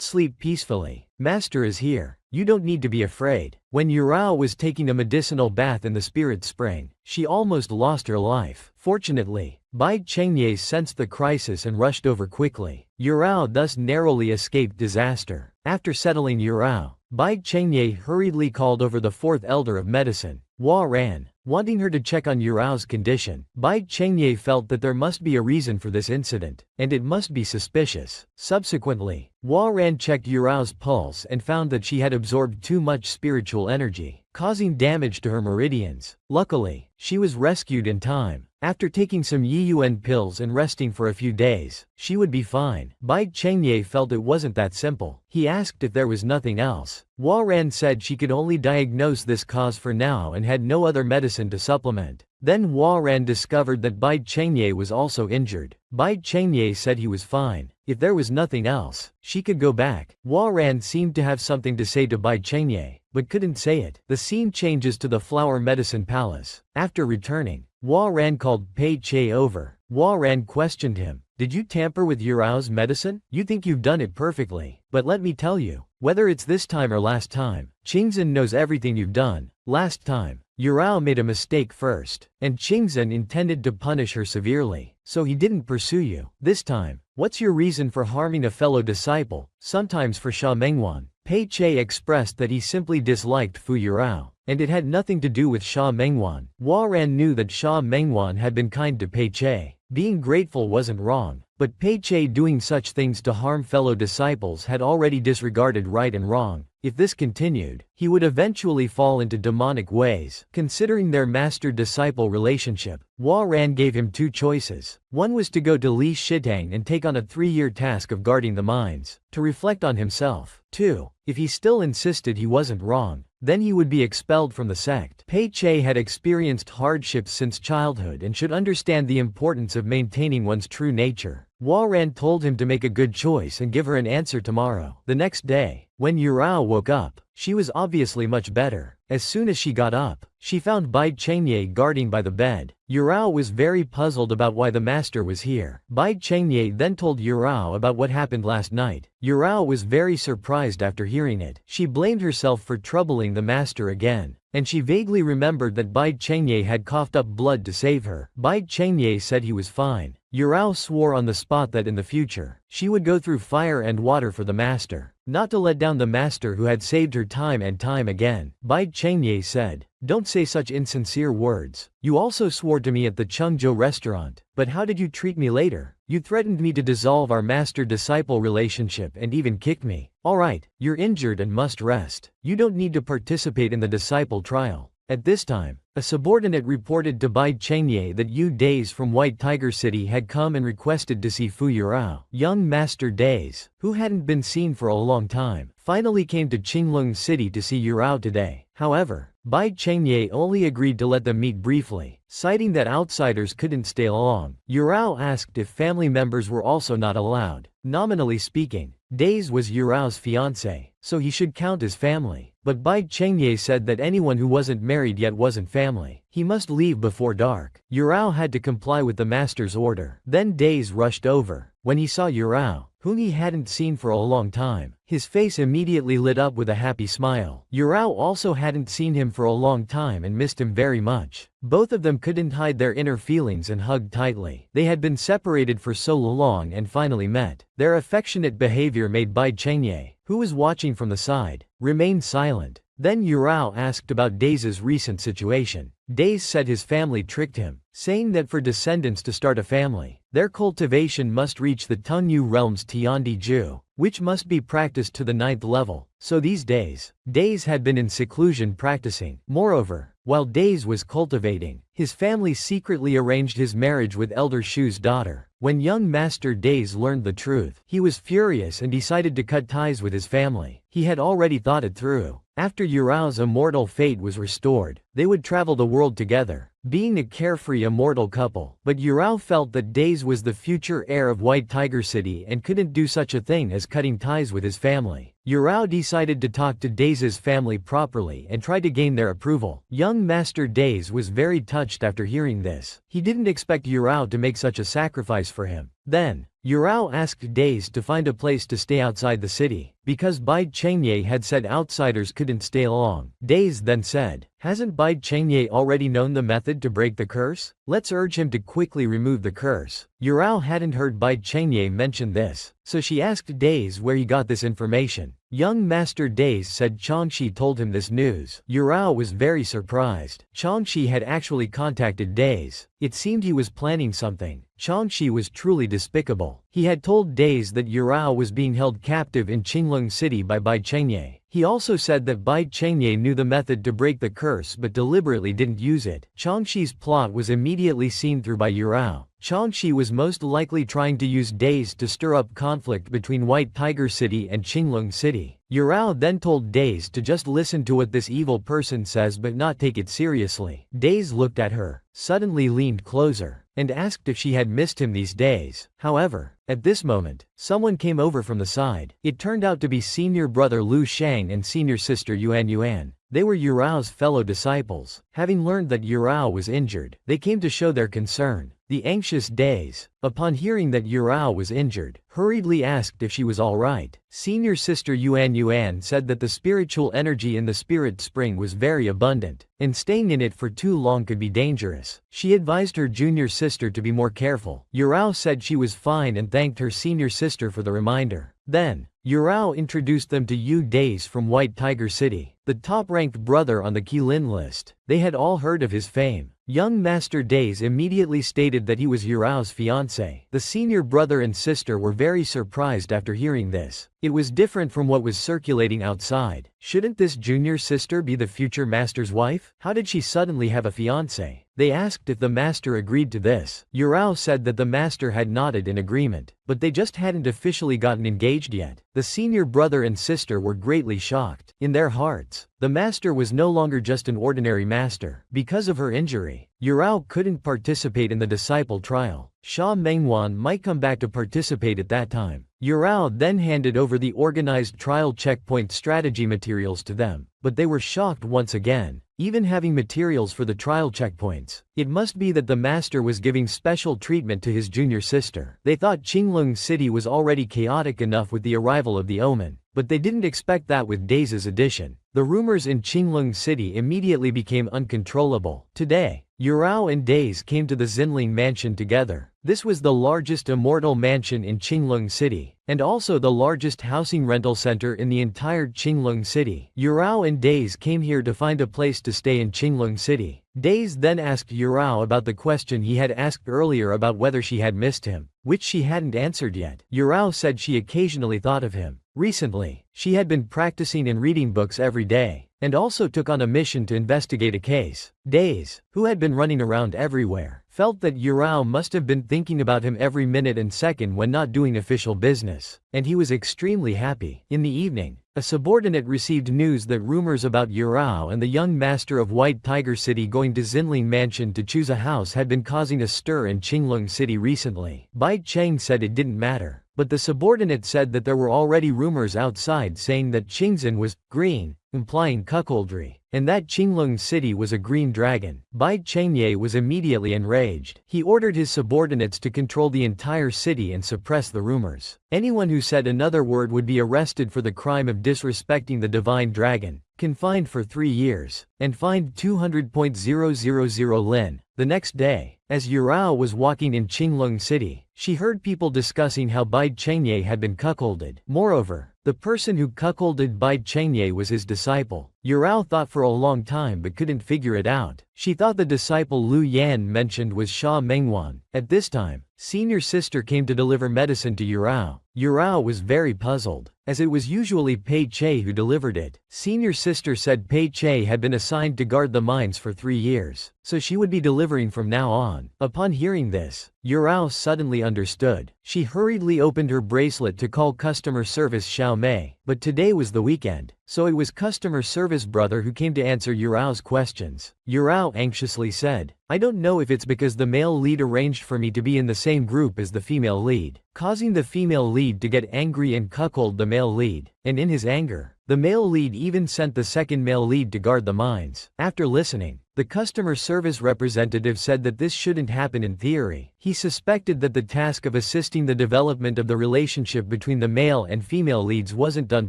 sleep peacefully. Master is here. You don't need to be afraid." When Yurao was taking a medicinal bath in the spirit spring, she almost lost her life. Fortunately, Bai Chengye sensed the crisis and rushed over quickly. Yurao thus narrowly escaped disaster. After settling Yurao, Bai Chengye hurriedly called over the fourth elder of medicine, Hua Ran, wanting her to check on Yurao's condition. Bai Chengye felt that there must be a reason for this incident, and it must be suspicious. Subsequently, Hua Ran checked Yurao's pulse and found that she had absorbed too much spiritual energy, causing damage to her meridians. Luckily, she was rescued in time. After taking some Yiyuan pills and resting for a few days, she would be fine. Bai Chengye felt it wasn't that simple. He asked if there was nothing else. Hua Ran said she could only diagnose this cause for now and had no other medicine to supplement. Then Hua Ran discovered that Bai Chengye was also injured. Bai Chengye said he was fine. If there was nothing else, she could go back. Hua Ran seemed to have something to say to Bai Chengye, but couldn't say it. The scene changes to the Flower Medicine Palace. After returning, Hua Ran called Pei Che over. Hua Ran questioned him. "Did you tamper with Yurao's medicine? You think you've done it perfectly. But let me tell you, whether it's this time or last time, Qingzhen knows everything you've done. Last time, Yurao made a mistake first, and Qingzhen intended to punish her severely, so he didn't pursue you. This time, what's your reason for harming a fellow disciple, sometimes for Sha Mengwan?" Pei Che expressed that he simply disliked Fu Yurao, and it had nothing to do with Sha Mengwan. Hua Ran knew that Sha Mengwan had been kind to Pei Che. Being grateful wasn't wrong, but Pei Che doing such things to harm fellow disciples had already disregarded right and wrong. If this continued, he would eventually fall into demonic ways. Considering their master-disciple relationship, Hua Ran gave him two choices. One was to go to Li Shitang and take on a 3-year task of guarding the mines, to reflect on himself. 2. If he still insisted he wasn't wrong, then he would be expelled from the sect. Pei Che had experienced hardships since childhood and should understand the importance of maintaining one's true nature. Hua Ran told him to make a good choice and give her an answer tomorrow. The next day, when Yurao woke up, she was obviously much better. As soon as she got up, she found Bai Chengye guarding by the bed. Yurao was very puzzled about why the master was here. Bai Chengye then told Yurao about what happened last night. Yurao was very surprised after hearing it. She blamed herself for troubling the master again, and she vaguely remembered that Bai Chengye had coughed up blood to save her. Bai Chengye said he was fine. Yurao swore on the spot that in the future, she would go through fire and water for the master, not to let down the master who had saved her time and time again. Bai Chengye said, "Don't say such insincere words. You also swore to me at the Chengzhou restaurant, but how did you treat me later? You threatened me to dissolve our master-disciple relationship and even kicked me. Alright, you're injured and must rest. You don't need to participate in the disciple trial." At this time, a subordinate reported to Bai Chengye that Yu Days from White Tiger City had come and requested to see Fu Yurao. Young Master Days, who hadn't been seen for a long time, finally came to Qinglong City to see Yurao today. However, Bai Chengye only agreed to let them meet briefly, citing that outsiders couldn't stay long. Yurao asked if family members were also not allowed. Nominally speaking, Days was Yurao's fiancé, so he should count as family. But Bai Chengye said that anyone who wasn't married yet wasn't family. He must leave before dark. Yurao had to comply with the master's order. Then Days rushed over. When he saw Yurao, whom he hadn't seen for a long time, his face immediately lit up with a happy smile. Yurao also hadn't seen him for a long time and missed him very much. Both of them couldn't hide their inner feelings and hugged tightly. They had been separated for so long and finally met. Their affectionate behavior made Bai Chengye, who was watching from the side, remain silent. Then Yurao asked about Days' recent situation. Days said his family tricked him, saying that for descendants to start a family, their cultivation must reach the Tengyu realm's Tiandi Ju, which must be practiced to the 9th level. So these days, Days had been in seclusion practicing. Moreover, while Days was cultivating, his family secretly arranged his marriage with Elder Shu's daughter. When young Master Days learned the truth, he was furious and decided to cut ties with his family. He had already thought it through. After Yurao's immortal fate was restored, They would travel the world together, being a carefree immortal couple. But Yurao felt that Days was the future heir of White Tiger City and couldn't do such a thing as cutting ties with his family. Yurao decided to talk to Days' family properly and try to gain their approval. Young Master Days was very touched after hearing this. He didn't expect Yurao to make such a sacrifice for him. Then, Yurao asked Days to find a place to stay outside the city, because Bai Chengye had said outsiders couldn't stay long. Days then said, "Hasn't Bai Chengye already known the method to break the curse? Let's urge him to quickly remove the curse." Yurao hadn't heard Bai Chengye mention this, so she asked Days where he got this information. Young Master Days said Changshi told him this news. Yurao was very surprised. Changshi had actually contacted Days. It seemed he was planning something. Changshi was truly despicable. He had told Days that Yurao was being held captive in Qinglong City by Bai Chengye. He also said that Bai Chengye knew the method to break the curse but deliberately didn't use it. Changshi's plot was immediately seen through by Yurao. Changshi was most likely trying to use Days to stir up conflict between White Tiger City and Qinglong City. Yurao then told Days to just listen to what this evil person says but not take it seriously. Days looked at her, suddenly leaned closer, and asked if she had missed him these days. However, at this moment, someone came over from the side. It turned out to be senior brother Lu Shang and senior sister Yuan Yuan. They were Yurao's fellow disciples. Having learned that Yurao was injured, they came to show their concern. The anxious Days, upon hearing that Yurao was injured, hurriedly asked if she was all right. Senior sister Yuan Yuan said that the spiritual energy in the spirit spring was very abundant, and staying in it for too long could be dangerous. She advised her junior sister to be more careful. Yurao said she was fine and thanked her senior sister for the reminder. Then, Yurao introduced them to Yu Days from White Tiger City, the top-ranked brother on the Qilin list. They had all heard of his fame. Young Master Days immediately stated that he was Yurao's fiancé. The senior brother and sister were very surprised after hearing this. It was different from what was circulating outside. Shouldn't this junior sister be the future master's wife? How did she suddenly have a fiancé? They asked if the master agreed to this. Yurao said that the master had nodded in agreement, but they just hadn't officially gotten engaged yet. The senior brother and sister were greatly shocked. In their hearts, the master was no longer just an ordinary master. Because of her injury, Yurao couldn't participate in the disciple trial. Sha Mengwan might come back to participate at that time. Yurao then handed over the organized trial checkpoint strategy materials to them, but they were shocked once again. Even having materials for the trial checkpoints, it must be that the master was giving special treatment to his junior sister. They thought Qinglong City was already chaotic enough with the arrival of the Omen, but they didn't expect that with Days' addition. The rumors in Qinglong City immediately became uncontrollable. Today, Yurao and Days came to the Xinling mansion together. This was the largest immortal mansion in Qinglong City, and also the largest housing rental center in the entire Qinglong City. Yurao and Days came here to find a place to stay in Qinglong City. Days then asked Yurao about the question he had asked earlier about whether she had missed him, which she hadn't answered yet. Yurao said she occasionally thought of him. Recently, she had been practicing and reading books every day, and also took on a mission to investigate a case. Days, who had been running around everywhere, felt that Yurao must have been thinking about him every minute and second when not doing official business, and he was extremely happy. In the evening, a subordinate received news that rumors about Yurao and the young master of White Tiger City going to Xinling Mansion to choose a house had been causing a stir in Qinglong City recently. Bai Cheng said it didn't matter, but the subordinate said that there were already rumors outside saying that Qingzhen was green, implying cuckoldry, and that Qinglong City was a green dragon. Bai Chengye was immediately enraged. He ordered his subordinates to control the entire city and suppress the rumors. Anyone who said another word would be arrested for the crime of disrespecting the divine dragon, confined for 3 years, and fined 200,000 lin. The next day, as Yurao was walking in Qinglong City, she heard people discussing how Bai Chengye had been cuckolded. Moreover, the person who cuckolded Bai Chengye was his disciple. Yurao thought for a long time but couldn't figure it out. She thought the disciple Lu Yan mentioned was Sha Mengwan. At this time, senior sister came to deliver medicine to Yurao. Yurao was very puzzled, as it was usually Pei Che who delivered it. Senior sister said Pei Che had been assigned to guard the mines for 3 years, so she would be delivering from now on. Upon hearing this, Yurao suddenly understood. She hurriedly opened her bracelet to call customer service Xiao Mei, but today was the weekend. so it was customer service brother who came to answer Yurao's questions. Yurao anxiously said, "I don't know if it's because the male lead arranged for me to be in the same group as the female lead, causing the female lead to get angry and cuckold the male lead, and in his anger, the male lead even sent the second male lead to guard the mines." After listening, the customer service representative said that this shouldn't happen in theory. He suspected that the task of assisting the development of the relationship between the male and female leads wasn't done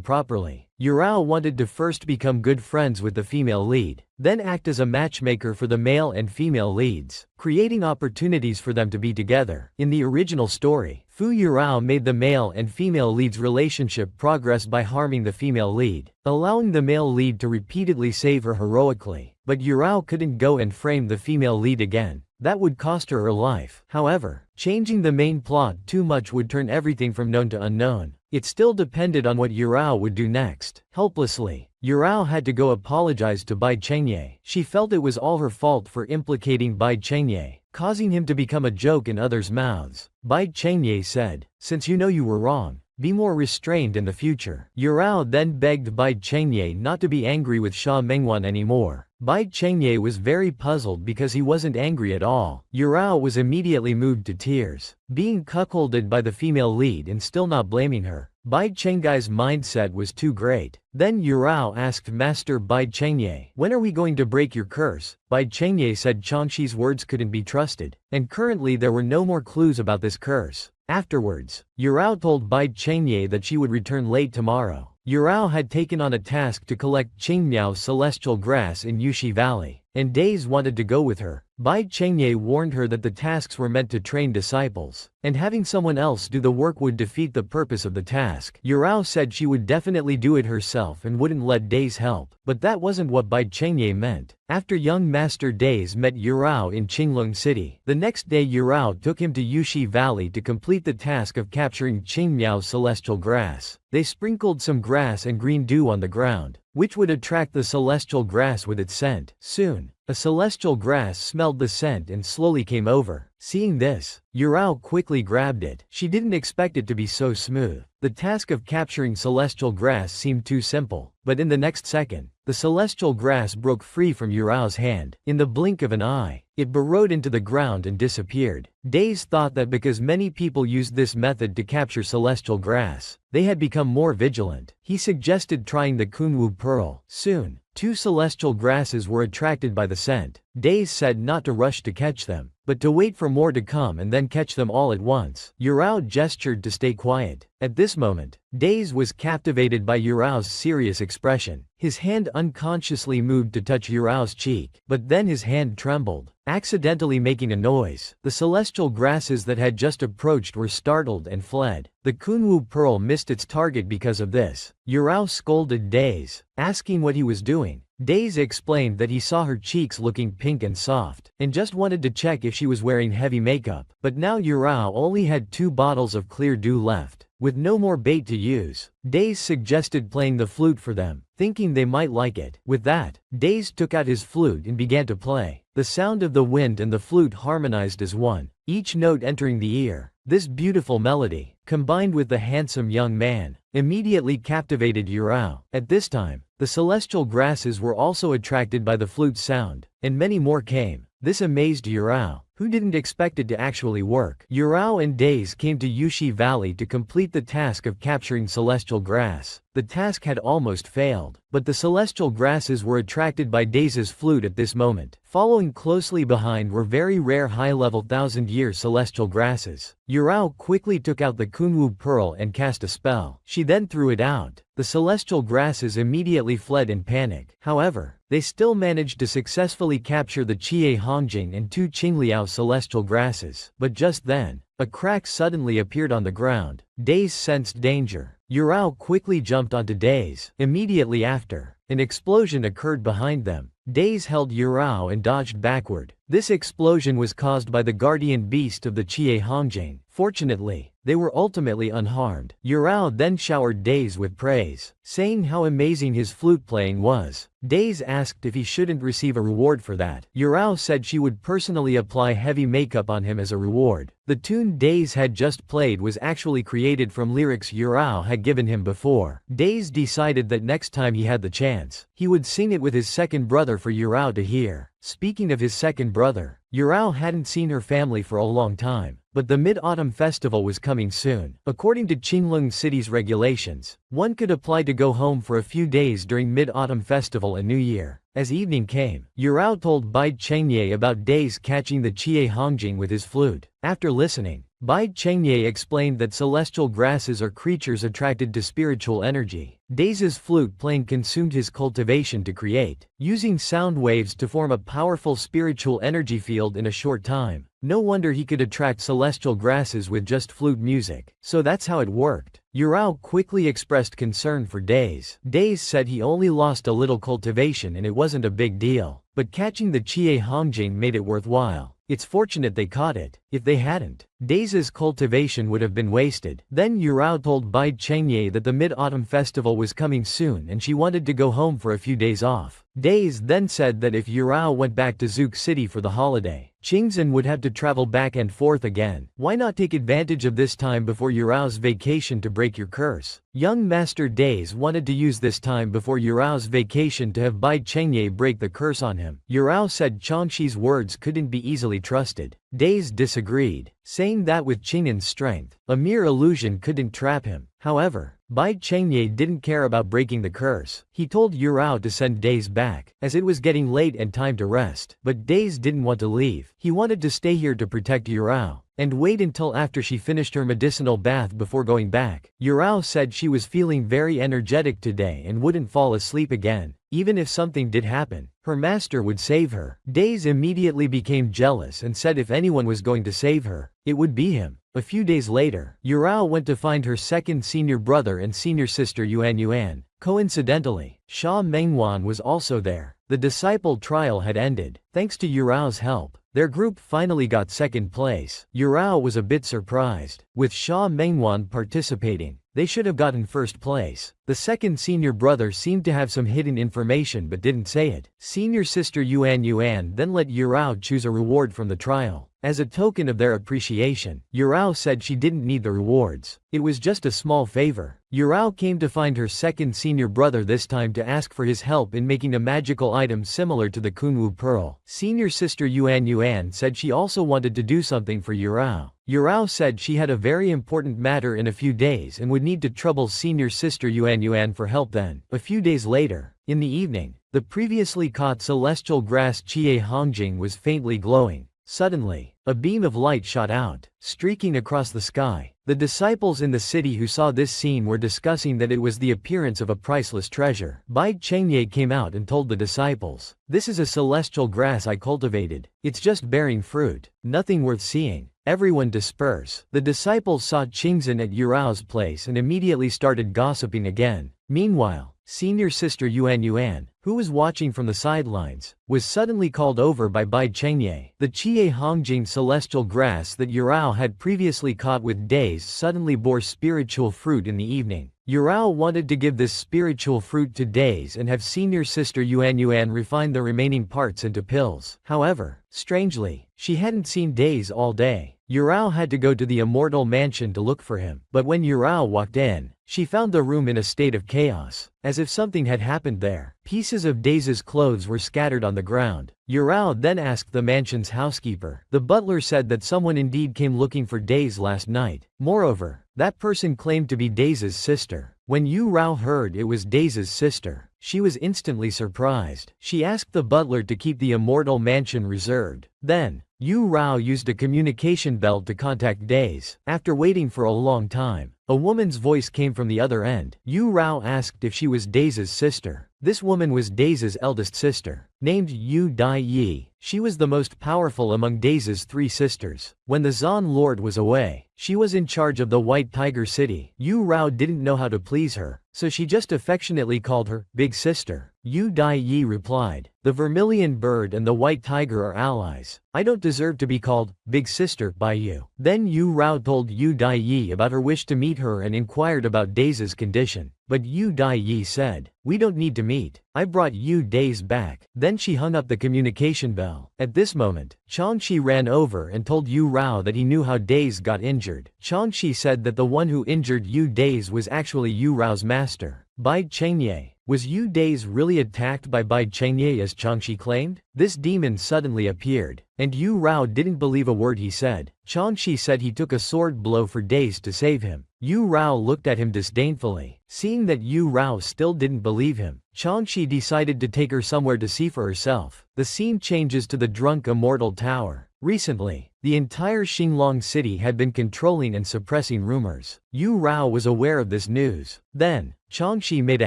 properly. Yurao wanted to first become good friends with the female lead, then act as a matchmaker for the male and female leads, creating opportunities for them to be together. In the original story, Fu Yurao made the male and female lead's relationship progress by harming the female lead, allowing the male lead to repeatedly save her heroically. But Yurao couldn't go and frame the female lead again. That would cost her life. However, changing the main plot too much would turn everything from known to unknown. It still depended on what Yurao would do next. Helplessly, Yurao had to go apologize to Bai Chengye. She felt it was all her fault for implicating Bai Chengye, causing him to become a joke in others' mouths. Bai Chengye said, "Since you know you were wrong, be more restrained in the future." Yurao then begged Bai Chengye not to be angry with Sha Mengwan anymore. Bai Chengye was very puzzled because he wasn't angry at all. Yurao was immediately moved to tears. Being cuckolded by the female lead and still not blaming her, Bai Chengye's mindset was too great. Then Yurao asked Master Bai Chengye, "When are we going to break your curse?" Bai Chengye said Changshi's words couldn't be trusted, and currently there were no more clues about this curse. Afterwards, Yurao told Bai Chengye that she would return late tomorrow. Yurao had taken on a task to collect Qingmiao's celestial grass in Yushi Valley, and Days wanted to go with her. Bai Chengye warned her that the tasks were meant to train disciples, and having someone else do the work would defeat the purpose of the task. Yurao said she would definitely do it herself and wouldn't let Days help, but that wasn't what Bai Chengye meant. After young Master Days met Yurao in Qinglong City, the next day Yurao took him to Yushi Valley to complete the task of capturing Qingmiao's celestial grass. They sprinkled some grass and green dew on the ground, which would attract the celestial grass with its scent. Soon, a celestial grass smelled the scent and slowly came over. Seeing this, Yurao quickly grabbed it. She didn't expect it to be so smooth. The task of capturing celestial grass seemed too simple, but in the next second, the celestial grass broke free from Yurao's hand. In the blink of an eye, it burrowed into the ground and disappeared. Days thought that because many people used this method to capture celestial grass, they had become more vigilant. He suggested trying the Kunwu pearl. Soon, 2 celestial grasses were attracted by the scent. Days said not to rush to catch them, but to wait for more to come and then catch them all at once. Yurao gestured to stay quiet. At this moment, Days was captivated by Yurao's serious expression. His hand unconsciously moved to touch Yurao's cheek, but then his hand trembled, accidentally making a noise. The celestial grasses that had just approached were startled and fled. The Kunwu pearl missed its target because of this. Yurao scolded Days, asking what he was doing. Days explained that he saw her cheeks looking pink and soft, and just wanted to check if she was wearing heavy makeup. But now Yurao only had 2 bottles of clear dew left, with no more bait to use. Days suggested playing the flute for them, thinking they might like it. With that, Days took out his flute and began to play. The sound of the wind and the flute harmonized as one, each note entering the ear. This beautiful melody, combined with the handsome young man, immediately captivated Yurao. At this time, the celestial grasses were also attracted by the flute's sound, and many more came. This amazed Yurao, who didn't expect it to actually work. Yurao and Days came to Yushi Valley to complete the task of capturing celestial grass. The task had almost failed, but the celestial grasses were attracted by Days' flute at this moment. Following closely behind were very rare high-level 1000-year celestial grasses. Yurao quickly took out the Kunwu pearl and cast a spell. She then threw it out. The celestial grasses immediately fled in panic. However, they still managed to successfully capture the Chie Hongjing and 2 Qingliao celestial grasses. But just then, a crack suddenly appeared on the ground. Days sensed danger. Yurao quickly jumped onto Days. Immediately after, an explosion occurred behind them. Days held Yurao and dodged backward. This explosion was caused by the guardian beast of the Chie Hongjing, Fortunately, they were ultimately unharmed. Yurao then showered Days with praise, saying how amazing his flute playing was. Days asked if he shouldn't receive a reward for that. Yurao said she would personally apply heavy makeup on him as a reward. The tune Days had just played was actually created from lyrics Yurao had given him before. Days decided that next time he had the chance, he would sing it with his second brother for Yurao to hear. Speaking of his second brother, Yurao hadn't seen her family for a long time, but the Mid-Autumn Festival was coming soon. According to Qinglong City's regulations, one could apply to go home for a few days during Mid-Autumn Festival and New Year. As evening came, Yurao told Bai Chengye about Days catching the Chie Hongjing with his flute. After listening, Bai Chengye explained that celestial grasses are creatures attracted to spiritual energy. Days' flute playing consumed his cultivation to create, using sound waves to form a powerful spiritual energy field in a short time. No wonder he could attract celestial grasses with just flute music. So that's how it worked. Yurao quickly expressed concern for Days. Days said he only lost a little cultivation and it wasn't a big deal, but catching the Chie Hongjing made it worthwhile. It's fortunate they caught it. If they hadn't, Days' cultivation would have been wasted. Then Yurao told Bai Chengye that the Mid-Autumn Festival was coming soon and she wanted to go home for a few days off. Days then said that if Yurao went back to Zouk City for the holiday, Qingzhen would have to travel back and forth again. Why not take advantage of this time before Yurao's vacation to break your curse? Young Master Days wanted to use this time before Yurao's vacation to have Bai Chengye break the curse on him. Yurao said Changshi's words couldn't be easily trusted. Days disagreed, saying that with Qing'an's strength, a mere illusion couldn't trap him. However, Bai Chengye didn't care about breaking the curse. He told Yurao to send Days back, as it was getting late and time to rest. But Days didn't want to leave. He wanted to stay here to protect Yurao, and wait until after she finished her medicinal bath before going back. Yurao said she was feeling very energetic today and wouldn't fall asleep again. Even if something did happen, her master would save her. Days immediately became jealous and said if anyone was going to save her, it would be him. A few days later, Yurao went to find her second senior brother and senior sister Yuan. Coincidentally, Sha Mengwan was also there. The disciple trial had ended. Thanks to Yurao's help, their group finally got second place. Yurao was a bit surprised. With Sha Mengwan participating, they should have gotten first place. The second senior brother seemed to have some hidden information but didn't say it. Senior sister Yuan then let Yurao choose a reward from the trial. As a token of their appreciation, Yurao said she didn't need the rewards. It was just a small favor. Yurao came to find her second senior brother this time to ask for his help in making a magical item similar to the Kunwu Pearl. Senior sister Yuan said she also wanted to do something for Yurao. Yurao said she had a very important matter in a few days and would need to trouble senior sister Yuan for help then. A few days later, in the evening, the previously caught celestial grass Chie Hongjing was faintly glowing. Suddenly, a beam of light shot out, streaking across the sky. The disciples in the city who saw this scene were discussing that it was the appearance of a priceless treasure. Bai Chengye came out and told the disciples, "This is a celestial grass I cultivated. It's just bearing fruit. Nothing worth seeing." Everyone disperse. The disciples saw Qingzhen at Yurao's place and immediately started gossiping again. Meanwhile, senior sister Yuan, who was watching from the sidelines, was suddenly called over by Bai Chengye. The Chie Hongjing celestial grass that Yurao had previously caught with Days suddenly bore spiritual fruit in the evening. Yurao wanted to give this spiritual fruit to Days and have senior sister Yuan refine the remaining parts into pills. However, strangely, she hadn't seen Days all day. Yurao had to go to the immortal mansion to look for him. But when Yurao walked in, she found the room in a state of chaos, as if something had happened there. Pieces of Days' clothes were scattered on the ground. Yurao then asked the mansion's housekeeper. The butler said that someone indeed came looking for Days last night. Moreover, that person claimed to be Days' sister. When Yurao heard it was Days' sister, she was instantly surprised. She asked the butler to keep the immortal mansion reserved. Then, Yurao used a communication belt to contact Days. After waiting for a long time, a woman's voice came from the other end. Yurao asked if she was Days' sister. This woman was Days' eldest sister, named Yu Dai Yi. She was the most powerful among Days' three sisters. When the Zan Lord was away, she was in charge of the White Tiger City. Yurao didn't know how to please her, so she just affectionately called her Big Sister. Yu Dai replied. The vermilion bird and the white tiger are allies. I don't deserve to be called big sister by you. Then Yu Rao told Yu Dai about her wish to meet her and inquired about Dais's condition. But Yu Dai said, we don't need to meet. I brought Yu Days back. Then she hung up the communication bell. At this moment, Changshi ran over and told Yu Rao that he knew how Days got injured. Changshi said that the one who injured Yu Days was actually Yu Rao's master, Bai Chengye. Was Yu Days really attacked by Bai Chengye as Changshi claimed? This demon suddenly appeared, and Yu Rao didn't believe a word he said. Changshi said he took a sword blow for Days to save him. Yu Rao looked at him disdainfully. Seeing that Yu Rao still didn't believe him, Changshi decided to take her somewhere to see for herself. The scene changes to the drunk immortal tower. Recently, the entire Xinglong city had been controlling and suppressing rumors. Yu Rao was aware of this news. Then, Changshi made a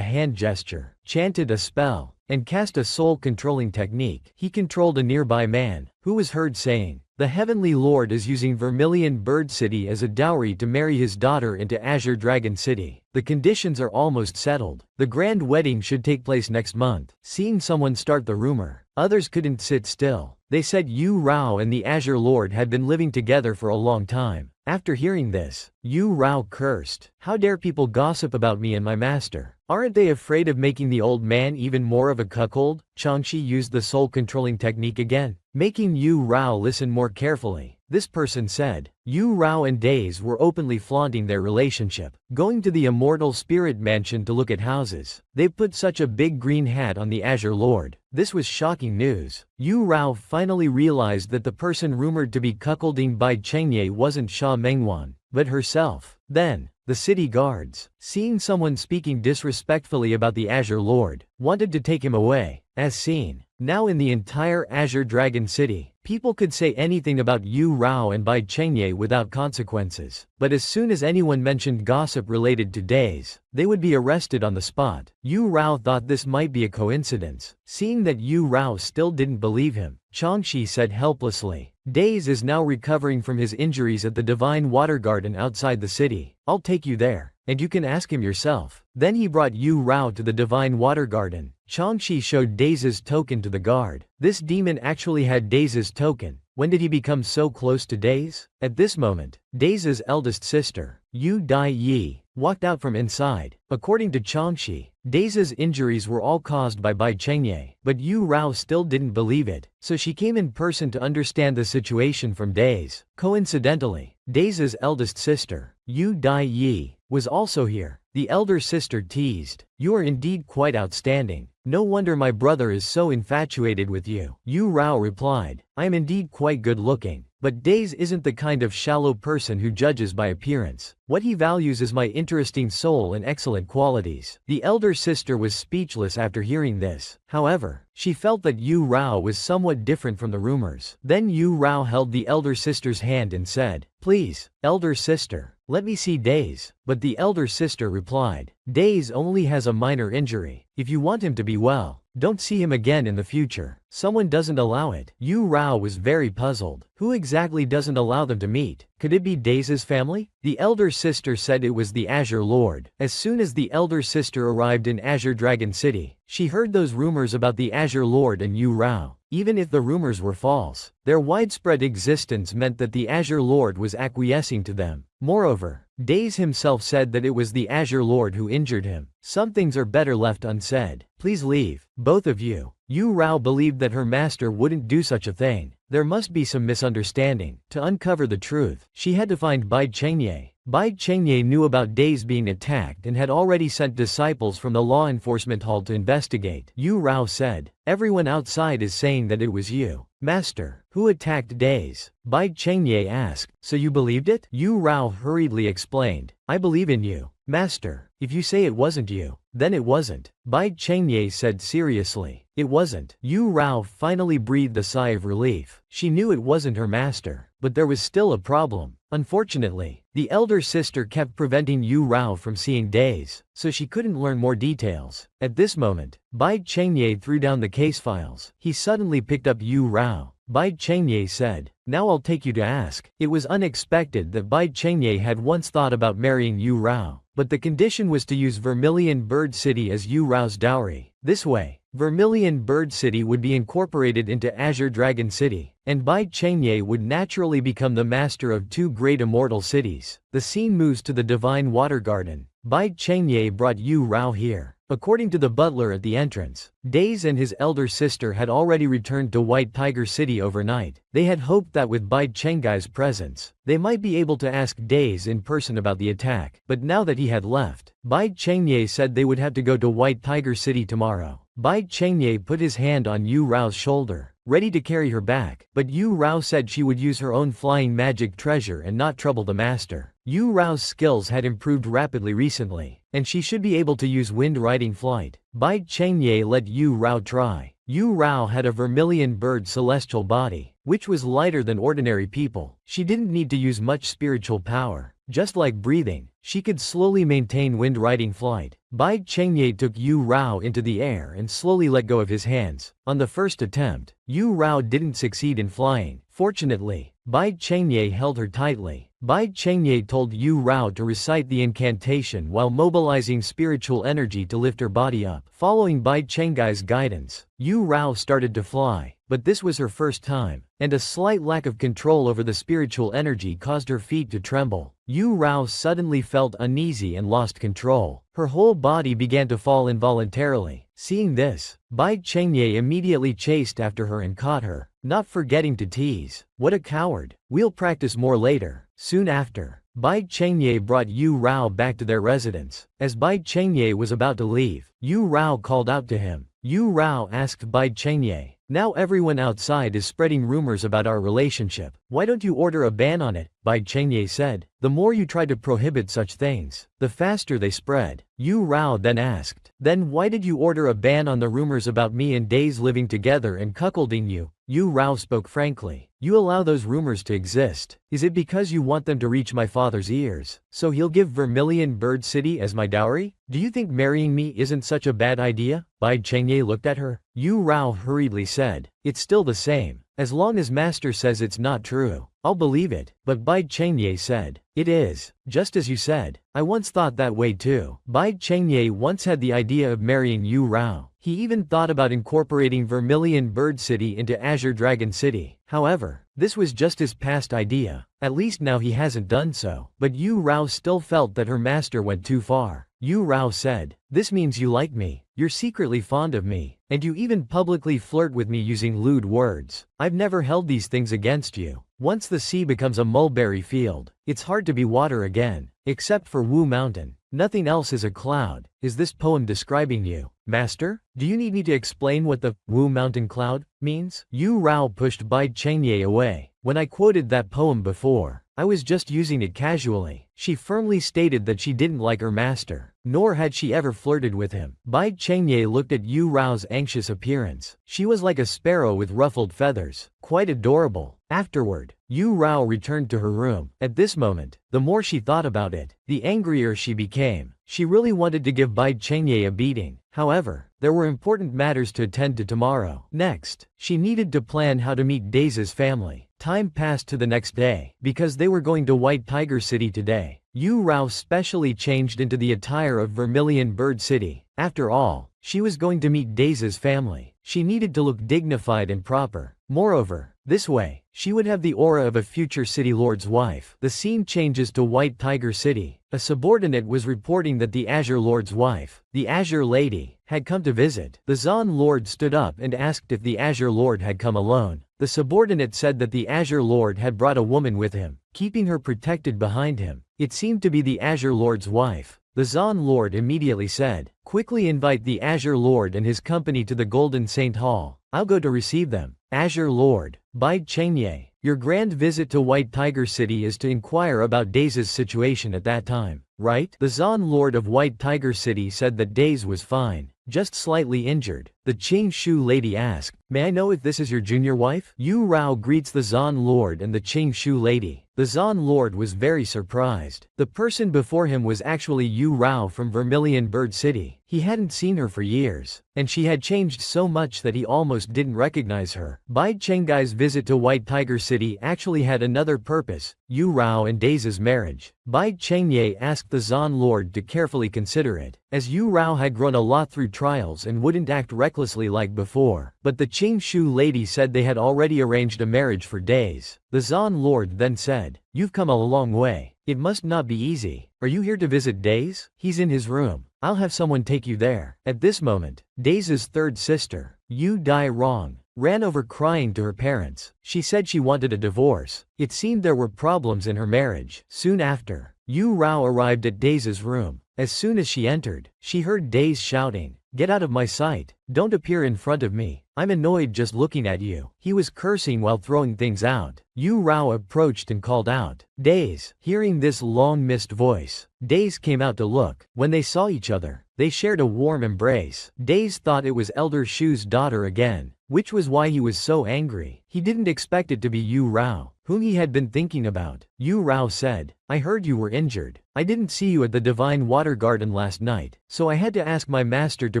hand gesture, chanted a spell, and cast a soul-controlling technique. He controlled a nearby man, who was heard saying, the Heavenly Lord is using Vermilion Bird City as a dowry to marry his daughter into Azure Dragon City. The conditions are almost settled. The grand wedding should take place next month. Seeing someone start the rumor, others couldn't sit still. They said Yu Rao and the Azure Lord had been living together for a long time. After hearing this, Yu Rao cursed. How dare people gossip about me and my master? Aren't they afraid of making the old man even more of a cuckold? Changshi used the soul-controlling technique again, making Yu Rao listen more carefully. This person said, Yu Rao and Days were openly flaunting their relationship, going to the immortal spirit mansion to look at houses. They put such a big green hat on the Azure Lord. This was shocking news. Yu Rao finally realized that the person rumored to be cuckolding Bai Chengye wasn't Sha Mengwan, but herself. Then, the city guards, seeing someone speaking disrespectfully about the Azure Lord, wanted to take him away. As seen, now in the entire Azure Dragon City, people could say anything about Yu Rao and Bai Chengye without consequences. But as soon as anyone mentioned gossip related to Days, they would be arrested on the spot. Yu Rao thought this might be a coincidence. Seeing that Yu Rao still didn't believe him, Changshi said helplessly, Days is now recovering from his injuries at the Divine Water Garden outside the city. I'll take you there, and you can ask him yourself. Then he brought Yu Rao to the Divine Water Garden. Changshi showed Days' token to the guard. This demon actually had Days' token. When did he become so close to Days? At this moment, Days' eldest sister, Yu Dai, walked out from inside. According to Changshi, Days' injuries were all caused by Bai Chengye, but Yu Rao still didn't believe it, so she came in person to understand the situation from Days. Coincidentally, Days' eldest sister, Yu Dai, was also here. The elder sister teased, you are indeed quite outstanding. No wonder my brother is so infatuated with you. Yu Rao replied, I am indeed quite good looking, but Days isn't the kind of shallow person who judges by appearance. What he values is my interesting soul and excellent qualities. The elder sister was speechless after hearing this. However, she felt that Yu Rao was somewhat different from the rumors. Then Yu Rao held the elder sister's hand and said, please, elder sister, let me see Days. But the elder sister replied, Days only has a minor injury. If you want him to be well, don't see him again in the future. Someone doesn't allow it. Yu Rao was very puzzled. Who exactly doesn't allow them to meet? Could it be Days' family? The elder sister said it was the Azure Lord. As soon as the elder sister arrived in Azure Dragon City, she heard those rumors about the Azure Lord and Yu Rao. Even if the rumors were false, their widespread existence meant that the Azure Lord was acquiescing to them. Moreover, Days himself said that it was the Azure Lord who injured him. Some things are better left unsaid. Please leave, both of you. Yu Rao believed that her master wouldn't do such a thing. There must be some misunderstanding. To uncover the truth, she had to find Bai Chengye. Bai Chengye knew about Days being attacked and had already sent disciples from the law enforcement hall to investigate. Yu Rao said, everyone outside is saying that it was you, master, who attacked Days. Bai Chengye asked, so you believed it? Yu Rao hurriedly explained, I believe in you, master. If you say it wasn't you, then it wasn't. Bai Chengye said seriously, it wasn't. Yu Rao finally breathed a sigh of relief. She knew it wasn't her master, but there was still a problem. Unfortunately, the elder sister kept preventing Yu Rao from seeing Days, so she couldn't learn more details. At this moment, Bai Chengye threw down the case files. He suddenly picked up Yu Rao. Bai Chengye said, now I'll take you to ask. It was unexpected that Bai Chengye had once thought about marrying Yu Rao, but the condition was to use Vermilion Bird City as Yu Rao's dowry. This way, Vermilion Bird City would be incorporated into Azure Dragon City, and Bai Chengye would naturally become the master of two great immortal cities. The scene moves to the Divine Water Garden. Bai Chengye brought Yu Rao here. According to the butler at the entrance, Days and his elder sister had already returned to White Tiger City overnight. They had hoped that with Bai Chengye's presence, they might be able to ask Days in person about the attack. But now that he had left, Bai Chengye said they would have to go to White Tiger City tomorrow. Bai Chengye put his hand on Yu Rao's shoulder, ready to carry her back, but Yu Rao said she would use her own flying magic treasure and not trouble the master. Yu Rao's skills had improved rapidly recently, and she should be able to use wind riding flight. Bai Chengye let Yu Rao try. Yu Rao had a vermilion bird celestial body, which was lighter than ordinary people. She didn't need to use much spiritual power. Just like breathing, she could slowly maintain wind riding flight. Bai Chengye took Yu Rao into the air and slowly let go of his hands. On the first attempt, Yu Rao didn't succeed in flying. Fortunately, Bai Chengye held her tightly. Bai Chengye told Yu Rao to recite the incantation while mobilizing spiritual energy to lift her body up. Following Bai Chengye's guidance, Yu Rao started to fly, but this was her first time, and a slight lack of control over the spiritual energy caused her feet to tremble. Yu Rao suddenly felt uneasy and lost control. Her whole body began to fall involuntarily. Seeing this, Bai Chengye immediately chased after her and caught her, not forgetting to tease. "What a coward. We'll practice more later." Soon after, Bai Chengye brought Yu Rao back to their residence. As Bai Chengye was about to leave, Yu Rao called out to him. Yu Rao asked Bai Chengye, "Now everyone outside is spreading rumors about our relationship. Why don't you order a ban on it?" Bai Chengye said. "The more you try to prohibit such things, the faster they spread." Yu Rao then asked, "Then why did you order a ban on the rumors about me and Days living together and cuckolding you?" Yu Rao spoke frankly. "You allow those rumors to exist. Is it because you want them to reach my father's ears, so he'll give Vermilion Bird City as my dowry? Do you think marrying me isn't such a bad idea?" Bai Chengye looked at her. Yu Rao hurriedly said, "It's still the same. As long as master says it's not true, I'll believe it." But Bai Chengye said, "It is, just as you said. I once thought that way too." Bai Chengye once had the idea of marrying Yu Rao. He even thought about incorporating Vermilion Bird City into Azure Dragon City. However, this was just his past idea. At least now he hasn't done so. But Yu Rao still felt that her master went too far. Yu Rao said, "This means you like me. You're secretly fond of me, and you even publicly flirt with me using lewd words. I've never held these things against you. Once the sea becomes a mulberry field, it's hard to be water again. Except for Wu Mountain, nothing else is a cloud." Is this poem describing you, master? Do you need me to explain what the Wu Mountain cloud means? Yu Rao pushed Bai Chengye away. "When I quoted that poem before, I was just using it casually." She firmly stated that she didn't like her master, nor had she ever flirted with him. Bai Chengye looked at Yu Rao's anxious appearance. She was like a sparrow with ruffled feathers, quite adorable. Afterward, Yu Rao returned to her room. At this moment, the more she thought about it, the angrier she became. She really wanted to give Bai Chengye a beating. However, there were important matters to attend to tomorrow. Next, she needed to plan how to meet Days' family. Time passed to the next day. Because they were going to White Tiger City today, Yu Rao specially changed into the attire of Vermilion Bird City. After all, she was going to meet Days' family. She needed to look dignified and proper. Moreover, this way, she would have the aura of a future city lord's wife. The scene changes to White Tiger City. A subordinate was reporting that the Azure Lord's wife, the Azure Lady, had come to visit. The Zon Lord stood up and asked if the Azure Lord had come alone. The subordinate said that the Azure Lord had brought a woman with him, keeping her protected behind him. It seemed to be the Azure Lord's wife. The Zon Lord immediately said, "Quickly invite the Azure Lord and his company to the Golden Saint Hall. I'll go to receive them." Azure Lord, Bai Chengye, your grand visit to White Tiger City is to inquire about Days' situation at that time, right? The Zon Lord of White Tiger City said that Days was fine, just slightly injured. The Qing Shu lady asked, "May I know if this is your junior wife?" Yu Rao greets the Zon Lord and the Qing Shu lady. The The Zon Lord was very surprised. The person before him was actually Yu Rao from Vermilion Bird City. He hadn't seen her for years, and she had changed so much that he almost didn't recognize her. Bai Chenggai's visit to White Tiger City actually had another purpose: Yu Rao and Dais's marriage. Bai Chengye asked the Zon Lord to carefully consider it, as Yu Rao had grown a lot through trials and wouldn't act recklessly like before. But the Qing Shu lady said they had already arranged a marriage for Days. The Zon Lord then said, "You've come a long way. It must not be easy. Are you here to visit Days? He's in his room. I'll have someone take you there." At this moment, Dais's third sister, Yu Dai Rong, ran over crying to her parents. She said she wanted a divorce. It seemed there were problems in her marriage. Soon after, Yu Rao arrived at Dais's room. As soon as she entered, she heard Days shouting, "Get out of my sight. Don't appear in front of me. I'm annoyed just looking at you." He was cursing while throwing things out. Yu Rao approached and called out, "Days." Hearing this long-missed voice, Days came out to look. When they saw each other, they shared a warm embrace. Days thought it was Elder Shu's daughter again, which was why he was so angry. He didn't expect it to be Yu Rao, whom he had been thinking about. Yu Rao said, "I heard you were injured. I didn't see you at the Divine Water Garden last night, so I had to ask my master to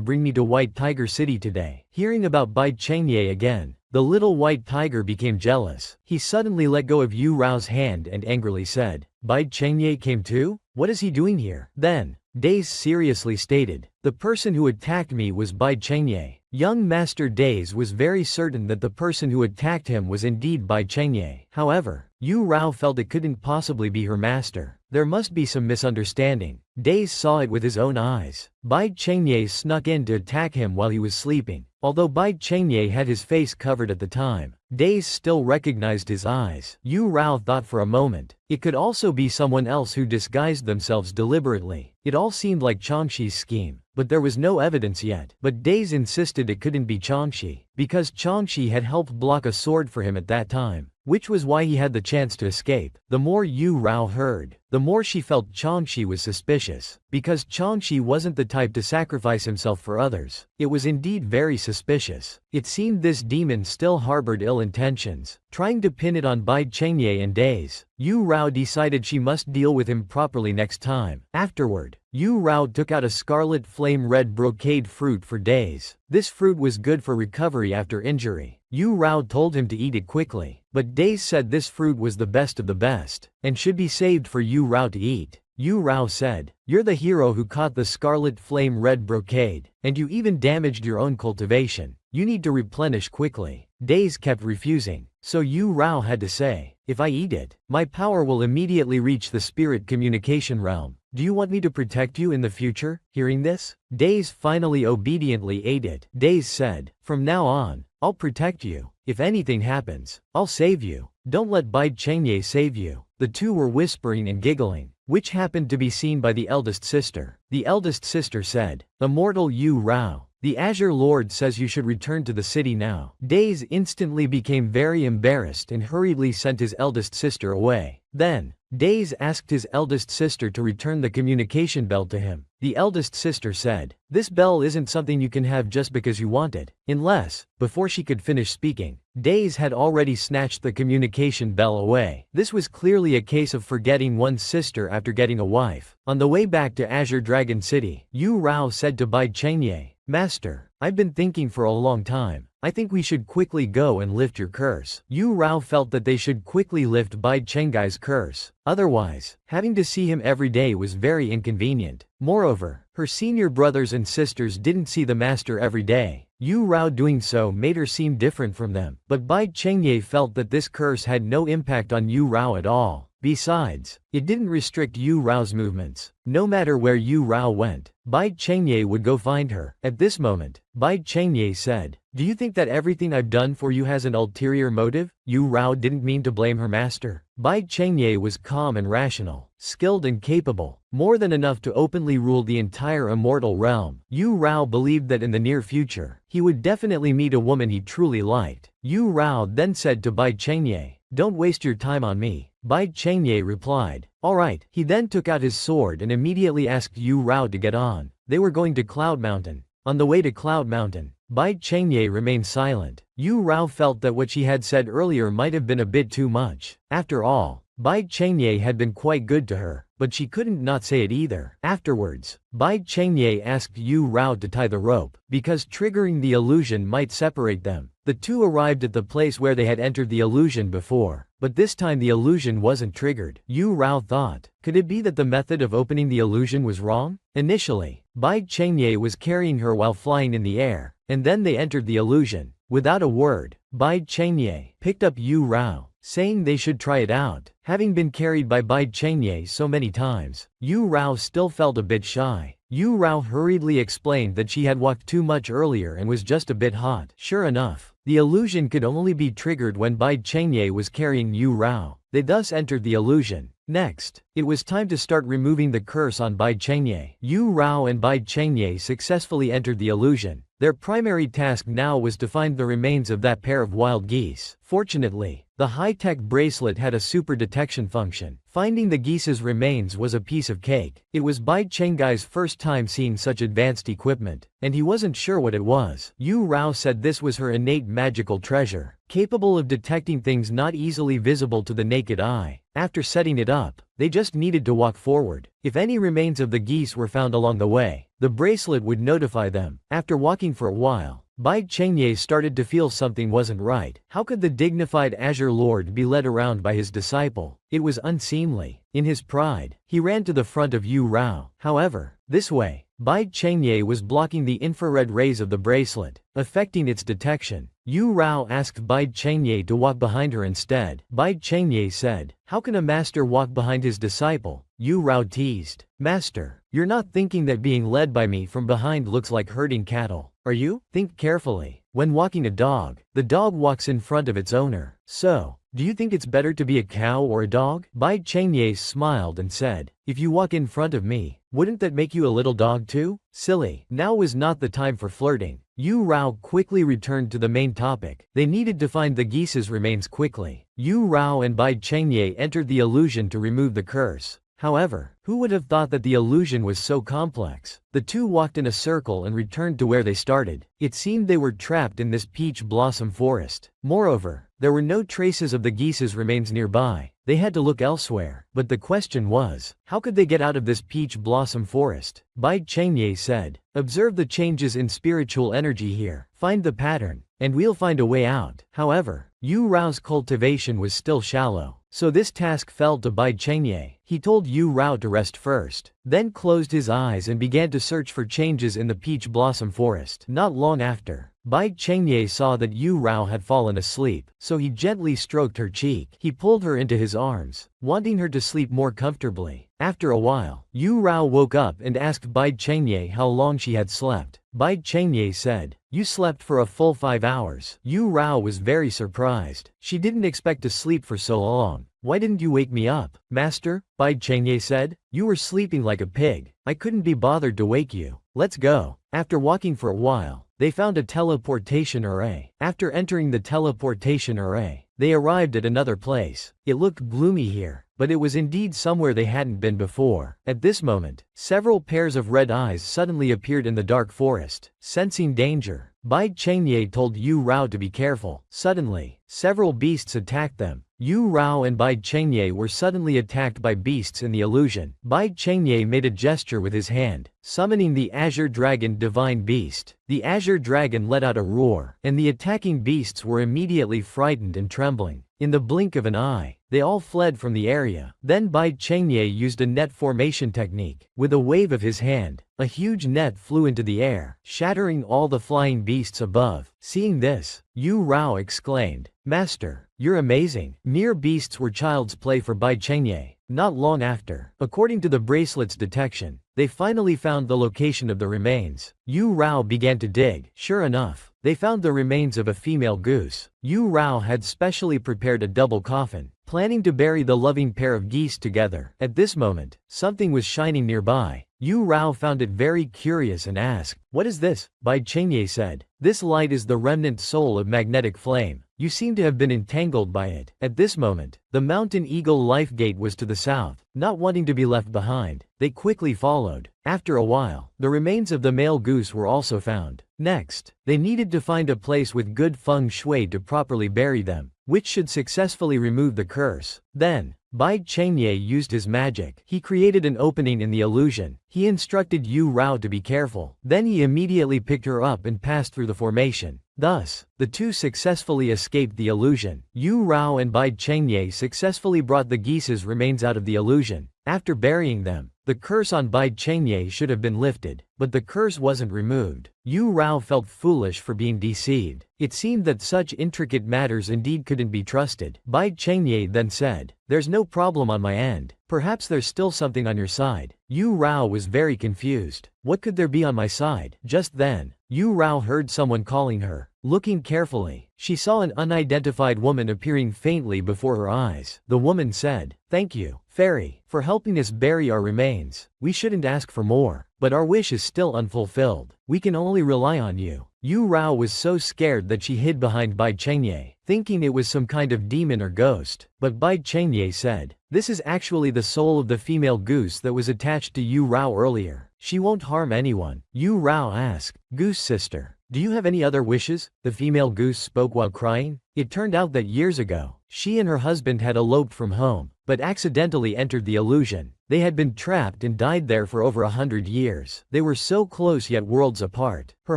bring me to White Tiger City today." Hearing about Bai Chengye again, the little white tiger became jealous. He suddenly let go of Yu Rao's hand and angrily said, "Bai Chengye came too? What is he doing here?" Then, Days seriously stated, "The person who attacked me was Bai Chengye." Young Master Days was very certain that the person who attacked him was indeed Bai Chengye. However, Yu Rao felt it couldn't possibly be her master. There must be some misunderstanding. Days saw it with his own eyes. Bai Chengye snuck in to attack him while he was sleeping. Although Bai Chengye had his face covered at the time, Days still recognized his eyes. Yu Rao thought for a moment. It could also be someone else who disguised themselves deliberately. It all seemed like Changshi's scheme, but there was no evidence yet. But Days insisted it couldn't be Changshi, because Changshi had helped block a sword for him at that time, which was why he had the chance to escape. The more Yu Rao heard, the more she felt Changshi was suspicious, because Changshi wasn't the type to sacrifice himself for others. It was indeed very suspicious. It seemed this demon still harbored ill intentions, trying to pin it on Bai Chengye and Days. Yu Rao decided she must deal with him properly next time. Afterward, Yu Rao took out a scarlet flame red brocade fruit for Days. This fruit was good for recovery after injury. Yu Rao told him to eat it quickly, but Days said this fruit was the best of the best, and should be saved for Yu Rao to eat. Yu Rao said, "You're the hero who caught the scarlet flame red brocade, and you even damaged your own cultivation. You need to replenish quickly." Days kept refusing, so Yu Rao had to say, "If I eat it, my power will immediately reach the spirit communication realm. Do you want me to protect you in the future?" Hearing this, Days finally obediently ate it. Days said, "From now on, I'll protect you. If anything happens, I'll save you. Don't let Bai Chengye save you." The two were whispering and giggling, which happened to be seen by the eldest sister. The eldest sister said, "Immortal Yu Rao, the Azure Lord says you should return to the city now." Days instantly became very embarrassed and hurriedly sent his eldest sister away. Then, Days asked his eldest sister to return the communication bell to him. The eldest sister said, "This bell isn't something you can have just because you want it." Unless, before she could finish speaking, Days had already snatched the communication bell away. This was clearly a case of forgetting one's sister after getting a wife. On the way back to Azure Dragon City, Yu Rao said to Bai Chengye, "Master, I've been thinking for a long time. I think we should quickly go and lift your curse." Yu Rao felt that they should quickly lift Bai Chenggai's curse. Otherwise, having to see him every day was very inconvenient. Moreover, her senior brothers and sisters didn't see the master every day. Yu Rao doing so made her seem different from them. But Bai Chengye felt that this curse had no impact on Yu Rao at all. Besides, it didn't restrict Yu Rao's movements. No matter where Yu Rao went, Bai Chengye would go find her. At this moment, Bai Chengye said, "Do you think that everything I've done for you has an ulterior motive?" Yu Rao didn't mean to blame her master. Bai Chengye was calm and rational, skilled and capable, more than enough to openly rule the entire immortal realm. Yu Rao believed that in the near future, he would definitely meet a woman he truly liked. Yu Rao then said to Bai Chengye, "Don't waste your time on me." Bai Chengye replied, "All right." He then took out his sword and immediately asked Yu Rao to get on. They were going to Cloud Mountain. On the way to Cloud Mountain, Bai Chengye remained silent. Yu Rao felt that what she had said earlier might have been a bit too much. After all, Bai Chengye had been quite good to her, but she couldn't not say it either. Afterwards, Bai Chengye asked Yu Rao to tie the rope, because triggering the illusion might separate them. The two arrived at the place where they had entered the illusion before, but this time the illusion wasn't triggered. Yu Rao thought, could it be that the method of opening the illusion was wrong? Initially, Bai Chengye was carrying her while flying in the air, and then they entered the illusion. Without a word, Bai Chengye picked up Yu Rao, saying they should try it out. Having been carried by Bai Chengye so many times, Yu Rao still felt a bit shy. Yu Rao hurriedly explained that she had walked too much earlier and was just a bit hot. Sure enough, the illusion could only be triggered when Bai Chengye was carrying Yu Rao. They thus entered the illusion. Next, it was time to start removing the curse on Bai Chengye. Yu Rao and Bai Chengye successfully entered the illusion. Their primary task now was to find the remains of that pair of wild geese. Fortunately, the high-tech bracelet had a super detection function. Finding the geese's remains was a piece of cake. It was Bai Chengye's first time seeing such advanced equipment, and he wasn't sure what it was. Yu Rao said this was her innate magical treasure, capable of detecting things not easily visible to the naked eye. After setting it up, they just needed to walk forward. If any remains of the geese were found along the way, the bracelet would notify them. After walking for a while, Bai Chengye started to feel something wasn't right. How could the dignified Azure Lord be led around by his disciple? It was unseemly. In his pride, he ran to the front of Yu Rao. However, this way, Bai Chengye was blocking the infrared rays of the bracelet, affecting its detection. Yu Rao asked Bai Chengye to walk behind her instead. Bai Chengye said, "How can a master walk behind his disciple?" Yu Rao teased, "Master, you're not thinking that being led by me from behind looks like herding cattle, are you? Think carefully. When walking a dog, the dog walks in front of its owner. So, do you think it's better to be a cow or a dog?" Bai Chengye smiled and said, "If you walk in front of me, wouldn't that make you a little dog too? Silly." Now was not the time for flirting. Yu Rao quickly returned to the main topic. They needed to find the geese's remains quickly. Yu Rao and Bai Chengye entered the illusion to remove the curse. However, who would have thought that the illusion was so complex? The two walked in a circle and returned to where they started. It seemed they were trapped in this peach blossom forest. Moreover, there were no traces of the geese's remains nearby. They had to look elsewhere. But the question was, how could they get out of this peach blossom forest? Bai Chengye said, "Observe the changes in spiritual energy here. Find the pattern, and we'll find a way out." However, Yu Rao's cultivation was still shallow, so this task fell to Bai Chengye. He told Yu Rao to rest first, then closed his eyes and began to search for changes in the peach blossom forest. Not long after, Bai Chengye saw that Yu Rao had fallen asleep, so he gently stroked her cheek. He pulled her into his arms, wanting her to sleep more comfortably. After a while, Yu Rao woke up and asked Bai Chengye how long she had slept. Bai Chengye said, "You slept for a full 5 hours." Yu Rao was very surprised. She didn't expect to sleep for so long. "Why didn't you wake me up, master?" Bai Chengye said. "You were sleeping like a pig. I couldn't be bothered to wake you. Let's go." After walking for a while, they found a teleportation array. After entering the teleportation array, they arrived at another place. It looked gloomy here, but it was indeed somewhere they hadn't been before. At this moment, several pairs of red eyes suddenly appeared in the dark forest. Sensing danger, Bai Chengye told Yu Rao to be careful. Suddenly, several beasts attacked them. Yu Rao and Bai Chengye were suddenly attacked by beasts in the illusion. Bai Chengye made a gesture with his hand, summoning the Azure Dragon Divine Beast. The Azure Dragon let out a roar, and the attacking beasts were immediately frightened and trembling. In the blink of an eye, they all fled from the area. Then Bai Chengye used a net formation technique. With a wave of his hand, a huge net flew into the air, shattering all the flying beasts above. Seeing this, Yu Rao exclaimed, "Master, you're amazing." Mere beasts were child's play for Bai Chengye. Not long after, according to the bracelet's detection, they finally found the location of the remains. Yu Rao began to dig. Sure enough, they found the remains of a female goose. Yu Rao had specially prepared a double coffin, planning to bury the loving pair of geese together. At this moment, something was shining nearby. Yu Rao found it very curious and asked, "What is this?" Bai Chengye said, "This light is the remnant soul of magnetic flame. You seem to have been entangled by it." At this moment, the mountain eagle life gate was to the south. Not wanting to be left behind, they quickly followed. After a while, the remains of the male goose were also found. Next, they needed to find a place with good feng shui to properly bury them, which should successfully remove the curse. Then, Bai Chengye used his magic. He created an opening in the illusion. He instructed Yu Rao to be careful. Then he immediately picked her up and passed through the formation. Thus, the two successfully escaped the illusion. Yu Rao and Bai Chengye successfully brought the geese's remains out of the illusion. After burying them, the curse on Bai Chengye should have been lifted, but the curse wasn't removed. Yu Rao felt foolish for being deceived. It seemed that such intricate matters indeed couldn't be trusted. Bai Chengye then said, "There's no problem on my end. Perhaps there's still something on your side." Yu Rao was very confused. What could there be on my side? Just then, Yu Rao heard someone calling her. Looking carefully, she saw an unidentified woman appearing faintly before her eyes. The woman said, "Thank you, fairy, for helping us bury our remains. We shouldn't ask for more, but our wish is still unfulfilled. We can only rely on you." Yu Rao was so scared that she hid behind Bai Chengye, thinking it was some kind of demon or ghost. But Bai Chengye said, "This is actually the soul of the female goose that was attached to Yu Rao earlier. She won't harm anyone." Yu Rao asked, "Goose sister, do you have any other wishes?" The female goose spoke while crying. It turned out that years ago, she and her husband had eloped from home, but accidentally entered the illusion. They had been trapped and died there for over 100 years. They were so close yet worlds apart. Her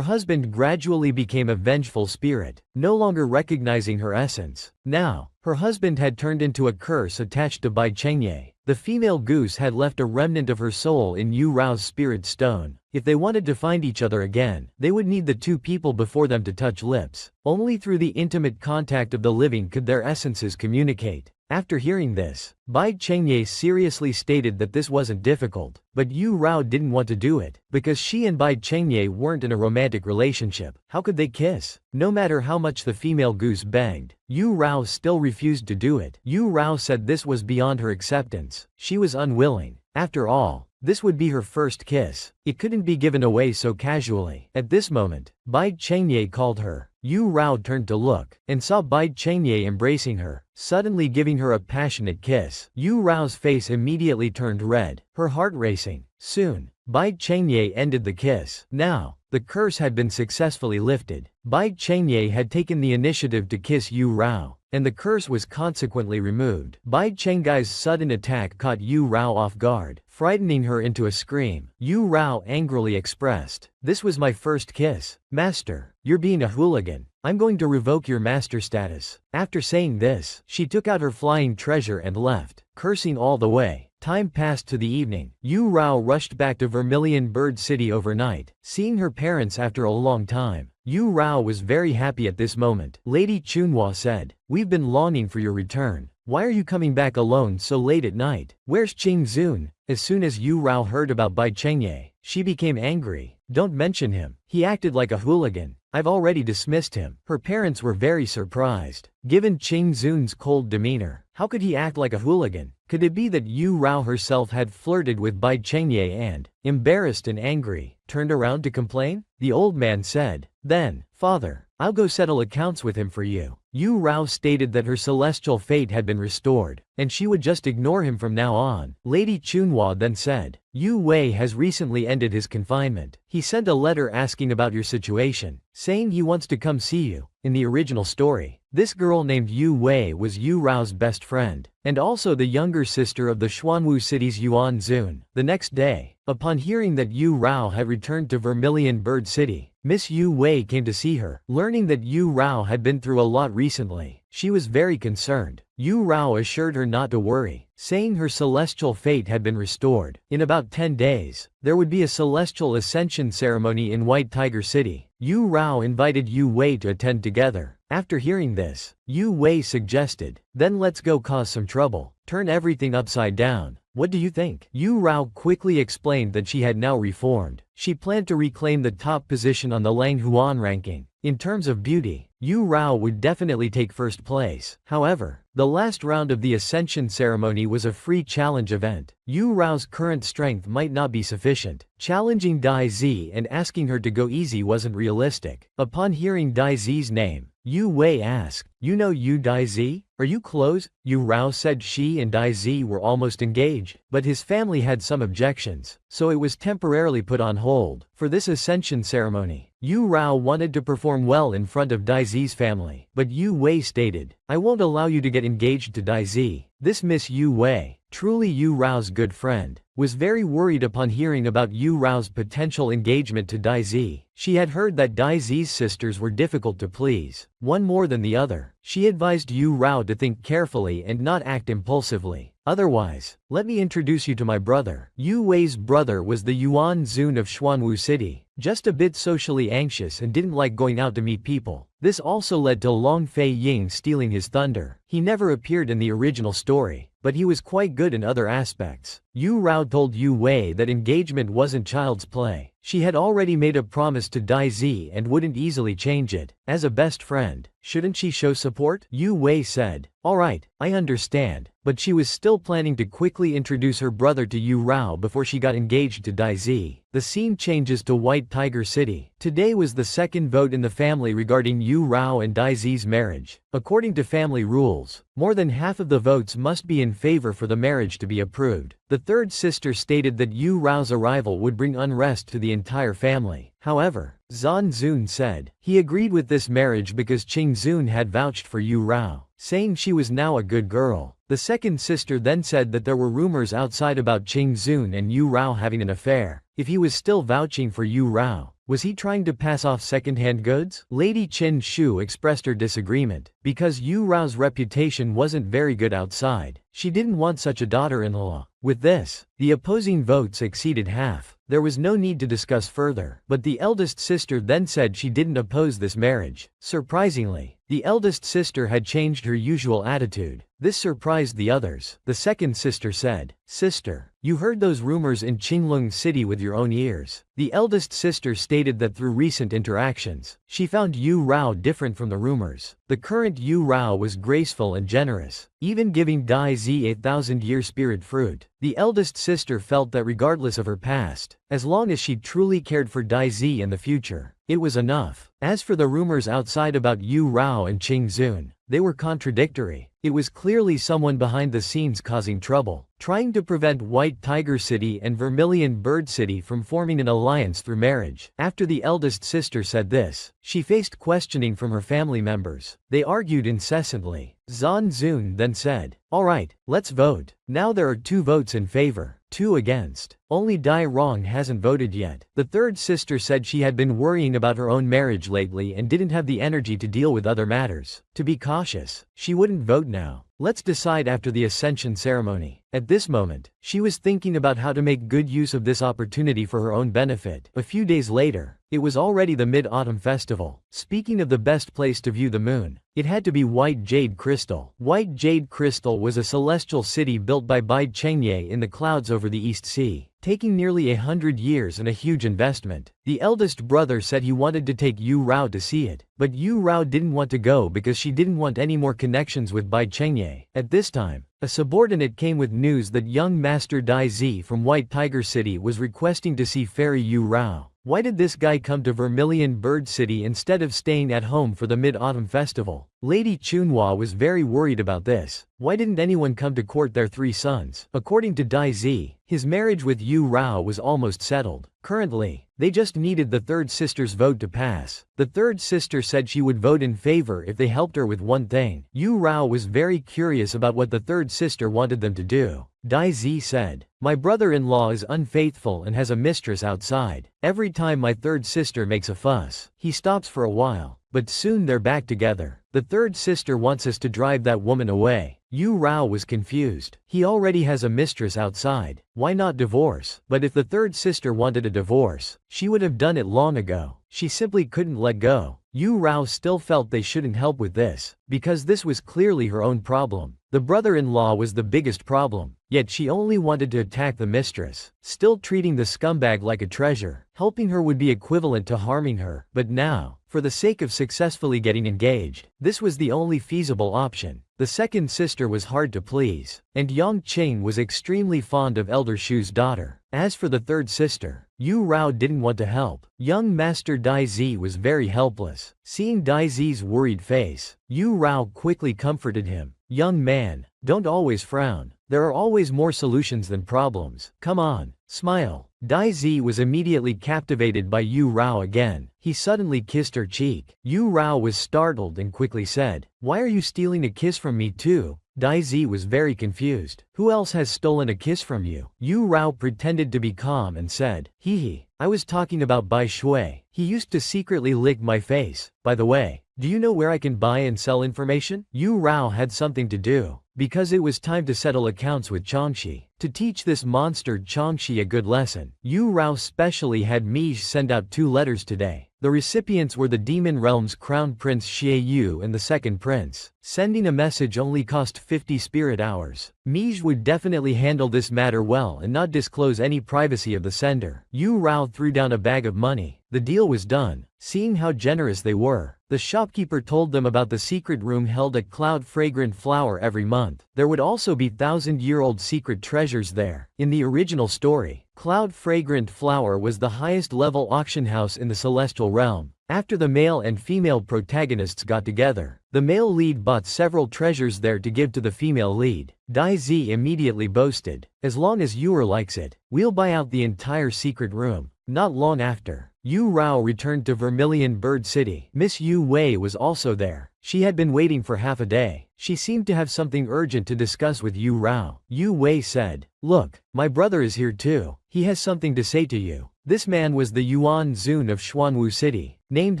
husband gradually became a vengeful spirit, no longer recognizing her essence. Now, her husband had turned into a curse attached to Bai Chengye. The female goose had left a remnant of her soul in Yu Rao's spirit stone. If they wanted to find each other again, they would need the two people before them to touch lips. Only through the intimate contact of the living could their essences communicate. After hearing this, Bai Chengye seriously stated that this wasn't difficult, but Yu Rao didn't want to do it, because she and Bai Chengye weren't in a romantic relationship. How could they kiss? No matter how much the female goose begged, Yu Rao still refused to do it. Yu Rao said this was beyond her acceptance. She was unwilling. After all, this would be her first kiss. It couldn't be given away so casually. At this moment, Bai Chengye called her. Yu Rao turned to look, and saw Bai Chengye embracing her, suddenly giving her a passionate kiss. Yu Rao's face immediately turned red, her heart racing. Soon, Bai Chengye ended the kiss. Now, the curse had been successfully lifted. Bai Chengye had taken the initiative to kiss Yu Rao, and the curse was consequently removed. Bai Chengye's sudden attack caught Yu Rao off guard, frightening her into a scream. Yu Rao angrily expressed, "This was my first kiss. Master, you're being a hooligan. I'm going to revoke your master status." After saying this, she took out her flying treasure and left, cursing all the way. Time passed to the evening. Yu Rao rushed back to Vermilion Bird City overnight, seeing her parents after a long time. Yu Rao was very happy at this moment. Lady Chunhua said, "We've been longing for your return. Why are you coming back alone so late at night? Where's Qing Zun?" As soon as Yu Rao heard about Bai Chengye, she became angry. "Don't mention him. He acted like a hooligan. I've already dismissed him." Her parents were very surprised. Given Qing Zun's cold demeanor, how could he act like a hooligan? Could it be that Yu Rao herself had flirted with Bai Chengye and, embarrassed and angry, turned around to complain? The old man said, "Then, father, I'll go settle accounts with him for you." Yu Rao stated that her celestial fate had been restored, and she would just ignore him from now on. Lady Chunhua then said, "Yu Wei has recently ended his confinement. He sent a letter asking about your situation, saying he wants to come see you." In the original story, this girl named Yu Wei was Yu Rao's best friend, and also the younger sister of the Xuanwu city's Yuan Zun. The next day, upon hearing that Yu Rao had returned to Vermilion Bird City, Miss Yu Wei came to see her. Learning that Yu Rao had been through a lot recently, she was very concerned. Yu Rao assured her not to worry, saying her celestial fate had been restored. In about 10 days, there would be a celestial ascension ceremony in White Tiger City. Yu Rao invited Yu Wei to attend together. After hearing this, Yu Wei suggested, "Then let's go cause some trouble. Turn everything upside down. What do you think?" Yu Rao quickly explained that she had now reformed. She planned to reclaim the top position on the Lang Huan ranking. In terms of beauty, Yu Rao would definitely take first place. However, the last round of the Ascension ceremony was a free challenge event. Yu Rao's current strength might not be sufficient. Challenging Dai Zi and asking her to go easy wasn't realistic. Upon hearing Dai Zi's name, Yu Wei asked, You know Yu Daizi? Are you close? Yu Rao said she and Daizi were almost engaged, but his family had some objections, so it was temporarily put on hold. For this ascension ceremony, Yu Rao wanted to perform well in front of Daizi's family, but Yu Wei stated, "I won't allow you to get engaged to Daizi." This Miss Yu Wei, truly Yu Rao's good friend, was very worried upon hearing about Yu Rao's potential engagement to Daizi. She had heard that Daizi's sisters were difficult to please, one more than the other. She advised Yu Rao to think carefully and not act impulsively. Otherwise, let me introduce you to my brother. Yu Wei's brother was the Yuan Zun of Xuanwu City, just a bit socially anxious and didn't like going out to meet people. This also led to Long Fei Ying stealing his thunder. He never appeared in the original story, but he was quite good in other aspects. Yu Rao told Yu Wei that engagement wasn't child's play. She had already made a promise to Daizi and wouldn't easily change it. As a best friend, shouldn't she show support? Yu Wei said, "Alright, I understand," but she was still planning to quickly introduce her brother to Yu Rao before she got engaged to Daizi. The scene changes to White Tiger City. Today was the second vote in the family regarding Yu Rao and Daizi's marriage. According to family rules, more than half of the votes must be in favor for the marriage to be approved. The third sister stated that Yu Rao's arrival would bring unrest to the entire family. However, Zhan Zun said, he agreed with this marriage because Qing Zun had vouched for Yu Rao, saying she was now a good girl. The second sister then said that there were rumors outside about Qing Zun and Yu Rao having an affair. If he was still vouching for Yu Rao, was he trying to pass off second-hand goods? Lady Chen Shu expressed her disagreement. Because Yu Rao's reputation wasn't very good outside, she didn't want such a daughter-in-law. With this, the opposing votes exceeded half. There was no need to discuss further. But the eldest sister then said she didn't oppose this marriage. Surprisingly, the eldest sister had changed her usual attitude. This surprised the others. The second sister said, "Sister, you heard those rumors in Qinglong City with your own ears." The eldest sister stated that through recent interactions, she found Yu Rao different from the rumors. The current Yu Rao was graceful and generous, even giving Daizi a 1,000-year spirit fruit. The eldest sister felt that regardless of her past, as long as she truly cared for Daizi in the future, it was enough. As for the rumors outside about Yu Rao and Qing Zun, they were contradictory. It was clearly someone behind the scenes causing trouble, trying to prevent White Tiger City and Vermilion Bird City from forming an alliance through marriage. After the eldest sister said this, she faced questioning from her family members. They argued incessantly. Zhan Zun then said, "Alright, let's vote." Now there are 2 votes in favor, 2 against. Only Dai Rong hasn't voted yet. The third sister said she had been worrying about her own marriage lately and didn't have the energy to deal with other matters. To be cautious, she wouldn't vote now. Let's decide after the ascension ceremony. At this moment, she was thinking about how to make good use of this opportunity for her own benefit. A few days later, it was already the Mid-Autumn Festival. Speaking of the best place to view the moon, it had to be White Jade Crystal. White Jade Crystal was a celestial city built by Bai Chengye in the clouds over the East Sea, taking nearly 100 years and a huge investment. The eldest brother said he wanted to take Yu Rao to see it, but Yu Rao didn't want to go because she didn't want any more connections with Bai Chengye. At this time, a subordinate came with news that young Master Daizi from White Tiger City was requesting to see Fairy Yu Rao. Why did this guy come to Vermilion Bird City instead of staying at home for the Mid-Autumn Festival? Lady Chunhua was very worried about this. Why didn't anyone come to court their 3 sons? According to Daizi, his marriage with Yu Rao was almost settled. Currently, they just needed the third sister's vote to pass. The third sister said she would vote in favor if they helped her with one thing. Yu Rao was very curious about what the third sister wanted them to do. Daizi said, "My brother-in-law is unfaithful and has a mistress outside. Every time my third sister makes a fuss, he stops for a while, but soon they're back together. The third sister wants us to drive that woman away." Yu Rao was confused. He already has a mistress outside. Why not divorce? But if the third sister wanted a divorce, she would have done it long ago. She simply couldn't let go. Yu Rao still felt they shouldn't help with this, because this was clearly her own problem. The brother-in-law was the biggest problem, yet she only wanted to attack the mistress. Still treating the scumbag like a treasure, helping her would be equivalent to harming her. But now, for the sake of successfully getting engaged, this was the only feasible option. The second sister was hard to please, and Yang Qing was extremely fond of Elder Shu's daughter. As for the third sister, Yu Rao didn't want to help. Young Master Dai Zi was very helpless. Seeing Dai Zi's worried face, Yu Rao quickly comforted him. Young man, don't always frown. There are always more solutions than problems. Come on, smile. Dai Zi was immediately captivated by Yu Rao again. He suddenly kissed her cheek. Yu Rao was startled and quickly said, "Why are you stealing a kiss from me too?" Dai Zi was very confused. "Who else has stolen a kiss from you?" Yu Rao pretended to be calm and said, "Hee, I was talking about Bai Shui. He used to secretly lick my face. By the way, do you know where I can buy and sell information?" Yu Rao had something to do, because it was time to settle accounts with Changxi. To teach this monster Changxi a good lesson, Yu Rao specially had Mij send out 2 letters today. The recipients were the Demon Realm's Crown Prince Xie Yu and the Second Prince. Sending a message only cost 50 spirit hours. Mij would definitely handle this matter well and not disclose any privacy of the sender. Yu Rao threw down a bag of money. The deal was done. Seeing how generous they were, the shopkeeper told them about the secret room held at Cloud Fragrant Flower every month. There would also be 1,000-year-old secret treasures there. In the original story, Cloud Fragrant Flower was the highest level auction house in the celestial realm. After the male and female protagonists got together, the male lead bought several treasures there to give to the female lead. Dai Zi immediately boasted, "As long as Yuer likes it, we'll buy out the entire secret room." Not long after, Yu Rao returned to Vermilion Bird City. Miss Yu Wei was also there. She had been waiting for half a day. She seemed to have something urgent to discuss with Yu Rao. Yu Wei said, "Look, my brother is here too. He has something to say to you." This man was the Yuan Zun of Xuanwu City, named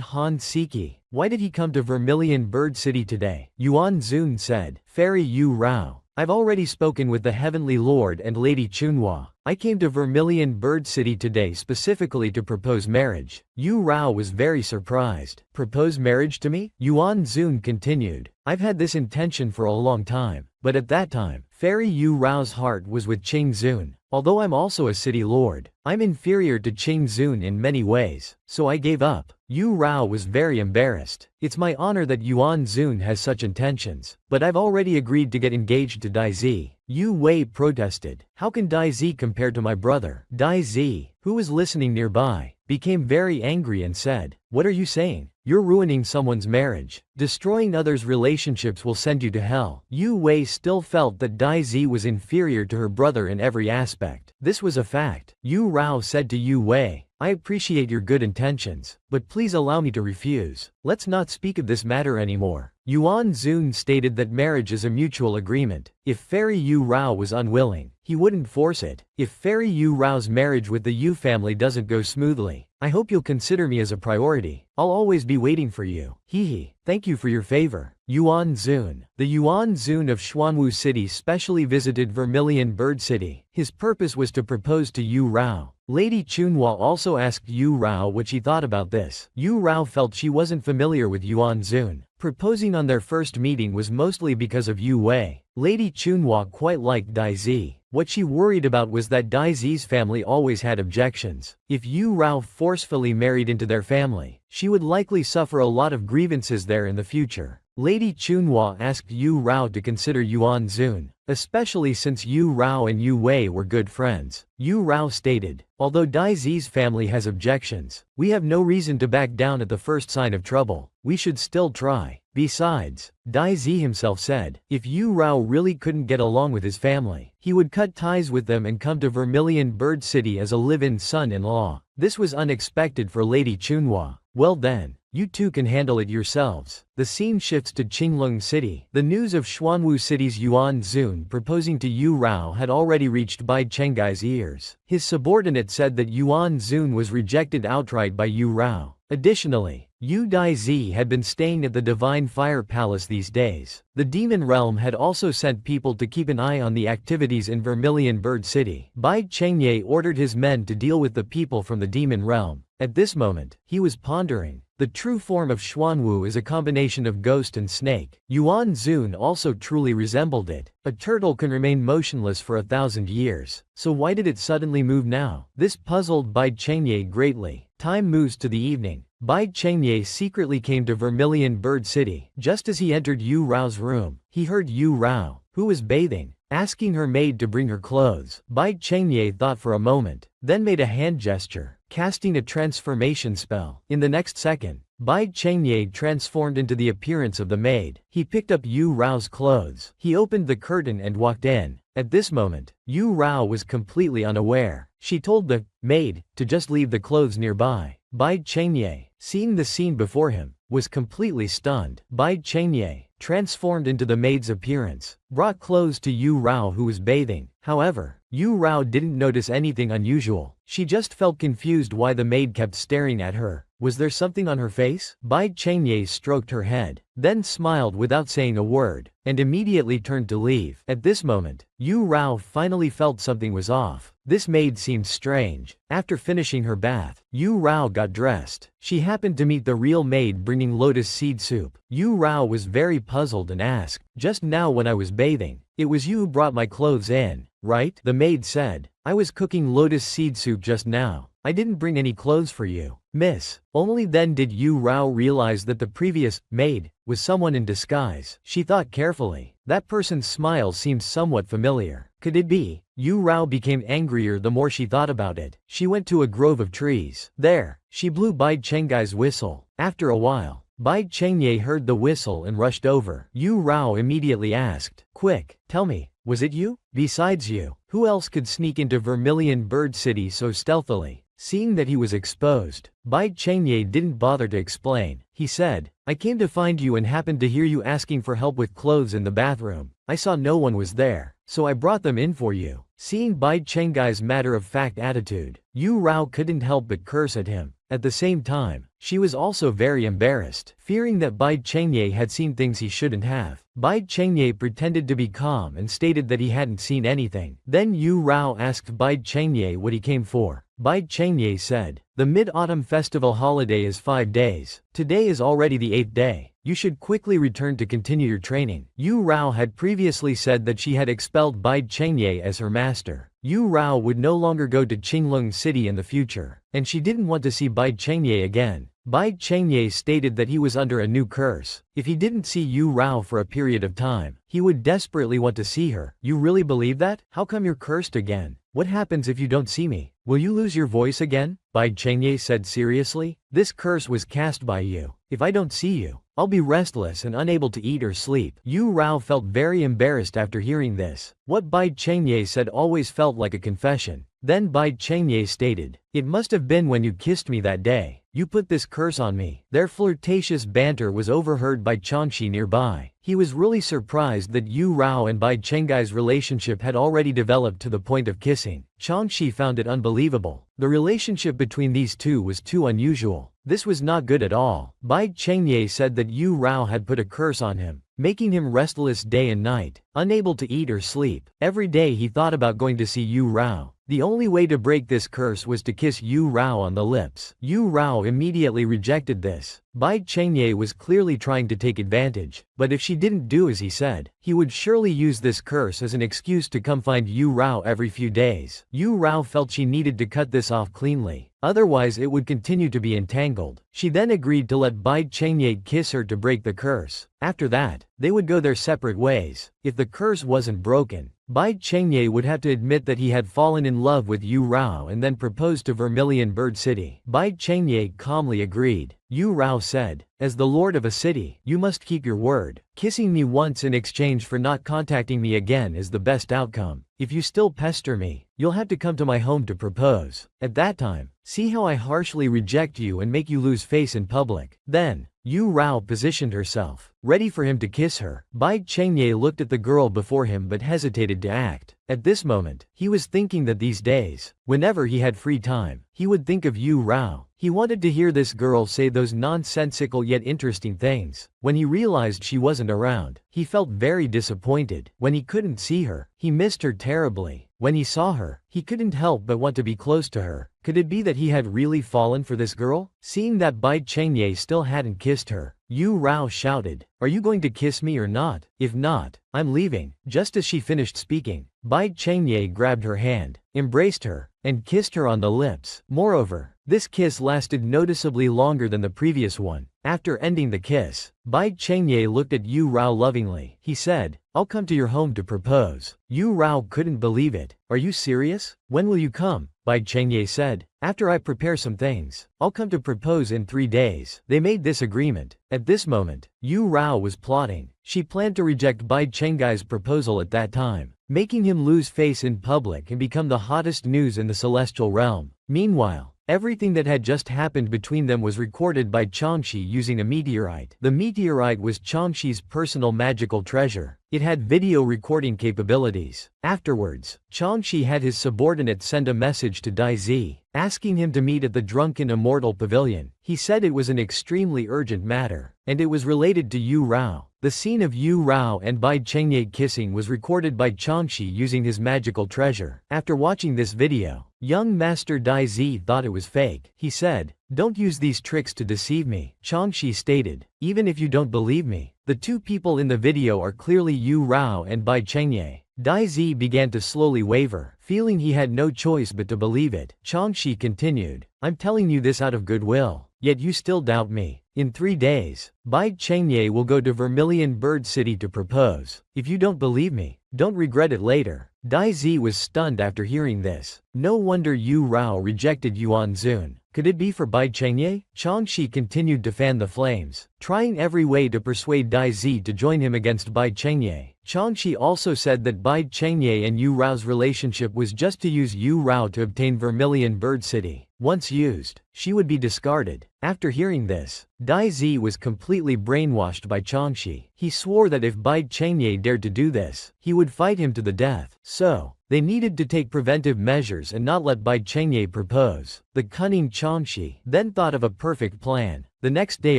Han Siki. "Why did he come to Vermilion Bird City today?" Yuan Zun said, "Fairy Yu Rao, I've already spoken with the Heavenly Lord and Lady Chunhua. I came to Vermilion Bird City today specifically to propose marriage." Yu Rao was very surprised. "Propose marriage to me?" Yuan Zun continued, "I've had this intention for a long time, but at that time, Fairy Yu Rao's heart was with Qing Zun. Although I'm also a city lord, I'm inferior to Qing Zun in many ways, so I gave up." Yu Rao was very embarrassed. "It's my honor that Yuan Zun has such intentions, but I've already agreed to get engaged to Dai Zi." Yu Wei protested, "How can Dai Zi compare to my brother?" Dai Zi, who was listening nearby, became very angry and said, "What are you saying? You're ruining someone's marriage. Destroying others' relationships will send you to hell." Yu Wei still felt that Dai Zi was inferior to her brother in every aspect. This was a fact. Yu Rao said to Yu Wei, "I appreciate your good intentions, but please allow me to refuse. Let's not speak of this matter anymore." Yuan Zun stated that marriage is a mutual agreement. If Fairy Yu Rao was unwilling, he wouldn't force it. "If Fairy Yu Rao's marriage with the Yu family doesn't go smoothly, I hope you'll consider me as a priority. I'll always be waiting for you. Hee, thank you for your favor." Yuan Zun. The Yuan Zun of Xuanwu City specially visited Vermilion Bird City. His purpose was to propose to Yu Rao. Lady Chunhua also asked Yu Rao what she thought about this. Yu Rao felt she wasn't familiar with Yuan Zun. Proposing on their first meeting was mostly because of Yu Wei. Lady Chunhua quite liked Dai Zi. What she worried about was that Dai Zi's family always had objections. If Yu Rao forcefully married into their family, she would likely suffer a lot of grievances there in the future. Lady Chunhua asked Yu Rao to consider Yuan Zun, especially since Yu Rao and Yu Wei were good friends. Yu Rao stated, "Although Dai Zi's family has objections, we have no reason to back down at the first sign of trouble. We should still try." Besides, Dai Zi himself said, if Yu Rao really couldn't get along with his family, he would cut ties with them and come to Vermilion Bird City as a live-in son-in-law. This was unexpected for Lady Chunhua. "Well then, you two can handle it yourselves." The scene shifts to Qinglong City. The news of Xuanwu City's Yuan Zun proposing to Yu Rao had already reached Bai Chenggai's ears. His subordinate said that Yuan Zun was rejected outright by Yu Rao. Additionally, Yu Dai Zi had been staying at the Divine Fire Palace these days. The Demon Realm had also sent people to keep an eye on the activities in Vermilion Bird City. Bai Chengye ordered his men to deal with the people from the Demon Realm. At this moment, he was pondering. The true form of Xuanwu is a combination of ghost and snake. Yuan Zun also truly resembled it. A turtle can remain motionless for 1,000 years. So why did it suddenly move now? This puzzled Bai Chengye greatly. Time moves to the evening. Bai Chengye secretly came to Vermilion Bird City. Just as he entered Yu Rao's room, he heard Yu Rao, who was bathing, asking her maid to bring her clothes. Bai Chengye thought for a moment, then made a hand gesture, casting a transformation spell. In the next second, Bai Chengye transformed into the appearance of the maid. He picked up Yu Rao's clothes. He opened the curtain and walked in. At this moment, Yu Rao was completely unaware. She told the maid to just leave the clothes nearby. Bai Chengye, seeing the scene before him, was completely stunned. Bai Chengye, transformed into the maid's appearance, brought clothes to Yu Rao who was bathing. However, Yu Rao didn't notice anything unusual. She just felt confused why the maid kept staring at her. Was there something on her face? Bai Chengye stroked her head, then smiled without saying a word, and immediately turned to leave. At this moment, Yu Rao finally felt something was off. This maid seemed strange. After finishing her bath, Yu Rao got dressed. She happened to meet the real maid bringing lotus seed soup. Yu Rao was very puzzled and asked, "Just now when I was bathing, it was you who brought my clothes in, right?" The maid said, "I was cooking lotus seed soup just now. I didn't bring any clothes for you, miss." Only then did Yu Rao realize that the previous maid was someone in disguise. She thought carefully. That person's smile seemed somewhat familiar. Could it be? Yu Rao became angrier the more she thought about it. She went to a grove of trees. There, she blew Bai Chengye's whistle. After a while, Bai Chengye heard the whistle and rushed over. Yu Rao immediately asked, "Quick, tell me, was it you? Besides you, who else could sneak into Vermilion Bird City so stealthily?" Seeing that he was exposed, Bai Chengye didn't bother to explain. He said, "I came to find you and happened to hear you asking for help with clothes in the bathroom. I saw no one was there, so I brought them in for you." Seeing Bai Chengye's matter-of-fact attitude, Yu Rao couldn't help but curse at him. At the same time, she was also very embarrassed, fearing that Bai Chengye had seen things he shouldn't have. Bai Chengye pretended to be calm and stated that he hadn't seen anything. Then Yu Rao asked Bai Chengye what he came for. Bai Chengye said, "The Mid-Autumn Festival holiday is 5 days. Today is already the 8th day. You should quickly return to continue your training." Yu Rao had previously said that she had expelled Bai Chengye as her master. Yu Rao would no longer go to Qinglong City in the future, and she didn't want to see Bai Chengye again. Bai Chengye stated that he was under a new curse. If he didn't see Yu Rao for a period of time, he would desperately want to see her. "You really believe that? How come you're cursed again? What happens if you don't see me? Will you lose your voice again?" Bai Chengye said seriously. "This curse was cast by you. If I don't see you, I'll be restless and unable to eat or sleep." Yu Rao felt very embarrassed after hearing this. What Bai Chengye said always felt like a confession. Then Bai Chengye stated, "It must have been when you kissed me that day. You put this curse on me." Their flirtatious banter was overheard by Changshi nearby. He was really surprised that Yu Rao and Bai Chengye's relationship had already developed to the point of kissing. Changshi found it unbelievable. The relationship between these two was too unusual. This was not good at all. Bai Chengye said that Yu Rao had put a curse on him, making him restless day and night, unable to eat or sleep. Every day he thought about going to see Yu Rao. The only way to break this curse was to kiss Yu Rao on the lips. Yu Rao immediately rejected this. Bai Chengye was clearly trying to take advantage, but if she didn't do as he said, he would surely use this curse as an excuse to come find Yu Rao every few days. Yu Rao felt she needed to cut this off cleanly, otherwise it would continue to be entangled. She then agreed to let Bai Chengye kiss her to break the curse. After that, they would go their separate ways. If the curse wasn't broken, Bai Chengye would have to admit that he had fallen in love with Yu Rao and then proposed to Vermilion Bird City. Bai Chengye calmly agreed. Yu Rao said, "As the lord of a city, you must keep your word. Kissing me once in exchange for not contacting me again is the best outcome. If you still pester me, you'll have to come to my home to propose. At that time, see how I harshly reject you and make you lose face in public." Then, Yu Rao positioned herself, ready for him to kiss her. Bai Chengye looked at the girl before him but hesitated to act. At this moment, he was thinking that these days, whenever he had free time, he would think of Yu Rao. He wanted to hear this girl say those nonsensical yet interesting things. When he realized she wasn't around, he felt very disappointed. When he couldn't see her, he missed her terribly. When he saw her, he couldn't help but want to be close to her. Could it be that he had really fallen for this girl? Seeing that Bai Chengye still hadn't kissed her, Yu Rao shouted, "Are you going to kiss me or not? If not, I'm leaving." Just as she finished speaking, Bai Chengye grabbed her hand, embraced her, and kissed her on the lips. Moreover, this kiss lasted noticeably longer than the previous one. After ending the kiss, Bai Chengye looked at Yu Rao lovingly. He said, "I'll come to your home to propose." Yu Rao couldn't believe it. "Are you serious? When will you come?" Bai Chengye said. "After I prepare some things, I'll come to propose in 3 days. They made this agreement. At this moment, Yu Rao was plotting. She planned to reject Bai Chengye's proposal at that time, making him lose face in public and become the hottest news in the celestial realm. Meanwhile, everything that had just happened between them was recorded by Changxi using a meteorite. The meteorite was Changxi's personal magical treasure. It had video recording capabilities. Afterwards, Changxi had his subordinate send a message to Dai Zi, asking him to meet at the Drunken Immortal Pavilion. He said it was an extremely urgent matter, and it was related to Yu Rao. The scene of Yu Rao and Bai Chengye kissing was recorded by Changxi using his magical treasure. After watching this video, young Master Dai Zi thought it was fake. He said, "Don't use these tricks to deceive me." Changxi stated, "Even if you don't believe me, the two people in the video are clearly Yu Rao and Bai Chengye." Dai Zi began to slowly waver, feeling he had no choice but to believe it. Changxi continued, "I'm telling you this out of goodwill, yet you still doubt me. In 3 days, Bai Chengye will go to Vermilion Bird City to propose. If you don't believe me, don't regret it later." Dai Zi was stunned after hearing this. No wonder Yu Rao rejected Yuan Zun. Could it be for Bai Chengye? Changxi continued to fan the flames, trying every way to persuade Dai Zi to join him against Bai Chengye. Changxi also said that Bai Chengye and Yu Rao's relationship was just to use Yu Rao to obtain Vermilion Bird City. Once used, she would be discarded. After hearing this, Dai Zi was completely brainwashed by Changxi. He swore that if Bai Chengye dared to do this, he would fight him to the death. So, they needed to take preventive measures and not let Bai Chengye propose. The cunning Changxi then thought of a perfect plan. The next day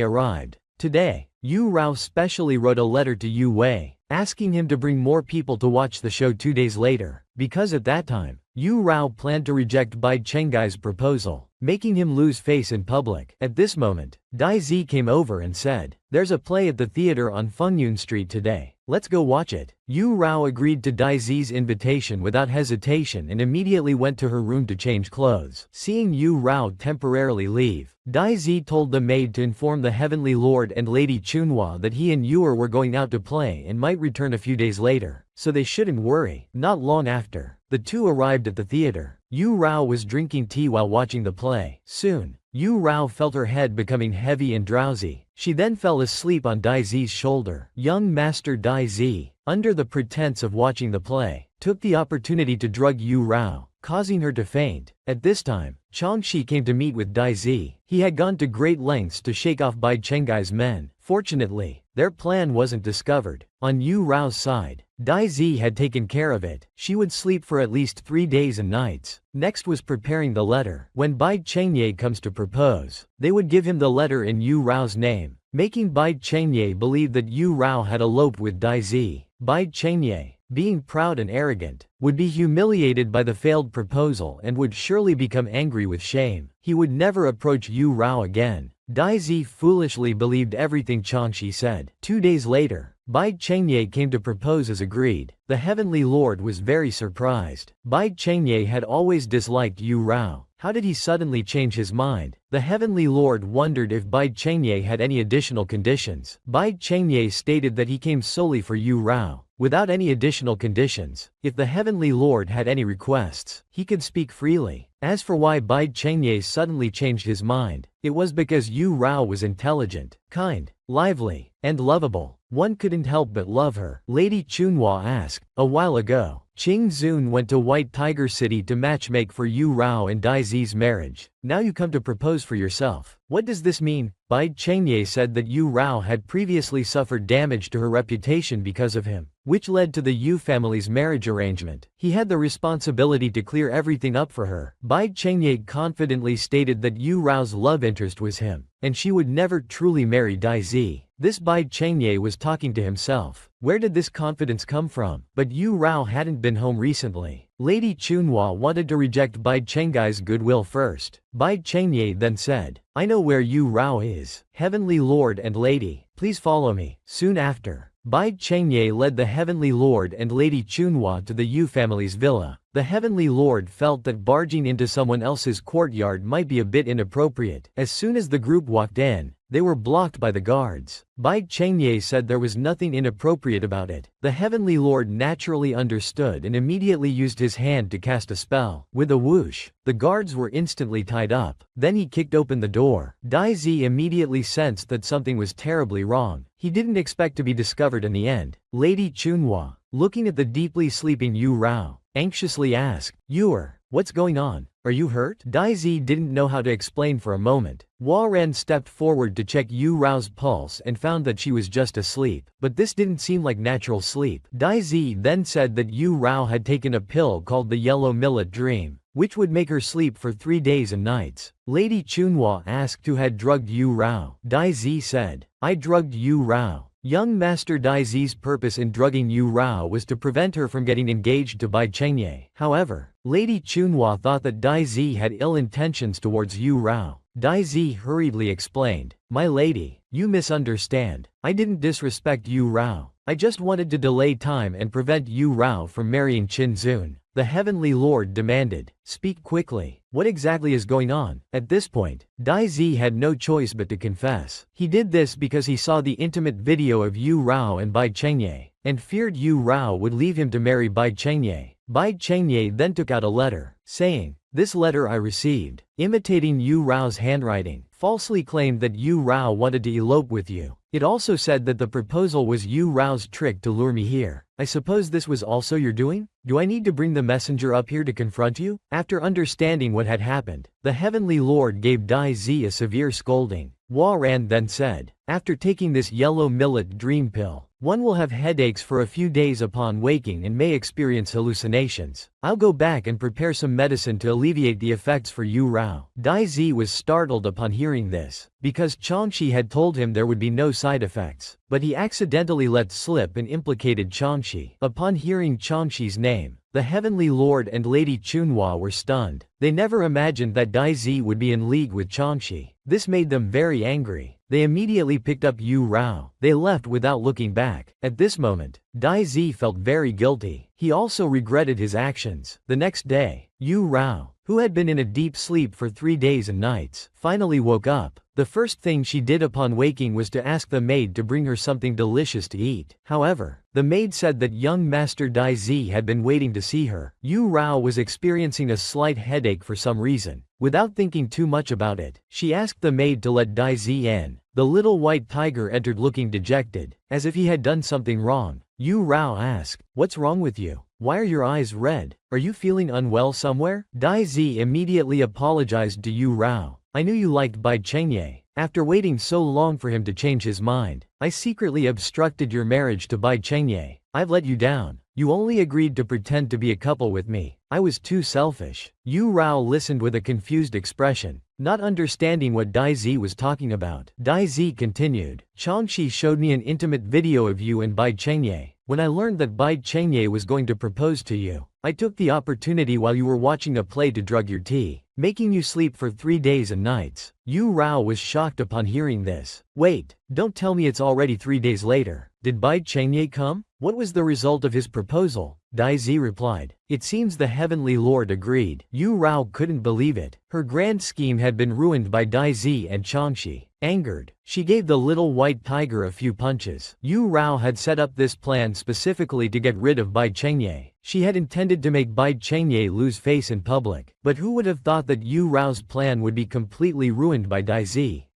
arrived. Today, Yu Rao specially wrote a letter to Yu Wei, asking him to bring more people to watch the show 2 days later, because at that time, Yu Rao planned to reject Bai Chengye's proposal, making him lose face in public. At this moment, Dai Zi came over and said, "There's a play at the theater on Fengyun Street today. Let's go watch it." Yu Rao agreed to Dai Zi's invitation without hesitation and immediately went to her room to change clothes. Seeing Yu Rao temporarily leave, Dai Zi told the maid to inform the Heavenly Lord and Lady Chunhua that he and Yuer were going out to play and might return a few days later, so they shouldn't worry. Not long after, the two arrived at the theater. Yu Rao was drinking tea while watching the play. Soon, Yu Rao felt her head becoming heavy and drowsy. She then fell asleep on Dai Zi's shoulder. Young Master Dai Zi, under the pretense of watching the play, took the opportunity to drug Yu Rao, causing her to faint. At this time, Changxi came to meet with Dai Zi. He had gone to great lengths to shake off Bai Chengye's men. Fortunately, their plan wasn't discovered. On Yu Rao's side, Dai Zi had taken care of it. She would sleep for at least 3 days and nights. Next was preparing the letter. When Bai Chengye comes to propose, they would give him the letter in Yu Rao's name, making Bai Chengye believe that Yu Rao had eloped with Dai Zi. Bai Chengye, being proud and arrogant, would be humiliated by the failed proposal and would surely become angry with shame. He would never approach Yu Rao again. Dai Zi foolishly believed everything Changxi said. 2 days later, Bai Chengye came to propose as agreed. The Heavenly Lord was very surprised. Bai Chengye had always disliked Yu Rao. How did he suddenly change his mind? The Heavenly Lord wondered if Bai Chengye had any additional conditions. Bai Chengye stated that he came solely for Yu Rao, without any additional conditions. If the Heavenly Lord had any requests, he could speak freely. As for why Bai Chengye suddenly changed his mind, it was because Yu Rao was intelligent, kind, lively, and lovable. One couldn't help but love her. Lady Chunhua asked, "A while ago, Qing Zun went to White Tiger City to matchmake for Yu Rao and Dai Zi's marriage. Now you come to propose for yourself. What does this mean?" Bai Chengye said that Yu Rao had previously suffered damage to her reputation because of him, which led to the Yu family's marriage arrangement. He had the responsibility to clear everything up for her. Bai Chengye confidently stated that Yu Rao's love interest was him, and she would never truly marry Dai Zi. This Bai Chengye was talking to himself. Where did this confidence come from? But Yu Rao hadn't been home recently. Lady Chunhua wanted to reject Bai Chengye's goodwill first. Bai Chengye then said, "I know where Yu Rao is. Heavenly Lord and Lady, please follow me." Soon after, Bai Chengye led the Heavenly Lord and Lady Chunhua to the Yu family's villa. The Heavenly Lord felt that barging into someone else's courtyard might be a bit inappropriate. As soon as the group walked in, they were blocked by the guards. Bai Chengye said there was nothing inappropriate about it. The Heavenly Lord naturally understood and immediately used his hand to cast a spell. With a whoosh, the guards were instantly tied up. Then he kicked open the door. Dai immediately sensed that something was terribly wrong. He didn't expect to be discovered in the end. Lady Chunhua, looking at the deeply sleeping Yu Rao, anxiously asked, "Yuer, what's going on? Are you hurt?" Dai didn't know how to explain for a moment. Ran stepped forward to check Yu Rao's pulse and found that she was just asleep. But this didn't seem like natural sleep. Dai then said that Yu Rao had taken a pill called the Yellow Millet Dream, which would make her sleep for 3 days and nights. Lady Chunhua asked who had drugged Yu Rao. Dai said, "I drugged Yu Rao." Young Master Dai's purpose in drugging Yu Rao was to prevent her from getting engaged to Bai Chengye. However, Lady Chunhua thought that Dai had ill intentions towards Yu Rao. Dai hurriedly explained, "My lady, you misunderstand. I didn't disrespect Yu Rao. I just wanted to delay time and prevent Yu Rao from marrying Qin Zun." The Heavenly Lord demanded, "Speak quickly. What exactly is going on?" At this point, Dai had no choice but to confess. He did this because he saw the intimate video of Yu Rao and Bai Chengye, and feared Yu Rao would leave him to marry Bai Chengye. Bai Chengye then took out a letter, saying, "This letter I received," imitating Yu Rao's handwriting, falsely claimed that Yu Rao wanted to elope with you. It also said that the proposal was Yu Rao's trick to lure me here. "I suppose this was also your doing? Do I need to bring the messenger up here to confront you?" After understanding what had happened, the Heavenly Lord gave Dai a severe scolding. Ran then said, "After taking this yellow millet dream pill, one will have headaches for a few days upon waking and may experience hallucinations. I'll go back and prepare some medicine to alleviate the effects for Yu Rao." Dai was startled upon hearing this, because Changshi had told him there would be no side effects, but he accidentally let slip and implicated Changshi. Upon hearing Changshi's name, the Heavenly Lord and Lady Chunhua were stunned. They never imagined that Dai would be in league with Changshi. This made them very angry. They immediately picked up Yu Rao. They left without looking back. At this moment, Dai felt very guilty. He also regretted his actions. The next day, Yu Rao, who had been in a deep sleep for 3 days and nights, finally woke up. The first thing she did upon waking was to ask the maid to bring her something delicious to eat. However, the maid said that young Master Dai had been waiting to see her. Yu Rao was experiencing a slight headache for some reason. Without thinking too much about it, she asked the maid to let Dai in. The little white tiger entered looking dejected, as if he had done something wrong. Yu Rao asked, "What's wrong with you? Why are your eyes red? Are you feeling unwell somewhere?" Dai immediately apologized to Yu Rao. "I knew you liked Bai Chengye. After waiting so long for him to change his mind, I secretly obstructed your marriage to Bai Chengye. I've let you down. You only agreed to pretend to be a couple with me. I was too selfish." Yu Rao listened with a confused expression, not understanding what Dai was talking about. Dai continued, "Changshi showed me an intimate video of you and Bai Chengye. When I learned that Bai Chengye was going to propose to you, I took the opportunity while you were watching a play to drug your tea, making you sleep for 3 days and nights." Yu Rao was shocked upon hearing this. "Wait, don't tell me it's already 3 days later. Did Bai Chengye come? What was the result of his proposal?" Dai replied. It seems the Heavenly Lord agreed. Yu Rao couldn't believe it. Her grand scheme had been ruined by Dai and Changshi. Angered, she gave the little white tiger a few punches. Yu Rao had set up this plan specifically to get rid of Bai Chengye. She had intended to make Bai Chengye lose face in public. But who would have thought that Yu Rao's plan would be completely ruined by Dai?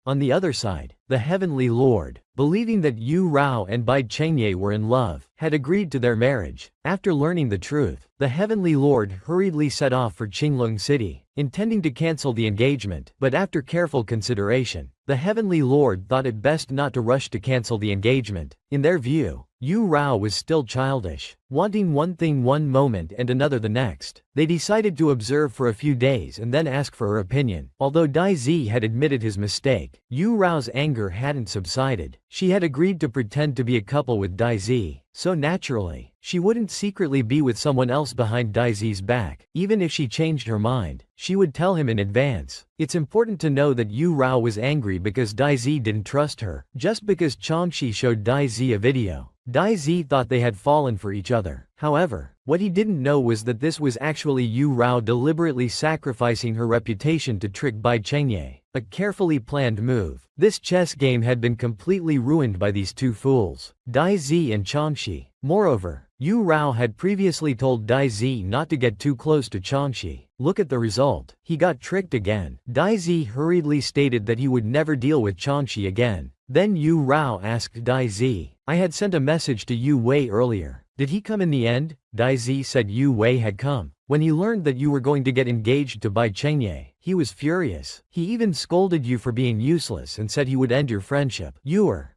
On the other side, the Heavenly Lord, believing that Yu Rao and Bai Chengye were in love, had agreed to their marriage. After learning the truth, the Heavenly Lord hurriedly set off for Qinglong City, intending to cancel the engagement. But after careful consideration, the Heavenly Lord thought it best not to rush to cancel the engagement. In their view, Yu Rao was still childish, wanting one thing one moment and another the next. They decided to observe for a few days and then ask for her opinion. Although Dai had admitted his mistake, Yu Rao's anger hadn't subsided. She had agreed to pretend to be a couple with Dai, so naturally, she wouldn't secretly be with someone else behind Dai's back. Even if she changed her mind, she would tell him in advance. It's important to know that Yu Rao was angry because Dai didn't trust her. Just because Changshi showed Dai a video, Dai thought they had fallen for each other. However, what he didn't know was that this was actually Yu Rao deliberately sacrificing her reputation to trick Bai Chengye. A carefully planned move. This chess game had been completely ruined by these two fools, Dai and Changxi. Moreover, Yu Rao had previously told Dai not to get too close to Changxi. Look at the result. He got tricked again. Dai hurriedly stated that he would never deal with Changxi again. Then Yu Rao asked Dai, I had sent a message to Yu Wei earlier. Did he come in the end? Dai said Yu Wei had come. When he learned that you were going to get engaged to Bai Chengye, he was furious. He even scolded you for being useless and said he would end your friendship.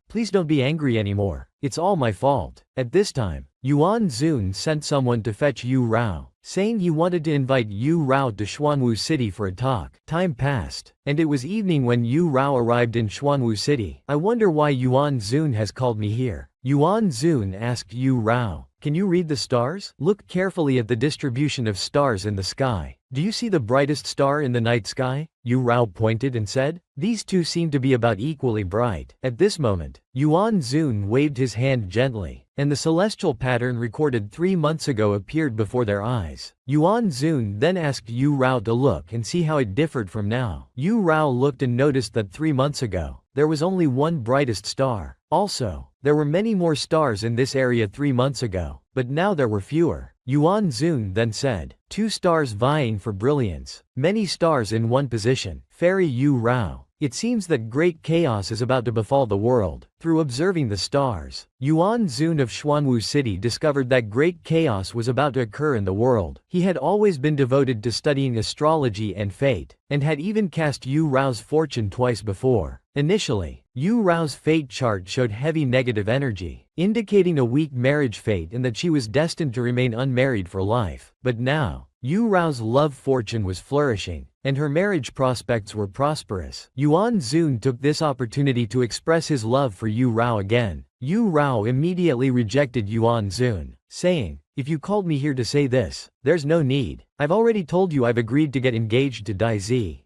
Please don't be angry anymore. It's all my fault. At this time, Yuan Zun sent someone to fetch Yu Rao, saying he wanted to invite Yu Rao to Xuanwu City for a talk. Time passed, and it was evening when Yu Rao arrived in Xuanwu City. I wonder why Yuan Zun has called me here. Yuan Zun asked Yu Rao, can you read the stars? Look carefully at the distribution of stars in the sky. Do you see the brightest star in the night sky? Yu Rao pointed and said, these two seem to be about equally bright. At this moment, Yuan Zun waved his hand gently, and the celestial pattern recorded 3 months ago appeared before their eyes. Yuan Zun then asked Yu Rao to look and see how it differed from now. Yu Rao looked and noticed that 3 months ago, there was only one brightest star. Also, there were many more stars in this area 3 months ago, but now there were fewer. Yuan Zun then said, 2 stars vying for brilliance, many stars in one position. Fairy Yu Rao, it seems that great chaos is about to befall the world. Through observing the stars, Yuan Zun of Xuanwu City discovered that great chaos was about to occur in the world. He had always been devoted to studying astrology and fate, and had even cast Yu Rao's fortune twice before. Initially, Yu Rao's fate chart showed heavy negative energy, indicating a weak marriage fate and that she was destined to remain unmarried for life. But now, Yu Rao's love fortune was flourishing, and her marriage prospects were prosperous. Yuan Zun took this opportunity to express his love for Yu Rao again. Yu Rao immediately rejected Yuan Zun, saying, if you called me here to say this, there's no need. I've already told you I've agreed to get engaged to Dai.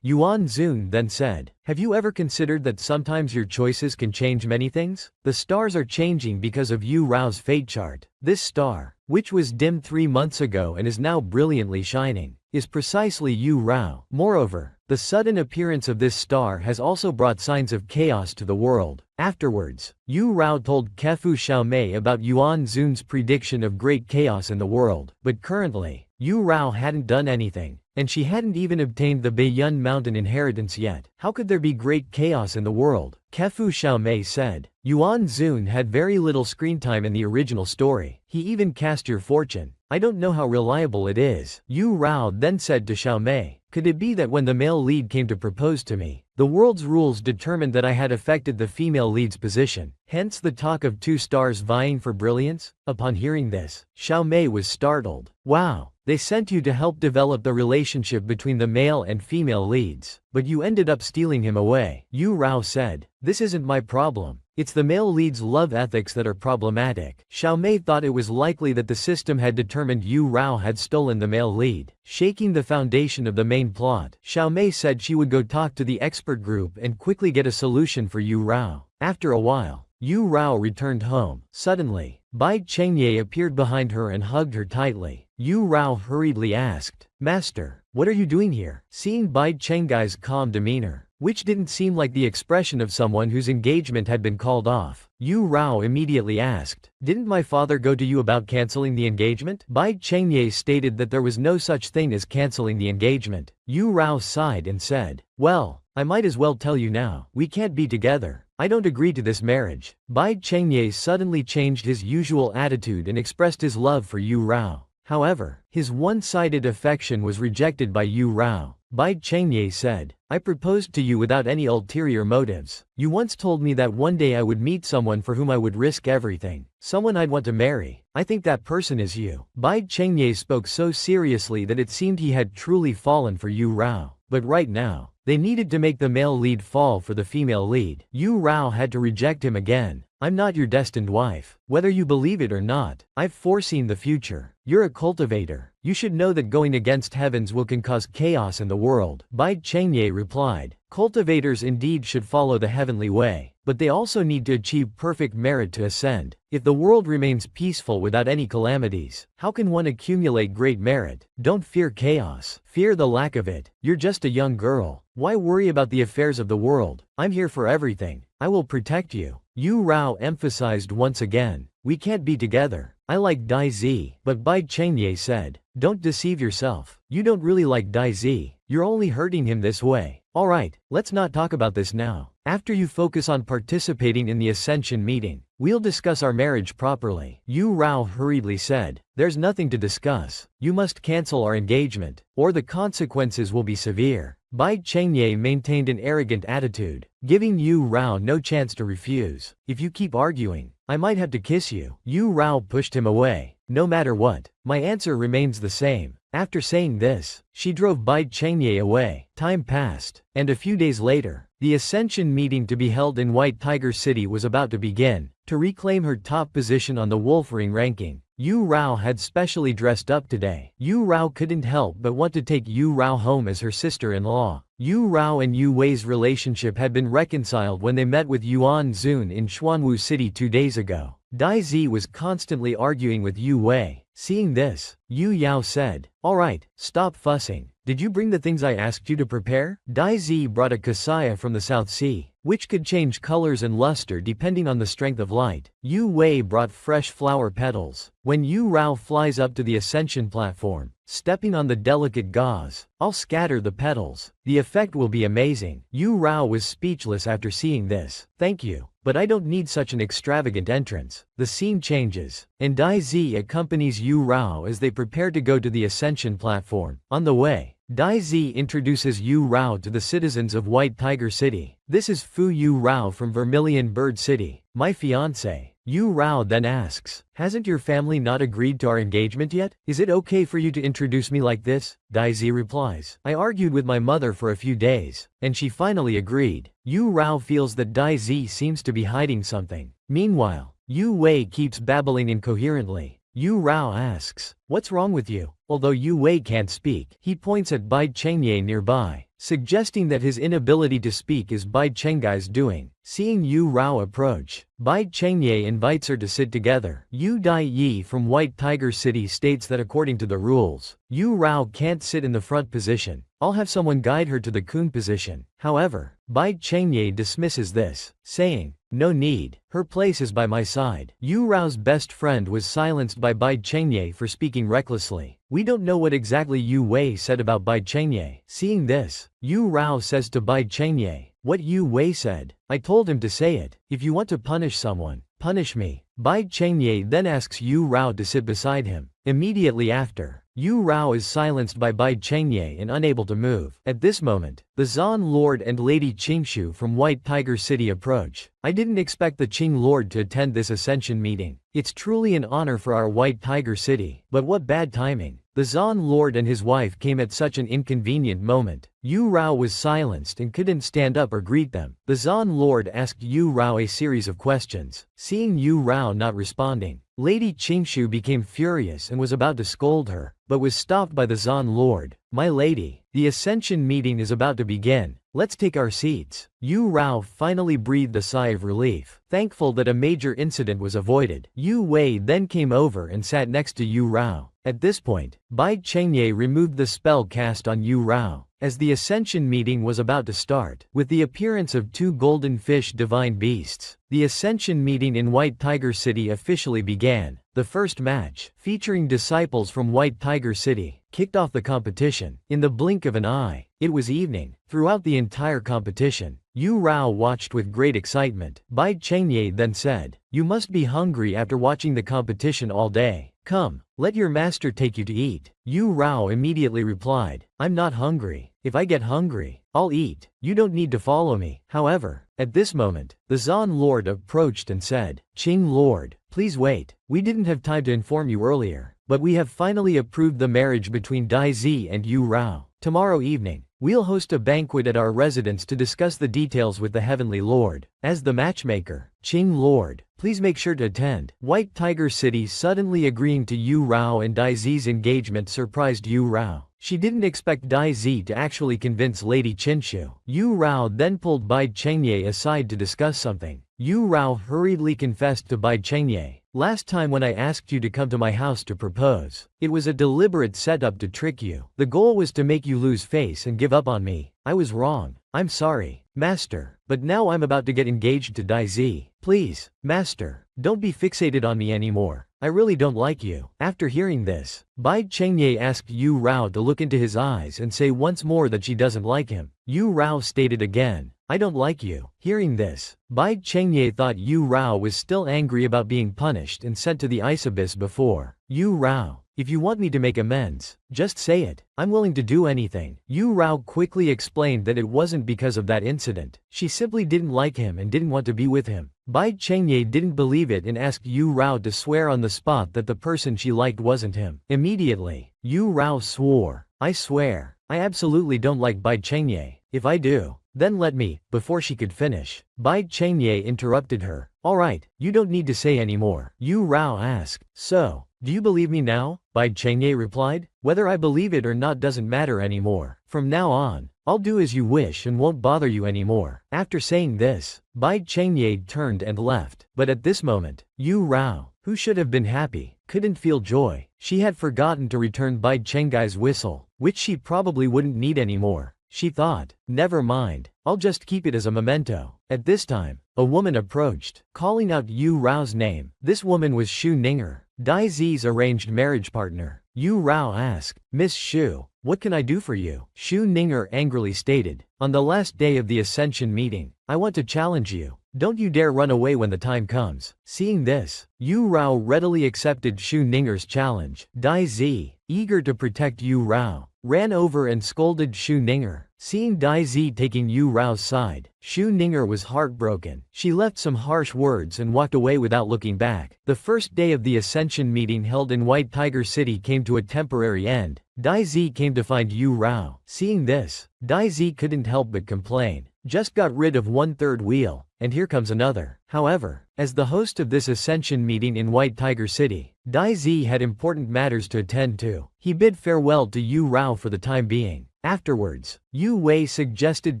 Yuan Zun then said, have you ever considered that sometimes your choices can change many things? The stars are changing because of Yu Rao's fate chart. This star, which was dim 3 months ago and is now brilliantly shining, is precisely Yu Rao. Moreover, the sudden appearance of this star has also brought signs of chaos to the world. Afterwards, Yu Rao told Kefu Xiaomei about Yuan Zun's prediction of great chaos in the world. But currently, Yu Rao hadn't done anything, and she hadn't even obtained the Baiyun Mountain inheritance yet. How could there be great chaos in the world? Kefu Xiaomei said, Yuan Zun had very little screen time in the original story. He even cast your fortune. I don't know how reliable it is. Yu Rao then said to Xiaomei, could it be that when the male lead came to propose to me, the world's rules determined that I had affected the female lead's position, hence the talk of 2 stars vying for brilliance? Upon hearing this, Xiaomei was startled. Wow, they sent you to help develop the relationship between the male and female leads, but you ended up stealing him away. Yu Rao said, this isn't my problem. It's the male lead's love ethics that are problematic. Xiaomei thought it was likely that the system had determined Yu Rao had stolen the male lead, shaking the foundation of the main plot. Xiaomei said she would go talk to the expert group and quickly get a solution for Yu Rao. After a while, Yu Rao returned home. Suddenly, Bai Chengye appeared behind her and hugged her tightly. Yu Rao hurriedly asked, Master, what are you doing here? Seeing Bai Chengye's calm demeanor, which didn't seem like the expression of someone whose engagement had been called off, Yu Rao immediately asked, didn't my father go to you about canceling the engagement? Bai Chengye stated that there was no such thing as canceling the engagement. Yu Rao sighed and said, well, I might as well tell you now. We can't be together. I don't agree to this marriage. Bai Chengye suddenly changed his usual attitude and expressed his love for Yu Rao. However, his one-sided affection was rejected by Yu Rao. Bai Chengye said, I proposed to you without any ulterior motives. You once told me that one day I would meet someone for whom I would risk everything, someone I'd want to marry. I think that person is you. Bai Chengye spoke so seriously that it seemed he had truly fallen for Yu Rao. But right now, they needed to make the male lead fall for the female lead. Yu Rao had to reject him again. I'm not your destined wife. Whether you believe it or not, I've foreseen the future. You're a cultivator. You should know that going against heavens will can cause chaos in the world. Bai Chengye replied, cultivators indeed should follow the heavenly way, but they also need to achieve perfect merit to ascend. If the world remains peaceful without any calamities, how can one accumulate great merit? Don't fear chaos, fear the lack of it. You're just a young girl. Why worry about the affairs of the world? I'm here for everything. I will protect you. Yu Rao emphasized once again. We can't be together. I like Dai Zi, but Bai Chengye said, don't deceive yourself. You don't really like Dai Zi. You're only hurting him this way. Alright, let's not talk about this now. After you focus on participating in the ascension meeting, we'll discuss our marriage properly. Yu Rao hurriedly said, there's nothing to discuss. You must cancel our engagement, or the consequences will be severe. Bai Chengye maintained an arrogant attitude, giving Yu Rao no chance to refuse. If you keep arguing, I might have to kiss you. Yu Rao pushed him away. No matter what, my answer remains the same. After saying this, she drove Bai Chengye away. Time passed, and a few days later, the ascension meeting to be held in White Tiger City was about to begin. To reclaim her top position on the Wolfring ranking, Yu Rao had specially dressed up today. Yu Rao couldn't help but want to take Yu Rao home as her sister-in-law. Yu Rao and Yu Wei's relationship had been reconciled when they met with Yuan Zun in Xuanwu City 2 days ago. Dai Zi was constantly arguing with Yu Wei. Seeing this, Yu Yao said, alright, stop fussing. Did you bring the things I asked you to prepare? Dai Zi brought a kasaya from the South Sea, which could change colors and luster depending on the strength of light. Yu Wei brought fresh flower petals. When Yu Rao flies up to the ascension platform, stepping on the delicate gauze, I'll scatter the petals. The effect will be amazing. Yu Rao was speechless after seeing this. Thank you, but I don't need such an extravagant entrance. The scene changes, and Dai Zi accompanies Yu Rao as they prepare to go to the ascension platform. On the way, Dai Zi introduces Yu Rao to the citizens of White Tiger City. This is Fu Yu Rao from Vermilion Bird City, my fiancé. Yu Rao then asks, hasn't your family not agreed to our engagement yet? Is it okay for you to introduce me like this? Dai Zi replies, I argued with my mother for a few days, and she finally agreed. Yu Rao feels that Dai Zi seems to be hiding something. Meanwhile, Yu Wei keeps babbling incoherently. Yu Rao asks, what's wrong with you? Although Yu Wei can't speak, he points at Bai Chengye nearby, suggesting that his inability to speak is Bai Chengye's doing. Seeing Yu Rao approach, Bai Chengye invites her to sit together. Yu Dai Yi from White Tiger City states that according to the rules, Yu Rao can't sit in the front position. I'll have someone guide her to the kun position. However, Bai Chengye dismisses this, saying, no need, her place is by my side. Yu Rao's best friend was silenced by Bai Chengye for speaking recklessly. We don't know what exactly Yu Wei said about Bai Chengye. Seeing this, Yu Rao says to Bai Chengye, what Yu Wei said, I told him to say it. If you want to punish someone, punish me. Bai Chengye then asks Yu Rao to sit beside him. Immediately after, Yu Rao is silenced by Bai Chengye and unable to move. At this moment, the Zan Lord and Lady Qingshu from White Tiger City approach. I didn't expect the Qing Lord to attend this ascension meeting. It's truly an honor for our White Tiger City. But what bad timing. The Zan Lord and his wife came at such an inconvenient moment. Yu Rao was silenced and couldn't stand up or greet them. The Zan Lord asked Yu Rao a series of questions. Seeing Yu Rao not responding, Lady Qingshu became furious and was about to scold her, but was stopped by the Zan Lord. My lady, the ascension meeting is about to begin. Let's take our seats. Yu Rao finally breathed a sigh of relief, thankful that a major incident was avoided. Yu Wei then came over and sat next to Yu Rao. At this point, Bai Chengye removed the spell cast on Yu Rao, as the ascension meeting was about to start. With the appearance of 2 golden fish divine beasts, the ascension meeting in White Tiger City officially began. The first match, featuring disciples from White Tiger City, kicked off the competition. In the blink of an eye, it was evening. Throughout the entire competition, Yu Rao watched with great excitement. Bai Chengye then said, you must be hungry after watching the competition all day. Come, let your master take you to eat. Yu Rao immediately replied, I'm not hungry. If I get hungry, I'll eat. You don't need to follow me. However, at this moment, the Zan Lord approached and said, Qing Lord, please wait. We didn't have time to inform you earlier, but we have finally approved the marriage between Dai Zi and Yu Rao. Tomorrow evening, We'll host a banquet at our residence to discuss the details with the Heavenly Lord. As the matchmaker, Qing Lord, please make sure to attend. White Tiger City suddenly agreeing to Yu Rao and Dai Zi's engagement surprised Yu Rao. She didn't expect Dai Zi to actually convince Lady Qinshu. Yu Rao then pulled Bai Chengye aside to discuss something. Yu Rao hurriedly confessed to Bai Chengye, "Last time when I asked you to come to my house to propose, it was a deliberate setup to trick you. The goal was to make you lose face and give up on me. I was wrong. I'm sorry, Master, but now I'm about to get engaged to Dai Zi. Please, Master, don't be fixated on me anymore. I really don't like you." After hearing this, Bai Chengye asked Yu Rao to look into his eyes and say once more that she doesn't like him. Yu Rao stated again, "I don't like you." Hearing this, Bai Chengye thought Yu Rao was still angry about being punished and sent to the ice abyss before. "Yu Rao, if you want me to make amends, just say it. I'm willing to do anything." Yu Rao quickly explained that it wasn't because of that incident. She simply didn't like him and didn't want to be with him. Bai Chengye didn't believe it and asked Yu Rao to swear on the spot that the person she liked wasn't him. Immediately, Yu Rao swore, "I swear, I absolutely don't like Bai Chengye. If I do, then let me." Before she could finish, Bai Chengye interrupted her. "Alright, you don't need to say anymore." Yu Rao asked, "So, do you believe me now?" Bai Chengye replied, "Whether I believe it or not doesn't matter anymore. From now on, I'll do as you wish and won't bother you anymore." After saying this, Bai Chengye turned and left. But at this moment, Yu Rao, who should have been happy, couldn't feel joy. She had forgotten to return Bai Chengye's whistle, which she probably wouldn't need anymore. She thought, "Never mind, I'll just keep it as a memento." At this time, a woman approached, calling out Yu Rao's name. This woman was Xu Ninger, Dai Zi's arranged marriage partner. Yu Rao asked, "Miss Xu, what can I do for you?" Xu Ninger angrily stated, "On the last day of the Ascension meeting, I want to challenge you. Don't you dare run away when the time comes." Seeing this, Yu Rao readily accepted Xu Ninger's challenge. Dai Zi, eager to protect Yu Rao, ran over and scolded Xu Ninger. Seeing Dai Zi taking Yu Rao's side, Xu Ninger was heartbroken. She left some harsh words and walked away without looking back. The first day of the Ascension meeting held in White Tiger City came to a temporary end. Dai Zi came to find Yu Rao. Seeing this, Dai Zi couldn't help but complain. "Just got rid of 1/3 wheel, and here comes another." However, as the host of this Ascension meeting in White Tiger City, Dai Zi had important matters to attend to. He bid farewell to Yu Rao for the time being. Afterwards, Yu Wei suggested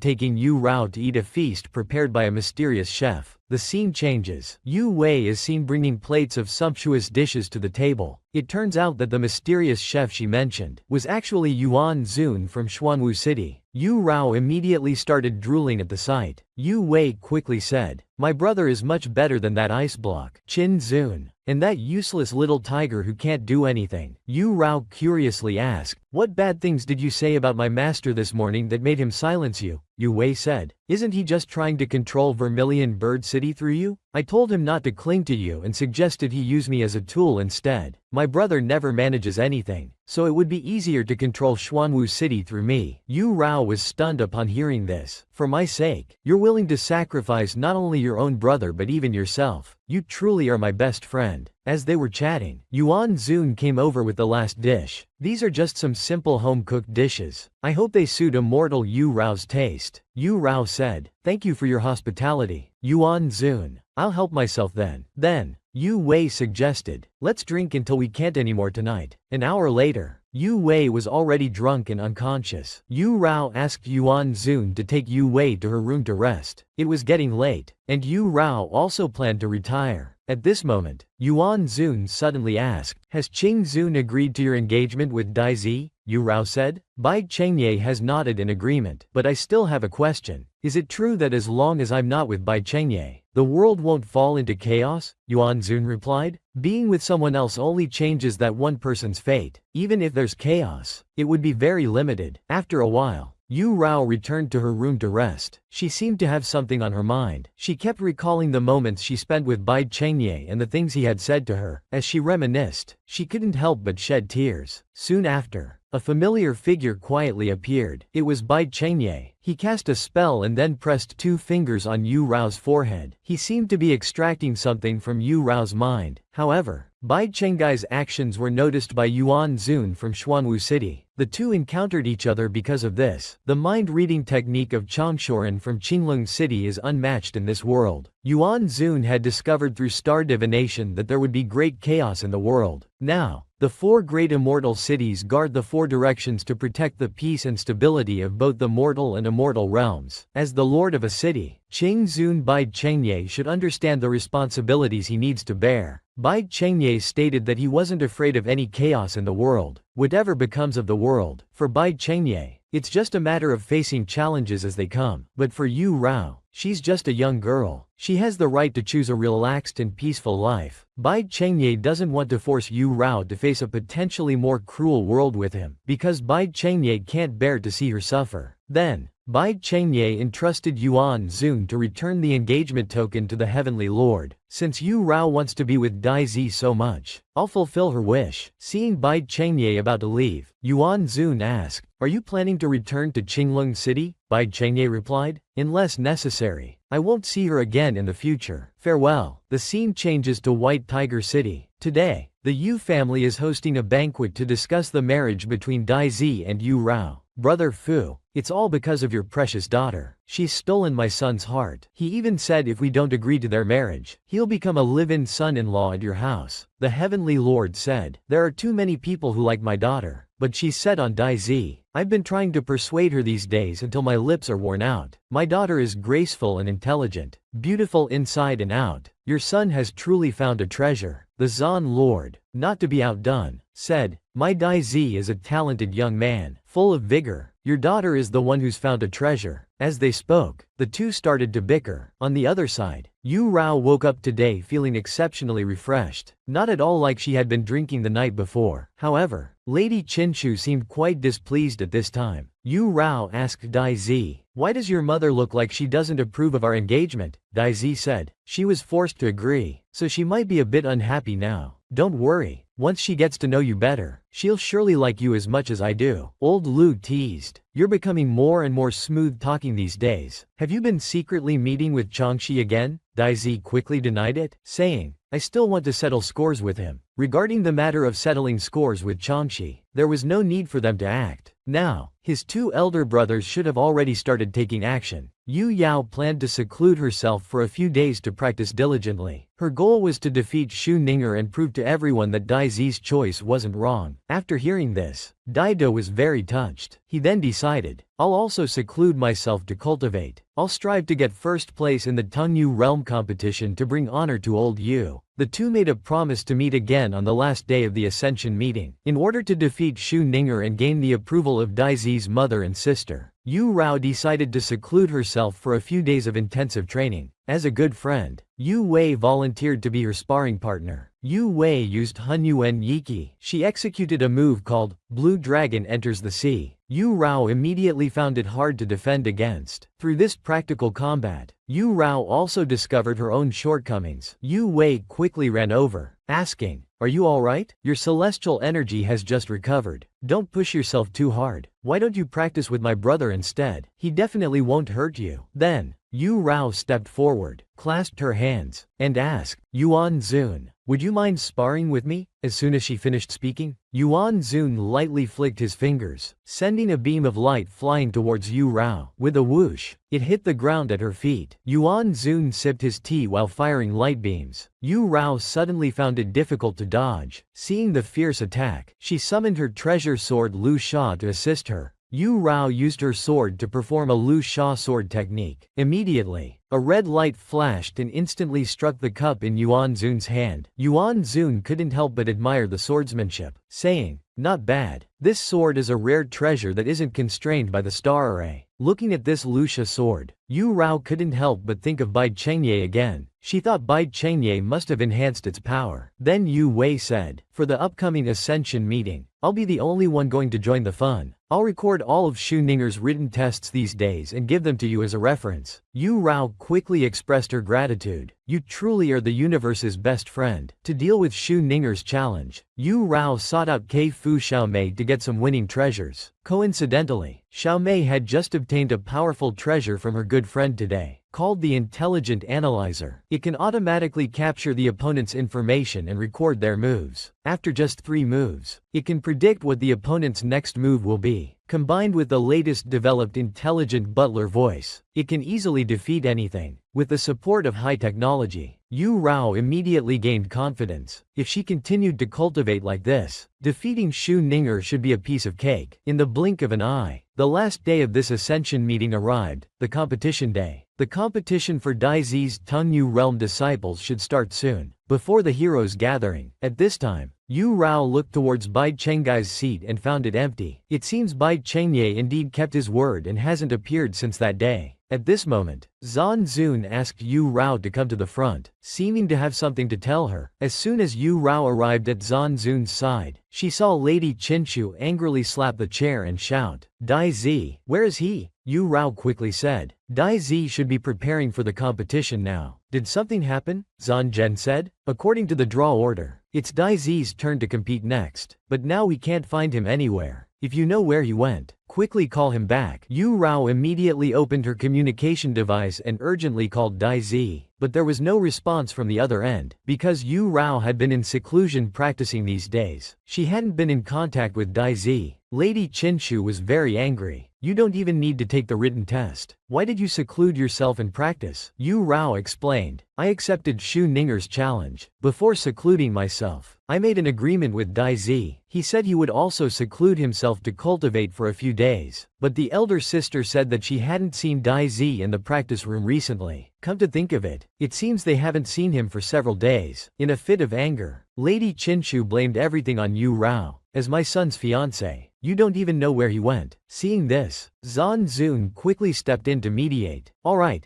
taking Yu Rao to eat a feast prepared by a mysterious chef. The scene changes. Yu Wei is seen bringing plates of sumptuous dishes to the table. It turns out that the mysterious chef she mentioned was actually Yuan Zun from Xuanwu City. Yu Rao immediately started drooling at the sight. Yu Wei quickly said, "My brother is much better than that ice block, Qin Zun, and that useless little tiger who can't do anything." Yu Rao curiously asked, "What bad things did you say about my master this morning that made him silence you?" Yu Wei said, "Isn't he just trying to control Vermilion Bird City through you? I told him not to cling to you and suggested he use me as a tool instead. My brother never manages anything, so it would be easier to control Xuanwu City through me." Yu Rao was stunned upon hearing this. "For my sake, you're willing to sacrifice not only your own brother but even yourself. You truly are my best friend." As they were chatting, Yuan Zun came over with the last dish. "These are just some simple home-cooked dishes. I hope they suit immortal Yu Rao's taste." Yu Rao said, "Thank you for your hospitality, Yuan Zun. I'll help myself then." Then, Yu Wei suggested, "Let's drink until we can't anymore tonight." An hour later, Yu Wei was already drunk and unconscious. Yu Rao asked Yuan Zun to take Yu Wei to her room to rest. It was getting late, and Yu Rao also planned to retire. At this moment, Yuan Zun suddenly asked, "Has Qing Zun agreed to your engagement with Dai Zi?" Yu Rao said. Bai Chengye has nodded in agreement. "But I still have a question. Is it true that as long as I'm not with Bai Chengye, the world won't fall into chaos?" Yuan Zun replied. "Being with someone else only changes that one person's fate. Even if there's chaos, it would be very limited." After a while, Yu Rao returned to her room to rest. She seemed to have something on her mind. She kept recalling the moments she spent with Bai Chengye and the things he had said to her. As she reminisced, she couldn't help but shed tears. Soon after, a familiar figure quietly appeared. It was Bai Chengye. He cast a spell and then pressed 2 fingers on Yu Rao's forehead. He seemed to be extracting something from Yu Rao's mind. However, Bai Chenggai's actions were noticed by Yuan Zun from Xuanwu City. The two encountered each other because of this. The mind-reading technique of Changshoren from Qinglong City is unmatched in this world. Yuan Zun had discovered through star divination that there would be great chaos in the world. Now, the four great immortal cities guard the four directions to protect the peace and stability of both the mortal and immortal realms. As the lord of a city, Qing Zun Bai Chengye should understand the responsibilities he needs to bear. Bai Chengye stated that he wasn't afraid of any chaos in the world, whatever becomes of the world. For Bai Chengye, it's just a matter of facing challenges as they come. But for Yu Rao, she's just a young girl. She has the right to choose a relaxed and peaceful life. Bai Chengye doesn't want to force Yu Rao to face a potentially more cruel world with him, because Bai Chengye can't bear to see her suffer. Then, Bai Chengye entrusted Yuan Zun to return the engagement token to the Heavenly Lord. Since Yu Rao wants to be with Dai Zi so much, I'll fulfill her wish. Seeing Bai Chengye about to leave, Yuan Zun asked, "Are you planning to return to Qinglong City?" Bai Chengye replied, "Unless necessary. I won't see her again in the future. Farewell." The scene changes to White Tiger City. Today, the Yu family is hosting a banquet to discuss the marriage between Dai Zi and Yu Rao. "Brother Fu, it's all because of your precious daughter. She's stolen my son's heart. He even said if we don't agree to their marriage, he'll become a live-in son-in-law at your house." The Heavenly Lord said, "There are too many people who like my daughter, but she's set on Dai Zi. I've been trying to persuade her these days until my lips are worn out. My daughter is graceful and intelligent, beautiful inside and out. Your son has truly found a treasure." The Zan Lord, not to be outdone, said, "My Dai Zi is a talented young man, full of vigor. Your daughter is the one who's found a treasure." As they spoke, the two started to bicker. On the other side, Yu Rao woke up today feeling exceptionally refreshed, not at all like she had been drinking the night before. However, Lady Qinshu seemed quite displeased at this time. Yu Rao asked Dai Zi, "Why does your mother look like she doesn't approve of our engagement?" Dai Zi said, "She was forced to agree, so she might be a bit unhappy now. Don't worry, once she gets to know you better, she'll surely like you as much as I do." Old Lu teased, "You're becoming more and more smooth talking these days. Have you been secretly meeting with Changxi again?" Dai Zi quickly denied it, saying, "I still want to settle scores with him." Regarding the matter of settling scores with Changxi, there was no need for them to act. Now, his two elder brothers should have already started taking action. Yu Yao planned to seclude herself for a few days to practice diligently. Her goal was to defeat Xu Ninger and prove to everyone that Dai Zi's choice wasn't wrong. After hearing this, Daido was very touched. He then decided, "I'll also seclude myself to cultivate. I'll strive to get first place in the Tengyu realm competition to bring honor to old Yu." The two made a promise to meet again on the last day of the Ascension meeting. In order to defeat Xu Ninger and gain the approval of Dai Zi's mother and sister, Yu Rao decided to seclude herself for a few days of intensive training. As a good friend, Yu Wei volunteered to be her sparring partner. Yu Wei used Hunyuan Yiki. She executed a move called Blue Dragon Enters the Sea. Yu Rao immediately found it hard to defend against. Through this practical combat, Yu Rao also discovered her own shortcomings. Yu Wei quickly ran over, asking, "Are you alright? Your celestial energy has just recovered. Don't push yourself too hard. Why don't you practice with my brother instead? He definitely won't hurt you." Then, Yu Rao stepped forward, clasped her hands, and asked, "Yuan Zun, would you mind sparring with me?" As soon as she finished speaking, Yuan Zun lightly flicked his fingers, sending a beam of light flying towards Yu Rao. With a whoosh, it hit the ground at her feet. Yuan Zun sipped his tea while firing light beams. Yu Rao suddenly found it difficult to dodge. Seeing the fierce attack, she summoned her treasure sword Lu Sha to assist her. Yu Rao used her sword to perform a Lu Sha sword technique. Immediately, a red light flashed and instantly struck the cup in Yuan Zun's hand. Yuan Zun couldn't help but admire the swordsmanship, saying, "Not bad. This sword is a rare treasure that isn't constrained by the star array." Looking at this Lu Sha sword, Yu Rao couldn't help but think of Bai Chengye again. She thought Bai Chengye must have enhanced its power. Then Yu Wei said, "For the upcoming Ascension meeting, I'll be the only one going to join the fun. I'll record all of Xu Ninger's written tests these days and give them to you as a reference." Yu Rao quickly expressed her gratitude. "You truly are the universe's best friend." To deal with Xu Ninger's challenge, Yu Rao sought out Kei Fu Xiaomei to get some winning treasures. Coincidentally, Xiaomei had just obtained a powerful treasure from her good friend today. called the intelligent analyzer. It can automatically capture the opponent's information and record their moves. After just 3 moves, it can predict what the opponent's next move will be. Combined with the latest developed intelligent butler voice, it can easily defeat anything. With the support of high technology, Yu Rao immediately gained confidence. If she continued to cultivate like this, defeating Xu Ninger should be a piece of cake. In the blink of an eye, the last day of this ascension meeting arrived, the competition day. The competition for Daizi's Tengyu realm disciples should start soon, before the heroes' gathering. At this time, Yu Rao looked towards Bai Chenggai's seat and found it empty. It seems Bai Chengye indeed kept his word and hasn't appeared since that day. At this moment, Zan Zun asked Yu Rao to come to the front, seeming to have something to tell her. As soon as Yu Rao arrived at Zan Zun's side, she saw Lady Qinshu angrily slap the chair and shout, "Dai Zi, where is he?" Yu Rao quickly said, "Dai Zi should be preparing for the competition now." "Did something happen?" Zan Zhen said. "According to the draw order, it's Dai Zi's turn to compete next, but now we can't find him anywhere. If you know where he went, quickly call him back." Yu Rao immediately opened her communication device and urgently called Dai Zi, but there was no response from the other end. Because Yu Rao had been in seclusion practicing these days, she hadn't been in contact with Dai Zi. Lady Qinshu was very angry. "You don't even need to take the written test. Why did you seclude yourself and practice?" Yu Rao explained. "I accepted Xu Ninger's challenge. Before secluding myself, I made an agreement with Dai Zi. He said he would also seclude himself to cultivate for a few days. But the elder sister said that she hadn't seen Dai Zi in the practice room recently. Come to think of it, it seems they haven't seen him for several days." In a fit of anger, Lady Qinshu blamed everything on Yu Rao. "As my son's fiancé, you don't even know where he went." Seeing this, Zan Zun quickly stepped in to mediate. All right,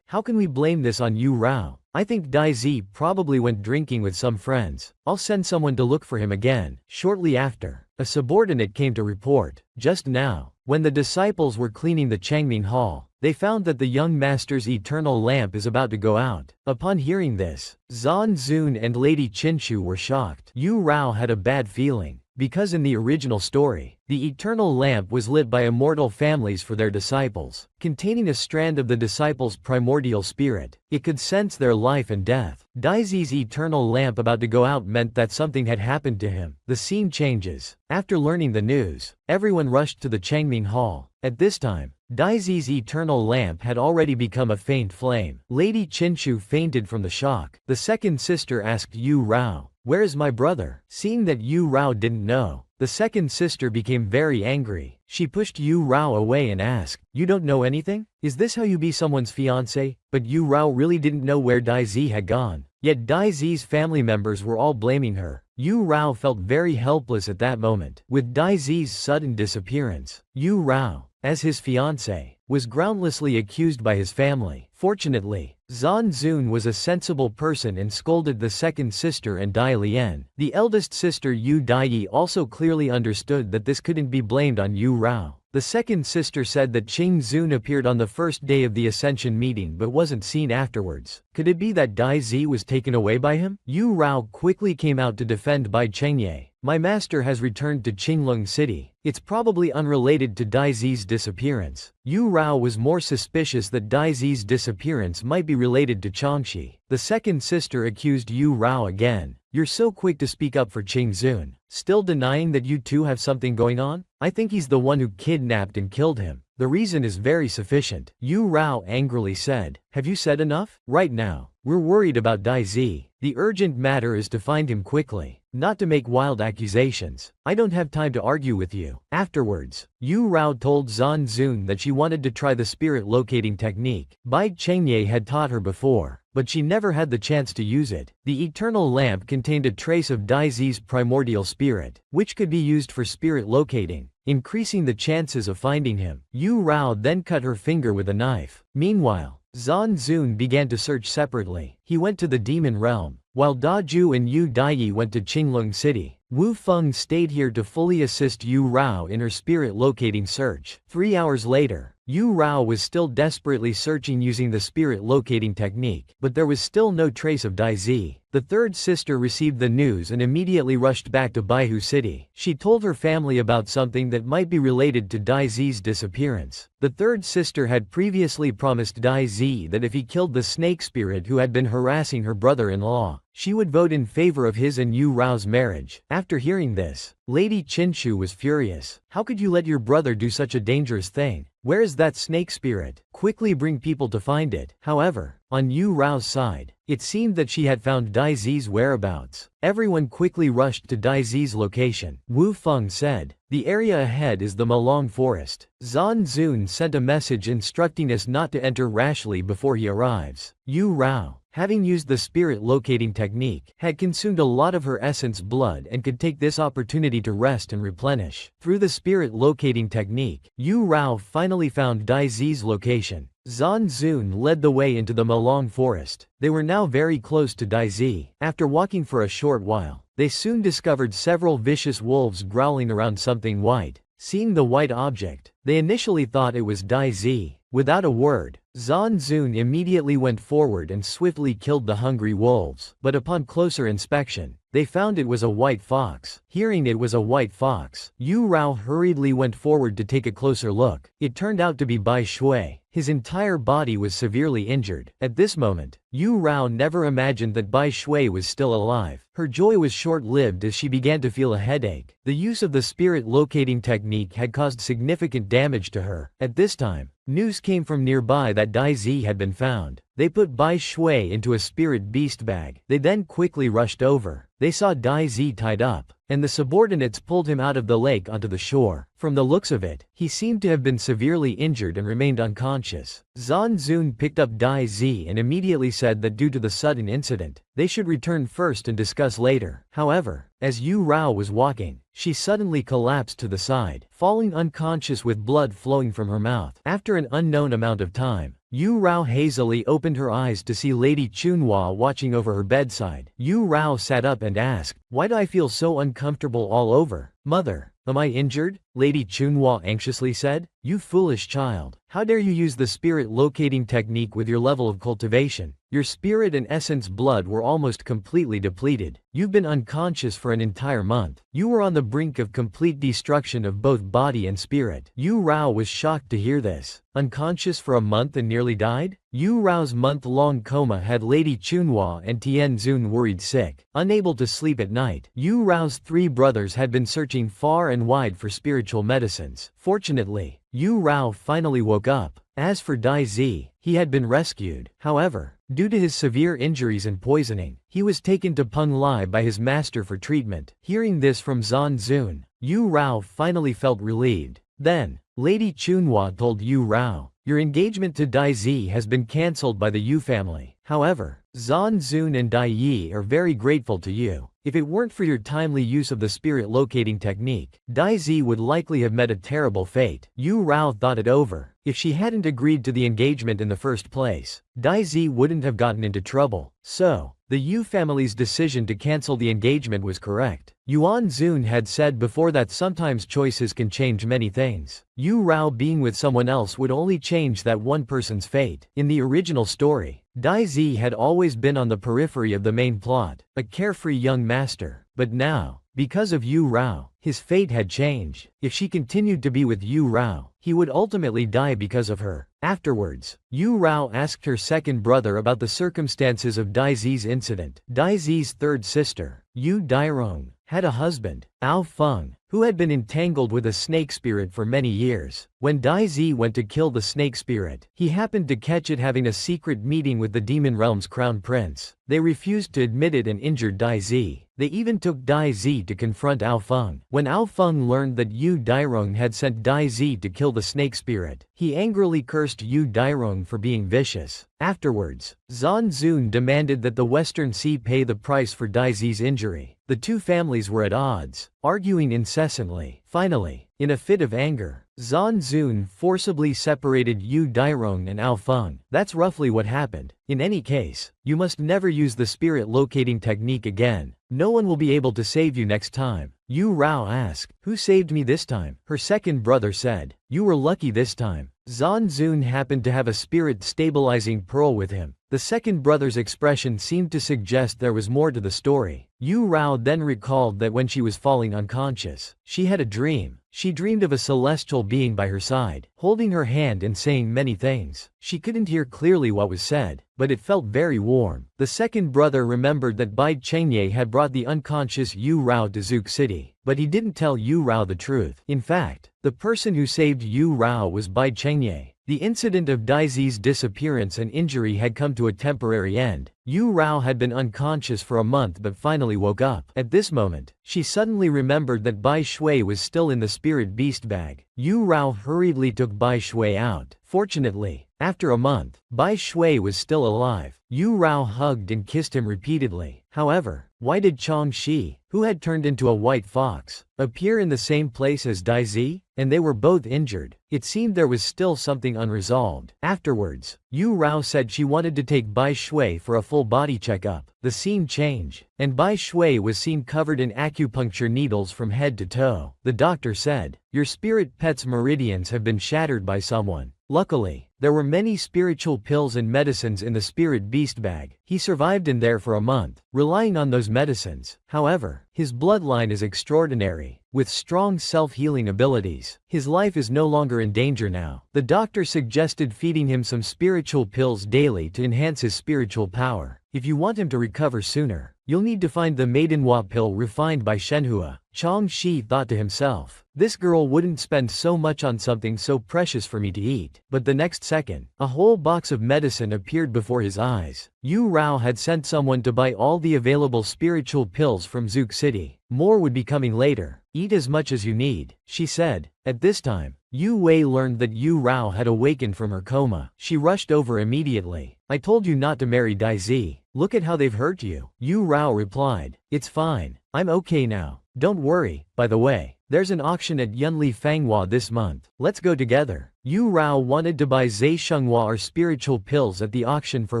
how can we blame this on Yu Rao? I think Dai Zi probably went drinking with some friends. I'll send someone to look for him again." Shortly after, a subordinate came to report. Just now, when the disciples were cleaning the Changming Hall, they found that the young master's eternal lamp is about to go out. Upon hearing this, Zan Zun and Lady Qinshu were shocked. Yu Rao had a bad feeling, because in the original story, the eternal lamp was lit by immortal families for their disciples, containing a strand of the disciples' primordial spirit. It could sense their life and death. Daizi's eternal lamp about to go out meant that something had happened to him. The scene changes. After learning the news, everyone rushed to the Changming Hall. At this time, Daizi's eternal lamp had already become a faint flame. Lady Qinshu fainted from the shock. The second sister asked Yu Rao, "Where is my brother?" Seeing that Yu Rao didn't know, the second sister became very angry. She pushed Yu Rao away and asked, "You don't know anything? Is this how you be someone's fiancé?" But Yu Rao really didn't know where Dai Zi had gone. Yet Dai Zi's family members were all blaming her. Yu Rao felt very helpless at that moment. With Dai Zi's sudden disappearance, Yu Rao, as his fiancé, was groundlessly accused by his family. Fortunately, Zan Zun was a sensible person and scolded the second sister and Dai Lian. The eldest sister Yu Daiyi also clearly understood that this couldn't be blamed on Yu Rao. The second sister said that Qing Zun appeared on the first day of the Ascension meeting but wasn't seen afterwards. Could it be that Dai Zi was taken away by him? Yu Rao quickly came out to defend Bai Chengye. "My master has returned to Qinglong City. It's probably unrelated to Dai Zi's disappearance." Yu Rao was more suspicious that Dai Zi's disappearance might be related to Changxi. The second sister accused Yu Rao again. "You're so quick to speak up for Qing Zun, still denying that you two have something going on? I think he's the one who kidnapped and killed him. The reason is very sufficient." Yu Rao angrily said, "Have you said enough? Right now, we're worried about Dai Zi. The urgent matter is to find him quickly, not to make wild accusations. I don't have time to argue with you." Afterwards, Yu Rao told Zan Zun that she wanted to try the spirit locating technique. Bai Chengye had taught her before, but she never had the chance to use it. The eternal lamp contained a trace of Dai Zi's primordial spirit, which could be used for spirit locating, increasing the chances of finding him. Yu Rao then cut her finger with a knife. Meanwhile, Zan Zun began to search separately. He went to the demon realm, while Da Ju and Yu Daiyi went to Qinglong City. Wu Feng stayed here to fully assist Yu Rao in her spirit locating search. 3 hours later, Yu Rao was still desperately searching using the spirit locating technique, but there was still no trace of Dai Zi. The third sister received the news and immediately rushed back to Baihu City. She told her family about something that might be related to Dai Zi's disappearance. The third sister had previously promised Dai Zi that if he killed the snake spirit who had been harassing her brother-in-law, she would vote in favor of his and Yu Rao's marriage. After hearing this, Lady Qinshu was furious. How could you let your brother do such a dangerous thing? Where is that snake spirit? Quickly bring people to find it. However, on Yu Rao's side, it seemed that she had found Dai Zi's whereabouts. Everyone quickly rushed to Dai Zi's location. Wu Feng said, "The area ahead is the Malong forest." Zhan Zun sent a message instructing us not to enter rashly before he arrives. Yu Rao, having used the spirit locating technique, had consumed a lot of her essence blood and could take this opportunity to rest and replenish. Through the spirit locating technique, Yu Rao finally found Dai Zi's location. Zhan Zun led the way into the Malong forest. They were now very close to Dai Zi. After walking for a short while, they soon discovered several vicious wolves growling around something white. Seeing the white object, they initially thought it was Dai Zi. Without a word, Zhan Zun immediately went forward and swiftly killed the hungry wolves. But upon closer inspection, they found it was a white fox. Hearing it was a white fox, Yu Rao hurriedly went forward to take a closer look. It turned out to be Bai Shui. His entire body was severely injured. At this moment, Yu Rao never imagined that Bai Shui was still alive. Her joy was short-lived as she began to feel a headache. The use of the spirit locating technique had caused significant damage to her. At this time, news came from nearby that Dai Zi had been found. They put Bai Shui into a spirit beast bag. They then quickly rushed over. They saw Dai Zi tied up, and the subordinates pulled him out of the lake onto the shore. From the looks of it, he seemed to have been severely injured and remained unconscious. Zhan Zun picked up Dai Zi and immediately said that due to the sudden incident, they should return first and discuss later. However, as Yu Rao was walking, she suddenly collapsed to the side, falling unconscious with blood flowing from her mouth. After an unknown amount of time, Yu Rao hazily opened her eyes to see Lady Chunhua watching over her bedside. Yu Rao sat up and asked, "Why do I feel so uncomfortable all over? Mother, am I injured?" Lady Chunhua anxiously said. "You foolish child. How dare you use the spirit locating technique with your level of cultivation? Your spirit and essence blood were almost completely depleted. You've been unconscious for an entire month. You were on the brink of complete destruction of both body and spirit." Yu Rao was shocked to hear this. Unconscious for a month and nearly died? Yu Rao's month-long coma had Lady Chunhua and Tian Zun worried sick. Unable to sleep at night, Yu Rao's 3 brothers had been searching far and wide for spiritual medicines. Fortunately, Yu Rao finally woke up. As for Dai Zi, he had been rescued. However, due to his severe injuries and poisoning, he was taken to Peng Lai by his master for treatment. Hearing this from Zhan Zun, Yu Rao finally felt relieved. Then, Lady Chunhua told Yu Rao, "Your engagement to Dai Zi has been cancelled by the Yu family. However, Zhan Zun and Dai Yi are very grateful to you. If it weren't for your timely use of the spirit locating technique, Dai Zi would likely have met a terrible fate." Yu Rao thought it over. If she hadn't agreed to the engagement in the first place, Dai Zi wouldn't have gotten into trouble. So, the Yu family's decision to cancel the engagement was correct. Yuan Zun had said before that sometimes choices can change many things. Yu Rao being with someone else would only change that one person's fate. In the original story, Dai Zi had always been on the periphery of the main plot, a carefree young master. But now, because of Yu Rao, his fate had changed. If she continued to be with Yu Rao, he would ultimately die because of her. Afterwards, Yu Rao asked her second brother about the circumstances of Dai Zi's incident. Dai Zi's third sister, Yu Dairong, had a husband, Ao Feng, who had been entangled with a snake spirit for many years. When Dai Zi went to kill the snake spirit, he happened to catch it having a secret meeting with the demon realm's crown prince. They refused to admit it and injured Dai Zi. They even took Dai Zi to confront Ao Feng. When Ao Feng learned that Yu Dairong had sent Dai Zi to kill the snake spirit, he angrily cursed Yu Dairong for being vicious. Afterwards, Zhan Zun demanded that the Western Sea pay the price for Dai Zi's injury. The two families were at odds, arguing incessantly. Finally, in a fit of anger, Zhan Zun forcibly separated Yu Dairong and Ao Feng. That's roughly what happened. In any case, you must never use the spirit locating technique again. No one will be able to save you next time. Yu Rao asked, "Who saved me this time?" Her second brother said, "You were lucky this time." Zun happened to have a spirit-stabilizing pearl with him. The second brother's expression seemed to suggest there was more to the story. Yu Rao then recalled that when she was falling unconscious, she had a dream. She dreamed of a celestial being by her side, holding her hand and saying many things. She couldn't hear clearly what was said, but it felt very warm. The second brother remembered that Bai Chengye had brought the unconscious Yu Rao to Zouk City, but he didn't tell Yu Rao the truth. In fact, the person who saved Yu Rao was Bai Chengye. The incident of Daizi's disappearance and injury had come to a temporary end. Yu Rao had been unconscious for a month but finally woke up. At this moment, she suddenly remembered that Bai Shui was still in the spirit beast bag. Yu Rao hurriedly took Bai Shui out. Fortunately, after a month, Bai Shui was still alive. Yu Rao hugged and kissed him repeatedly. However, why did Chang Shi, who had turned into a white fox, appear in the same place as Daizi? And they were both injured. It seemed there was still something unresolved. Afterwards, Yu Rao said she wanted to take Bai Shui for a full body checkup. The scene changed, and Bai Shui was seen covered in acupuncture needles from head to toe. The doctor said, "Your spirit pet's meridians have been shattered by someone." Luckily, there were many spiritual pills and medicines in the spirit beast bag. He survived in there for a month, relying on those medicines. However, his bloodline is extraordinary, with strong self-healing abilities. His life is no longer in danger now. The doctor suggested feeding him some spiritual pills daily to enhance his spiritual power. If you want him to recover sooner, you'll need to find the Maidenhua pill refined by Shenhua. Chang Shi thought to himself, this girl wouldn't spend so much on something so precious for me to eat. But the next second, a whole box of medicine appeared before his eyes. Yu Rao had sent someone to buy all the available spiritual pills from Zouk City. More would be coming later. Eat as much as you need, she said. At this time, Yu Wei learned that Yu Rao had awakened from her coma. She rushed over immediately. I told you not to marry Daizi. Look at how they've hurt you. Yu Rao replied, it's fine. I'm okay now. Don't worry. By the way, there's an auction at Yunli Fanghua this month. Let's go together. Yu Rao wanted to buy Zai Shenghua or spiritual pills at the auction for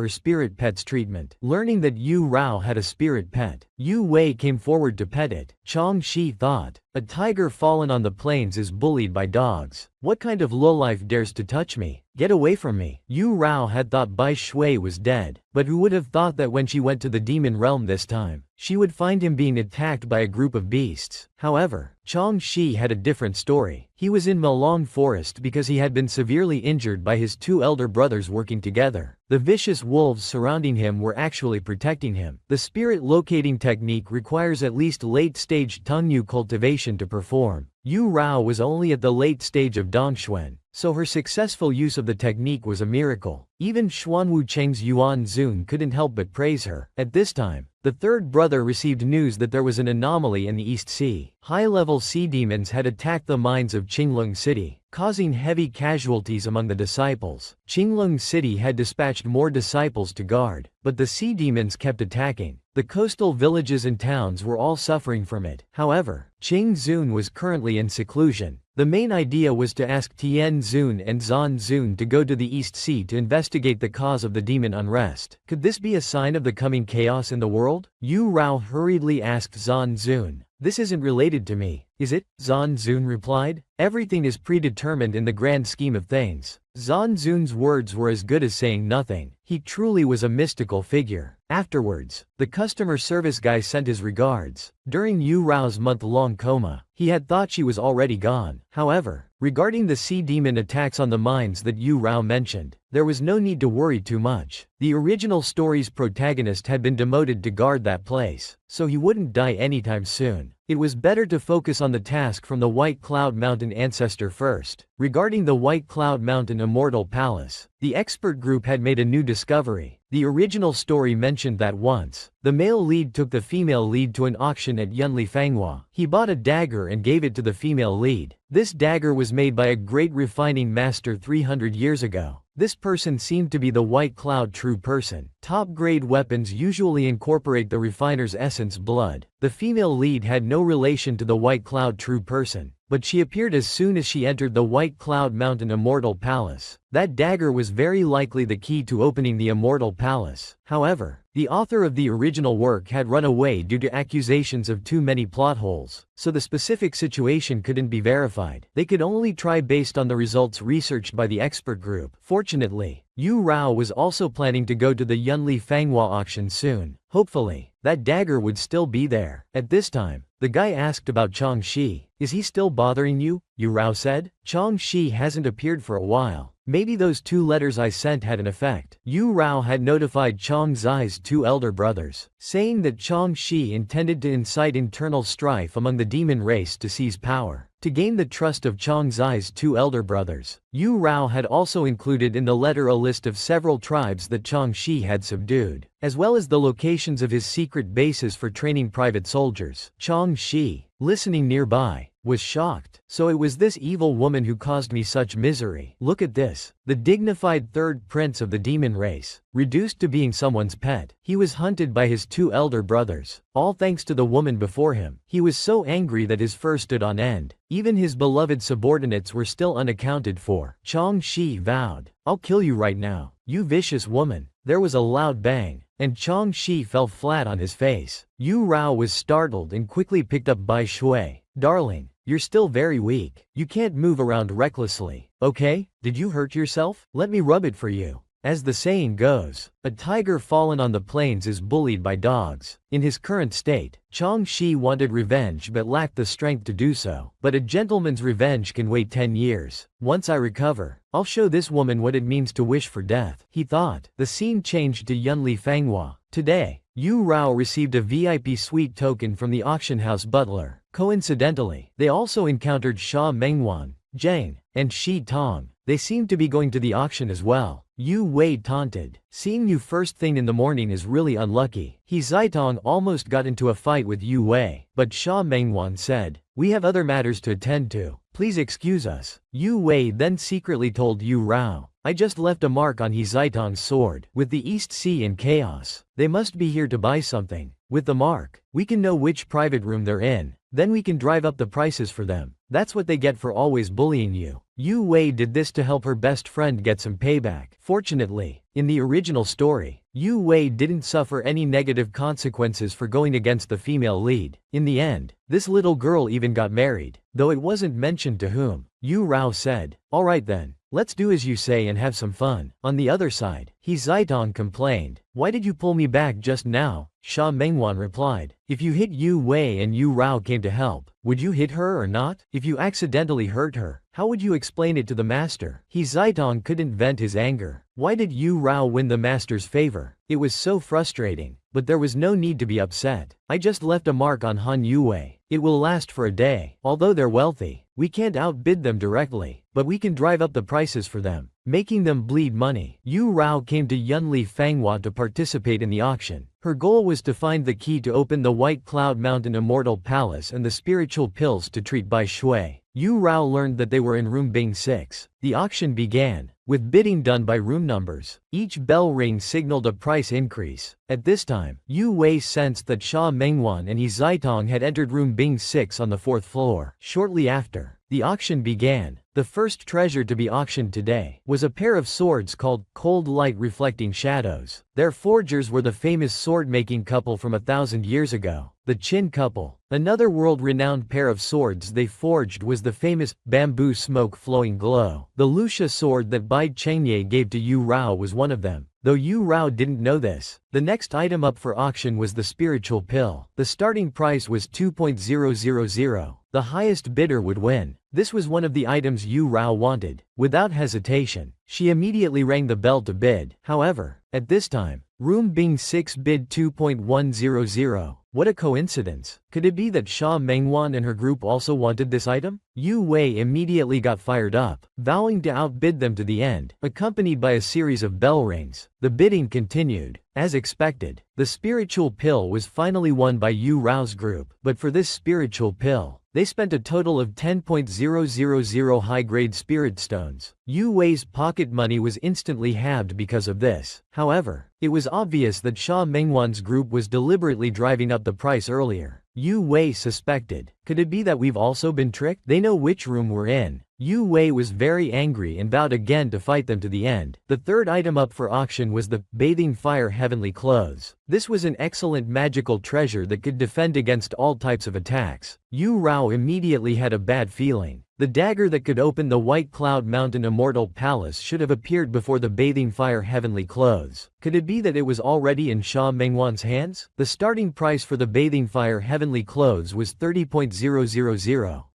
her spirit pet's treatment. Learning that Yu Rao had a spirit pet, Yu Wei came forward to pet it. Chang Shi thought, a tiger fallen on the plains is bullied by dogs. What kind of lowlife dares to touch me? Get away from me. Yu Rao had thought Bai Shui was dead, but who would have thought that when she went to the demon realm this time, she would find him being attacked by a group of beasts. However, Chang Shi had a different story. He was in Melong Forest because he had been severely injured by his two elder brothers working together. The vicious wolves surrounding him were actually protecting him. The spirit locating technique requires at least late-stage Tongyu cultivation to perform. Yu Rao was only at the late stage of Dongxuan, so her successful use of the technique was a miracle. Even Xuanwu Cheng's Yuan Zun couldn't help but praise her. At this time, the third brother received news that there was an anomaly in the East Sea. High-level sea demons had attacked the mines of Qinglong City, causing heavy casualties among the disciples. Qinglong City had dispatched more disciples to guard, but the sea demons kept attacking. The coastal villages and towns were all suffering from it. However, Qing Zun was currently in seclusion. The main idea was to ask Tian Zun and Zan Zun to go to the East Sea to investigate the cause of the demon unrest. Could this be a sign of the coming chaos in the world? Yu Rao hurriedly asked Zan Zun. This isn't related to me, is it? Zan Zun replied. Everything is predetermined in the grand scheme of things. Zan Zun's words were as good as saying nothing. He truly was a mystical figure. Afterwards, the customer service guy sent his regards. During Yu Rao's month-long coma, he had thought she was already gone. However, regarding the sea demon attacks on the mines that Yu Rao mentioned, there was no need to worry too much. The original story's protagonist had been demoted to guard that place, so he wouldn't die anytime soon. It was better to focus on the task from the White Cloud Mountain ancestor first. Regarding the White Cloud Mountain Immortal Palace, the expert group had made a new discovery. The original story mentioned that once, the male lead took the female lead to an auction at Yunli Fanghua. He bought a dagger and gave it to the female lead. This dagger was made by a great refining master 300 years ago. This person seemed to be the White Cloud true person. Top-grade weapons usually incorporate the refiner's essence blood. The female lead had no relation to the White Cloud true person. but she appeared as soon as she entered the White Cloud Mountain Immortal Palace. That dagger was very likely the key to opening the Immortal Palace. However, the author of the original work had run away due to accusations of too many plot holes, so the specific situation couldn't be verified. They could only try based on the results researched by the expert group. Fortunately, Yu Rao was also planning to go to the Yunli Fanghua auction soon. Hopefully, that dagger would still be there. At this time, the guy asked about Chang Shi. Is he still bothering you? Yu Rao said. Chang Shi hasn't appeared for a while. Maybe those 2 letters I sent had an effect. Yu Rao had notified Chang Zai's 2 elder brothers, saying that Chang Shi intended to incite internal strife among the demon race to seize power. To gain the trust of Chang Zai's 2 elder brothers, Yu Rao had also included in the letter a list of several tribes that Chang Shi had subdued, as well as the locations of his secret bases for training private soldiers. Chang Shi, listening nearby, was shocked. So it was this evil woman who caused me such misery. Look at this. The dignified 3rd prince of the demon race, reduced to being someone's pet. He was hunted by his 2 elder brothers, all thanks to the woman before him. He was so angry that his fur stood on end. Even his beloved subordinates were still unaccounted for. Chang Shi vowed, "I'll kill you right now, you vicious woman." There was a loud bang, and Chang Shi fell flat on his face. Yu Rao was startled and quickly picked up Bai Shui. "Darling, you're still very weak. You can't move around recklessly, okay? Did you hurt yourself? Let me rub it for you." As the saying goes, a tiger fallen on the plains is bullied by dogs. In his current state, Chang Shi wanted revenge but lacked the strength to do so. But a gentleman's revenge can wait 10 years. Once I recover, I'll show this woman what it means to wish for death, he thought. The scene changed to Yunli Fanghua. Today, Yu Rao received a VIP suite token from the auction house butler. Coincidentally, they also encountered Sha Mengwan, Zhang, and Shi Tong. They seemed to be going to the auction as well. Yu Wei taunted, "Seeing you first thing in the morning is really unlucky." He Zitong almost got into a fight with Yu Wei, but Sha Mengwan said, "We have other matters to attend to. Please excuse us." Yu Wei then secretly told Yu Rao, "I just left a mark on He Zitong's sword. With the East Sea in chaos, they must be here to buy something. With the mark, we can know which private room they're in. Then we can drive up the prices for them. That's what they get for always bullying you." Yu Wei did this to help her best friend get some payback. Fortunately, in the original story, Yu Wei didn't suffer any negative consequences for going against the female lead. In the end, this little girl even got married, though it wasn't mentioned to whom. Yu Rao said, "Alright then, let's do as you say and have some fun." On the other side, He Zitong complained, "Why did you pull me back just now?" Sha Mengwan replied, "If you hit Yu Wei and Yu Rao came to help, would you hit her or not? If you accidentally hurt her, how would you explain it to the master?" He Zitong couldn't vent his anger. Why did Yu Rao win the master's favor? It was so frustrating, but there was no need to be upset. "I just left a mark on Han Yu Wei. It will last for a day. Although they're wealthy, we can't outbid them directly, but we can drive up the prices for them, making them bleed money." Yu Rao came to Yunli Fanghua to participate in the auction. Her goal was to find the key to open the White Cloud Mountain Immortal Palace and the spiritual pills to treat Bai Shui. Yu Rao learned that they were in room Bing 6. The auction began, with bidding done by room numbers. Each bell ring signaled a price increase. At this time, Yu Wei sensed that Sha Mengwan and He Zitong had entered room Bing 6 on the 4th floor. Shortly after, the auction began. The first treasure to be auctioned today was a pair of swords called Cold Light Reflecting Shadows. Their forgers were the famous sword-making couple from 1,000 years ago, the Qin couple. Another world-renowned pair of swords they forged was the famous Bamboo Smoke Flowing Glow. The Luxia sword that Bai Chengye gave to Yu Rao was one of them, though Yu Rao didn't know this. The next item up for auction was the spiritual pill. The starting price was 2.000. The highest bidder would win. This was one of the items Yu Rao wanted. Without hesitation, she immediately rang the bell to bid. However, at this time, room Bing 6 bid 2.100. What a coincidence. Could it be that Sha Mengwan and her group also wanted this item? Yu Wei immediately got fired up, vowing to outbid them to the end, accompanied by a series of bell rings. The bidding continued. As expected, the spiritual pill was finally won by Yu Rao's group, but for this spiritual pill, they spent a total of 10.000 high-grade spirit stones. Yu Wei's pocket money was instantly halved because of this. However, it was obvious that Sha Mengwan's group was deliberately driving up the price earlier. Yu Wei suspected. Could it be that we've also been tricked? They know which room we're in. Yu Wei was very angry and vowed again to fight them to the end. The third item up for auction was the bathing fire heavenly clothes. This was an excellent magical treasure that could defend against all types of attacks. Yu Rao immediately had a bad feeling. The dagger that could open the White Cloud Mountain Immortal Palace should have appeared before the bathing fire heavenly clothes. Could it be that it was already in Sha Mengwan's hands? The starting price for the bathing fire heavenly clothes was 30,000.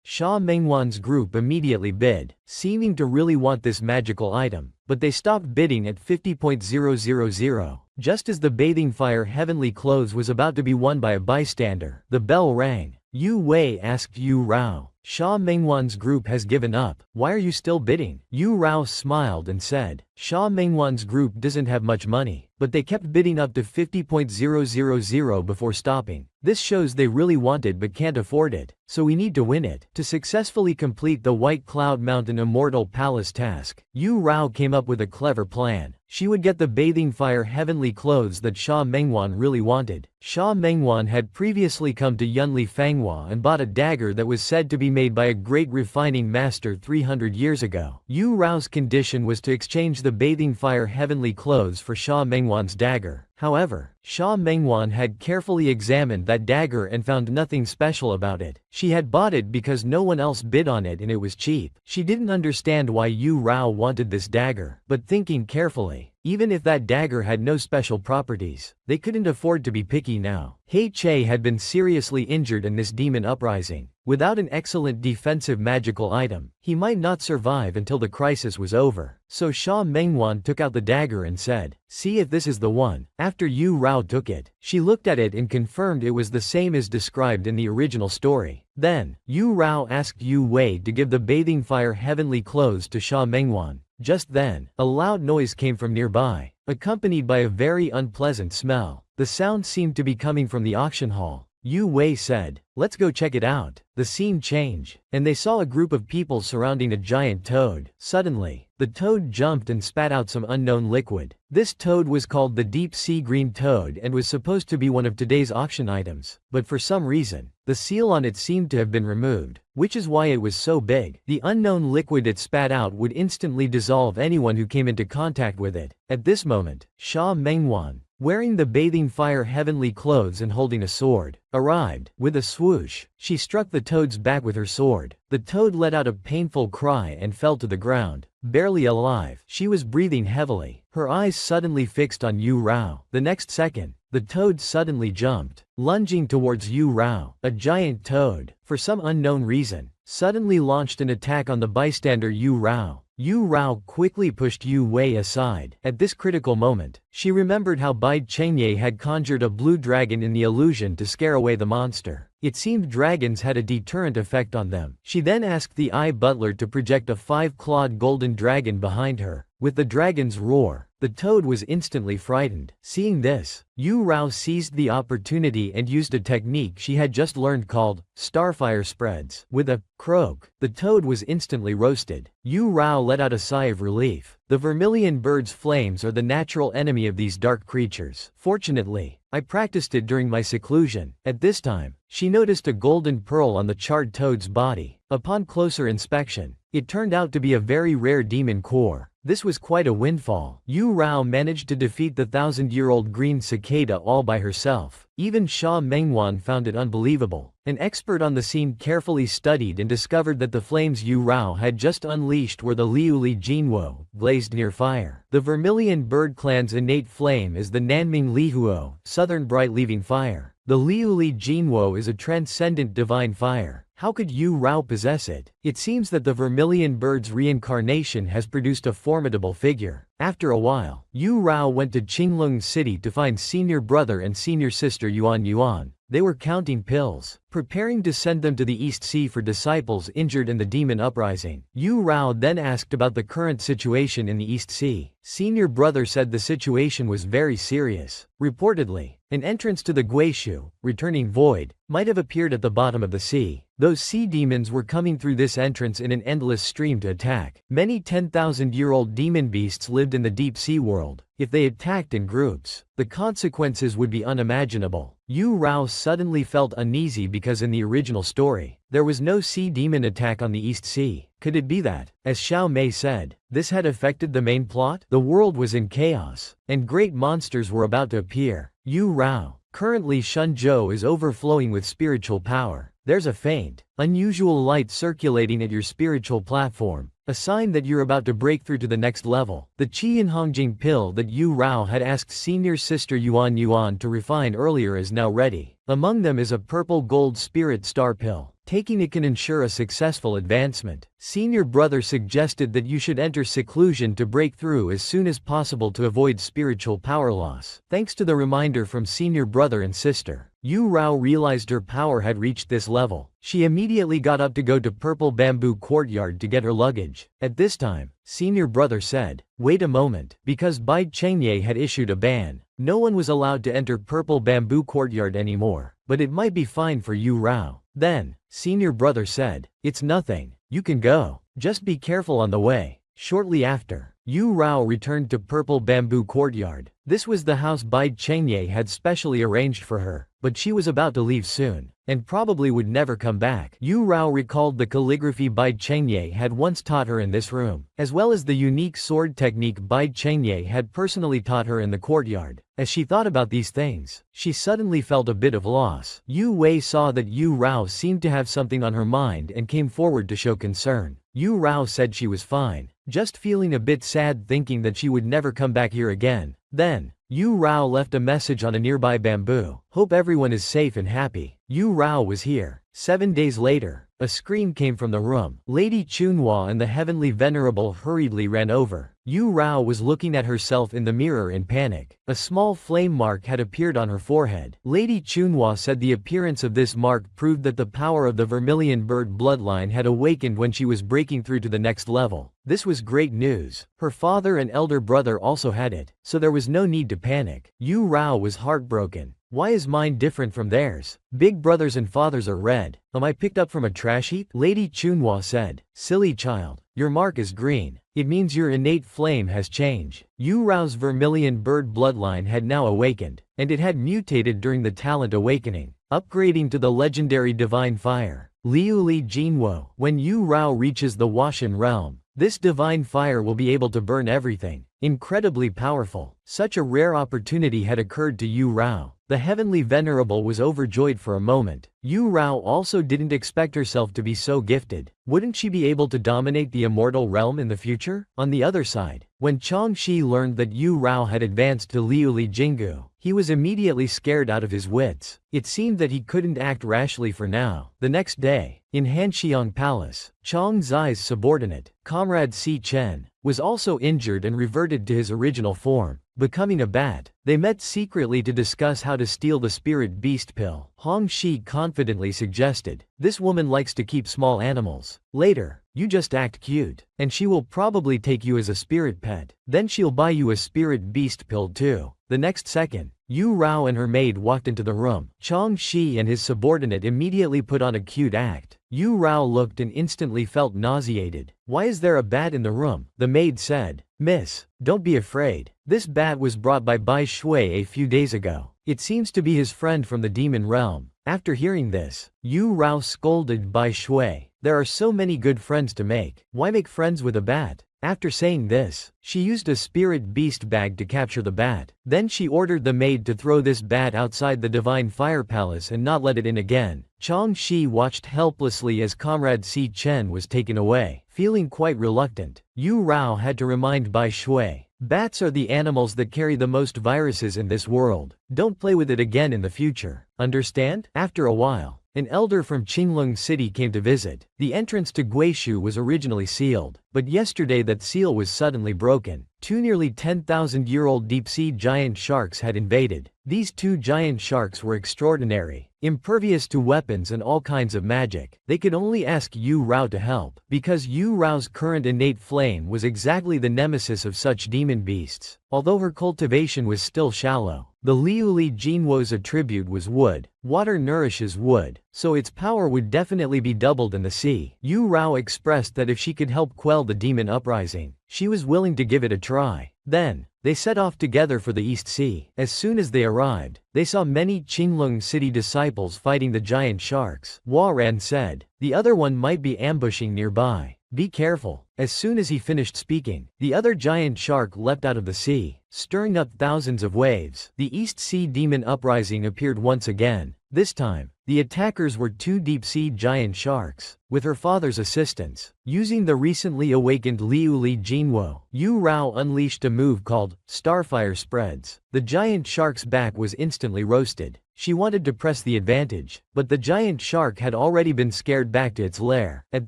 Sha Mengwan's group immediately bid, seeming to really want this magical item, but they stopped bidding at 50,000. Just as the bathing fire heavenly clothes was about to be won by a bystander, the bell rang. Yu Wei asked Yu Rao, "Sha Mengwan's group has given up. Why are you still bidding?" Yu Rao smiled and said, "Sha Mengwan's group doesn't have much money, but they kept bidding up to 50,000 before stopping. This shows they really want it but can't afford it, so we need to win it." To successfully complete the White Cloud Mountain Immortal Palace task, Yu Rao came up with a clever plan. She would get the bathing fire heavenly clothes that Sha Mengwan really wanted. Sha Mengwan had previously come to Yunli Fanghua and bought a dagger that was said to be made by a great refining master 300 years ago. Yu Rao's condition was to exchange the bathing fire heavenly clothes for Sha Mengwan's dagger. However, Sha Mengwan had carefully examined that dagger and found nothing special about it. She had bought it because no one else bid on it and it was cheap. She didn't understand why Yu Rao wanted this dagger, but thinking carefully, even if that dagger had no special properties, they couldn't afford to be picky now. He Che had been seriously injured in this demon uprising. Without an excellent defensive magical item, he might not survive until the crisis was over. So Sha Mengwan took out the dagger and said, "See if this is the one." After Yu Rao took it, she looked at it and confirmed it was the same as described in the original story. Then, Yu Rao asked Yu Wei to give the bathing fire heavenly clothes to Sha Mengwan. Just then, a loud noise came from nearby, accompanied by a very unpleasant smell. The sound seemed to be coming from the auction hall. Yu Wei said, "Let's go check it out." The scene changed, and they saw a group of people surrounding a giant toad. Suddenly, the toad jumped and spat out some unknown liquid. This toad was called the deep sea green toad and was supposed to be one of today's auction items, but for some reason, the seal on it seemed to have been removed, which is why it was so big. The unknown liquid it spat out would instantly dissolve anyone who came into contact with it. At this moment, Sha Mengwan, wearing the bathing fire heavenly clothes and holding a sword, arrived. With a swoosh, she struck the toad's back with her sword. The toad let out a painful cry and fell to the ground, barely alive. She was breathing heavily, her eyes suddenly fixed on Yu Rao. The next second, the toad suddenly jumped, lunging towards Yu Rao. A giant toad, for some unknown reason, suddenly launched an attack on the bystander Yu Rao. Yu Rao quickly pushed Yu Wei aside. At this critical moment, she remembered how Bai Chengye had conjured a blue dragon in the illusion to scare away the monster. It seemed dragons had a deterrent effect on them. She then asked the eye butler to project a 5-clawed golden dragon behind her. With the dragon's roar, the toad was instantly frightened. Seeing this, Yu Rao seized the opportunity and used a technique she had just learned called starfire spreads. With a croak, the toad was instantly roasted. Yu Rao let out a sigh of relief. The vermilion bird's flames are the natural enemy of these dark creatures. Fortunately, I practiced it during my seclusion. At this time, she noticed a golden pearl on the charred toad's body. Upon closer inspection, it turned out to be a very rare demon core. This was quite a windfall. Yu Rao managed to defeat the 1,000-year-old green cicada all by herself. Even Sha Mengwan found it unbelievable. An expert on the scene carefully studied and discovered that the flames Yu Rao had just unleashed were the Liuli Jinwo, blazed near fire. The Vermilion Bird Clan's innate flame is the Nanming Lihuo, southern bright leaving fire. The Liuli Jinwo is a transcendent divine fire. How could Yu Rao possess it? It seems that the Vermilion Bird's reincarnation has produced a formidable figure. After a while, Yu Rao went to Qinglong City to find senior brother and senior sister Yuan Yuan. They were counting pills, preparing to send them to the East Sea for disciples injured in the demon uprising. Yu Rao then asked about the current situation in the East Sea. Senior brother said the situation was very serious. Reportedly, an entrance to the Guishu, returning void, might have appeared at the bottom of the sea. Those sea demons were coming through this entrance in an endless stream to attack. Many 10,000-year-old demon beasts lived lived in the deep sea world. If they attacked in groups, the consequences would be unimaginable. Yu Rao suddenly felt uneasy because in the original story, there was no sea demon attack on the East Sea. Could it be that, as Xiao Mei said, this had affected the main plot? The world was in chaos, and great monsters were about to appear. Yu Rao, currently Shenzhou is overflowing with spiritual power. There's a faint, unusual light circulating at your spiritual platform, a sign that you're about to break through to the next level. The Qianhongjing pill that Yu Rao had asked senior sister Yuan to refine earlier is now ready. Among them is a purple gold spirit star pill. Taking it can ensure a successful advancement. Senior brother suggested that you should enter seclusion to break through as soon as possible to avoid spiritual power loss. Thanks to the reminder from senior brother and sister, Yu Rao realized her power had reached this level. She immediately got up to go to Purple Bamboo Courtyard to get her luggage. At this time, senior brother said, "Wait a moment," because Bai Chengye had issued a ban. No one was allowed to enter Purple Bamboo Courtyard anymore, but it might be fine for Yu Rao. Then, senior brother said, "It's nothing, you can go. Just be careful on the way." Shortly after, Yu Rao returned to Purple Bamboo Courtyard. This was the house Bai Chengye had specially arranged for her, but she was about to leave soon, and probably would never come back. Yu Rao recalled the calligraphy Bai Chengye had once taught her in this room, as well as the unique sword technique Bai Chengye had personally taught her in the courtyard. As she thought about these things, she suddenly felt a bit of loss. Yu Wei saw that Yu Rao seemed to have something on her mind and came forward to show concern. Yu Rao said she was fine, just feeling a bit sad thinking that she would never come back here again. Then, Yu Rao left a message on a nearby bamboo. "Hope everyone is safe and happy." Yu Rao was here. 7 days later, a scream came from the room. Lady Chunhua and the Heavenly Venerable hurriedly ran over. Yu Rao was looking at herself in the mirror in panic. A small flame mark had appeared on her forehead. Lady Chunhua said the appearance of this mark proved that the power of the Vermilion Bird bloodline had awakened when she was breaking through to the next level. This was great news. Her father and elder brother also had it, so there was no need to panic. Yu Rao was heartbroken. Why is mine different from theirs? Big brothers and fathers are red. Am I picked up from a trash heap? Lady Chunhua said, "Silly child, your mark is green. It means your innate flame has changed." Yu Rao's Vermilion Bird bloodline had now awakened, and it had mutated during the talent awakening, upgrading to the legendary Divine Fire, Liuli Jinwo. When Yu Rao reaches the Washan realm, this divine fire will be able to burn everything. Incredibly powerful. Such a rare opportunity had occurred to Yu Rao. The Heavenly Venerable was overjoyed for a moment. Yu Rao also didn't expect herself to be so gifted. Wouldn't she be able to dominate the immortal realm in the future? On the other side, when Changxi learned that Yu Rao had advanced to Liuli Jingu, he was immediately scared out of his wits. It seemed that he couldn't act rashly for now. The next day, in Hanxiang Palace, Chang Zai's subordinate, Comrade Si Chen, was also injured and reverted to his original form, becoming a bat. They met secretly to discuss how to steal the spirit beast pill. Hong Shi confidently suggested, "This woman likes to keep small animals. Later, you just act cute, and she will probably take you as a spirit pet. Then she'll buy you a spirit beast pill too." The next second, Yu Rao and her maid walked into the room. Chang Shi and his subordinate immediately put on a cute act. Yu Rao looked and instantly felt nauseated. "Why is there a bat in the room?" The maid said, "Miss, don't be afraid. This bat was brought by Bai Shui a few days ago. It seems to be his friend from the demon realm." After hearing this, Yu Rao scolded Bai Shui. "There are so many good friends to make. Why make friends with a bat?" After saying this, she used a spirit beast bag to capture the bat. Then she ordered the maid to throw this bat outside the Divine Fire Palace and not let it in again. Chang Shi watched helplessly as Comrade Si Chen was taken away. Feeling quite reluctant, Yu Rao had to remind Bai Shui, "Bats are the animals that carry the most viruses in this world. Don't play with it again in the future. Understand?" After a while, an elder from Qinglong City came to visit. The entrance to Guishu was originally sealed, but yesterday that seal was suddenly broken. Two nearly 10,000-year-old deep-sea giant sharks had invaded. These two giant sharks were extraordinary, impervious to weapons and all kinds of magic. They could only ask Yu Rao to help, because Yu Rao's current innate flame was exactly the nemesis of such demon beasts. Although her cultivation was still shallow, the Liuli Jinwo's attribute was wood. Water nourishes wood, so its power would definitely be doubled in the sea. Yu Rao expressed that if she could help quell the demon uprising, she was willing to give it a try. Then, they set off together for the East Sea. As soon as they arrived, they saw many Qinglong City disciples fighting the giant sharks. Ran said, "The other one might be ambushing nearby. Be careful." As soon as he finished speaking, the other giant shark leapt out of the sea, stirring up thousands of waves. The East Sea demon uprising appeared once again. This time, the attackers were two deep-sea giant sharks. With her father's assistance, using the recently awakened Liuli Jinwo, Yu Rao unleashed a move called Starfire Spreads. The giant shark's back was instantly roasted. She wanted to press the advantage, but the giant shark had already been scared back to its lair. At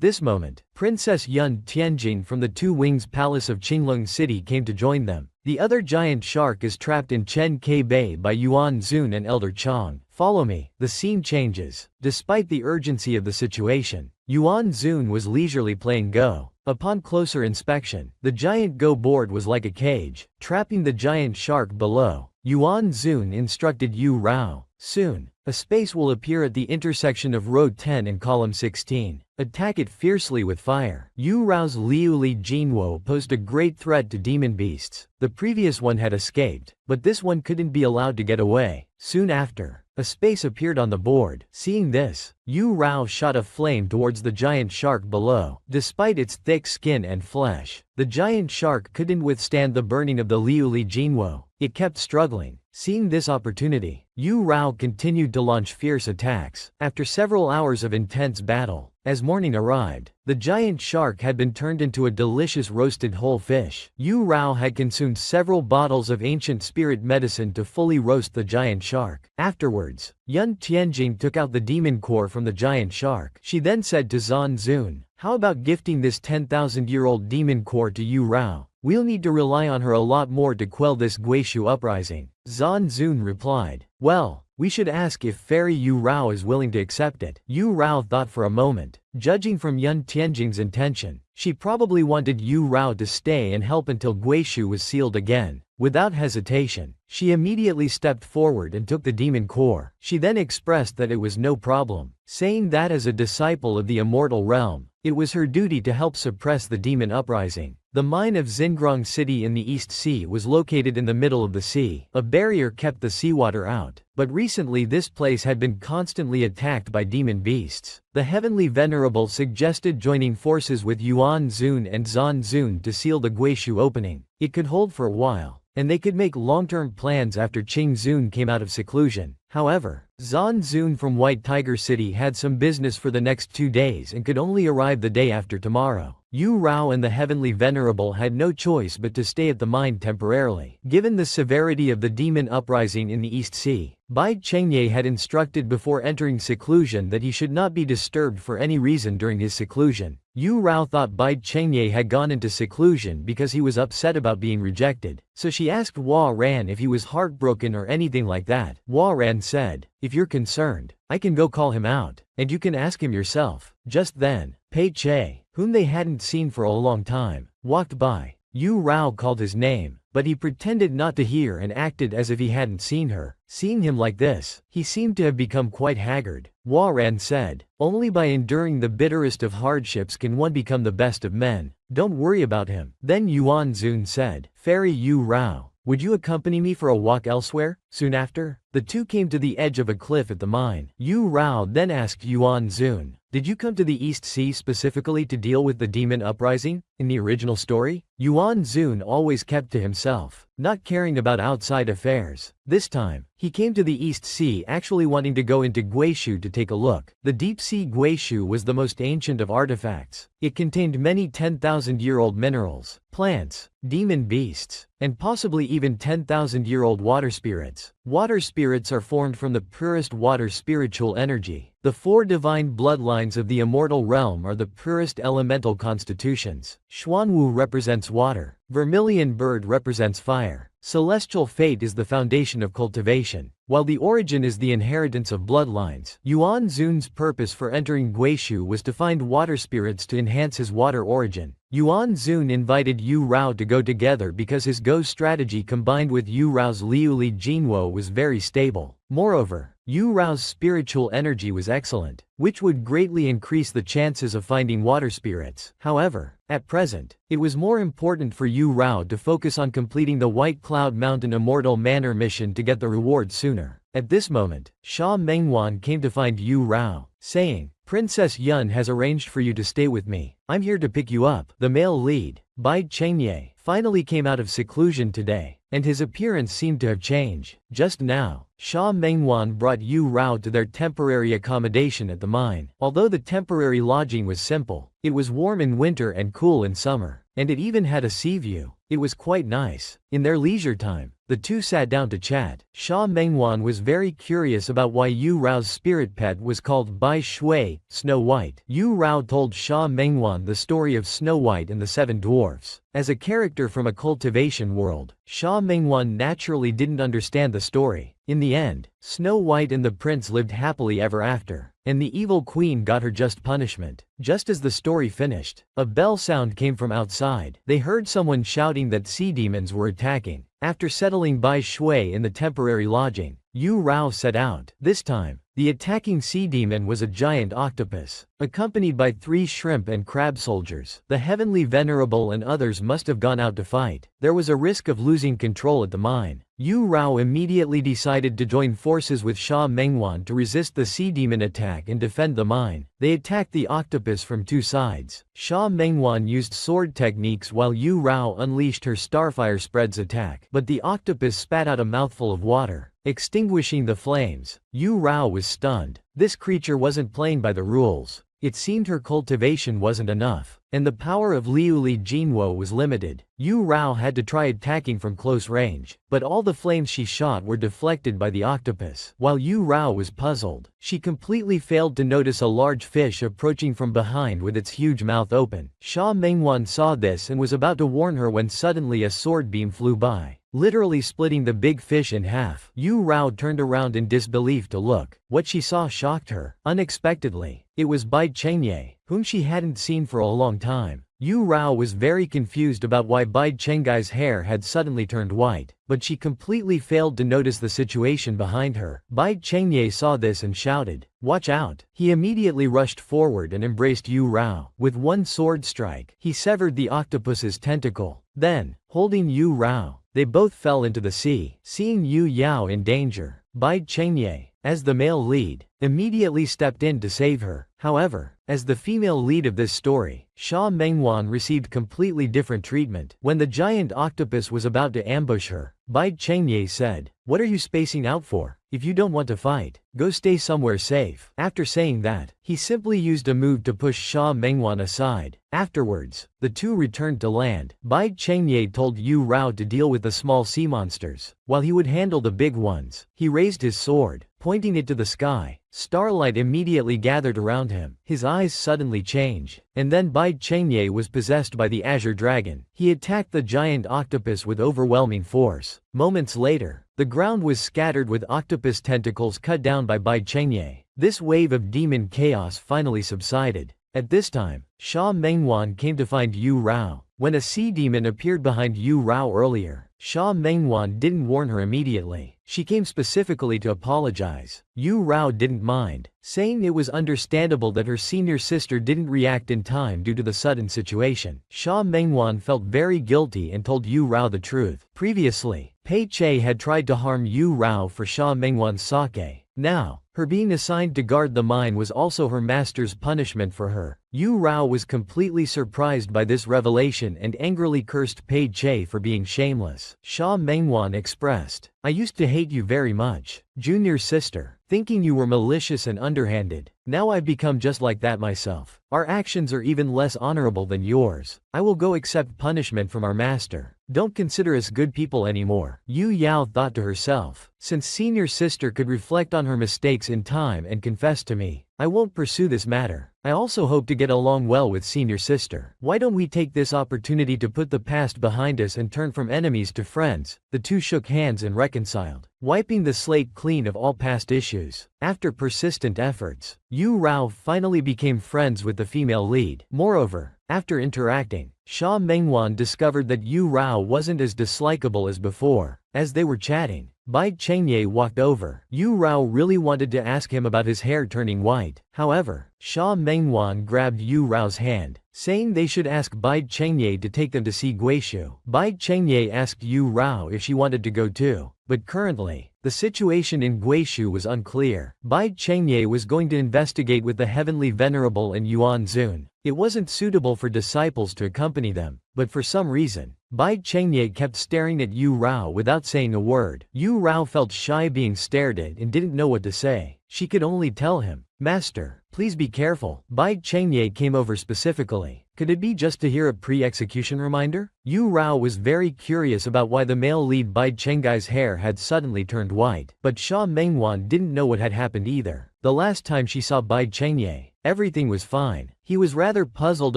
this moment, Princess Yun Tianjing from the Two Wings Palace of Qinglong City came to join them. The other giant shark is trapped in Chen Ke Bay by Yuan Zun and Elder Chang. Follow me. The scene changes. Despite the urgency of the situation, Yuan Zun was leisurely playing Go. Upon closer inspection, the giant Go board was like a cage, trapping the giant shark below. Yuan Zun instructed Yu Rao, "Soon, a space will appear at the intersection of row 10 and column 16. Attack it fiercely with fire." Yu Rao's Liuli Jinwo posed a great threat to demon beasts. The previous one had escaped, but this one couldn't be allowed to get away. Soon after, a space appeared on the board. Seeing this, Yu Rao shot a flame towards the giant shark below. Despite its thick skin and flesh, the giant shark couldn't withstand the burning of the Liuli Jinwo. It kept struggling. Seeing this opportunity, Yu Rao continued to launch fierce attacks. After several hours of intense battle, as morning arrived, the giant shark had been turned into a delicious roasted whole fish. Yu Rao had consumed several bottles of ancient spirit medicine to fully roast the giant shark. Afterwards, Yun Tianjing took out the demon core from the giant shark. She then said to Zan Zun, "How about gifting this 10,000-year-old demon core to Yu Rao? We'll need to rely on her a lot more to quell this Guishu uprising." Zan Zun replied, "Well, we should ask if Fairy Yu Rao is willing to accept it." Yu Rao thought for a moment. Judging from Yun Tianjing's intention, she probably wanted Yu Rao to stay and help until Guishu was sealed again. Without hesitation, she immediately stepped forward and took the demon core. She then expressed that it was no problem, saying that as a disciple of the immortal realm, it was her duty to help suppress the demon uprising. The mine of Xingrong City in the East Sea was located in the middle of the sea. A barrier kept the seawater out, but recently this place had been constantly attacked by demon beasts. The Heavenly Venerable suggested joining forces with Yuan Zun and Zan Zun to seal the Guishu opening. It could hold for a while, and they could make long-term plans after Qing Zun came out of seclusion. However, Zan Zun from White Tiger City had some business for the next 2 days and could only arrive the day after tomorrow. Yu Rao and the Heavenly Venerable had no choice but to stay at the mine temporarily. Given the severity of the demon uprising in the East Sea, Bai Chengye had instructed before entering seclusion that he should not be disturbed for any reason during his seclusion. Yu Rao thought Bai Chengye had gone into seclusion because he was upset about being rejected, so she asked Ran if he was heartbroken or anything like that. Ran said, "If you're concerned, I can go call him out, and you can ask him yourself." Just then, Pei Che, whom they hadn't seen for a long time, walked by. Yu Rao called his name, but he pretended not to hear and acted as if he hadn't seen her. Seeing him like this, he seemed to have become quite haggard. Ran said, "Only by enduring the bitterest of hardships can one become the best of men. Don't worry about him." Then Yuan Zun said, "Fairy Yu Rao, would you accompany me for a walk elsewhere?" Soon after, the two came to the edge of a cliff at the mine. Yu Rao then asked Yuan Zun, "Did you come to the East Sea specifically to deal with the demon uprising? In the original story, Yuan Zun always kept to himself, not caring about outside affairs. This time, he came to the East Sea actually wanting to go into Guishu to take a look. The deep-sea Guishu was the most ancient of artifacts. It contained many 10,000-year-old minerals, plants, demon beasts, and possibly even 10,000-year-old water spirits. Water spirits are formed from the purest water spiritual energy. The 4 divine bloodlines of the immortal realm are the purest elemental constitutions. Xuanwu represents water. Vermilion bird represents fire. Celestial fate is the foundation of cultivation, while the origin is the inheritance of bloodlines. Yuan Zun's purpose for entering Guishu was to find water spirits to enhance his water origin. Yuan Zun invited Yu Rao to go together because his Go strategy combined with Yu Rao's Liuli Jinwo was very stable. Moreover, Yu Rao's spiritual energy was excellent, which would greatly increase the chances of finding water spirits. However, at present, it was more important for Yu Rao to focus on completing the White Cloud Mountain Immortal Manor mission to get the reward sooner. At this moment, Sha Mengwan came to find Yu Rao, saying, "Princess Yun has arranged for you to stay with me. I'm here to pick you up." The male lead, Bai Chengye, finally came out of seclusion today, and his appearance seemed to have changed. Just now, Sha Mengwan brought Yu Rao to their temporary accommodation at the mine. Although the temporary lodging was simple, it was warm in winter and cool in summer, and it even had a sea view. It was quite nice. In their leisure time, the two sat down to chat. Sha Mengwan was very curious about why Yu Rao's spirit pet was called Bai Shui, Snow White. Yu Rao told Sha Mengwan the story of Snow White and the Seven Dwarfs. As a character from a cultivation world, Sha Mengwan naturally didn't understand the story. In the end, Snow White and the prince lived happily ever after, and the evil queen got her just punishment. Just as the story finished, a bell sound came from outside. They heard someone shouting that sea demons were attacking. After settling Bai Shui in the temporary lodging, Yu Rao set out. This time, the attacking sea demon was a giant octopus, accompanied by 3 shrimp and crab soldiers. The heavenly venerable and others must have gone out to fight. There was a risk of losing control at the mine. Yu Rao immediately decided to join forces with Sha Mengwan to resist the sea demon attack and defend the mine. They attacked the octopus from 2 sides. Sha Mengwan used sword techniques while Yu Rao unleashed her starfire spreads attack. But the octopus spat out a mouthful of water, extinguishing the flames. Yu Rao was stunned. This creature wasn't playing by the rules. It seemed her cultivation wasn't enough, and the power of Liuli Jinwo was limited. Yu Rao had to try attacking from close range, but all the flames she shot were deflected by the octopus. While Yu Rao was puzzled, she completely failed to notice a large fish approaching from behind with its huge mouth open. Sha Mengwan saw this and was about to warn her when suddenly a sword beam flew by, literally splitting the big fish in half. Yu Rao turned around in disbelief to look. What she saw shocked her. Unexpectedly, it was Bai Chengye, whom she hadn't seen for a long time. Yu Rao was very confused about why Bai Chengye's hair had suddenly turned white, but she completely failed to notice the situation behind her. Bai Chengye saw this and shouted, "Watch out!" He immediately rushed forward and embraced Yu Rao. With one sword strike, he severed the octopus's tentacle. Then, holding Yu Rao, they both fell into the sea. Seeing Yu Yao in danger, Bai Chengye, as the male lead, immediately stepped in to save her. However, as the female lead of this story, Sha Mengwan received completely different treatment. When the giant octopus was about to ambush her, Bai Chengye said, "What are you spacing out for? If you don't want to fight, go stay somewhere safe." After saying that, he simply used a move to push Sha Mengwan aside. Afterwards, the two returned to land. Bai Chengye told Yu Rao to deal with the small sea monsters, while he would handle the big ones. He raised his sword, pointing it to the sky. Starlight immediately gathered around him. His eyes suddenly changed, and then Bai Chengye was possessed by the Azure Dragon. He attacked the giant octopus with overwhelming force. Moments later, the ground was scattered with octopus tentacles cut down by Bai Chengye. This wave of demon chaos finally subsided. At this time, Sha Mengwan came to find Yu Rao. When a sea demon appeared behind Yu Rao earlier, Sha Mengwan didn't warn her immediately. She came specifically to apologize. Yu Rao didn't mind, saying it was understandable that her senior sister didn't react in time due to the sudden situation. Sha Mengwan felt very guilty and told Yu Rao the truth. Previously, Pei Che had tried to harm Yu Rao for Sha Mengwan's sake. Now, her being assigned to guard the mine was also her master's punishment for her. Yu Rao was completely surprised by this revelation and angrily cursed Pei Che for being shameless. Sha Mengwan expressed, "I used to hate you very much, junior sister, thinking you were malicious and underhanded. Now I've become just like that myself. Our actions are even less honorable than yours. I will go accept punishment from our master. Don't consider us good people anymore." Yu Yao thought to herself, "Since senior sister could reflect on her mistakes in time and confess to me, I won't pursue this matter. I also hope to get along well with senior sister. Why don't we take this opportunity to put the past behind us and turn from enemies to friends?" The two shook hands and reconciled, wiping the slate clean of all past issues. After persistent efforts, Yu Rao finally became friends with the female lead. Moreover, after interacting, Sha Mengwan discovered that Yu Rao wasn't as dislikable as before. As they were chatting, Bai Chengye walked over. Yu Rao really wanted to ask him about his hair turning white. However, Sha Mengwan grabbed Yu Rao's hand, saying they should ask Bai Chengye to take them to see Guishu. Bai Chengye asked Yu Rao if she wanted to go too, but currently, the situation in Guishu was unclear. Bai Chengye was going to investigate with the Heavenly Venerable and Yuan Zun. It wasn't suitable for disciples to accompany them, but for some reason, Bai Chengye kept staring at Yu Rao without saying a word. Yu Rao felt shy being stared at and didn't know what to say. She could only tell him, "Master, please be careful." Bai Chengye came over specifically. Could it be just to hear a pre-execution reminder? Yu Rao was very curious about why the male lead Bai Chengye's hair had suddenly turned white, but Sha Mengwan didn't know what had happened either. The last time she saw Bai Chengye, everything was fine. He was rather puzzled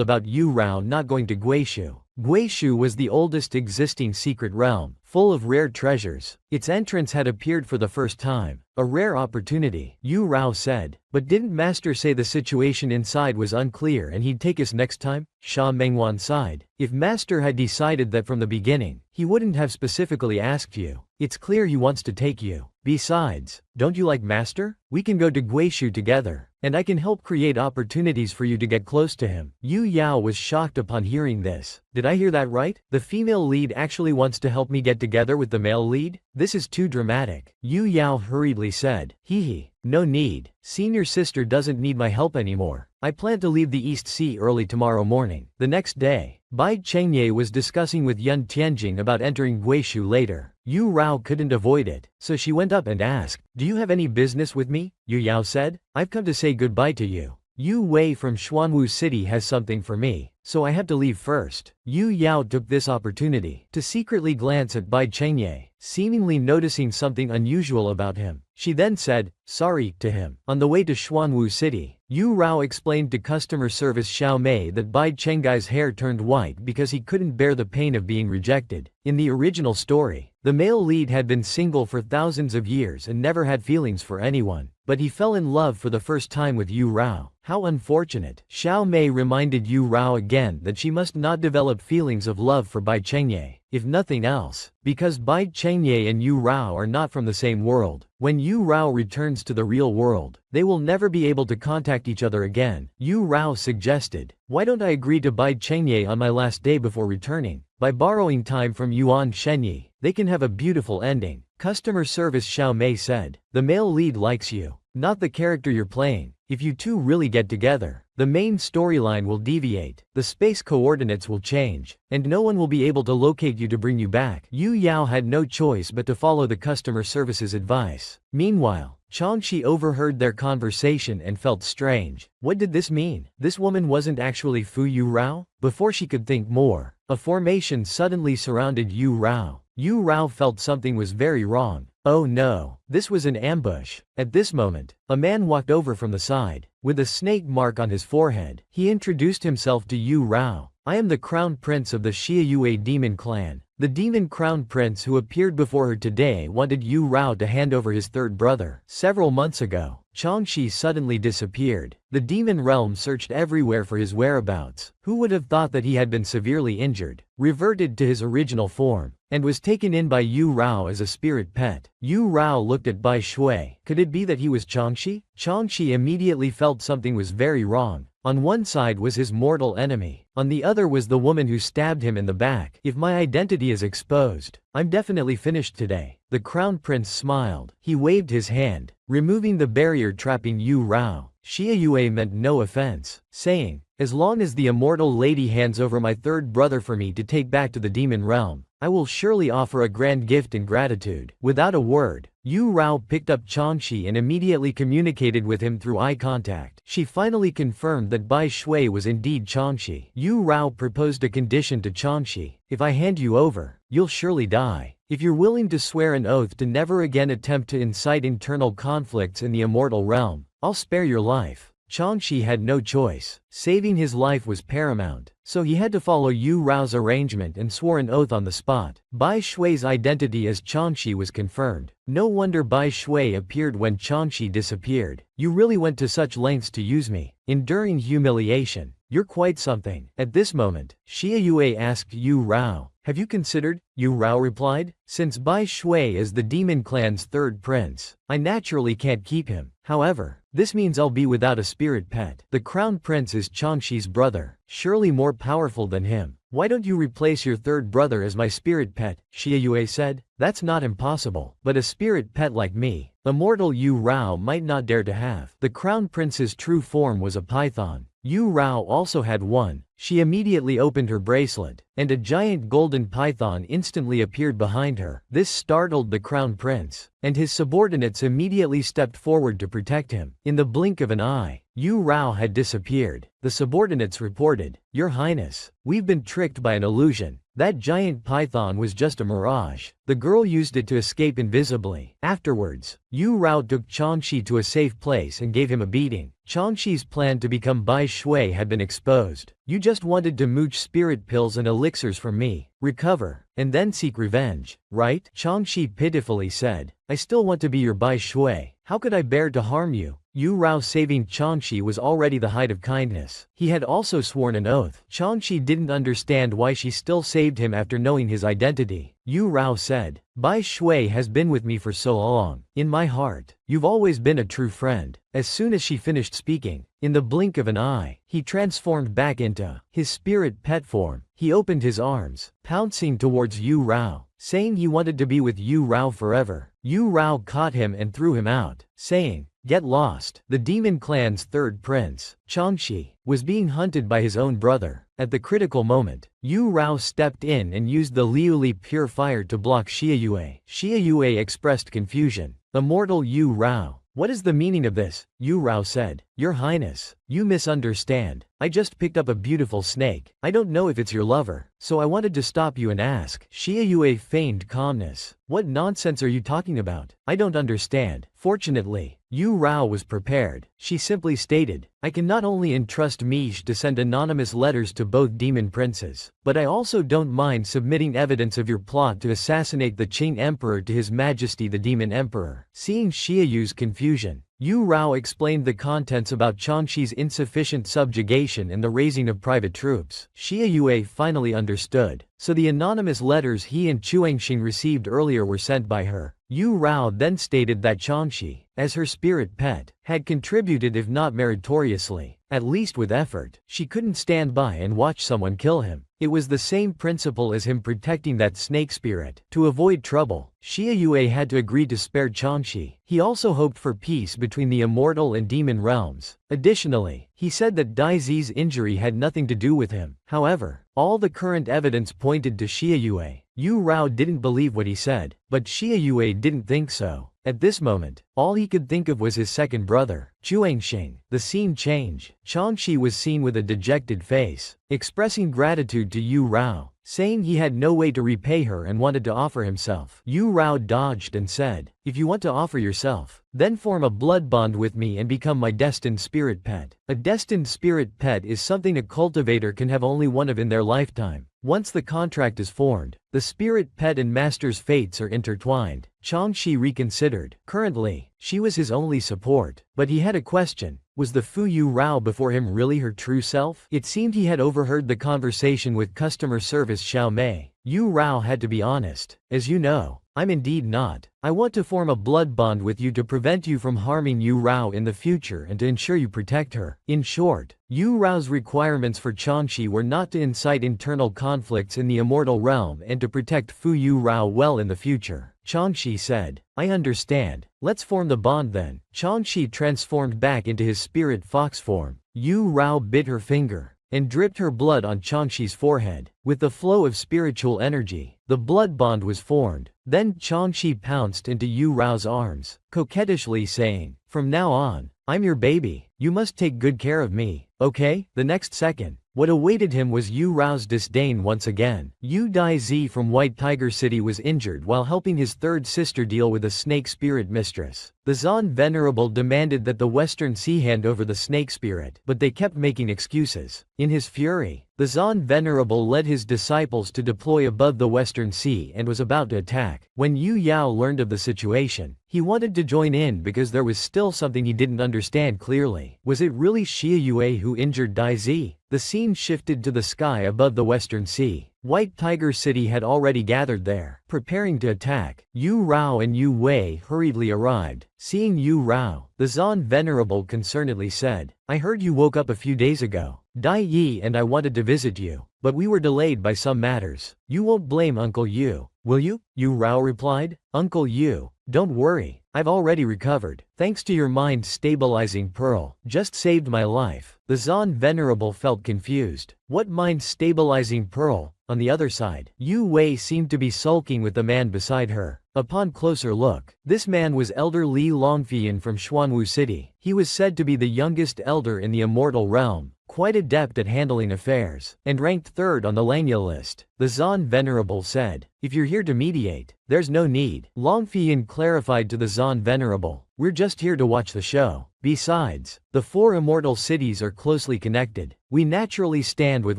about Yu Rao not going to Guishu. Guishu was the oldest existing secret realm, full of rare treasures. Its entrance had appeared for the first time. A rare opportunity, Yu Rao said. But didn't Master say the situation inside was unclear and he'd take us next time? Sha Mengwan sighed. If Master had decided that from the beginning, he wouldn't have specifically asked you. It's clear he wants to take you. Besides, don't you like Master? We can go to Guishu together, and I can help create opportunities for you to get close to him. Yu Yao was shocked upon hearing this. Did I hear that right? The female lead actually wants to help me get together with the male lead? This is too dramatic. Yu Yao hurriedly said. Hee, no need. Senior sister doesn't need my help anymore. I plan to leave the East Sea early tomorrow morning. The next day, Bai Chengye was discussing with Yun Tianjing about entering Guishu later. Yu Rao couldn't avoid it, so she went up and asked, "Do you have any business with me?" Yu Yao said, "I've come to say goodbye to you. Yu Wei from Xuanwu City has something for me, so I have to leave first." Yu Yao took this opportunity to secretly glance at Bai Chengye, seemingly noticing something unusual about him. She then said, "Sorry," to him. On the way to Xuanwu City, Yu Rao explained to customer service Xiao Mei that Bai Chengye's hair turned white because he couldn't bear the pain of being rejected. In the original story, the male lead had been single for thousands of years and never had feelings for anyone, but he fell in love for the first time with Yu Rao. How unfortunate. Xiao Mei reminded Yu Rao again that she must not develop feelings of love for Bai Chengye, if nothing else, because Bai Chengye and Yu Rao are not from the same world. When Yu Rao returns to the real world, they will never be able to contact each other again. Yu Rao suggested, "Why don't I agree to Bai Chengye on my last day before returning? By borrowing time from Yuan Shenyi, they can have a beautiful ending." Customer service Xiao Mei said, "The male lead likes you, not the character you're playing. If you two really get together, the main storyline will deviate, the space coordinates will change, and no one will be able to locate you to bring you back." Yu Yao had no choice but to follow the customer service's advice. Meanwhile, Changshi overheard their conversation and felt strange. What did this mean? This woman wasn't actually Fu Yu Rao? Before she could think more, a formation suddenly surrounded Yu Rao. Yu Rao felt something was very wrong. Oh no, this was an ambush. At this moment, a man walked over from the side, with a snake mark on his forehead. He introduced himself to Yu Rao. "I am the crown prince of the Xiayue demon clan." The demon crown prince who appeared before her today wanted Yu Rao to hand over his third brother. Several months ago, Changshi suddenly disappeared. The demon realm searched everywhere for his whereabouts. Who would have thought that he had been severely injured, reverted to his original form, and was taken in by Yu Rao as a spirit pet? Yu Rao looked at Bai Shui. Could it be that he was Changshi? Changshi immediately felt something was very wrong. On one side was his mortal enemy, on the other was the woman who stabbed him in the back. If my identity is exposed, I'm definitely finished today. The crown prince smiled. He waved his hand, removing the barrier trapping Yu Rao. Xiayue meant no offense, saying, "As long as the immortal lady hands over my third brother for me to take back to the demon realm, I will surely offer a grand gift in gratitude." Without a word, Yu Rao picked up Changshi and immediately communicated with him through eye contact. She finally confirmed that Bai Shui was indeed Changshi. Yu Rao proposed a condition to Changshi. "If I hand you over, you'll surely die. If you're willing to swear an oath to never again attempt to incite internal conflicts in the immortal realm, I'll spare your life." Changshi had no choice. Saving his life was paramount, so he had to follow Yu Rao's arrangement and swore an oath on the spot. Bai Shui's identity as Changshi was confirmed. No wonder Bai Shui appeared when Changshi disappeared. "You really went to such lengths to use me." Enduring humiliation, You're quite something. At this moment, Xie Yue asked Yu Rao, have you considered? Yu Rao replied, since Bai Shui is the demon clan's third prince, I naturally can't keep him. However, this means I'll be without a spirit pet. The crown prince is Changxi's brother, surely more powerful than him. Why don't you replace your third brother as my spirit pet? Xie Yue said. That's not impossible, but a spirit pet like me, immortal Yu Rao might not dare to have. The crown prince's true form was a python. Yu Rao also had one. She immediately opened her bracelet, and a giant golden python instantly appeared behind her. This startled the crown prince, and his subordinates immediately stepped forward to protect him. In the blink of an eye, Yu Rao had disappeared. The subordinates reported, Your Highness, we've been tricked by an illusion. That giant python was just a mirage. The girl used it to escape invisibly. Afterwards, Yu Rao took Changxi to a safe place and gave him a beating. Changxi's plan to become Bai Shui had been exposed. You just wanted to mooch spirit pills and elixirs from me, recover, and then seek revenge, right? Changxi pitifully said, I still want to be your Bai Shui. How could I bear to harm you? Yu Rao saving Changxi was already the height of kindness. He had also sworn an oath. Changxi didn't understand why she still saved him after knowing his identity. Yu Rao said, Bai Shui has been with me for so long. In my heart, you've always been a true friend. As soon as she finished speaking, in the blink of an eye, he transformed back into his spirit pet form. He opened his arms, pouncing towards Yu Rao, saying he wanted to be with Yu Rao forever. Yu Rao caught him and threw him out, saying, Get lost. The demon clan's third prince, Changxi, was being hunted by his own brother. At the critical moment, Yu Rao stepped in and used the Liuli pure fire to block Xie Yue. Xie Yue expressed confusion. Immortal Yu Rao, what is the meaning of this? Yu Rao said, Your Highness, you misunderstand. I just picked up a beautiful snake. I don't know if it's your lover, so I wanted to stop you and ask. Xie Yue feigned calmness. What nonsense are you talking about? I don't understand. Fortunately, Yu Rao was prepared. She simply stated, I can not only entrust Mish to send anonymous letters to both demon princes, but I also don't mind submitting evidence of your plot to assassinate the Qing Emperor to His Majesty the Demon Emperor. Seeing Xie Yu's confusion, Yu Rao explained the contents about Changxi's insufficient subjugation and the raising of private troops. Xie Yue finally understood, so the anonymous letters he and Chuangxing received earlier were sent by her. Yu Rao then stated that Changxi, as her spirit pet, had contributed if not meritoriously, at least with effort. She couldn't stand by and watch someone kill him. It was the same principle as him protecting that snake spirit. To avoid trouble, Xie Yue had to agree to spare Changxi. He also hoped for peace between the immortal and demon realms. Additionally, he said that Dai Zi's injury had nothing to do with him. However, all the current evidence pointed to Xie Yue. Yu Rao didn't believe what he said, but Xie Yue didn't think so. At this moment, all he could think of was his second brother, Chuangxing. The scene changed. Changxi was seen with a dejected face, expressing gratitude to Yu Rao, saying he had no way to repay her and wanted to offer himself. Yu Rao dodged and said, If you want to offer yourself, then form a blood bond with me and become my destined spirit pet. A destined spirit pet is something a cultivator can have only one of in their lifetime. Once the contract is formed, the spirit pet and master's fates are intertwined. Changxi reconsidered. Currently, she was his only support, but he had a question. Was the Fu Yu Rao before him really her true self? It seemed he had overheard the conversation with customer service Xiao Mei. Yu Rao had to be honest. As you know, I'm indeed not. I want to form a blood bond with you to prevent you from harming Yu Rao in the future and to ensure you protect her. In short, Yu Rao's requirements for Changxi were not to incite internal conflicts in the immortal realm and to protect Fu Yu Rao well in the future. Changxi said, I understand. Let's form the bond then. Changxi transformed back into his spirit fox form. Yu Rao bit her finger and dripped her blood on Changxi's forehead. With the flow of spiritual energy, the blood bond was formed. Then Changxi pounced into Yu Rao's arms, coquettishly saying, From now on, I'm your baby. You must take good care of me, okay? The next second, what awaited him was Yu Rao's disdain once again. Yu Daizi from White Tiger City was injured while helping his third sister deal with a snake spirit mistress. The Zan Venerable demanded that the Western Sea hand over the snake spirit, but they kept making excuses. In his fury, the Zan Venerable led his disciples to deploy above the Western Sea and was about to attack. When Yu Yao learned of the situation, he wanted to join in because there was still something he didn't understand clearly. Was it really Xie Yue who injured Dai Zi? the scene shifted to the sky above the Western Sea. White Tiger City had already gathered there, preparing to attack. Yu Rao and Yu Wei hurriedly arrived. Seeing Yu Rao, the Zan Venerable concernedly said, "I heard you woke up a few days ago. Dai Yi and I wanted to visit you, but we were delayed by some matters. You won't blame Uncle Yu, will you?" Yu Rao replied, "Uncle Yu, don't worry, I've already recovered. Thanks to your mind-stabilizing pearl, just saved my life." The Zan Venerable felt confused. What mind-stabilizing pearl? On the other side, Yu Wei seemed to be sulking with the man beside her. Upon closer look, this man was Elder Li Longfian from Xuanwu City. He was said to be the youngest elder in the immortal realm, quite adept at handling affairs, and ranked third on the Langya list. The Zan Venerable said, "If you're here to mediate, there's no need." Longfian clarified to the Zan Venerable, "We're just here to watch the show. Besides, the four immortal cities are closely connected. We naturally stand with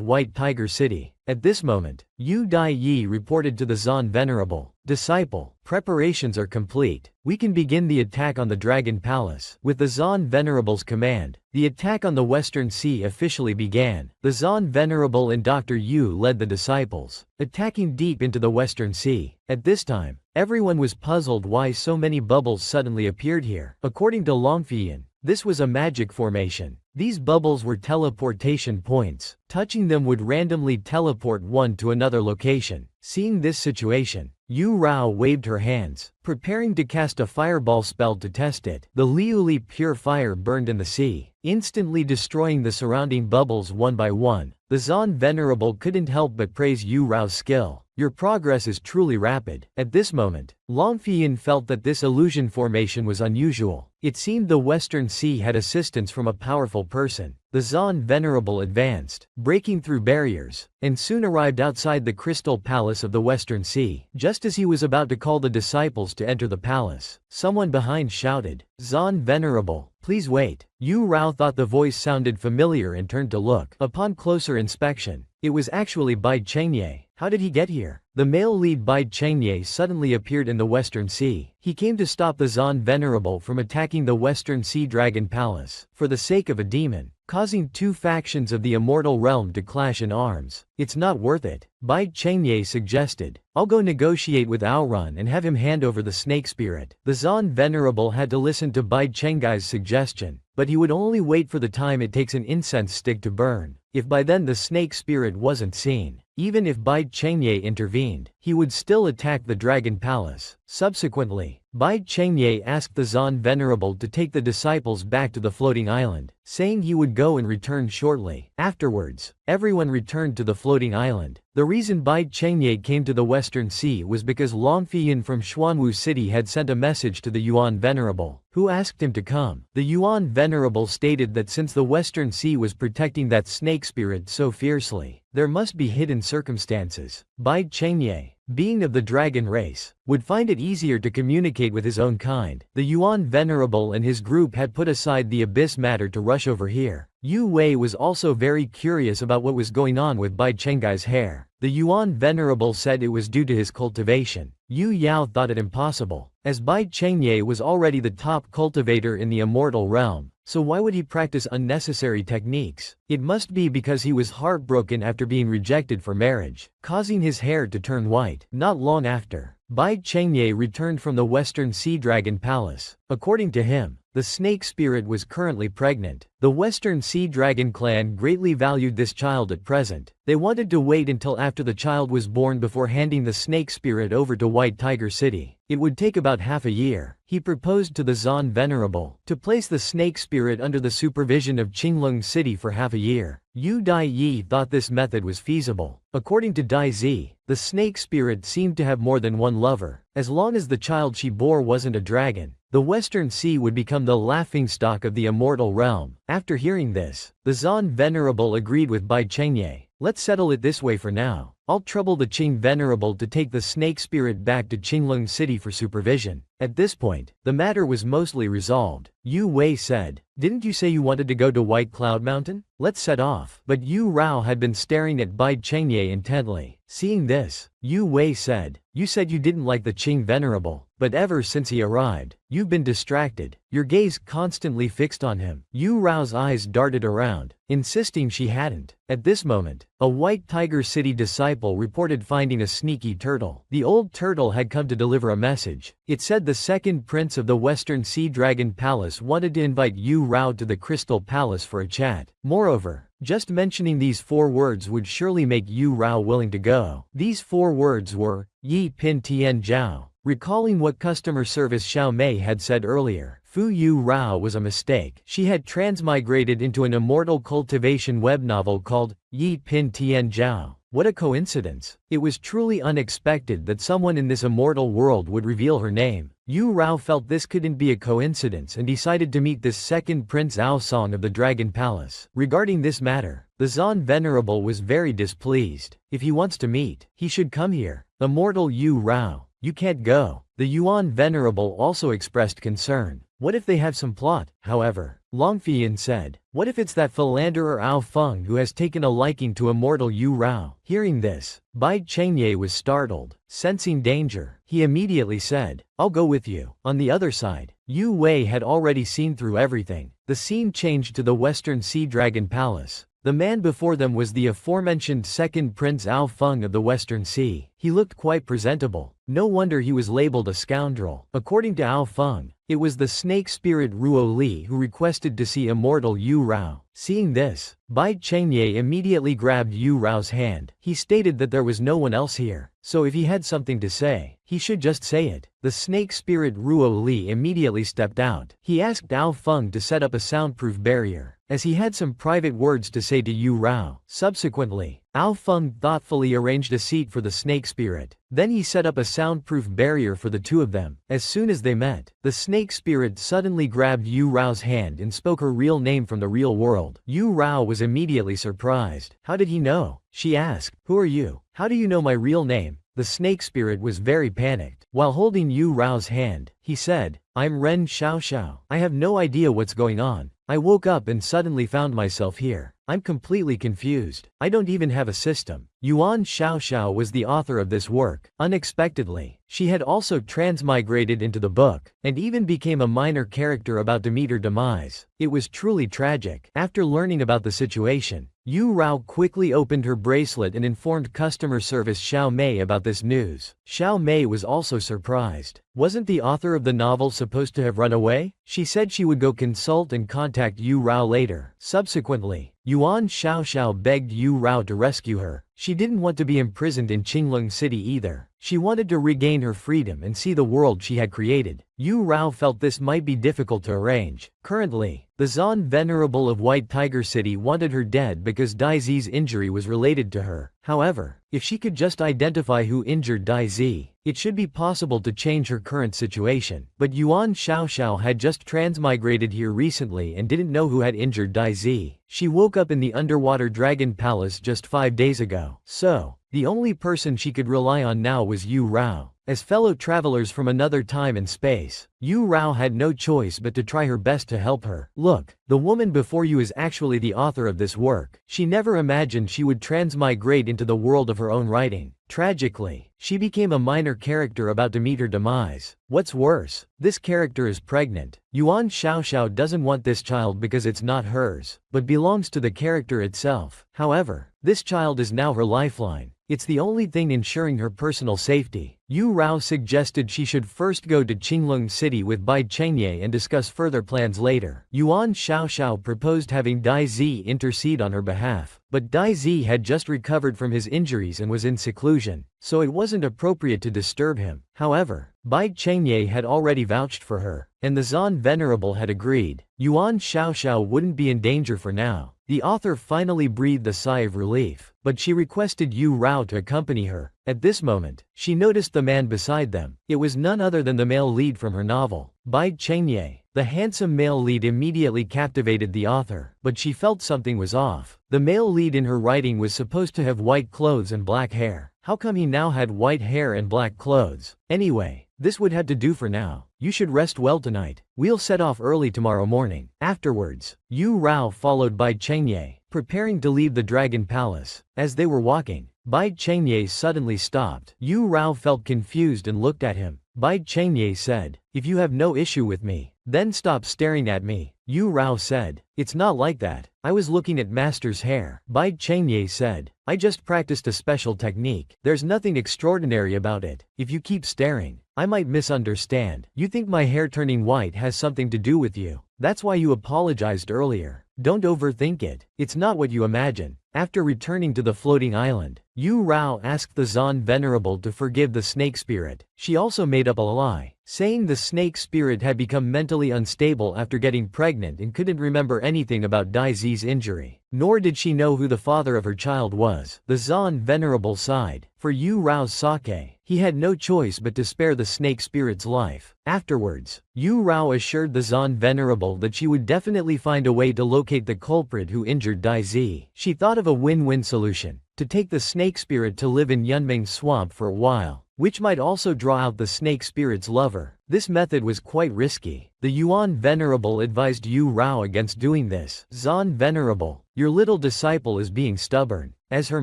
White Tiger City." At this moment, Yu Dai Yi reported to the Zan Venerable, "Disciple, preparations are complete. We can begin the attack on the Dragon Palace." With the Zan Venerable's command, the attack on the Western Sea officially began. The Zan Venerable and Dr. Yu led the disciples, attacking deep into the Western Sea. At this time, everyone was puzzled why so many bubbles suddenly appeared here. According to Longfian, this was a magic formation. These bubbles were teleportation points. Touching them would randomly teleport one to another location. Seeing this situation, Yu Rao waved her hands, preparing to cast a fireball spell to test it. The Liuli pure fire burned in the sea, instantly destroying the surrounding bubbles one by one. The Zan Venerable couldn't help but praise Yu Rao's skill. "Your progress is truly rapid." At this moment, Longfian felt that this illusion formation was unusual. It seemed the Western Sea had assistance from a powerful person. The Zan Venerable advanced, breaking through barriers, and soon arrived outside the Crystal Palace of the Western Sea. Just as he was about to call the disciples to enter the palace, someone behind shouted, "Zan Venerable, please wait." Yu Rao thought the voice sounded familiar and turned to look. Upon closer inspection, it was actually Bai Chengye. How did he get here? The male lead Bai Chengye suddenly appeared in the Western Sea. He came to stop the Zan Venerable from attacking the Western Sea Dragon Palace, for the sake of a demon, causing two factions of the immortal realm to clash in arms. "It's not worth it," Bai Chengye suggested. "I'll go negotiate with Aoran and have him hand over the snake spirit." The Zan Venerable had to listen to Bai Chengye's suggestion, but he would only wait for the time it takes an incense stick to burn. If by then the snake spirit wasn't seen, even if Bai Chengye intervened, he would still attack the Dragon Palace. Subsequently, Bai Chengye asked the Zan Venerable to take the disciples back to the floating island, saying he would go and return shortly. Afterwards, everyone returned to the floating island. The reason Bai Chengye came to the Western Sea was because Longfian from Xuanwu City had sent a message to the Yuan Venerable, who asked him to come. The Yuan Venerable stated that since the Western Sea was protecting that snake spirit so fiercely, there must be hidden circumstances. Bai Chengye, being of the dragon race, would find it easier to communicate with his own kind. The Yuan Venerable and his group had put aside the abyss matter to rush over here. Yu Wei was also very curious about what was going on with Bai Chengye's hair. The Yuan Venerable said it was due to his cultivation. Yu Yao thought it impossible, as Bai Chengye was already the top cultivator in the immortal realm. So why would he practice unnecessary techniques? It must be because he was heartbroken after being rejected for marriage, causing his hair to turn white. Not long after, Bai Chengye returned from the Western Sea Dragon Palace. According to him, the snake spirit was currently pregnant. The Western Sea Dragon clan greatly valued this child at present. They wanted to wait until after the child was born before handing the snake spirit over to White Tiger City. It would take about half a year. He proposed to the Zan Venerable to place the snake spirit under the supervision of Qinglong City for half a year. Yu Dai Yi thought this method was feasible. According to Dai Zi, the snake spirit seemed to have more than one lover. As long as the child she bore wasn't a dragon, the Western Sea would become the laughingstock of the immortal realm. After hearing this, the Zan Venerable agreed with Bai Chengye. "Let's settle it this way for now. I'll trouble the Qing Venerable to take the snake spirit back to Qinglong City for supervision." At this point, the matter was mostly resolved. Yu Wei said, "Didn't you say you wanted to go to White Cloud Mountain? Let's set off." But Yu Rao had been staring at Bai Chengye intently. Seeing this, Yu Wei said, "You said you didn't like the Qing Venerable, but ever since he arrived, you've been distracted, your gaze constantly fixed on him. Yu Rao's eyes darted around, insisting she hadn't. At this moment, a White Tiger City disciple reported finding a sneaky turtle. The old turtle had come to deliver a message. It said the second prince of the Western Sea Dragon Palace wanted to invite Yu Rao to the Crystal Palace for a chat. Moreover, just mentioning these 4 words would surely make Yu Rao willing to go. These 4 words were, Yi Pin Tian Zhao. Recalling what customer service Xiao Mei had said earlier, Fu Yu Rao was a mistake. She had transmigrated into an immortal cultivation web novel called Yi Pin Tian Zhao. What a coincidence. It was truly unexpected that someone in this immortal world would reveal her name. Yu Rao felt this couldn't be a coincidence and decided to meet this second Prince Ao Song of the Dragon Palace. Regarding this matter, the Zan Venerable was very displeased. If he wants to meet, he should come here. Immortal Yu Rao, you can't go. The Yuan Venerable also expressed concern. What if they have some plot? However, Longfian said, what if it's that philanderer Ao Feng who has taken a liking to immortal Yu Rao? Hearing this, Bai Chengye was startled. Sensing danger, he immediately said, I'll go with you. On the other side, Yu Wei had already seen through everything. The scene changed to the Western Sea Dragon Palace. The man before them was the aforementioned second Prince Ao Feng of the Western Sea. He looked quite presentable. No wonder he was labeled a scoundrel. According to Ao Feng, it was the snake spirit Ruo Li who requested to see immortal Yu Rao. Seeing this, Bai Chengye immediately grabbed Yu Rao's hand. He stated that there was no one else here, so if he had something to say, he should just say it. The snake spirit Ruo Li immediately stepped out. He asked Ao Feng to set up a soundproof barrier, as he had some private words to say to Yu Rao. Subsequently, Ao Feng thoughtfully arranged a seat for the snake spirit. Then he set up a soundproof barrier for the two of them. As soon as they met, the snake spirit suddenly grabbed Yu Rao's hand and spoke her real name from the real world. Yu Rao was immediately surprised. How did he know? She asked. Who are you? How do you know my real name? The snake spirit was very panicked. While holding Yu Rao's hand, he said, I'm Ren Xiaoxiao. I have no idea what's going on. I woke up and suddenly found myself here. I'm completely confused. I don't even have a system. Yuan Xiaoxiao was the author of this work. Unexpectedly, she had also transmigrated into the book, and even became a minor character about to meet her demise. It was truly tragic. After learning about the situation, Yu Rao quickly opened her bracelet and informed customer service Xiao Mei about this news. Xiao Mei was also surprised. Wasn't the author of the novel supposed to have run away? She said she would go consult and contact Yu Rao later. Subsequently, Yuan Xiaoxiao begged Yu Rao to rescue her. She didn't want to be imprisoned in Qinglong City either. She wanted to regain her freedom and see the world she had created. Yu Rao felt this might be difficult to arrange. Currently, the Zan Venerable of White Tiger City wanted her dead because Dai Zi's injury was related to her. However, if she could just identify who injured Dai Zi, it should be possible to change her current situation. But Yuan Xiaoxiao had just transmigrated here recently and didn't know who had injured Dai Zi. She woke up in the underwater dragon palace just 5 days ago. So, the only person she could rely on now was Yu Rao. As fellow travelers from another time and space, Yu Rao had no choice but to try her best to help her. Look, the woman before you is actually the author of this work. She never imagined she would transmigrate into the world of her own writing. Tragically, she became a minor character about to meet her demise. What's worse, this character is pregnant. Yuan Xiaoxiao doesn't want this child because it's not hers, but belongs to the character itself. However, this child is now her lifeline. It's the only thing ensuring her personal safety. Yu Rao suggested she should first go to Qinglong City with Bai Chengye and discuss further plans later. Yuan Xiaoxiao proposed having Dai Zi intercede on her behalf, but Dai Zi had just recovered from his injuries and was in seclusion, so it wasn't appropriate to disturb him. However, Bai Chengye had already vouched for her, and the Zan Venerable had agreed. Yuan Xiaoxiao wouldn't be in danger for now. The author finally breathed a sigh of relief, but she requested Yu Rao to accompany her. At this moment, she noticed the man beside them. It was none other than the male lead from her novel, Bai Chengye. The handsome male lead immediately captivated the author, but she felt something was off. The male lead in her writing was supposed to have white clothes and black hair. How come he now had white hair and black clothes? Anyway, this would have to do for now. You should rest well tonight. We'll set off early tomorrow morning. Afterwards, Yu Rao followed Bai Chengye, preparing to leave the Dragon Palace. As they were walking, Bai Chengye suddenly stopped. Yu Rao felt confused and looked at him. Bai Chengye said. If you have no issue with me, then stop staring at me. Yu Rao said. It's not like that. I was looking at master's hair. Bai Chengye said. I just practiced a special technique. There's nothing extraordinary about it. If you keep staring, I might misunderstand. You think my hair turning white has something to do with you. That's why you apologized earlier. Don't overthink it. It's not what you imagine. After returning to the floating island, Yu Rao asked the Zan Venerable to forgive the snake spirit. She also made up a lie, saying the snake spirit had become mentally unstable after getting pregnant and couldn't remember anything about Dai Zi's injury. Nor did she know who the father of her child was. The Zan Venerable sighed. For Yu Rao's sake, he had no choice but to spare the snake spirit's life. Afterwards, Yu Rao assured the Zan Venerable that she would definitely find a way to locate the culprit who injured Dai Zi. She thought of a win-win solution, to take the snake spirit to live in Yunming swamp for a while, which might also draw out the snake spirit's lover. This method was quite risky. The Yuan Venerable advised Yu Rao against doing this. Zan Venerable, your little disciple is being stubborn. As her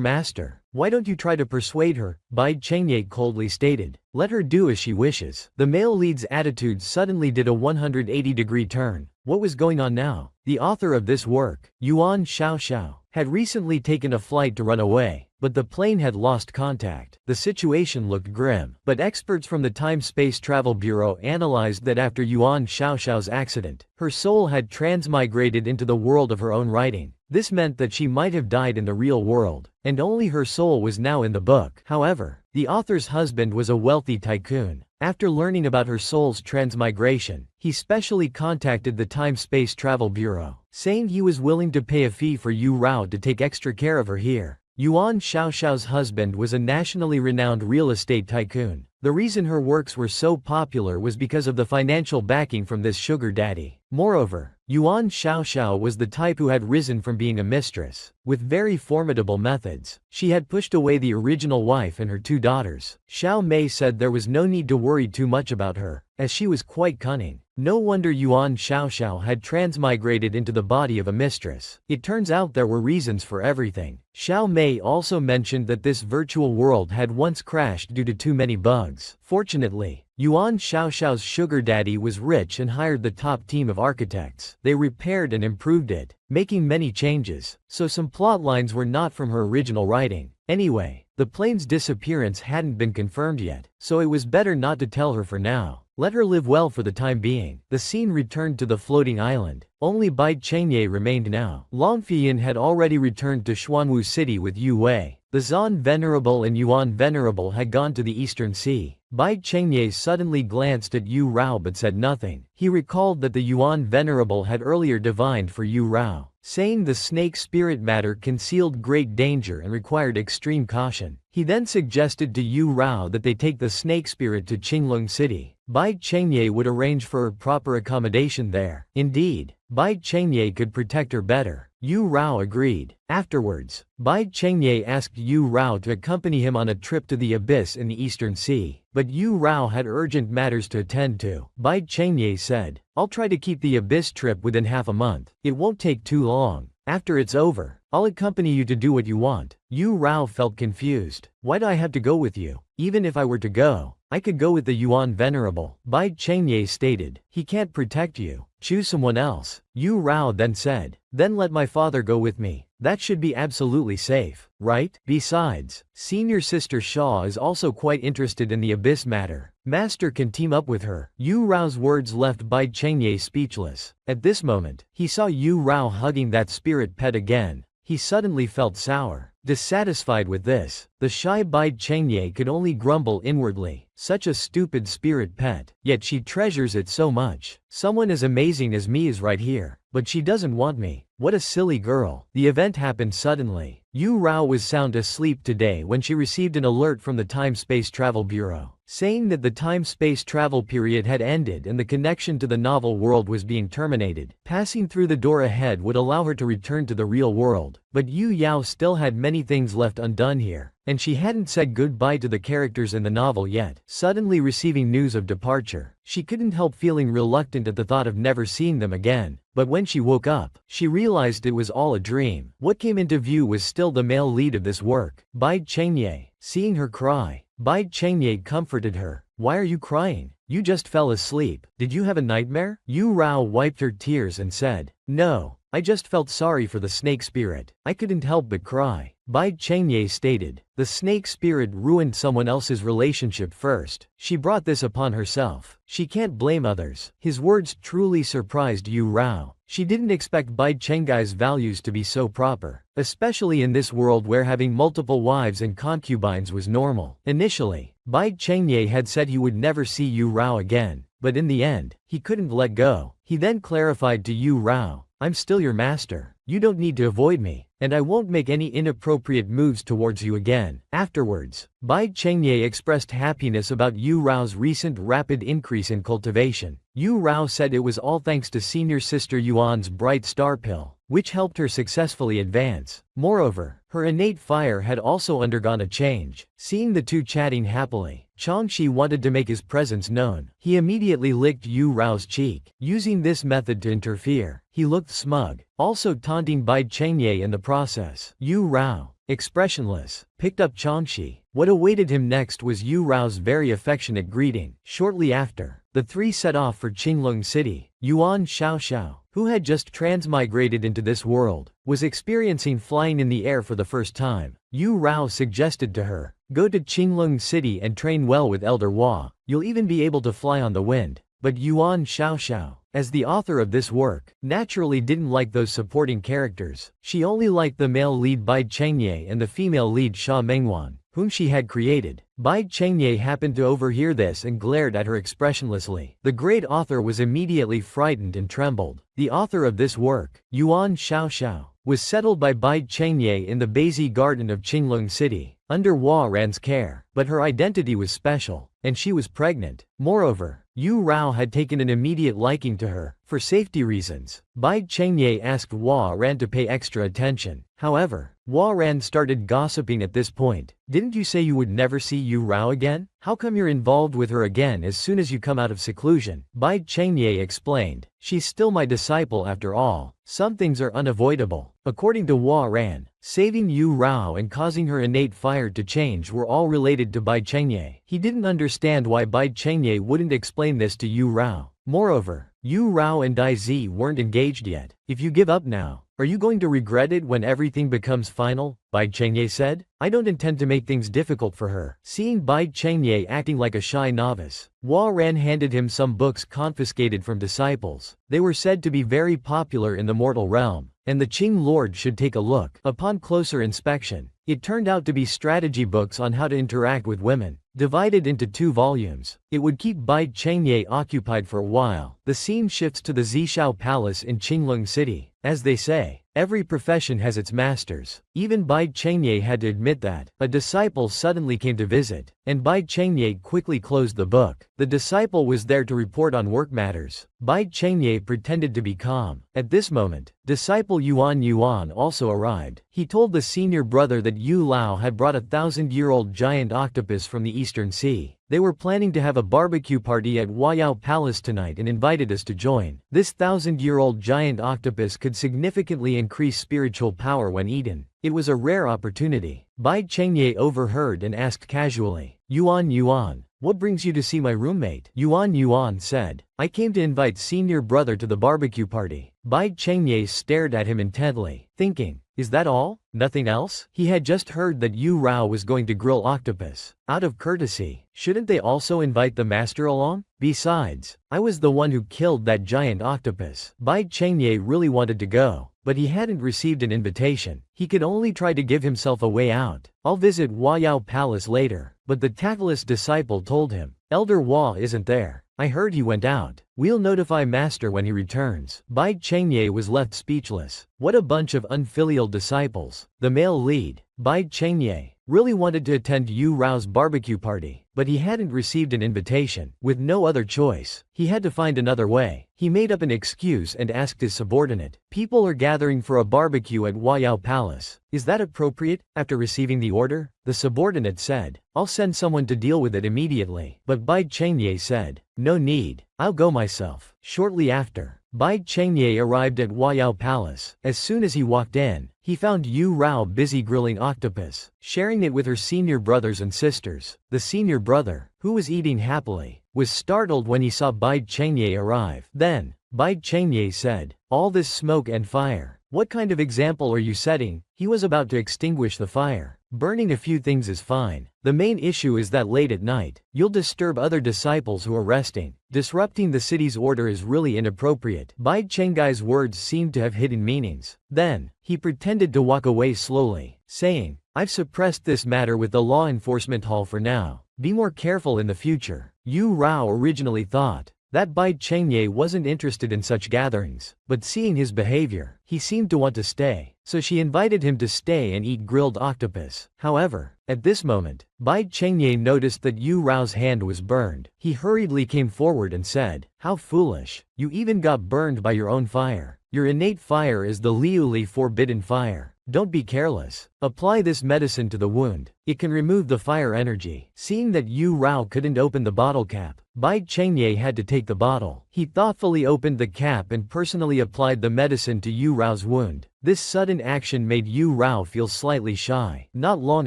master, why don't you try to persuade her? Bai Chengye coldly stated. Let her do as she wishes. The male lead's attitude suddenly did a 180-degree turn. What was going on now? The author of this work, Yuan Xiaoxiao, had recently taken a flight to run away, but the plane had lost contact. The situation looked grim, but experts from the Time-Space Travel Bureau analyzed that after Yuan Xiaoxiao's accident, her soul had transmigrated into the world of her own writing. This meant that she might have died in the real world, and only her soul was now in the book. However, the author's husband was a wealthy tycoon. After learning about her soul's transmigration, he specially contacted the Time-Space Travel Bureau, saying he was willing to pay a fee for Yu Rao to take extra care of her here. Yuan Xiaoxiao's husband was a nationally renowned real estate tycoon. The reason her works were so popular was because of the financial backing from this sugar daddy. Moreover, Yuan Xiaoxiao was the type who had risen from being a mistress. With very formidable methods, she had pushed away the original wife and her 2 daughters. Xiao Mei said there was no need to worry too much about her, as she was quite cunning. No wonder Yuan Xiaoxiao had transmigrated into the body of a mistress. It turns out there were reasons for everything. Xiao Mei also mentioned that this virtual world had once crashed due to too many bugs. Fortunately, Yuan Xiaoxiao's sugar daddy was rich and hired the top team of architects. They repaired and improved it, making many changes, so some plot lines were not from her original writing. Anyway, the plane's disappearance hadn't been confirmed yet, so it was better not to tell her for now. Let her live well for the time being. The scene returned to the floating island. Only Bai Chengye remained now. Long Fiyin had already returned to Xuanwu City with Yu Wei. The Zan Venerable and Yuan Venerable had gone to the Eastern Sea. Bai Chengye suddenly glanced at Yu Rao but said nothing. He recalled that the Yuan Venerable had earlier divined for Yu Rao, saying the snake spirit matter concealed great danger and required extreme caution. He then suggested to Yu Rao that they take the snake spirit to Qinglong City. Bai Chengye would arrange for her proper accommodation there. Indeed, Bai Chengye could protect her better. Yu Rao agreed. Afterwards, Bai Chengye asked Yu Rao to accompany him on a trip to the abyss in the Eastern Sea, but Yu Rao had urgent matters to attend to. Bai Chengye said, I'll try to keep the abyss trip within half a month. It won't take too long. After it's over, I'll accompany you to do what you want. Yu Rao felt confused. Why do I have to go with you? Even if I were to go, I could go with the Yuan Venerable. Bai Chengye stated, he can't protect you. Choose someone else. Yu Rao then said, then let my father go with me. That should be absolutely safe, right? Besides, senior sister Shaw is also quite interested in the abyss matter. Master can team up with her. Yu Rao's words left Bai Chengye speechless. At this moment, he saw Yu Rao hugging that spirit pet again. He suddenly felt sour. Dissatisfied with this, the shy Bai Chengye could only grumble inwardly. Such a stupid spirit pet, yet she treasures it so much. Someone as amazing as me is right here, but she doesn't want me. What a silly girl. The event happened suddenly. Yu Rao was sound asleep today when she received an alert from the Time-Space Travel Bureau, saying that the time-space travel period had ended and the connection to the novel world was being terminated. Passing through the door ahead would allow her to return to the real world, but Yu Yao still had many things left undone here, and she hadn't said goodbye to the characters in the novel yet. Suddenly receiving news of departure, she couldn't help feeling reluctant at the thought of never seeing them again. But when she woke up, she realized it was all a dream. What came into view was still the male lead of this work, Bai Chengye. Seeing her cry, Bai Chengye comforted her. Why are you crying? You just fell asleep. Did you have a nightmare? Yu Rao wiped her tears and said, "No. I just felt sorry for the snake spirit. I couldn't help but cry." Bai Chengye stated, "The snake spirit ruined someone else's relationship first. She brought this upon herself. She can't blame others." His words truly surprised Yu Rao. She didn't expect Bai Chengye's values to be so proper, especially in this world where having multiple wives and concubines was normal. Initially, Bai Chengye had said he would never see Yu Rao again, but in the end, he couldn't let go. He then clarified to Yu Rao, "I'm still your master. You don't need to avoid me, and I won't make any inappropriate moves towards you again." Afterwards, Bai Chengye expressed happiness about Yu Rao's recent rapid increase in cultivation. Yu Rao said it was all thanks to senior sister Yuan's bright star pill, which helped her successfully advance. Moreover, her innate fire had also undergone a change. Seeing the two chatting happily, Changshi wanted to make his presence known. He immediately licked Yu Rao's cheek, using this method to interfere. He looked smug, also taunting Bai Chengye in the process. Yu Rao, expressionless, picked up Changshi. What awaited him next was Yu Rao's very affectionate greeting. Shortly after, the three set off for Qinglong City. Yuan Xiaoxiao, who had just transmigrated into this world, was experiencing flying in the air for the first time. Yu Rao suggested to her, "Go to Qinglong City and train well with Elder Hua. You'll even be able to fly on the wind." But Yuan Xiaoxiao, as the author of this work, naturally didn't like those supporting characters. She only liked the male lead Bai Chengye and the female lead Xia Mengwan, whom she had created. Bai Chengye happened to overhear this and glared at her expressionlessly. The great author was immediately frightened and trembled. The author of this work, Yuan Xiaoxiao, was settled by Bai Chengye in the Beizi Garden of Qinglong City, under Hua Ran's care. But her identity was special, and she was pregnant. Moreover, Yu Rao had taken an immediate liking to her. For safety reasons, Bai Chengye asked Hua Ran to pay extra attention. However, Hua Ran started gossiping at this point. "Didn't you say you would never see Yu Rao again? How come you're involved with her again as soon as you come out of seclusion?" Bai Chengye explained, "She's still my disciple after all. Some things are unavoidable." According to Hua Ran, saving Yu Rao and causing her innate fire to change were all related to Bai Chengye. He didn't understand why Bai Chengye wouldn't explain this to Yu Rao. Moreover, Yu Rao and Dai Zi weren't engaged yet. "If you give up now, are you going to regret it when everything becomes final?" Bai Chengye said. "I don't intend to make things difficult for her." Seeing Bai Chengye acting like a shy novice, Hua Ran handed him some books confiscated from disciples. They were said to be very popular in the mortal realm, and the Qing Lord should take a look. Upon closer inspection, it turned out to be strategy books on how to interact with women, divided into 2 volumes. It would keep Bai Chengye occupied for a while. The scene shifts to the Zishao Palace in Qinglong City. As they say, every profession has its masters. Even Bai Chengye had to admit that. A disciple suddenly came to visit, and Bai Chengye quickly closed the book. The disciple was there to report on work matters. Bai Chengye pretended to be calm. At this moment, disciple Yuan also arrived. He told the senior brother that Yu Lao had brought a 1,000-year-old giant octopus from the Eastern Sea. They were planning to have a barbecue party at Huayao Palace tonight and invited us to join. This 1,000-year-old giant octopus could significantly increase spiritual power when eaten. It was a rare opportunity. Bai Chengye overheard and asked casually, Yuan, what brings you to see my roommate?" Yuan said, "I came to invite senior brother to the barbecue party." Bai Chengye stared at him intently, thinking, "Is that all? Nothing else?" He had just heard that Yu Rao was going to grill octopus. Out of courtesy, shouldn't they also invite the master along? Besides, I was the one who killed that giant octopus. Bai Chengye really wanted to go, but he hadn't received an invitation. He could only try to give himself a way out. "I'll visit Huayao Palace later." But the tactless disciple told him, "Elder Hua isn't there. I heard he went out. We'll notify master when he returns." Bai Chengye was left speechless. What a bunch of unfilial disciples. The male lead, Bai Chengye, really wanted to attend Yu Rao's barbecue party, but he hadn't received an invitation. With no other choice, he had to find another way. He made up an excuse and asked his subordinate, "People are gathering for a barbecue at Huayao Palace. Is that appropriate?" After receiving the order, the subordinate said, "I'll send someone to deal with it immediately." But Bai Chengye said, "No need. I'll go myself." Shortly after, Bai Chengye arrived at Huayao Palace. As soon as he walked in, he found Yu Rao busy grilling octopus, sharing it with her senior brothers and sisters. The senior brother, who was eating happily, was startled when he saw Bai Chengye arrive. Then, Bai Chengye said, "All this smoke and fire. What kind of example are you setting?" He was about to extinguish the fire. "Burning a few things is fine. The main issue is that late at night, you'll disturb other disciples who are resting. Disrupting the city's order is really inappropriate." Bai Chengye's words seemed to have hidden meanings. Then, he pretended to walk away slowly, saying, "I've suppressed this matter with the law enforcement hall for now. Be more careful in the future." Yu Rao originally thought that Bai Chengye wasn't interested in such gatherings, but seeing his behavior, he seemed to want to stay, so she invited him to stay and eat grilled octopus. However, at this moment, Bai Chengye noticed that Yu Rao's hand was burned. He hurriedly came forward and said, "How foolish, you even got burned by your own fire. Your innate fire is the Liuli forbidden fire. Don't be careless. Apply this medicine to the wound. It can remove the fire energy." Seeing that Yu Rao couldn't open the bottle cap, Bai Chengye had to take the bottle. He thoughtfully opened the cap and personally applied the medicine to Yu Rao's wound. This sudden action made Yu Rao feel slightly shy. Not long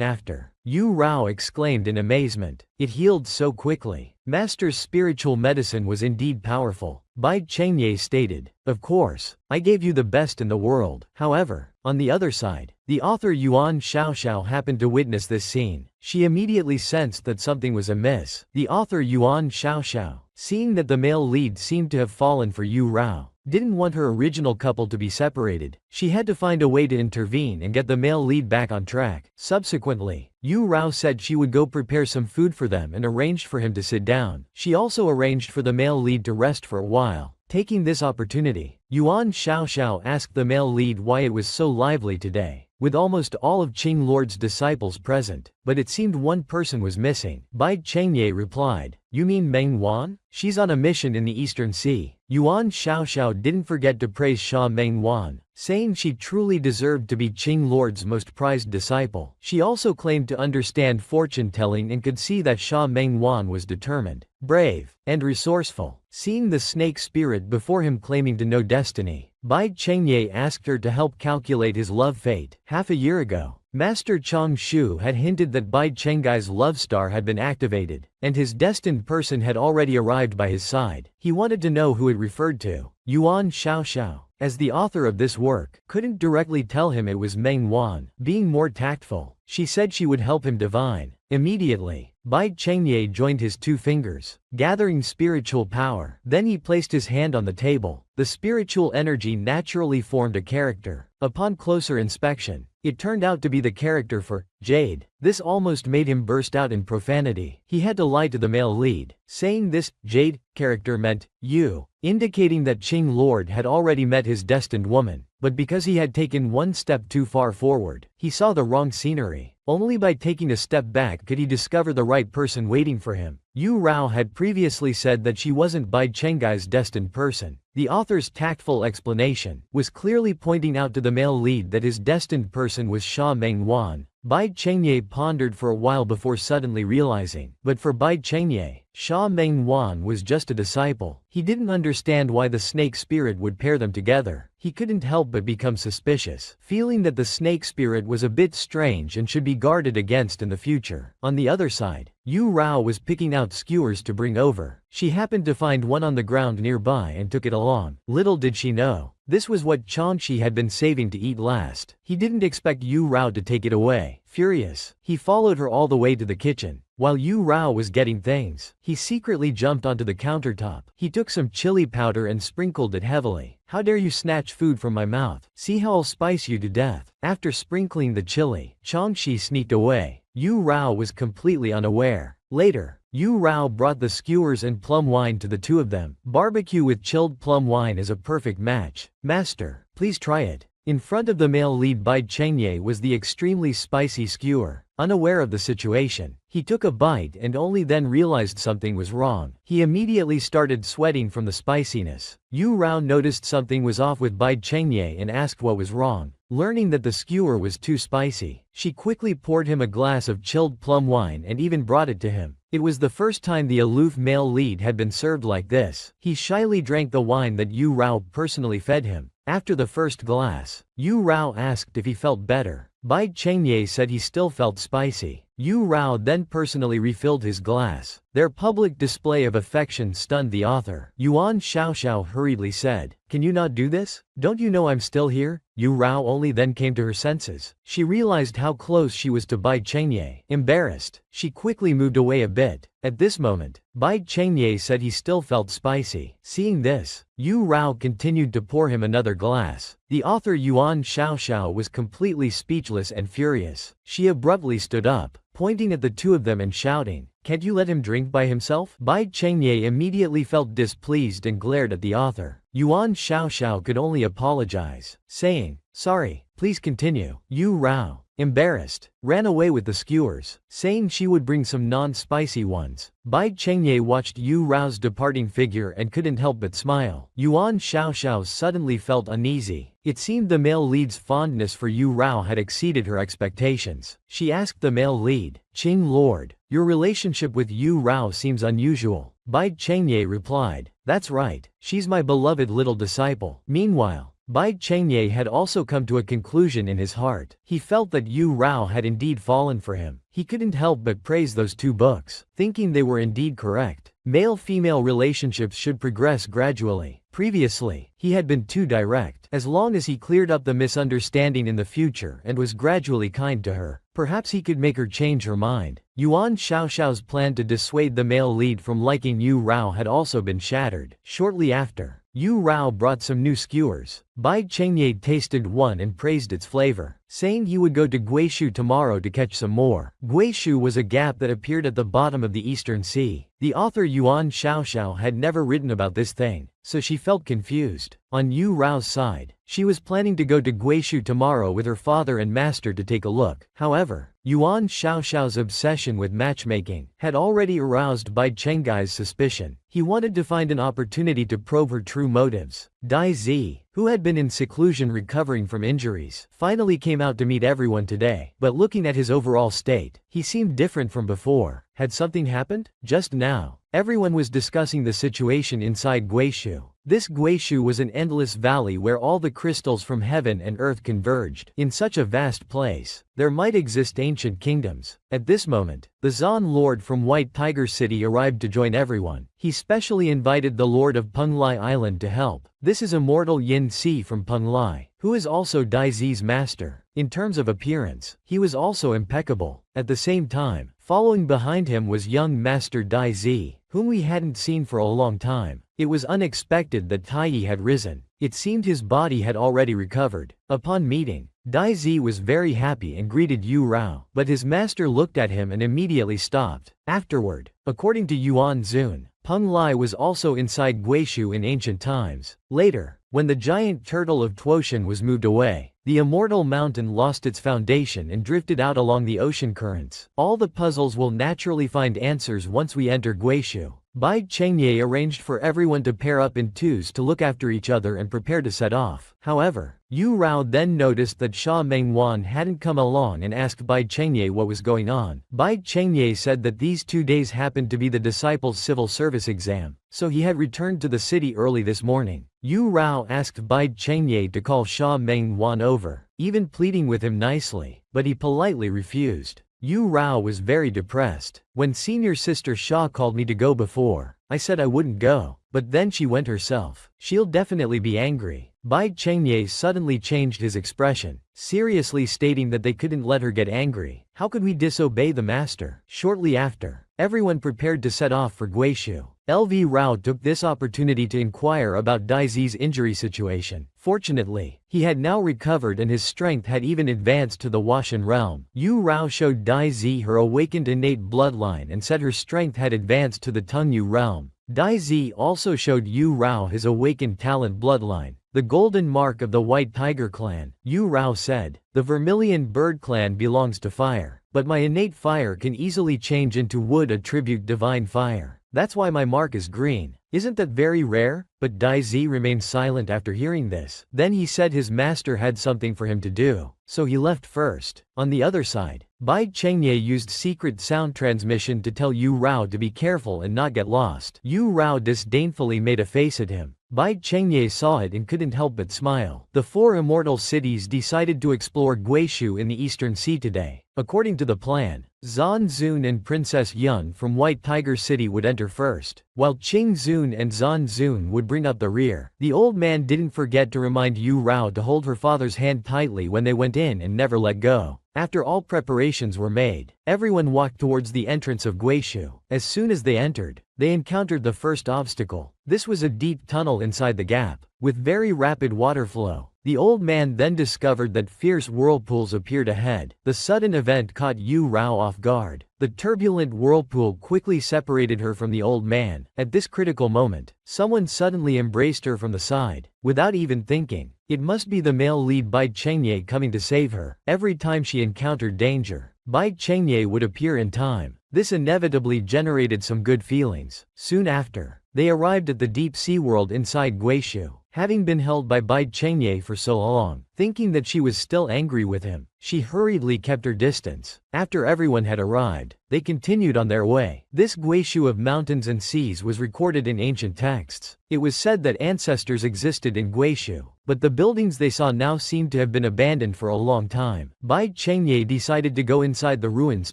after, Yu Rao exclaimed in amazement, "It healed so quickly. Master's spiritual medicine was indeed powerful." Bai Chengye stated, "Of course, I gave you the best in the world." However, on the other side, the author Yuan Xiaoxiao happened to witness this scene. She immediately sensed that something was amiss. The author Yuan Xiaoxiao, seeing that the male lead seemed to have fallen for Yu Rao, didn't want her original couple to be separated. She had to find a way to intervene and get the male lead back on track. Subsequently, Yu Rao said she would go prepare some food for them and arranged for him to sit down. She also arranged for the male lead to rest for a while. Taking this opportunity, Yuan Xiaoxiao asked the male lead why it was so lively today, with almost all of Qing Lord's disciples present, but it seemed one person was missing. Bai Chengye replied, "You mean Meng Wan? She's on a mission in the Eastern Sea." Yuan Xiaoxiao didn't forget to praise Sha Meng Wan, saying she truly deserved to be Qing Lord's most prized disciple. She also claimed to understand fortune-telling and could see that Sha Meng Wan was determined, brave, and resourceful. Seeing the snake spirit before him claiming to know destiny, Bai Chengye asked her to help calculate his love fate. Half a year ago, Master Chang Shu had hinted that Bai Chengye's love star had been activated, and his destined person had already arrived by his side. He wanted to know who it referred to. Yuan Xiaoxiao, as the author of this work, couldn't directly tell him it was Meng Wan. Being more tactful, she said she would help him divine. Immediately, Bai Chengye joined his two fingers, gathering spiritual power. Then he placed his hand on the table. The spiritual energy naturally formed a character. Upon closer inspection, it turned out to be the character for Jade. This almost made him burst out in profanity. He had to lie to the male lead, saying this Jade character meant you, indicating that Qing Lord had already met his destined woman. But because he had taken one step too far forward, he saw the wrong scenery. Only by taking a step back could he discover the right person waiting for him. Yu Rao had previously said that she wasn't Bai Chengye's destined person. The author's tactful explanation was clearly pointing out to the male lead that his destined person was Sha Meng Wan. Bai Chengye pondered for a while before suddenly realizing, but for Bai Chengye, Sha Meng Wan was just a disciple. He didn't understand why the snake spirit would pair them together. He couldn't help but become suspicious, feeling that the snake spirit was a bit strange and should be guarded against in the future. On the other side, Yu Rao was picking out skewers to bring over. She happened to find one on the ground nearby and took it along. Little did she know, this was what Changshi had been saving to eat last. He didn't expect Yu Rao to take it away. Furious, he followed her all the way to the kitchen. While Yu Rao was getting things, he secretly jumped onto the countertop. He took some chili powder and sprinkled it heavily. "How dare you snatch food from my mouth? See how I'll spice you to death." After sprinkling the chili, Changshi sneaked away. Yu Rao was completely unaware. Later, Yu Rao brought the skewers and plum wine to the two of them. Barbecue with chilled plum wine is a perfect match. "Master, please try it." In front of the male lead Bai Chengye was the extremely spicy skewer. Unaware of the situation, he took a bite and only then realized something was wrong. He immediately started sweating from the spiciness. Yu Rao noticed something was off with Bai Chengye and asked what was wrong. Learning that the skewer was too spicy, she quickly poured him a glass of chilled plum wine and even brought it to him. It was the first time the aloof male lead had been served like this. He shyly drank the wine that Yu Rao personally fed him. After the first glass, Yu Rao asked if he felt better. Bai Chengye said he still felt spicy. Yu Rao then personally refilled his glass. Their public display of affection stunned the author. Yuan Xiaoxiao hurriedly said, "Can you not do this? Don't you know I'm still here?" Yu Rao only then came to her senses. She realized how close she was to Bai Chengye. Embarrassed, she quickly moved away a bit. At this moment, Bai Chengye said he still felt spicy. Seeing this, Yu Rao continued to pour him another glass. The author Yuan Xiaoxiao was completely speechless and furious. She abruptly stood up, pointing at the two of them and shouting, "Can't you let him drink by himself?" Bai Chengye immediately felt displeased and glared at the author. Yuan Xiaoxiao could only apologize, saying, "Sorry, please continue." Yu Rao, embarrassed, ran away with the skewers, saying she would bring some non-spicy ones. Bai Chengye watched Yu Rao's departing figure and couldn't help but smile. Yuan Xiaoxiao suddenly felt uneasy. It seemed the male lead's fondness for Yu Rao had exceeded her expectations. She asked the male lead, "Qing Lord, your relationship with Yu Rao seems unusual." Bai Chengye replied, "That's right, she's my beloved little disciple." Meanwhile, Bai Chengye had also come to a conclusion in his heart. He felt that Yu Rao had indeed fallen for him. He couldn't help but praise those two books, thinking they were indeed correct. Male-female relationships should progress gradually. Previously, he had been too direct. As long as he cleared up the misunderstanding in the future and was gradually kind to her, perhaps he could make her change her mind. Yuan Xiaoxiao's plan to dissuade the male lead from liking Yu Rao had also been shattered. Shortly after, Yu Rao brought some new skewers. Bai Chengye tasted one and praised its flavor, saying he would go to Guishu tomorrow to catch some more. Guishu was a gap that appeared at the bottom of the Eastern Sea. The author Yuan Xiaoxiao had never written about this thing, so she felt confused. On Yu Rao's side, she was planning to go to Guishu tomorrow with her father and master to take a look. However, Yuan Xiaoxiao's obsession with matchmaking had already aroused Bai Chengye's suspicion. He wanted to find an opportunity to probe her true motives. Dai Zi, who had been in seclusion recovering from injuries, finally came out to meet everyone today. But looking at his overall state, he seemed different from before. Had something happened? Just now, everyone was discussing the situation inside Guishu. This Guishu was an endless valley where all the crystals from heaven and earth converged. In such a vast place, there might exist ancient kingdoms. At this moment, the Zan Lord from White Tiger City arrived to join everyone. He specially invited the Lord of Penglai Island to help. This is immortal Yin Si from Penglai, who is also Dai Zi's master. In terms of appearance, he was also impeccable. At the same time, following behind him was young Master Dai Zi, whom we hadn't seen for a long time. It was unexpected that Taiyi had risen. It seemed his body had already recovered. Upon meeting, Dai Zi was very happy and greeted Yu Rao, but his master looked at him and immediately stopped. Afterward, according to Yuan Zun, Peng Lai was also inside Guishu in ancient times. Later, when the giant turtle of Tuoshan was moved away, the immortal mountain lost its foundation and drifted out along the ocean currents. All the puzzles will naturally find answers once we enter Guishu. Bai Chengye arranged for everyone to pair up in twos to look after each other and prepare to set off. However, Yu Rao then noticed that Sha Mengwan hadn't come along and asked Bai Chengye what was going on. Bai Chengye said that these 2 days happened to be the disciples' civil service exam, so he had returned to the city early this morning. Yu Rao asked Bai Chengye to call Sha Mengwan over, even pleading with him nicely, but he politely refused. Yu Rao was very depressed. "When senior sister Sha called me to go before, I said I wouldn't go, but then she went herself. She'll definitely be angry." Bai Chengye suddenly changed his expression, seriously stating that they couldn't let her get angry. "How could we disobey the master?" Shortly after, everyone prepared to set off for Guishu. LV Rao took this opportunity to inquire about Dai Zi's injury situation. Fortunately, he had now recovered and his strength had even advanced to the Washan realm. Yu Rao showed Dai Zi her awakened innate bloodline and said her strength had advanced to the Tengyu realm. Dai Zi also showed Yu Rao his awakened talent bloodline, the golden mark of the White Tiger clan. Yu Rao said, "The Vermilion Bird clan belongs to fire, but my innate fire can easily change into wood attribute divine fire." That's why my mark is green. Isn't that very rare? But Dai remained silent after hearing this. Then he said his master had something for him to do, so he left first. On the other side, Bai Chengye used secret sound transmission to tell Yu Rao to be careful and not get lost. Yu Rao disdainfully made a face at him. Bai Chengye saw it and couldn't help but smile. The four immortal cities decided to explore Guishu in the Eastern Sea today. According to the plan, Zan Zun and Princess Yun from White Tiger City would enter first, while Qing Zun and Zan Zun would bring up the rear. The old man didn't forget to remind Yu Rao to hold her father's hand tightly when they went in and never let go. After all preparations were made, everyone walked towards the entrance of Guishu. As soon as they entered, they encountered the first obstacle. This was a deep tunnel inside the gap, with very rapid water flow. The old man then discovered that fierce whirlpools appeared ahead. The sudden event caught Yu Rao off guard. The turbulent whirlpool quickly separated her from the old man. At this critical moment, someone suddenly embraced her from the side. Without even thinking, it must be the male lead Bai Chengye coming to save her. Every time she encountered danger, Bai Chengye would appear in time. This inevitably generated some good feelings. Soon after, they arrived at the deep sea world inside Guishu. Having been held by Bai Chengye for so long, thinking that she was still angry with him, she hurriedly kept her distance. After everyone had arrived, they continued on their way. This Guishu of mountains and seas was recorded in ancient texts. It was said that ancestors existed in Guishu, but the buildings they saw now seemed to have been abandoned for a long time. Bai Chengye decided to go inside the ruins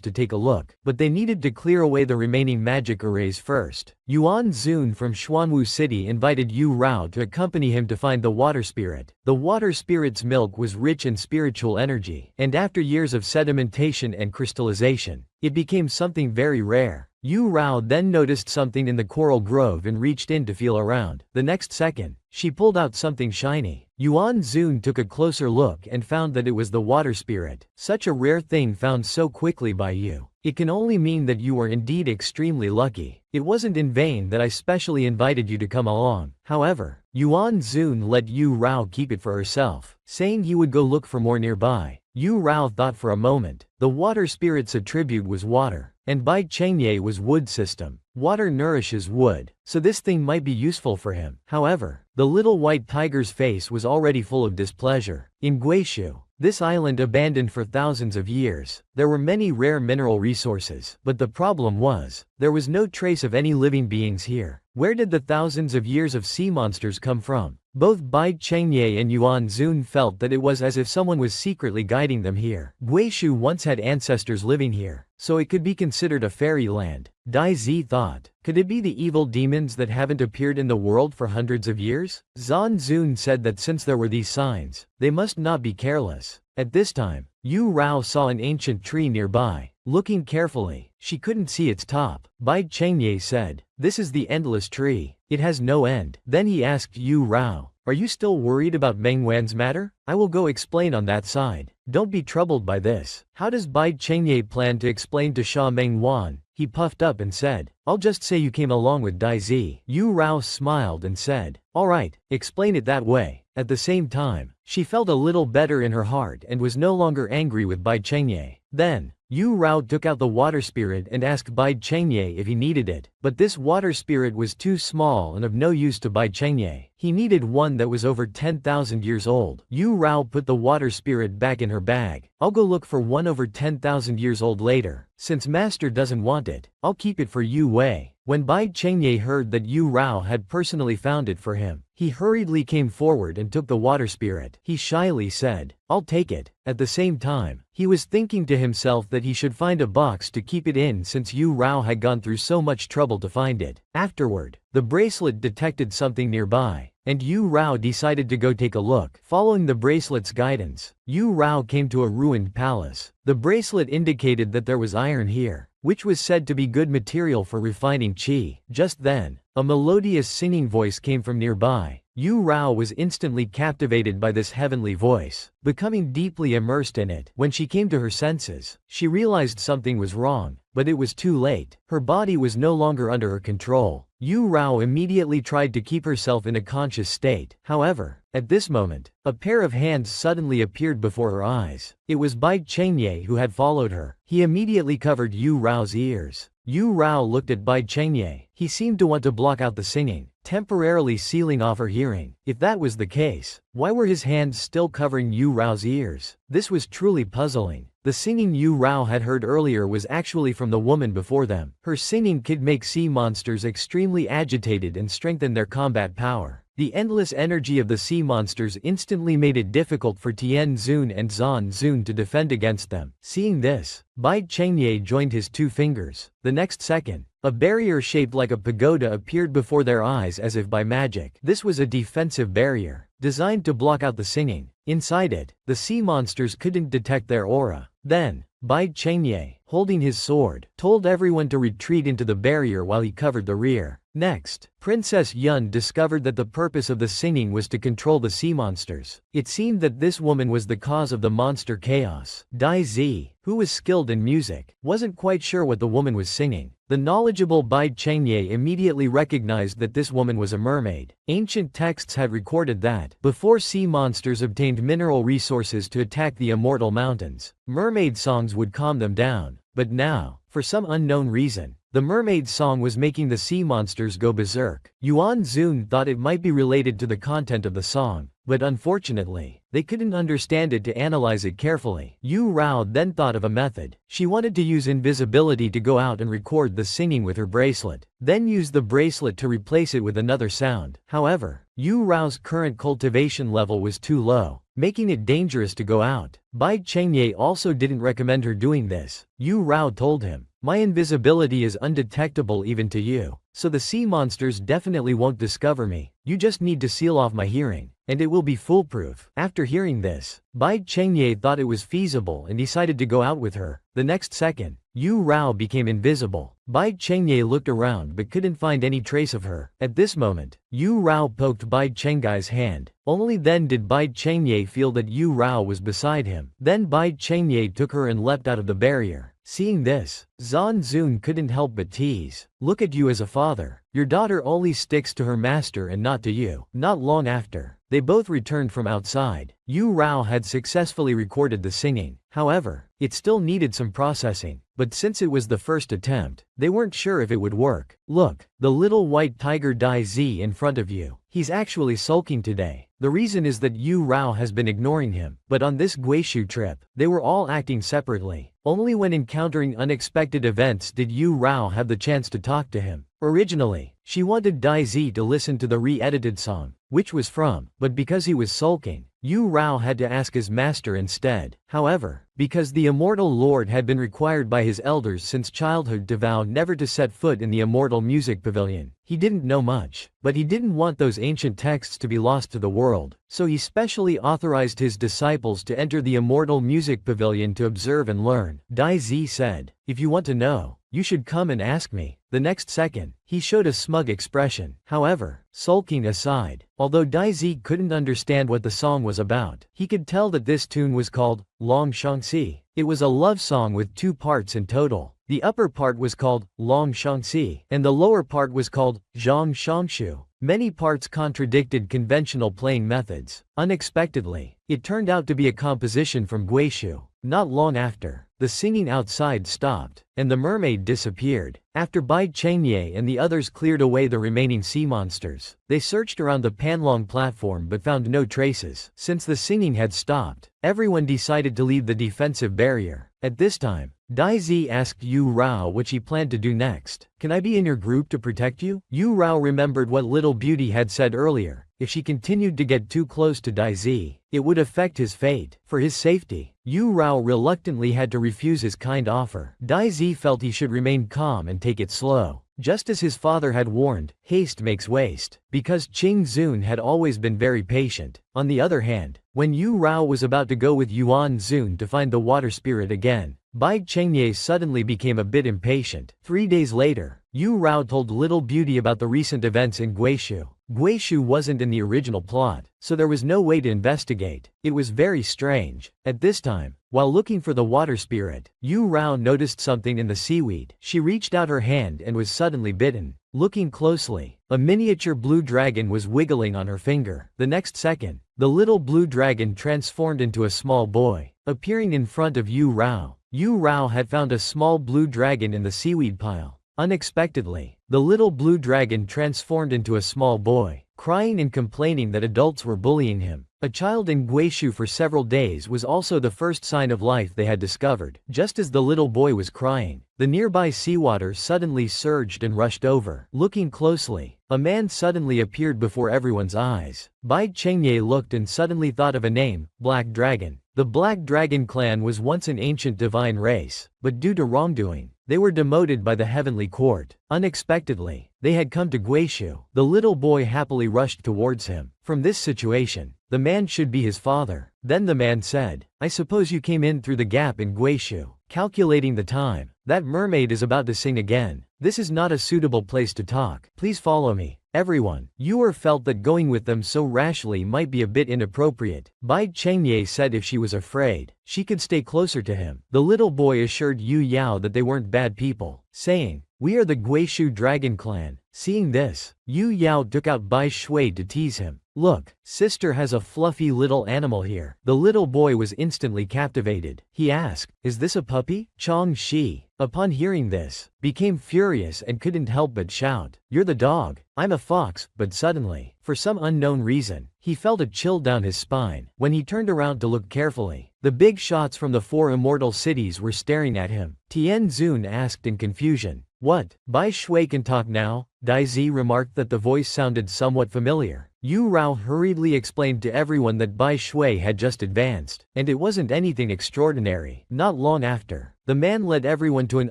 to take a look, but they needed to clear away the remaining magic arrays first. Yuan Zun from Xuanwu City invited Yu Rao to accompany him to find the water spirit. The water spirit's milk was rich in spiritual energy, and after years of sedimentation and crystallization, it became something very rare. Yu Rao then noticed something in the coral grove and reached in to feel around. The next second, she pulled out something shiny. Yuan Zun took a closer look and found that it was the water spirit. Such a rare thing found so quickly by you. It can only mean that you are indeed extremely lucky. It wasn't in vain that I specially invited you to come along. However, Yuan Zun let Yu Rao keep it for herself, saying he would go look for more nearby. Yu Rao thought for a moment. The water spirit's attribute was water, and Bai Chengye was wood system. Water nourishes wood, so this thing might be useful for him. However, the little white tiger's face was already full of displeasure. In Guishu, this island abandoned for thousands of years, there were many rare mineral resources, but the problem was, there was no trace of any living beings here. Where did the thousands of years of sea monsters come from? Both Bai Chengye and Yuan Zun felt that it was as if someone was secretly guiding them here. Guishu once had ancestors living here, so it could be considered a fairyland. Dai thought, could it be the evil demons that haven't appeared in the world for hundreds of years? Zan Zun said that since there were these signs, they must not be careless. At this time, Yu Rao saw an ancient tree nearby. Looking carefully, she couldn't see its top. Bai Chengye said, "This is the endless tree. It has no end." Then he asked Yu Rao, "Are you still worried about Meng Wan's matter? I will go explain on that side. Don't be troubled by this." How does Bai Chengye plan to explain to Sha Meng Wan? He puffed up and said, "I'll just say you came along with Dai Zi." Yu Rao smiled and said, "All right, explain it that way." At the same time, she felt a little better in her heart and was no longer angry with Bai Chengye. Then, Yu Rao took out the water spirit and asked Bai Chengye if he needed it, but this water spirit was too small and of no use to Bai Chengye. He needed one that was over 10,000 years old. Yu Rao put the water spirit back in her bag. "I'll go look for one over 10,000 years old later. Since master doesn't want it, I'll keep it for Yu Wei." When Bai Chengye heard that Yu Rao had personally found it for him, he hurriedly came forward and took the water spirit. He shyly said, "I'll take it." At the same time, he was thinking to himself that he should find a box to keep it in since Yu Rao had gone through so much trouble to find it. Afterward, the bracelet detected something nearby, and Yu Rao decided to go take a look. Following the bracelet's guidance, Yu Rao came to a ruined palace. The bracelet indicated that there was iron here, which was said to be good material for refining qi. Just then, a melodious singing voice came from nearby. Yu Rao was instantly captivated by this heavenly voice, becoming deeply immersed in it. When she came to her senses, she realized something was wrong, but it was too late. Her body was no longer under her control. Yu Rao immediately tried to keep herself in a conscious state. However, at this moment, a pair of hands suddenly appeared before her eyes. It was Bai Chengye who had followed her. He immediately covered Yu Rao's ears. Yu Rao looked at Bai Chengye. He seemed to want to block out the singing, temporarily sealing off her hearing. If that was the case, why were his hands still covering Yu Rao's ears? This was truly puzzling. The singing Yu Rao had heard earlier was actually from the woman before them. Her singing could make sea monsters extremely agitated and strengthen their combat power. The endless energy of the sea monsters instantly made it difficult for Tian Zun and Zan Zun to defend against them. Seeing this, Bai Chengye joined his two fingers. The next second, a barrier shaped like a pagoda appeared before their eyes as if by magic. This was a defensive barrier, designed to block out the singing. Inside it, the sea monsters couldn't detect their aura. Then, Bai Chengye, holding his sword, told everyone to retreat into the barrier while he covered the rear. Next, Princess Yun discovered that the purpose of the singing was to control the sea monsters. It seemed that this woman was the cause of the monster chaos. Dai Zi, who was skilled in music, wasn't quite sure what the woman was singing. The knowledgeable Bai Chengye immediately recognized that this woman was a mermaid. Ancient texts had recorded that, before sea monsters obtained mineral resources to attack the immortal mountains, mermaid songs would calm them down. But now, for some unknown reason, the mermaid song was making the sea monsters go berserk. Yuan Zun thought it might be related to the content of the song, but unfortunately, they couldn't understand it to analyze it carefully. Yu Rao then thought of a method. She wanted to use invisibility to go out and record the singing with her bracelet, then use the bracelet to replace it with another sound. However, Yu Rao's current cultivation level was too low, making it dangerous to go out. Bai Chengye also didn't recommend her doing this. Yu Rao told him, "My invisibility is undetectable even to you, so the sea monsters definitely won't discover me. You just need to seal off my hearing, and it will be foolproof." After hearing this, Bai Chengye thought it was feasible and decided to go out with her. The next second, Yu Rao became invisible. Bai Chengye looked around but couldn't find any trace of her. At this moment, Yu Rao poked Bai Chengye's hand. Only then did Bai Chengye feel that Yu Rao was beside him. Then Bai Chengye took her and leapt out of the barrier. Seeing this, Zan Zun couldn't help but tease, "Look at you as a father. Your daughter only sticks to her master and not to you." Not long after, they both returned from outside. Yu Rao had successfully recorded the singing. However, it still needed some processing, but since it was the first attempt, they weren't sure if it would work. "Look, the little white tiger Dai Zi in front of you. He's actually sulking today. The reason is that Yu Rao has been ignoring him." But on this Guishu trip, they were all acting separately. Only when encountering unexpected events did Yu Rao have the chance to talk to him. Originally, she wanted Dai Zi to listen to the re-edited song, which was from, but because he was sulking, Yu Rao had to ask his master instead. However, because the immortal lord had been required by his elders since childhood to vow never to set foot in the immortal music pavilion, he didn't know much, but he didn't want those ancient texts to be lost to the world, so he specially authorized his disciples to enter the immortal music pavilion to observe and learn. Dai Zi said, "If you want to know, you should come and ask me." The next second, he showed a smug expression. However, sulking aside, although Dai Zi couldn't understand what the song was about, he could tell that this tune was called Long Shangxi. It was a love song with two parts in total. The upper part was called Long Shangxi, and the lower part was called Zhang Shangshu. Many parts contradicted conventional playing methods. Unexpectedly, it turned out to be a composition from Guishu. Not long after, the singing outside stopped, and the mermaid disappeared. After Bai Chengye and the others cleared away the remaining sea monsters, they searched around the Panlong platform but found no traces. Since the singing had stopped, everyone decided to leave the defensive barrier. At this time, Dai Zi asked Yu Rao what she planned to do next. "Can I be in your group to protect you?" Yu Rao remembered what Little Beauty had said earlier. If she continued to get too close to Dai Zi, it would affect his fate. For his safety, Yu Rao reluctantly had to refuse his kind offer. Dai Zi felt he should remain calm and take it slow. Just as his father had warned, haste makes waste, because Qing Zun had always been very patient. On the other hand, when Yu Rao was about to go with Yuan Zun to find the water spirit again, Bai Chengye suddenly became a bit impatient. 3 days later, Yu Rao told Little Beauty about the recent events in Guishu. Guishu wasn't in the original plot, so there was no way to investigate. It was very strange. At this time, while looking for the water spirit, Yu Rao noticed something in the seaweed. She reached out her hand and was suddenly bitten. Looking closely, a miniature blue dragon was wiggling on her finger. The next second, the little blue dragon transformed into a small boy, appearing in front of Yu Rao. Yu Rao had found a small blue dragon in the seaweed pile. Unexpectedly, the little blue dragon transformed into a small boy, crying and complaining that adults were bullying him. A child in Guishu for several days was also the first sign of life they had discovered. Just as the little boy was crying, the nearby seawater suddenly surged and rushed over. Looking closely, a man suddenly appeared before everyone's eyes. Bai Chengye looked and suddenly thought of a name, Black Dragon. The Black Dragon clan was once an ancient divine race, but due to wrongdoing, they were demoted by the heavenly court. Unexpectedly, they had come to Guishu. The little boy happily rushed towards him. From this situation, the man should be his father. Then the man said, "I suppose you came in through the gap in Guishu." Calculating the time, that mermaid is about to sing again. This is not a suitable place to talk. Please follow me. Everyone. Yuer felt that going with them so rashly might be a bit inappropriate. Bai Chengye said if she was afraid, she could stay closer to him. The little boy assured Yu Yao that they weren't bad people, saying, "We are the Guishu Dragon Clan." Seeing this, Yu Yao took out Bai Shui to tease him. "Look, sister has a fluffy little animal here." The little boy was instantly captivated. He asked, "Is this a puppy?" Chong Shi, upon hearing this, became furious and couldn't help but shout, "You're the dog." "I'm a fox," but suddenly, for some unknown reason, he felt a chill down his spine. When he turned around to look carefully, the big shots from the 4 immortal cities were staring at him. Tian Zun asked in confusion, "What? Bai Shui can talk now?" Dai Zi remarked that the voice sounded somewhat familiar. Yu Rao hurriedly explained to everyone that Bai Shui had just advanced, and it wasn't anything extraordinary. Not long after, the man led everyone to an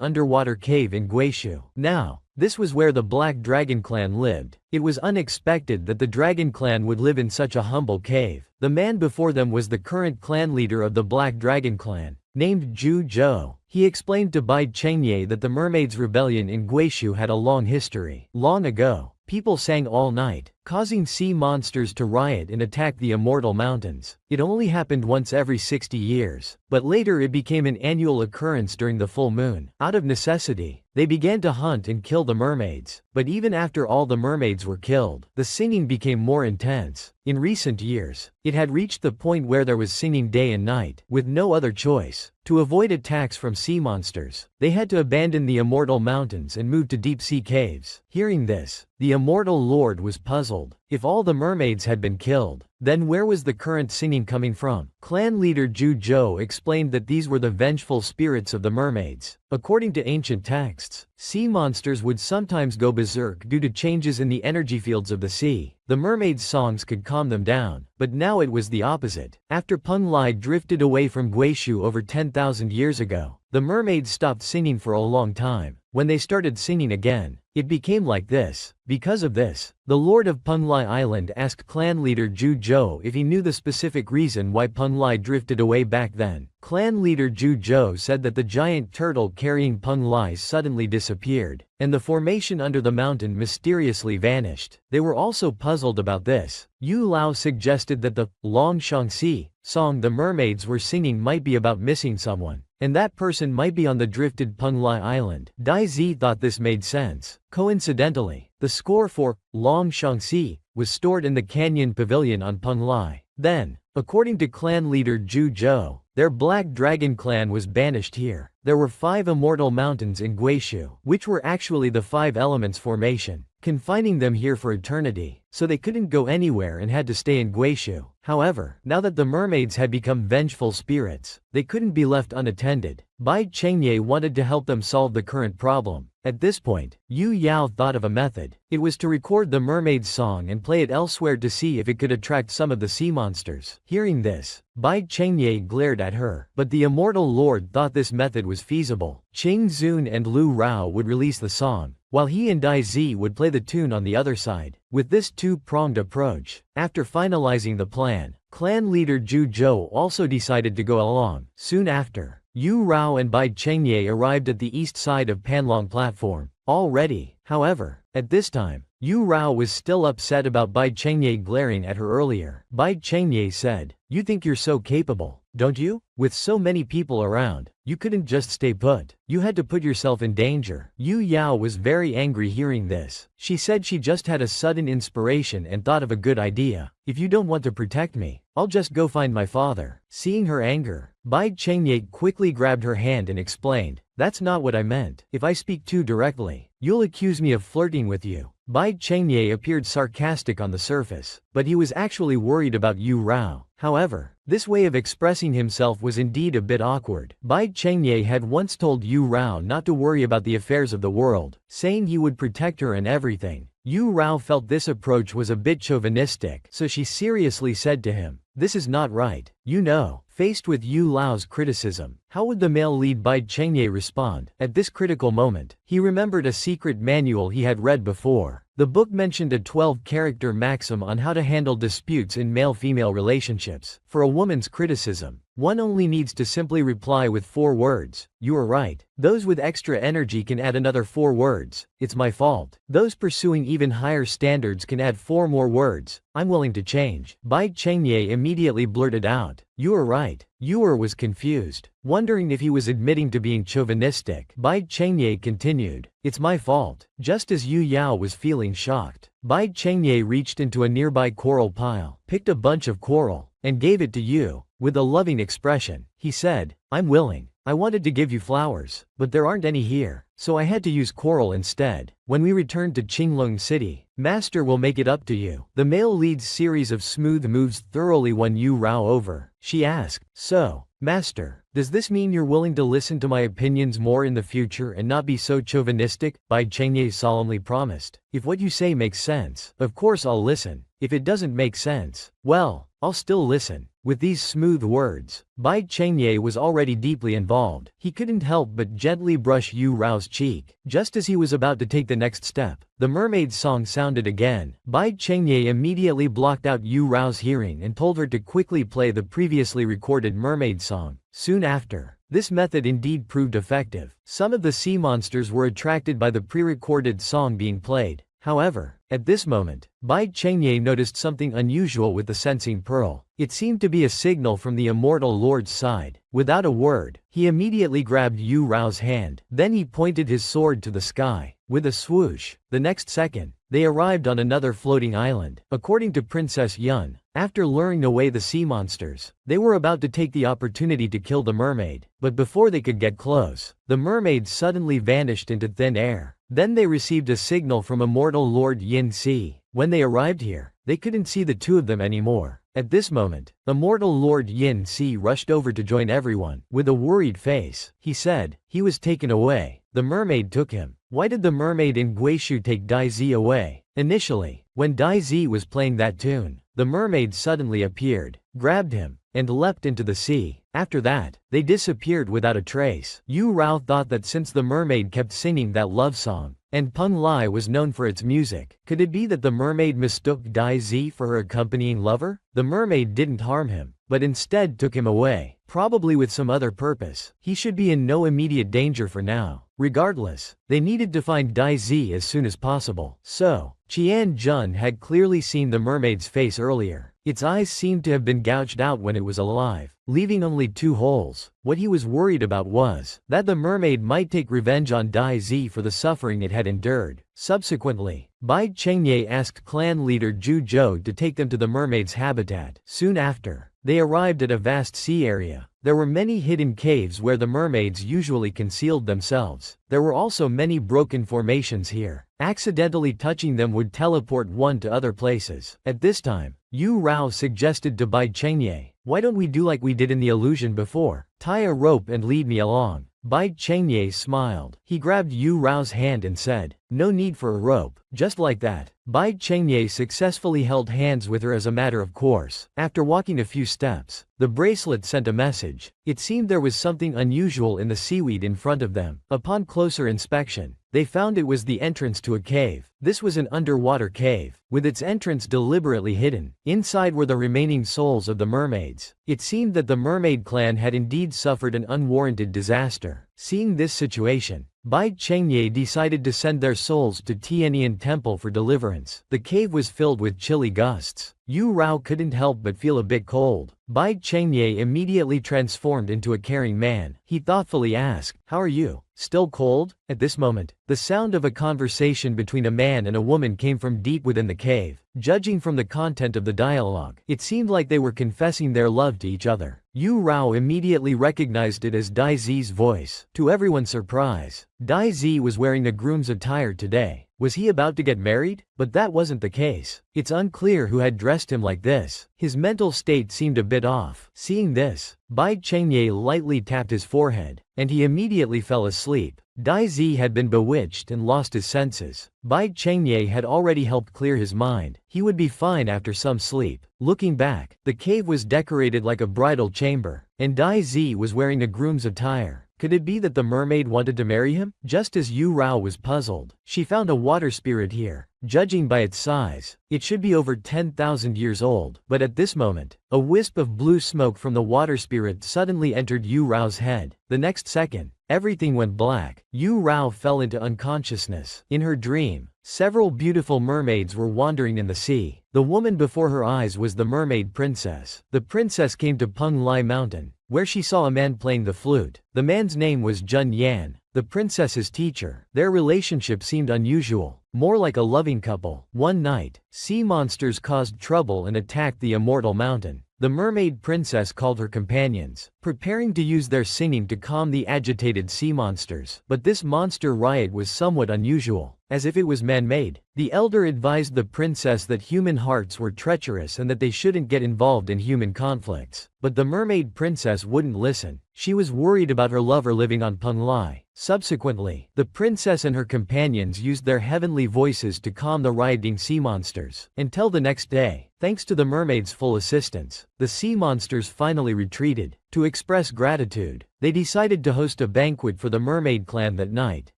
underwater cave in Guishu. Now, this was where the Black Dragon Clan lived. It was unexpected that the Dragon Clan would live in such a humble cave. The man before them was the current clan leader of the Black Dragon Clan, named Zhu Zhou. He explained to Bai Chengye that the Mermaids' Rebellion in Guishu had a long history. Long ago, people sang all night, causing sea monsters to riot and attack the Immortal Mountains. It only happened once every 60 years, but later it became an annual occurrence during the full moon. Out of necessity, they began to hunt and kill the mermaids, but even after all the mermaids were killed, the singing became more intense. In recent years, it had reached the point where there was singing day and night, with no other choice. To avoid attacks from sea monsters, they had to abandon the Immortal Mountains and move to deep-sea caves. Hearing this, the Immortal Lord was puzzled. If all the mermaids had been killed, then where was the current singing coming from? Clan leader Zhu Zhou explained that these were the vengeful spirits of the mermaids. According to ancient texts, sea monsters would sometimes go berserk due to changes in the energy fields of the sea. The mermaids' songs could calm them down, but now it was the opposite. After Peng Lai drifted away from Guishu over 10,000 years ago, the mermaids stopped singing for a long time. When they started singing again, it became like this. Because of this, the Lord of Peng Lai Island asked clan leader Zhu Zhou if he knew the specific reason why Peng Lai drifted away back then. Clan leader Zhu Zhou said that the giant turtle carrying Peng Lai suddenly disappeared, and the formation under the mountain mysteriously vanished. They were also puzzled about this. Yu Lao suggested that the Long Shangxi song the mermaids were singing might be about missing someone, and that person might be on the drifted Peng Lai Island. Dai Zi thought this made sense. Coincidentally, the score for Long Shangxi was stored in the Canyon Pavilion on Peng Lai. Then, according to clan leader Zhu Zhou, their Black Dragon Clan was banished here. There were 5 immortal mountains in Guishu, which were actually the 5 elements formation, confining them here for eternity, so they couldn't go anywhere and had to stay in Guishu. However, now that the mermaids had become vengeful spirits, they couldn't be left unattended. Bai Chengye wanted to help them solve the current problem. At this point, Yu Yao thought of a method. It was to record the mermaid's song and play it elsewhere to see if it could attract some of the sea monsters. Hearing this, Bai Chengye glared at her, but the Immortal Lord thought this method was feasible. Qing Zun and Lu Rao would release the song, while he and Dai Zi would play the tune on the other side. With this two-pronged approach, after finalizing the plan, clan leader Zhu Zhou also decided to go along. Soon after, Yu Rao and Bai Chengye arrived at the east side of Panlong platform, all ready. However, at this time, Yu Rao was still upset about Bai Chengye glaring at her earlier. Bai Chengye said, "You think you're so capable, don't you? With so many people around, you couldn't just stay put. You had to put yourself in danger." Yu Yao was very angry hearing this. She said she just had a sudden inspiration and thought of a good idea. "If you don't want to protect me, I'll just go find my father." Seeing her anger, Bai Chengye quickly grabbed her hand and explained, "That's not what I meant. If I speak too directly, you'll accuse me of flirting with you." Bai Chengye appeared sarcastic on the surface, but he was actually worried about Yu Rao. However, this way of expressing himself was indeed a bit awkward. Bai Chengye had once told Yu Rao not to worry about the affairs of the world, saying he would protect her and everything. Yu Rao felt this approach was a bit chauvinistic, so she seriously said to him, "This is not right. You know." Faced with Yu Lao's criticism, how would the male lead Bai Chengye respond? At this critical moment, he remembered a secret manual he had read before. The book mentioned a 12-character maxim on how to handle disputes in male-female relationships. For a woman's criticism, one only needs to simply reply with 4 words, "You are right." Those with extra energy can add another 4 words, "It's my fault." Those pursuing even higher standards can add 4 more words, "I'm willing to change." Bai Chengye immediately blurted out, "You are right." Yu was confused, wondering if he was admitting to being chauvinistic. Bai Chengye continued, "It's my fault." Just as Yu Yao was feeling shocked, Bai Chengye reached into a nearby coral pile, picked a bunch of coral, and gave it to Yu. With a loving expression, he said, "I'm willing. I wanted to give you flowers, but there aren't any here, so I had to use coral instead. When we return to Qinglong City, Master will make it up to you." The male lead's series of smooth moves thoroughly won Yu Rao over. She asked, "So, Master, does this mean you're willing to listen to my opinions more in the future and not be so chauvinistic?" Bai Chengye solemnly promised. "If what you say makes sense, of course I'll listen. If it doesn't make sense, well, I'll still listen." With these smooth words, Bai Chengye was already deeply involved. He couldn't help but gently brush Yu Rao's cheek. Just as he was about to take the next step, the mermaid song sounded again. Bai Chengye immediately blocked out Yu Rao's hearing and told her to quickly play the previously recorded mermaid song. Soon after, this method indeed proved effective. Some of the sea monsters were attracted by the pre-recorded song being played. However, at this moment, Bai Chengye noticed something unusual with the sensing pearl. It seemed to be a signal from the immortal lord's side. Without a word, he immediately grabbed Yu Rao's hand. Then he pointed his sword to the sky. With a swoosh, the next second, they arrived on another floating island. According to Princess Yun, after luring away the sea monsters, they were about to take the opportunity to kill the mermaid. But before they could get close, the mermaid suddenly vanished into thin air. Then they received a signal from immortal Lord Yin Si. When they arrived here, they couldn't see the two of them anymore. At this moment, immortal Lord Yin Si rushed over to join everyone. With a worried face, he said, "He was taken away. The mermaid took him." Why did the mermaid in Guishu take Dai Zi away? Initially, when Dai Zi was playing that tune, the mermaid suddenly appeared, grabbed him, and leapt into the sea. After that, they disappeared without a trace. Yu Rao thought that since the mermaid kept singing that love song, and Peng Lai was known for its music, could it be that the mermaid mistook Dai Zi for her accompanying lover? The mermaid didn't harm him, but instead took him away, probably with some other purpose. He should be in no immediate danger for now. Regardless, they needed to find Dai Zi as soon as possible. So, Qian Jun had clearly seen the mermaid's face earlier. Its eyes seemed to have been gouged out when it was alive, leaving only 2 holes. What he was worried about was that the mermaid might take revenge on Dai Zi for the suffering it had endured. Subsequently, Bai Chengye asked clan leader Zhu Zhou to take them to the mermaid's habitat. Soon after, they arrived at a vast sea area. There were many hidden caves where the mermaids usually concealed themselves. There were also many broken formations here. Accidentally touching them would teleport one to other places. At this time, Yu Rao suggested to Bai Chengye, "Why don't we do like we did in the illusion before? Tie a rope and lead me along." Bai Chengye smiled. He grabbed Yu Rao's hand and said, "No need for a rope." Just like that, Bai Chengye successfully held hands with her as a matter of course. After walking a few steps, the bracelet sent a message. It seemed there was something unusual in the seaweed in front of them. Upon closer inspection, They found it was the entrance to a cave. This was an underwater cave, with its entrance deliberately hidden. Inside were the remaining souls of the mermaids. It seemed that the mermaid clan had indeed suffered an unwarranted disaster. Seeing this situation, Bai Chengye decided to send their souls to Tianyan Temple for deliverance. The cave was filled with chilly gusts. Yu Rao couldn't help but feel a bit cold. Bai Chengye immediately transformed into a caring man. He thoughtfully asked, "How are you? Still cold?" At this moment, the sound of a conversation between a man and a woman came from deep within the cave. Judging from the content of the dialogue, it seemed like they were confessing their love to each other. Yu Rao immediately recognized it as Dai Zi's voice. To everyone's surprise, Dai Zi was wearing a groom's attire today. Was he about to get married? But that wasn't the case. It's unclear who had dressed him like this. His mental state seemed a bit off. Seeing this, Bai Chengye lightly tapped his forehead, and he immediately fell asleep. Dai Zi had been bewitched and lost his senses. Bai Chengye had already helped clear his mind. He would be fine after some sleep. Looking back, the cave was decorated like a bridal chamber, and Dai Zi was wearing a groom's attire. Could it be that the mermaid wanted to marry him? Just as Yu Rao was puzzled, she found a water spirit here. Judging by its size, it should be over 10,000 years old. But at this moment, a wisp of blue smoke from the water spirit suddenly entered Yu Rao's head. The next second, everything went black. Yu Rao fell into unconsciousness. In her dream, several beautiful mermaids were wandering in the sea. The woman before her eyes was the mermaid princess. The princess came to Peng Lai Mountain, where she saw a man playing the flute. The man's name was Jun Yan, the princess's teacher. Their relationship seemed unusual, more like a loving couple. One night, sea monsters caused trouble and attacked the immortal mountain. The mermaid princess called her companions, preparing to use their singing to calm the agitated sea monsters. But this monster riot was somewhat unusual, as if it was man-made. The elder advised the princess that human hearts were treacherous and that they shouldn't get involved in human conflicts. But the mermaid princess wouldn't listen. She was worried about her lover living on Peng Lai. Subsequently, the princess and her companions used their heavenly voices to calm the rioting sea monsters. Until the next day, thanks to the mermaid's full assistance, the sea monsters finally retreated. To express gratitude, they decided to host a banquet for the mermaid clan that night.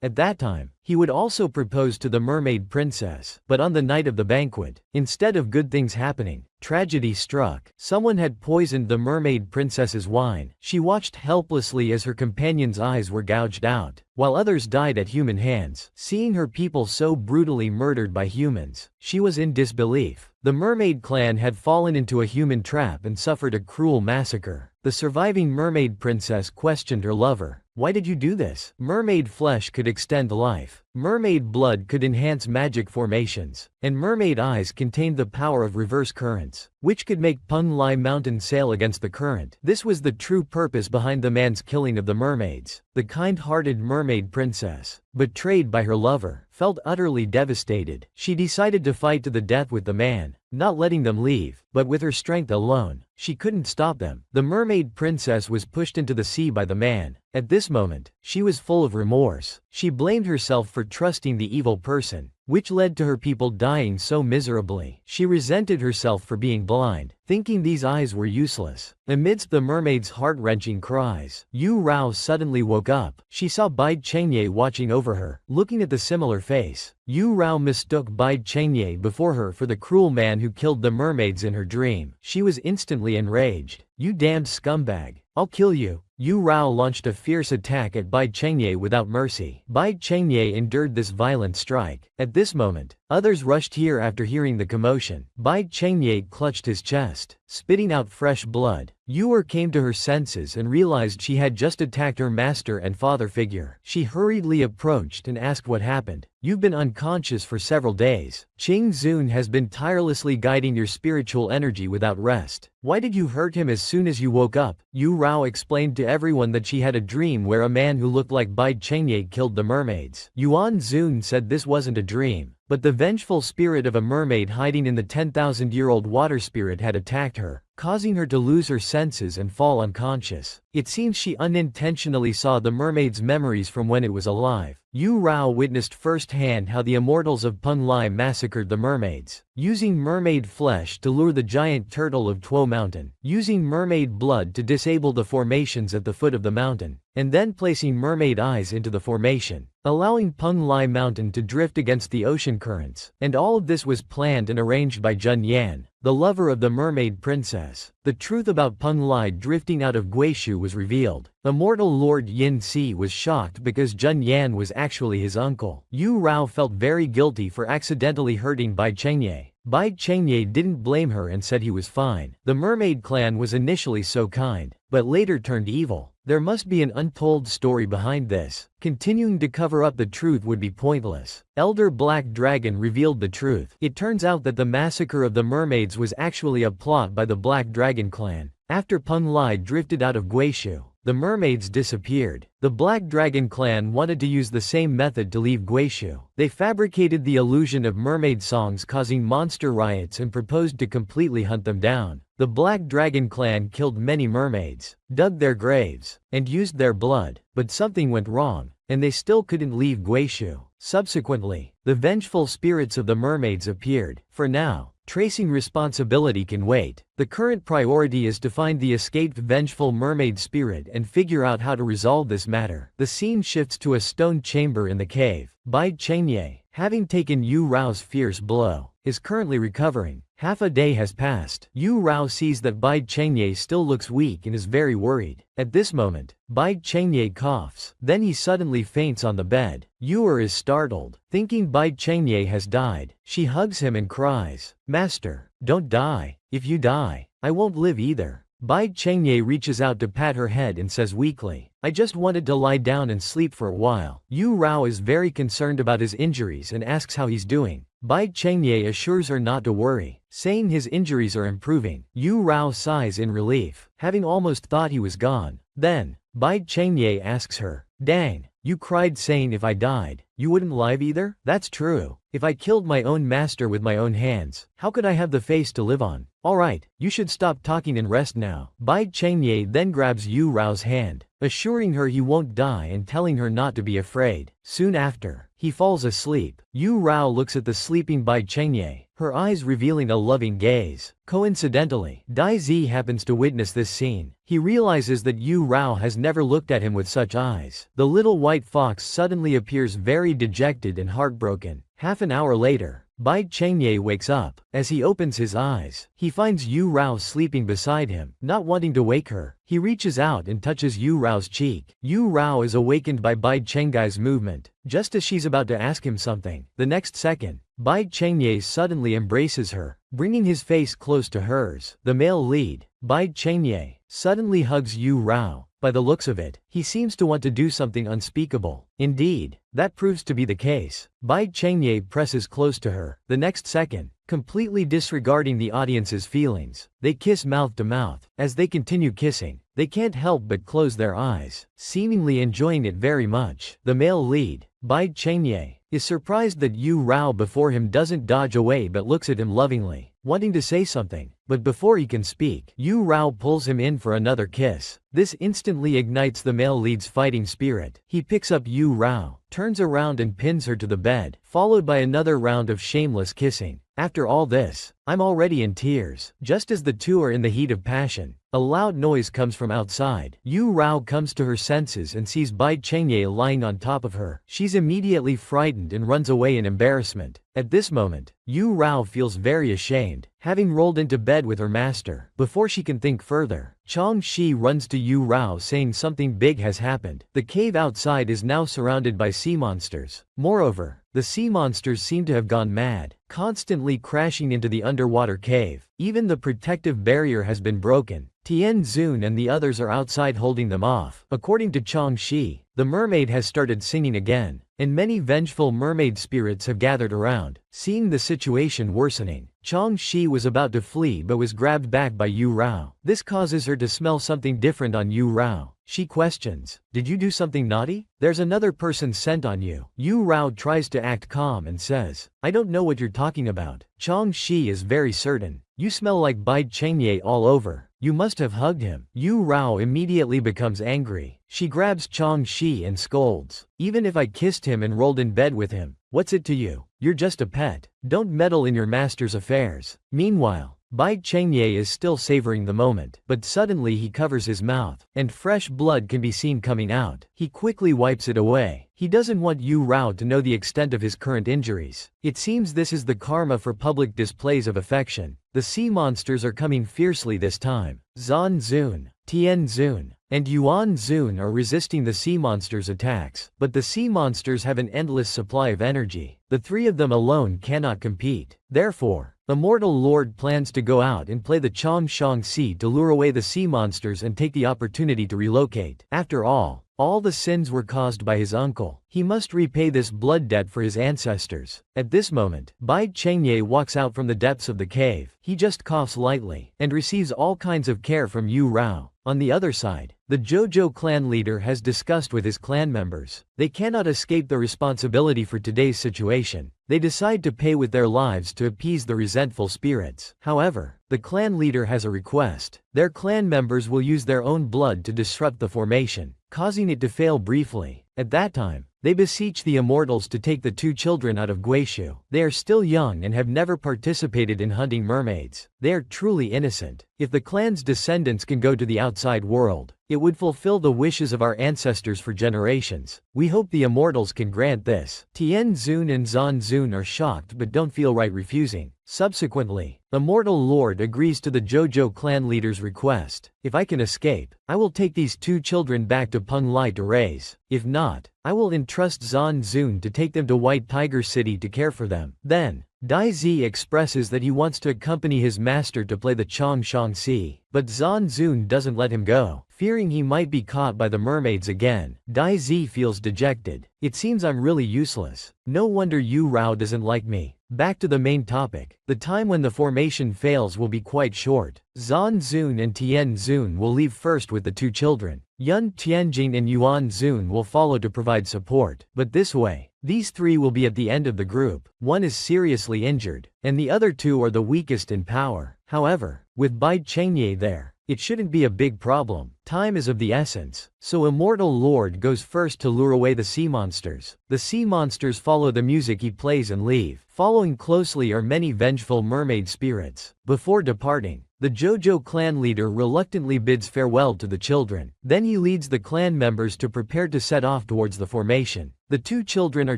At that time, he would also propose to the mermaid princess. But on the night of the banquet, instead of good things happening, tragedy struck. Someone had poisoned the mermaid princess's wine. She watched helplessly as her companions' eyes were gouged out, while others died at human hands. Seeing her people so brutally murdered by humans, she was in disbelief. The mermaid clan had fallen into a human trap and suffered a cruel massacre. The surviving mermaid princess questioned her lover. "Why did you do this?" Mermaid flesh could extend life. Mermaid blood could enhance magic formations, and mermaid eyes contained the power of reverse currents, which could make Peng Lai Mountain sail against the current. This was the true purpose behind the man's killing of the mermaids. The kind-hearted mermaid princess, betrayed by her lover, felt utterly devastated. She decided to fight to the death with the man, not letting them leave. But with her strength alone, she couldn't stop them. The mermaid princess was pushed into the sea by the man. At this moment, she was full of remorse. She blamed herself for trusting the evil person, which led to her people dying so miserably. She resented herself for being blind, thinking these eyes were useless. Amidst the mermaid's heart-wrenching cries, Yu Rao suddenly woke up. She saw Bai Chengye watching over her. Looking at the similar face, Yu Rao mistook Bai Chengye before her for the cruel man who killed the mermaids in her dream. She was instantly enraged. "You damned scumbag! I'll kill you!" Yu Rao launched a fierce attack at Bai Chengye without mercy. Bai Chengye endured this violent strike. At this moment, others rushed here after hearing the commotion. Bai Chengye clutched his chest, spitting out fresh blood. Yu came to her senses and realized she had just attacked her master and father figure. She hurriedly approached and asked what happened. "You've been unconscious for several days. Qing Zun has been tirelessly guiding your spiritual energy without rest. Why did you hurt him as soon as you woke up?" Yu Rao explained to everyone that she had a dream where a man who looked like Bai Chengye killed the mermaids. Yuan Zun said this wasn't a dream, but the vengeful spirit of a mermaid hiding in the 10,000-year-old water spirit had attacked her, causing her to lose her senses and fall unconscious. It seems she unintentionally saw the mermaid's memories from when it was alive. Yu Rao witnessed firsthand how the immortals of Peng Lai massacred the mermaids, using mermaid flesh to lure the giant turtle of Tuo Mountain, using mermaid blood to disable the formations at the foot of the mountain, and then placing mermaid eyes into the formation, allowing Peng Lai Mountain to drift against the ocean currents. And all of this was planned and arranged by Jun Yan, the lover of the mermaid princess. The truth about Peng Lai drifting out of Guishu was revealed. Immortal Lord Yin Si was shocked because Jun Yan was actually his uncle. Yu Rao felt very guilty for accidentally hurting Bai Chengye. Bai Chengye didn't blame her and said he was fine. The mermaid clan was initially so kind, but later turned evil. There must be an untold story behind this. Continuing to cover up the truth would be pointless. Elder Black Dragon revealed the truth. It turns out that the massacre of the mermaids was actually a plot by the Black Dragon clan. After Peng Lai drifted out of Guishu, the mermaids disappeared. The Black Dragon clan wanted to use the same method to leave Guishu. They fabricated the illusion of mermaid songs causing monster riots and proposed to completely hunt them down. The Black Dragon clan killed many mermaids, dug their graves, and used their blood, but something went wrong, and they still couldn't leave Guishu. Subsequently, the vengeful spirits of the mermaids appeared. For now, tracing responsibility can wait. The current priority is to find the escaped vengeful mermaid spirit and figure out how to resolve this matter. The scene shifts to a stone chamber in the cave. Bai Chengye, having taken Yu Rao's fierce blow, is currently recovering. Half a day has passed. Yu Rao sees that Bai Chengye still looks weak and is very worried. At this moment, Bai Chengye coughs. Then he suddenly faints on the bed. Yu is startled. Thinking Bai Chengye has died, she hugs him and cries, "Master, don't die. If you die, I won't live either." Bai Chengye reaches out to pat her head and says weakly, "I just wanted to lie down and sleep for a while." Yu Rao is very concerned about his injuries and asks how he's doing. Bai Chengye assures her not to worry, saying his injuries are improving. Yu Rao sighs in relief, having almost thought he was gone. Then, Bai Chengye asks her, "Dang, you cried saying if I died, you wouldn't live either?" "That's true. If I killed my own master with my own hands, how could I have the face to live on? Alright, you should stop talking and rest now." Bai Chengye then grabs Yu Rao's hand, assuring her he won't die and telling her not to be afraid. Soon after, he falls asleep. Yu Rao looks at the sleeping Bai Chengye, her eyes revealing a loving gaze. Coincidentally, Dai Zi happens to witness this scene. He realizes that Yu Rao has never looked at him with such eyes. The little white fox suddenly appears very dejected and heartbroken. Half an hour later, Bai Chengye wakes up. As he opens his eyes, he finds Yu Rao sleeping beside him. Not wanting to wake her, he reaches out and touches Yu Rao's cheek. Yu Rao is awakened by Bai Chengye's movement, just as she's about to ask him something. The next second, Bai Chengye suddenly embraces her, bringing his face close to hers. The male lead, Bai Chengye, suddenly hugs Yu Rao. By the looks of it, he seems to want to do something unspeakable. Indeed, that proves to be the case. Bai Chengye presses close to her. The next second, completely disregarding the audience's feelings, they kiss mouth to mouth. As they continue kissing, they can't help but close their eyes, seemingly enjoying it very much. The male lead, Bai Chengye, is surprised that Yu Rao before him doesn't dodge away but looks at him lovingly, wanting to say something. But before he can speak, Yu Rao pulls him in for another kiss. This instantly ignites the male lead's fighting spirit. He picks up Yu Rao, turns around and pins her to the bed, followed by another round of shameless kissing. After all this, I'm already in tears. Just as the two are in the heat of passion, a loud noise comes from outside. Yu Rao comes to her senses and sees Bai Chengye lying on top of her. She's immediately frightened and runs away in embarrassment. At this moment, Yu Rao feels very ashamed, having rolled into bed with her master. Before she can think further, Chang Shi runs to Yu Rao saying something big has happened. The cave outside is now surrounded by sea monsters. Moreover, the sea monsters seem to have gone mad, constantly crashing into the underwater cave. Even the protective barrier has been broken. Tian Zun and the others are outside holding them off. According to Chang Shi, the mermaid has started singing again, and many vengeful mermaid spirits have gathered around. Seeing the situation worsening, Chang Shi was about to flee but was grabbed back by Yu Rao. This causes her to smell something different on Yu Rao. She questions, "Did you do something naughty? There's another person's scent on you." Yu Rao tries to act calm and says, "I don't know what you're talking about." Chang Shi is very certain, "You smell like Bai Chengye all over. You must have hugged him." Yu Rao immediately becomes angry. She grabs Chang Shi and scolds, "Even if I kissed him and rolled in bed with him, what's it to you? You're just a pet. Don't meddle in your master's affairs." Meanwhile, Bai Chengye is still savoring the moment, but suddenly he covers his mouth, and fresh blood can be seen coming out. He quickly wipes it away. He doesn't want Yu Rao to know the extent of his current injuries. It seems this is the karma for public displays of affection. The sea monsters are coming fiercely this time. Zan Zun, Tian Zun, and Yuan Zun are resisting the sea monsters' attacks, but the sea monsters have an endless supply of energy. The three of them alone cannot compete. Therefore, Immortal Lord plans to go out and play the Chongshang Sea to lure away the sea monsters and take the opportunity to relocate. After all the sins were caused by his uncle. He must repay this blood debt for his ancestors. At this moment, Bai Chengye walks out from the depths of the cave. He just coughs lightly, and receives all kinds of care from Yu Rao. On the other side, the Jojo clan leader has discussed with his clan members. They cannot escape the responsibility for today's situation. They decide to pay with their lives to appease the resentful spirits. However, the clan leader has a request. Their clan members will use their own blood to disrupt the formation, causing it to fail briefly. At that time, they beseech the immortals to take the two children out of Guishu. They are still young and have never participated in hunting mermaids. They are truly innocent. If the clan's descendants can go to the outside world, it would fulfill the wishes of our ancestors for generations. We hope the immortals can grant this. Tian Zun and Zan Zun are shocked but don't feel right refusing. Subsequently, Immortal Lord agrees to the Jojo clan leader's request. If I can escape, I will take these two children back to Peng Lai to raise. If not, I will entrust Zan Zun to take them to White Tiger City to care for them. Then, Dai Zi expresses that he wants to accompany his master to play the Chongshang Sea, but Zan Zun doesn't let him go. Fearing he might be caught by the mermaids again, Dai Zi feels dejected. It seems I'm really useless. No wonder Yu Rao doesn't like me. Back to the main topic. The time when the formation fails will be quite short. Zan Zun and Tian Zun will leave first with the two children. Yun Tianjing and Yuan Zun will follow to provide support. But this way, these three will be at the end of the group. One is seriously injured, and the other two are the weakest in power. However, with Bai Chengye there, it shouldn't be a big problem. Time is of the essence, so Immortal Lord goes first to lure away the sea monsters. The sea monsters follow the music he plays and leave. Following closely are many vengeful mermaid spirits. Before departing, the Jojo clan leader reluctantly bids farewell to the children. Then he leads the clan members to prepare to set off towards the formation. The two children are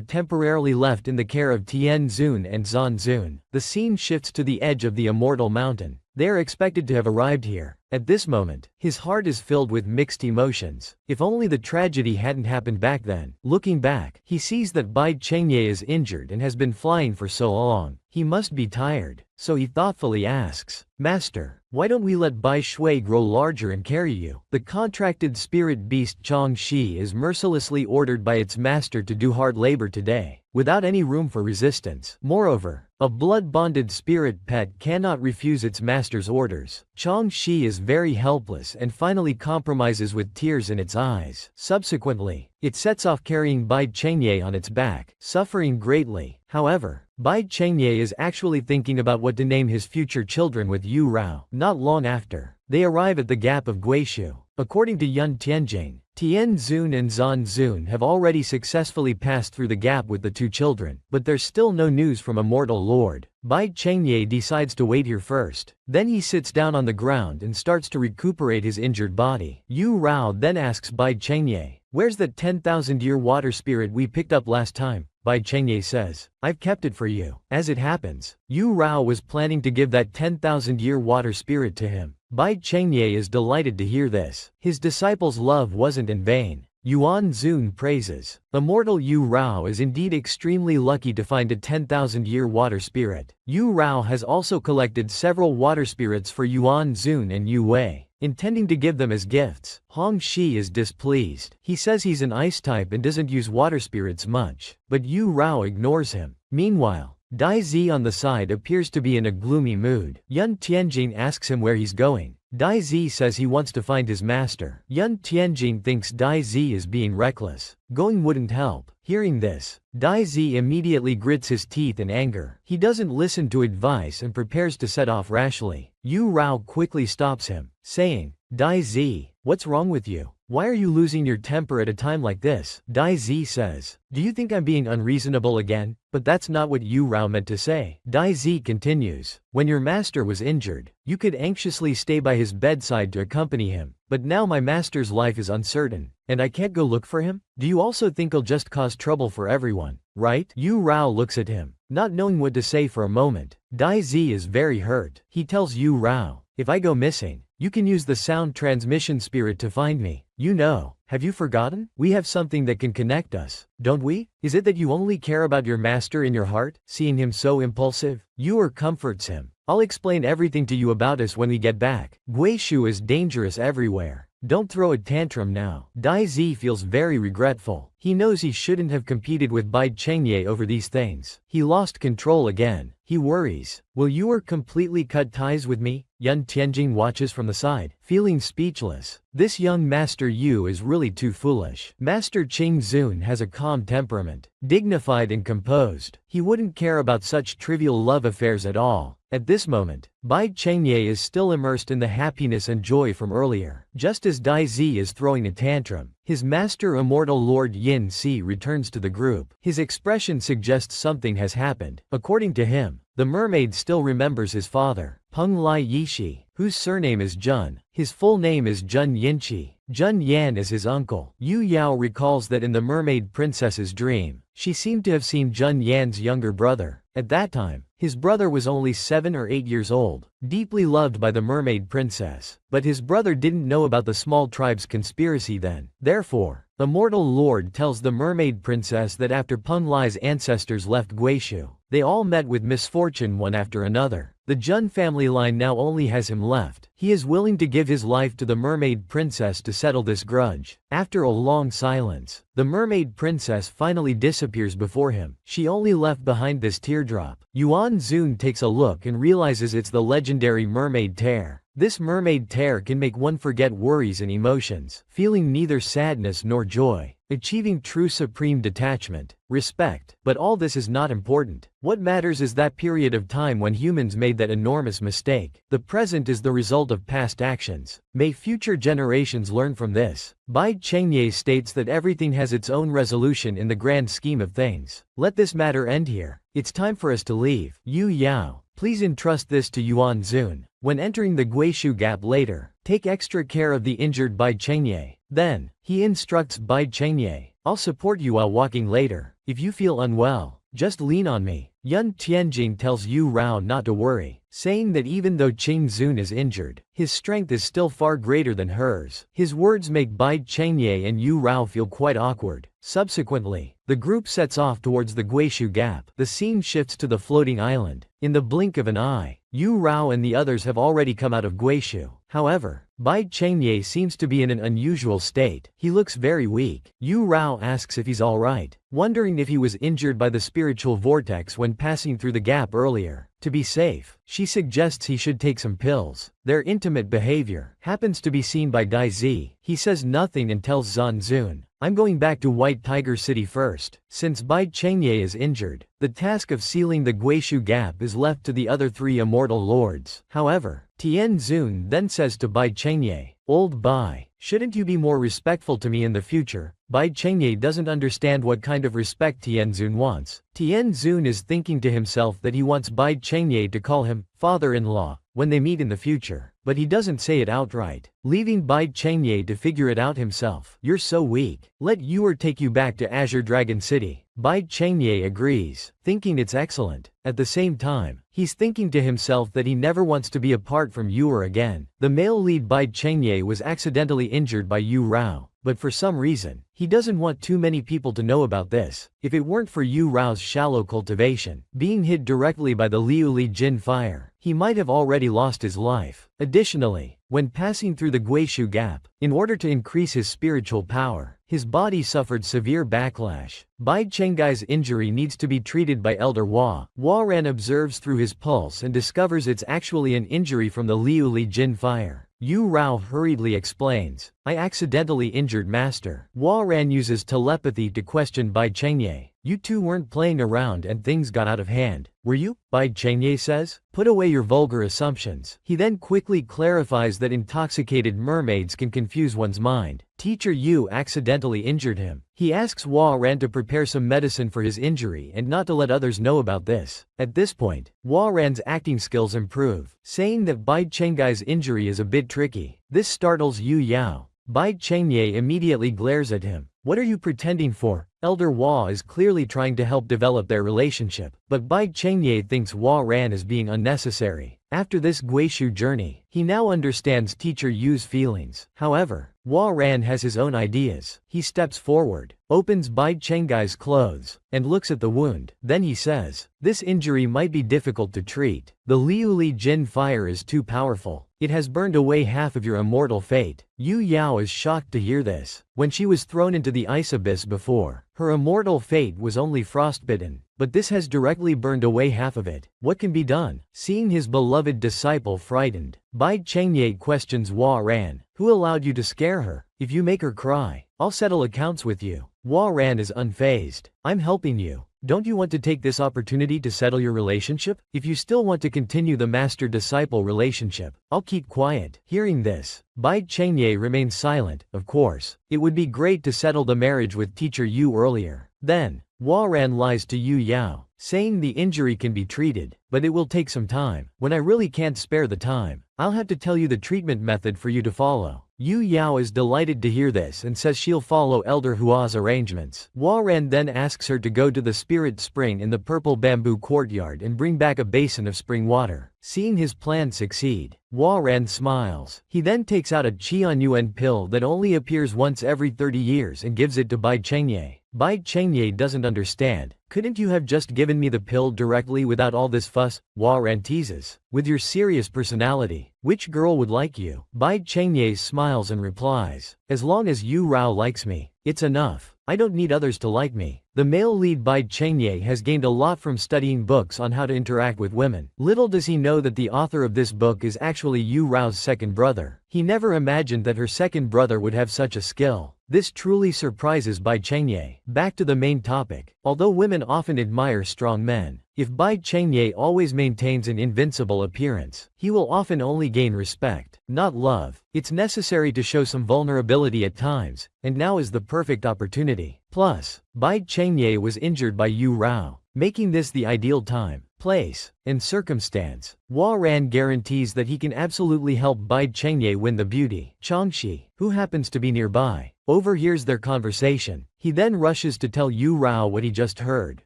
temporarily left in the care of Tian Zun and Zan Zun. The scene shifts to the edge of the Immortal Mountain. They are expected to have arrived here. At this moment, his heart is filled with mixed emotions. If only the tragedy hadn't happened back then. Looking back, he sees that Bai Chengye is injured and has been flying for so long. He must be tired, so he thoughtfully asks, "Master, why don't we let Bai Shui grow larger and carry you?" The contracted spirit beast Chong Shi is mercilessly ordered by its master to do hard labor today, without any room for resistance. Moreover, a blood-bonded spirit pet cannot refuse its master's orders. Chong Shi is very helpless and finally compromises with tears in its eyes. Subsequently, it sets off carrying Bai Chengye on its back, suffering greatly. However, Bai Chengye is actually thinking about what to name his future children with Yu Rao. Not long after, they arrive at the gap of Guishu. According to Yun Tianjing, Tian Zun and Zan Zun have already successfully passed through the gap with the two children, but there's still no news from Immortal Lord. Bai Chengye decides to wait here first. Then he sits down on the ground and starts to recuperate his injured body. Yu Rao then asks Bai Chengye, "Where's that 10,000-year water spirit we picked up last time?" Bai Chengye says, "I've kept it for you." As it happens, Yu Rao was planning to give that 10,000-year water spirit to him. Bai Chengye is delighted to hear this. His disciple's love wasn't in vain. Yuan Zun praises. Immortal Yu Rao is indeed extremely lucky to find a 10,000-year water spirit. Yu Rao has also collected several water spirits for Yuan Zun and Yu Wei, intending to give them as gifts. Hong Shi is displeased. He says he's an ice type and doesn't use water spirits much, but Yu Rao ignores him. Meanwhile, Dai Zi on the side appears to be in a gloomy mood. Yun Tianjing asks him where he's going. Dai Zi says he wants to find his master. Yun Tianjing thinks Dai Zi is being reckless. Going wouldn't help. Hearing this, Dai Zi immediately grits his teeth in anger. He doesn't listen to advice and prepares to set off rashly. Yu Rao quickly stops him, saying, "Dai Zi, what's wrong with you? Why are you losing your temper at a time like this? Dai Zi says. Do you think I'm being unreasonable again? But that's not what Yu Rao meant to say. Dai Zi continues. When your master was injured, you could anxiously stay by his bedside to accompany him. But now my master's life is uncertain, and I can't go look for him? Do you also think I'll just cause trouble for everyone, right? Yu Rao looks at him, not knowing what to say for a moment. Dai Zi is very hurt. He tells Yu Rao, if I go missing, you can use the sound transmission spirit to find me. You know, have you forgotten? We have something that can connect us, don't we? Is it that you only care about your master in your heart, seeing him so impulsive? Yu comforts him. I'll explain everything to you about us when we get back. Guishu is dangerous everywhere. Don't throw a tantrum now. Dai Zi feels very regretful. He knows he shouldn't have competed with Bai Chengye over these things. He lost control again. He worries. Will Yu completely cut ties with me? Yun Tianjing watches from the side, feeling speechless. This young Master Yu is really too foolish. Master Qing Zun has a calm temperament, dignified and composed. He wouldn't care about such trivial love affairs at all. At this moment, Bai Chengye is still immersed in the happiness and joy from earlier. Just as Dai Zi is throwing a tantrum, his master immortal Lord Yin Si returns to the group. His expression suggests something has happened. According to him, the mermaid still remembers his father, Peng Lai Yishi, whose surname is Jun. His full name is Jun Yinchi. Jun Yan is his uncle. Yu Yao recalls that in the mermaid princess's dream, she seemed to have seen Jun Yan's younger brother. At that time, his brother was only 7 or 8 years old, deeply loved by the mermaid princess. But his brother didn't know about the small tribe's conspiracy then. Therefore, the mortal lord tells the mermaid princess that after Peng Lai's ancestors left Guishu, they all met with misfortune one after another. The Jun family line now only has him left. He is willing to give his life to the mermaid princess to settle this grudge. After a long silence, the mermaid princess finally disappears before him. She only left behind this teardrop. Yuan Zun takes a look and realizes it's the legendary mermaid tear. This mermaid tear can make one forget worries and emotions, feeling neither sadness nor joy, achieving true supreme detachment, respect. But all this is not important. What matters is that period of time when humans made that enormous mistake. The present is the result of past actions. May future generations learn from this. Bai Chengye states that everything has its own resolution in the grand scheme of things. Let this matter end here. It's time for us to leave. Yu Yao, please entrust this to Yuan Zun. When entering the Guishu Gap later, take extra care of the injured Bai Chengye. Then, he instructs Bai Chengye, I'll support you while walking later. If you feel unwell, just lean on me. Yun Tianjing tells Yu Rao not to worry, saying that even though Qing Zun is injured, his strength is still far greater than hers. His words make Bai Chengye and Yu Rao feel quite awkward. Subsequently, the group sets off towards the Guishu Gap. The scene shifts to the floating island. In the blink of an eye, Yu Rao and the others have already come out of Guishu. However, Bai Chengye seems to be in an unusual state. He looks very weak. Yu Rao asks if he's alright, wondering if he was injured by the spiritual vortex when passing through the gap earlier. To be safe, she suggests he should take some pills. Their intimate behavior happens to be seen by Dai Zi. He says nothing and tells Zan Zun, I'm going back to White Tiger City first. Since Bai Chengye is injured, the task of sealing the Guishu Gap is left to the other 3 immortal lords. However, Tian Zun then says to Bai Chengye, Old Bai, shouldn't you be more respectful to me in the future? Bai Chengye doesn't understand what kind of respect Tian Zun wants. Tian Zun is thinking to himself that he wants Bai Chengye to call him father-in-law when they meet in the future, but he doesn't say it outright, leaving Bai Chengye to figure it out himself. You're so weak. Let Yu take you back to Azure Dragon City. Bai Chengye agrees, thinking it's excellent. At the same time, he's thinking to himself that he never wants to be apart from Yu again. The male lead Bai Chengye was accidentally injured by Yu Rao, but for some reason, he doesn't want too many people to know about this. If it weren't for Yu Rao's shallow cultivation, being hit directly by the Liuli Jin fire, he might have already lost his life. Additionally, when passing through the Guishu Gap, in order to increase his spiritual power, his body suffered severe backlash. Bai Chengye's injury needs to be treated by Elder Hua. Hua Ran observes through his pulse and discovers it's actually an injury from the Liuli Jin fire. Yu Rao hurriedly explains, I accidentally injured Master. Hua Ran uses telepathy to question Bai Chengye. You two weren't playing around and things got out of hand, were you? Bai Chengye says. Put away your vulgar assumptions. He then quickly clarifies that intoxicated mermaids can confuse one's mind. Teacher Yu accidentally injured him. He asks Hua Ran to prepare some medicine for his injury and not to let others know about this. At this point, Hua Ran's acting skills improve, saying that Bai Chengye's injury is a bit tricky. This startles Yu Yao. Bai Chengye immediately glares at him. What are you pretending for? Elder Hua is clearly trying to help develop their relationship, but Bai Chengye thinks Hua Ran is being unnecessary. After this Guishu journey, he now understands Teacher Yu's feelings. However, Hua Ran has his own ideas. He steps forward, opens Bai Chengye's clothes, and looks at the wound. Then he says, this injury might be difficult to treat. The Liuli Jin fire is too powerful. It has burned away half of your immortal fate. Yu Yao is shocked to hear this. When she was thrown into the ice abyss before, her immortal fate was only frostbitten, but this has directly burned away half of it. What can be done? Seeing his beloved disciple frightened, Bai Chengye questions Hua Ran. Who allowed you to scare her? If you make her cry, I'll settle accounts with you. Hua Ran is unfazed. I'm helping you. Don't you want to take this opportunity to settle your relationship? If you still want to continue the master-disciple relationship, I'll keep quiet. Hearing this, Bai Chengye remains silent. Of course, it would be great to settle the marriage with Teacher Yu earlier. Then, Hua Ran lies to Yu Yao, saying the injury can be treated, but it will take some time. When I really can't spare the time, I'll have to tell you the treatment method for you to follow. Yu Yao is delighted to hear this and says she'll follow Elder Hua's arrangements. Hua Ran then asks her to go to the spirit spring in the purple bamboo courtyard and bring back a basin of spring water. Seeing his plan succeed, Hua Ran smiles. He then takes out a Qianyuan pill that only appears once every 30 years and gives it to Bai Chengye. Bai Chengye doesn't understand. Couldn't you have just given me the pill directly without all this fuss? Hua Ran teases. With your serious personality, which girl would like you? Bai Chengye smiles and replies, as long as Yu Rao likes me, it's enough. I don't need others to like me. The male lead Bai Chengye has gained a lot from studying books on how to interact with women. Little does he know that the author of this book is actually Yu Rao's second brother. He never imagined that her second brother would have such a skill. This truly surprises Bai Chengye. Back to the main topic. Although women often admire strong men, if Bai Chengye always maintains an invincible appearance, he will often only gain respect, not love. It's necessary to show some vulnerability at times, and now is the perfect opportunity. Plus, Bai Chengye was injured by Yu Rao, making this the ideal time, place, and circumstance. Hua Ran guarantees that he can absolutely help Bai Chengye win the beauty. Changxi, who happens to be nearby, overhears their conversation. He then rushes to tell Yu Rao what he just heard.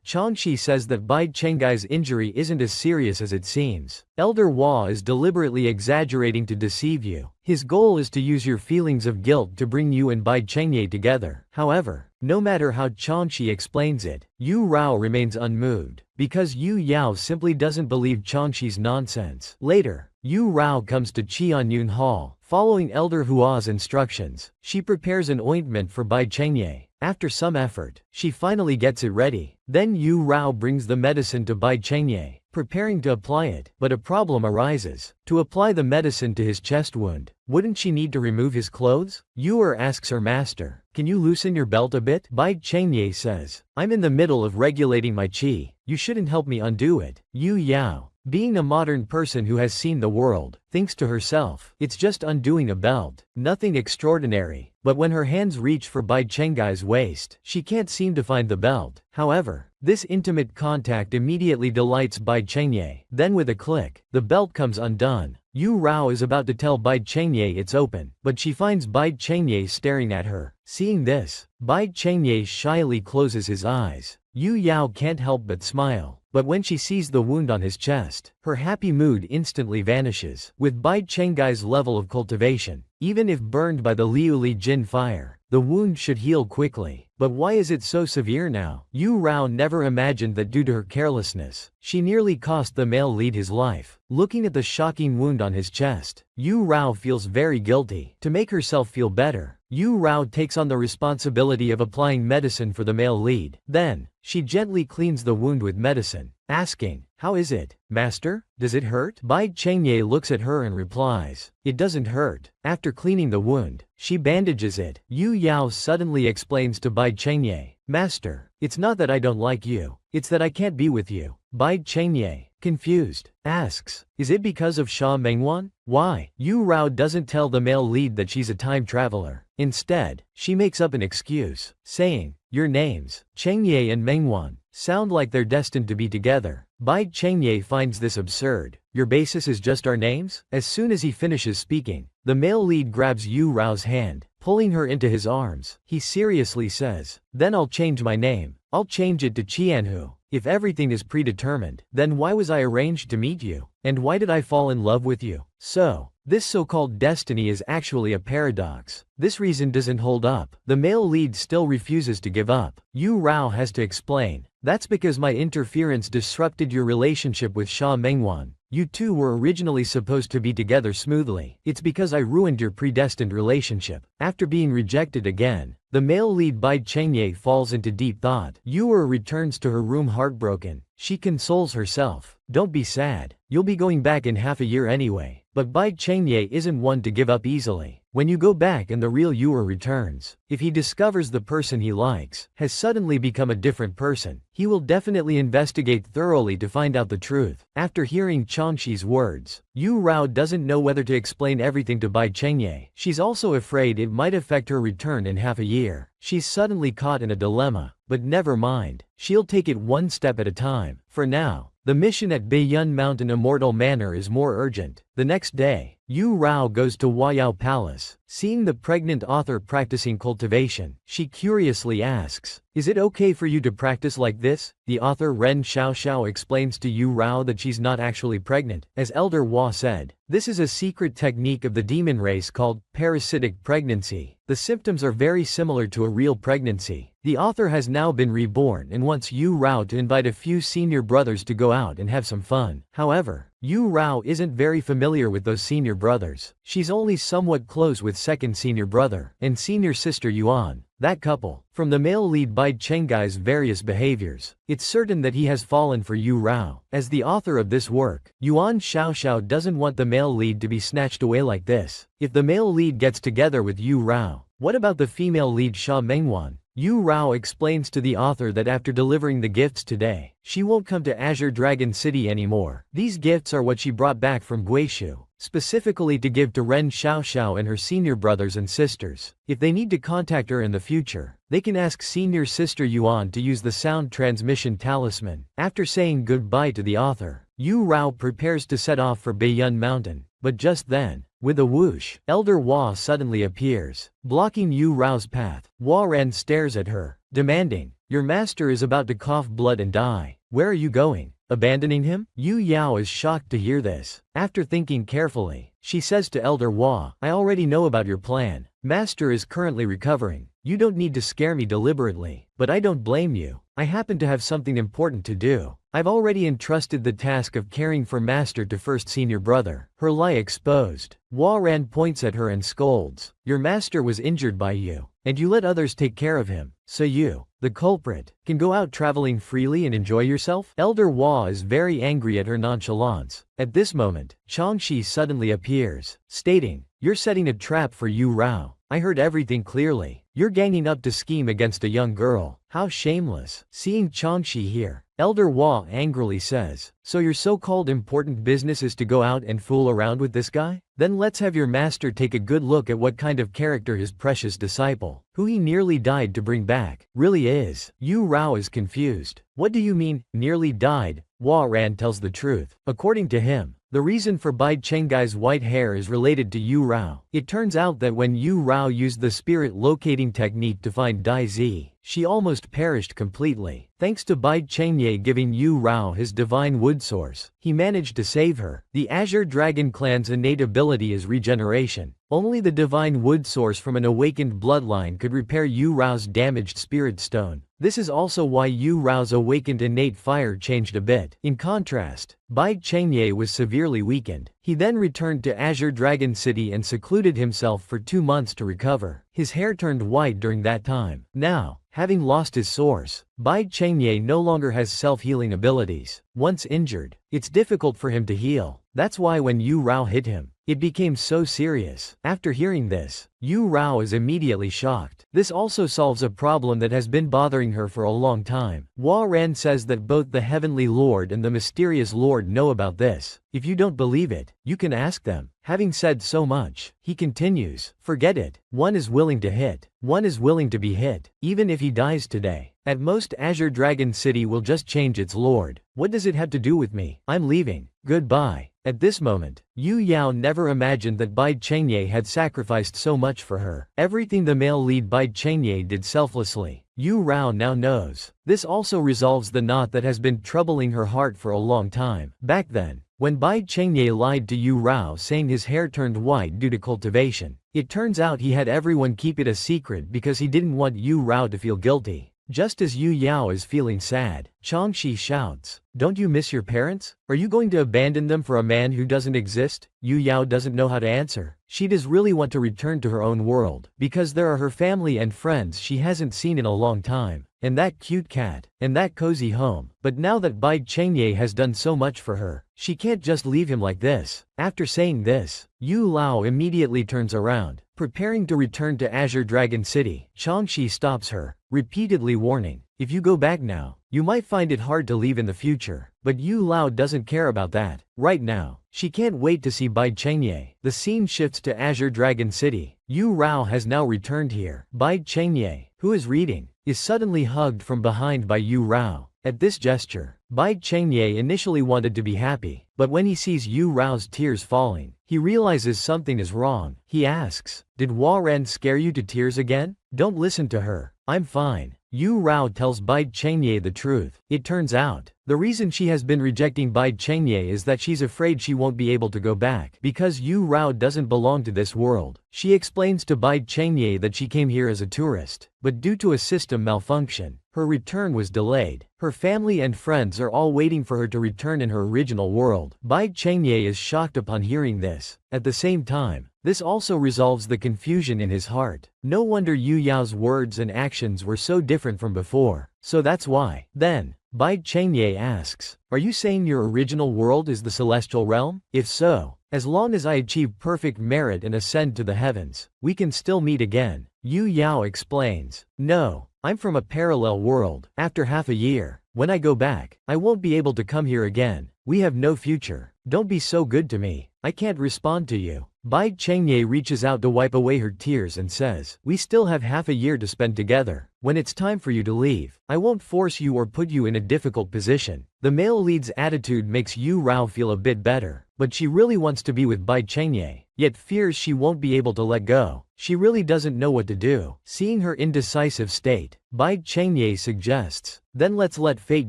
Changxi says that Bai Chengye's injury isn't as serious as it seems. Elder Hua is deliberately exaggerating to deceive you. His goal is to use your feelings of guilt to bring you and Bai Chengye together. However, no matter how Changxi explains it, Yu Rao remains unmoved, because Yu Yao simply doesn't believe Changxi's nonsense. Later, Yu Rao comes to Qianyun Hall. Following Elder Hua's instructions, she prepares an ointment for Bai Chengye. After some effort, she finally gets it ready. Then Yu Rao brings the medicine to Bai Chengye, preparing to apply it, but a problem arises. To apply the medicine to his chest wound, wouldn't she need to remove his clothes? Yu asks her master, can you loosen your belt a bit? Bai Chengye says, I'm in the middle of regulating my qi. You shouldn't help me undo it. Yu Yao, being a modern person who has seen the world, thinks to herself, it's just undoing a belt, nothing extraordinary. But when her hands reach for Bai Chengye's waist, she can't seem to find the belt. However, this intimate contact immediately delights Bai Chengye. Then with a click, the belt comes undone. Yu Rao is about to tell Bai Chengye it's open, but she finds Bai Chengye staring at her. Seeing this, Bai Chengye shyly closes his eyes. Yu Yao can't help but smile. But when she sees the wound on his chest, her happy mood instantly vanishes. With Bai Chengye's level of cultivation, even if burned by the Liuli Jin fire, the wound should heal quickly. But why is it so severe now? Yu Rao never imagined that due to her carelessness, she nearly cost the male lead his life. Looking at the shocking wound on his chest, Yu Rao feels very guilty. To make herself feel better, Yu Rao takes on the responsibility of applying medicine for the male lead. Then, she gently cleans the wound with medicine, asking, How is it, master? Does it hurt? Bai Chengye looks at her and replies, it doesn't hurt. After cleaning the wound, she bandages it. Yu Yao suddenly explains to Bai Chengye, master, it's not that I don't like you, it's that I can't be with you. Bai Chengye, confused, asks, is it because of Sha Mengwan? Why? Yu Rao doesn't tell the male lead that she's a time traveler. Instead, she makes up an excuse, saying, your names, Chengye and Mengwan, sound like they're destined to be together. Bai Chengye finds this absurd. Your basis is just our names? As soon as he finishes speaking, the male lead grabs Yu Rao's hand, pulling her into his arms. He seriously says, then I'll change my name. I'll change it to Qianhu. If everything is predetermined, then why was I arranged to meet you? And why did I fall in love with you? So, this so-called destiny is actually a paradox. This reason doesn't hold up. The male lead still refuses to give up. Yu Rao has to explain, that's because my interference disrupted your relationship with Sha Mengwan. You two were originally supposed to be together smoothly. It's because I ruined your predestined relationship. After being rejected again, the male lead Bai Chengye falls into deep thought. Yu returns to her room heartbroken. She consoles herself. Don't be sad. You'll be going back in half a year anyway. But Bai Chengye isn't one to give up easily. When you go back and the real Yu returns, if he discovers the person he likes has suddenly become a different person, he will definitely investigate thoroughly to find out the truth. After hearing Changshi's words, Yu Rao doesn't know whether to explain everything to Bai Chengye. She's also afraid it might affect her return in half a year. She's suddenly caught in a dilemma, but never mind. She'll take it one step at a time. For now, the mission at Baiyun Mountain Immortal Manor is more urgent. The next day, Yu Rao goes to Huayao Palace. Seeing the pregnant author practicing cultivation, she curiously asks, is it okay for you to practice like this? The author Ren Xiaoxiao explains to Yu Rao that she's not actually pregnant. As Elder Hua said, this is a secret technique of the demon race called parasitic pregnancy. The symptoms are very similar to a real pregnancy. The author has now been reborn and wants Yu Rao to invite a few senior brothers to go out and have some fun. However, Yu Rao isn't very familiar with those senior brothers. She's only somewhat close with second senior brother and senior sister Yuan. That couple. From the male lead Bai Chenggai's various behaviors, it's certain that he has fallen for Yu Rao. As the author of this work, Yuan Xiaoxiao doesn't want the male lead to be snatched away like this. If the male lead gets together with Yu Rao, what about the female lead Sha Mengwan? Yu Rao explains to the author that after delivering the gifts today, she won't come to Azure Dragon City anymore. These gifts are what she brought back from Guishu, specifically to give to Ren Xiaoxiao and her senior brothers and sisters. If they need to contact her in the future, they can ask senior sister Yuan to use the sound transmission talisman. After saying goodbye to the author, Yu Rao prepares to set off for Baiyun Mountain. But just then, with a whoosh, Elder Hua suddenly appears, blocking Yu Rao's path. Hua Ran stares at her, demanding, your master is about to cough blood and die. Where are you going? Abandoning him? Yu Yao is shocked to hear this. After thinking carefully, she says to Elder Hua, I already know about your plan. Master is currently recovering. You don't need to scare me deliberately, but I don't blame you. I happen to have something important to do. I've already entrusted the task of caring for Master to first senior brother. Her lie exposed. Hua Ran points at her and scolds. Your master was injured by you, and you let others take care of him. So you, the culprit, can go out traveling freely and enjoy yourself? Elder Hua is very angry at her nonchalance. At this moment, Changshi suddenly appears, stating, you're setting a trap for Yu Rao. I heard everything clearly. You're ganging up to scheme against a young girl. How shameless. Seeing Changshi here, Elder Hua angrily says, so your so-called important business is to go out and fool around with this guy? Then let's have your master take a good look at what kind of character his precious disciple, who he nearly died to bring back, really is. Yu Rao is confused. What do you mean, nearly died? Hua Ran tells the truth. According to him, the reason for Bai Chenggai's white hair is related to Yu Rao. It turns out that when Yu Rao used the spirit locating technique to find Dai Zi, she almost perished completely. Thanks to Bai Chengye giving Yu Rao his divine wood source, he managed to save her. The Azure Dragon clan's innate ability is regeneration. Only the divine wood source from an awakened bloodline could repair Yu Rao's damaged spirit stone. This is also why Yu Rao's awakened innate fire changed a bit. In contrast, Bai Chengye was severely weakened. He then returned to Azure Dragon City and secluded himself for 2 months to recover. His hair turned white during that time. Now, having lost his source, Bai Chengye no longer has self-healing abilities. Once injured, it's difficult for him to heal. That's why when Yu Rao hit him, it became so serious. After hearing this, Yu Rao is immediately shocked. This also solves a problem that has been bothering her for a long time. Hua Ren says that both the Heavenly Lord and the Mysterious Lord know about this. If you don't believe it, you can ask them. Having said so much, he continues, forget it. One is willing to hit. One is willing to be hit. Even if he dies today, at most Azure Dragon City will just change its lord. What does it have to do with me? I'm leaving. Goodbye. At this moment, Yu Yao never imagined that Bai Chengye had sacrificed so much for her. Everything the male lead Bai Chengye did selflessly, Yu Rao now knows. This also resolves the knot that has been troubling her heart for a long time. Back then, when Bai Chengye lied to Yu Rao saying his hair turned white due to cultivation, it turns out he had everyone keep it a secret because he didn't want Yu Rao to feel guilty. Just as Yu Yao is feeling sad, Changxi shouts, "Don't you miss your parents? Are you going to abandon them for a man who doesn't exist?" Yu Yao doesn't know how to answer. She does really want to return to her own world, because there are her family and friends she hasn't seen in a long time, and that cute cat, and that cozy home. But now that Bai Chengye has done so much for her, she can't just leave him like this. After saying this, Yu Lao immediately turns around, preparing to return to Azure Dragon City. Changxi stops her, repeatedly warning, if you go back now, you might find it hard to leave in the future. But Yu Lao doesn't care about that. Right now, she can't wait to see Bai Chengye. The scene shifts to Azure Dragon City. Yu Rao has now returned here. Bai Chengye, who is reading, is suddenly hugged from behind by Yu Rao. At this gesture, Bai Chengye initially wanted to be happy, but when he sees Yu Rao's tears falling, he realizes something is wrong. He asks, "Did Hua Ren scare you to tears again?" "Don't listen to her. I'm fine." Yu Rao tells Bai Chengye the truth. It turns out, the reason she has been rejecting Bai Chengye is that she's afraid she won't be able to go back, because Yu Rao doesn't belong to this world. She explains to Bai Chengye that she came here as a tourist, but due to a system malfunction, her return was delayed. Her family and friends are all waiting for her to return in her original world. Bai Chengye is shocked upon hearing this. At the same time, this also resolves the confusion in his heart. No wonder Yu Yao's words and actions were so different from before. So that's why. Then, Bai Chengye asks, "Are you saying your original world is the celestial realm? If so, as long as I achieve perfect merit and ascend to the heavens, we can still meet again." Yu Yao explains, "No, I'm from a parallel world. After half a year, when I go back, I won't be able to come here again. We have no future. Don't be so good to me. I can't respond to you." Bai Chengye reaches out to wipe away her tears and says, "We still have half a year to spend together. When it's time for you to leave, I won't force you or put you in a difficult position." The male lead's attitude makes Yu Rao feel a bit better, but she really wants to be with Bai Chengye, yet fears she won't be able to let go. She really doesn't know what to do. Seeing her indecisive state, Bai Chengye suggests, "Then let's let fate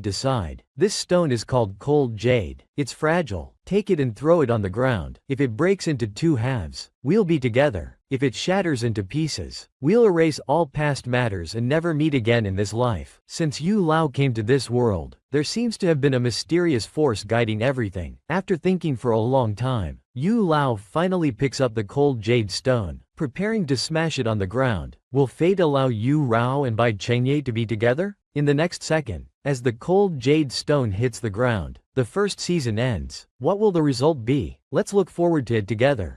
decide. This stone is called cold jade. It's fragile. Take it and throw it on the ground. If it breaks into 2 halves, we'll be together. If it shatters into pieces, we'll erase all past matters and never meet again in this life." Since Yu Lao came to this world, there seems to have been a mysterious force guiding everything. After thinking for a long time, Yu Lao finally picks up the cold jade stone, preparing to smash it on the ground. Will fate allow Yu Rao and Bai Chengye to be together? In the next second, as the cold jade stone hits the ground, the first season ends. What will the result be? Let's look forward to it together.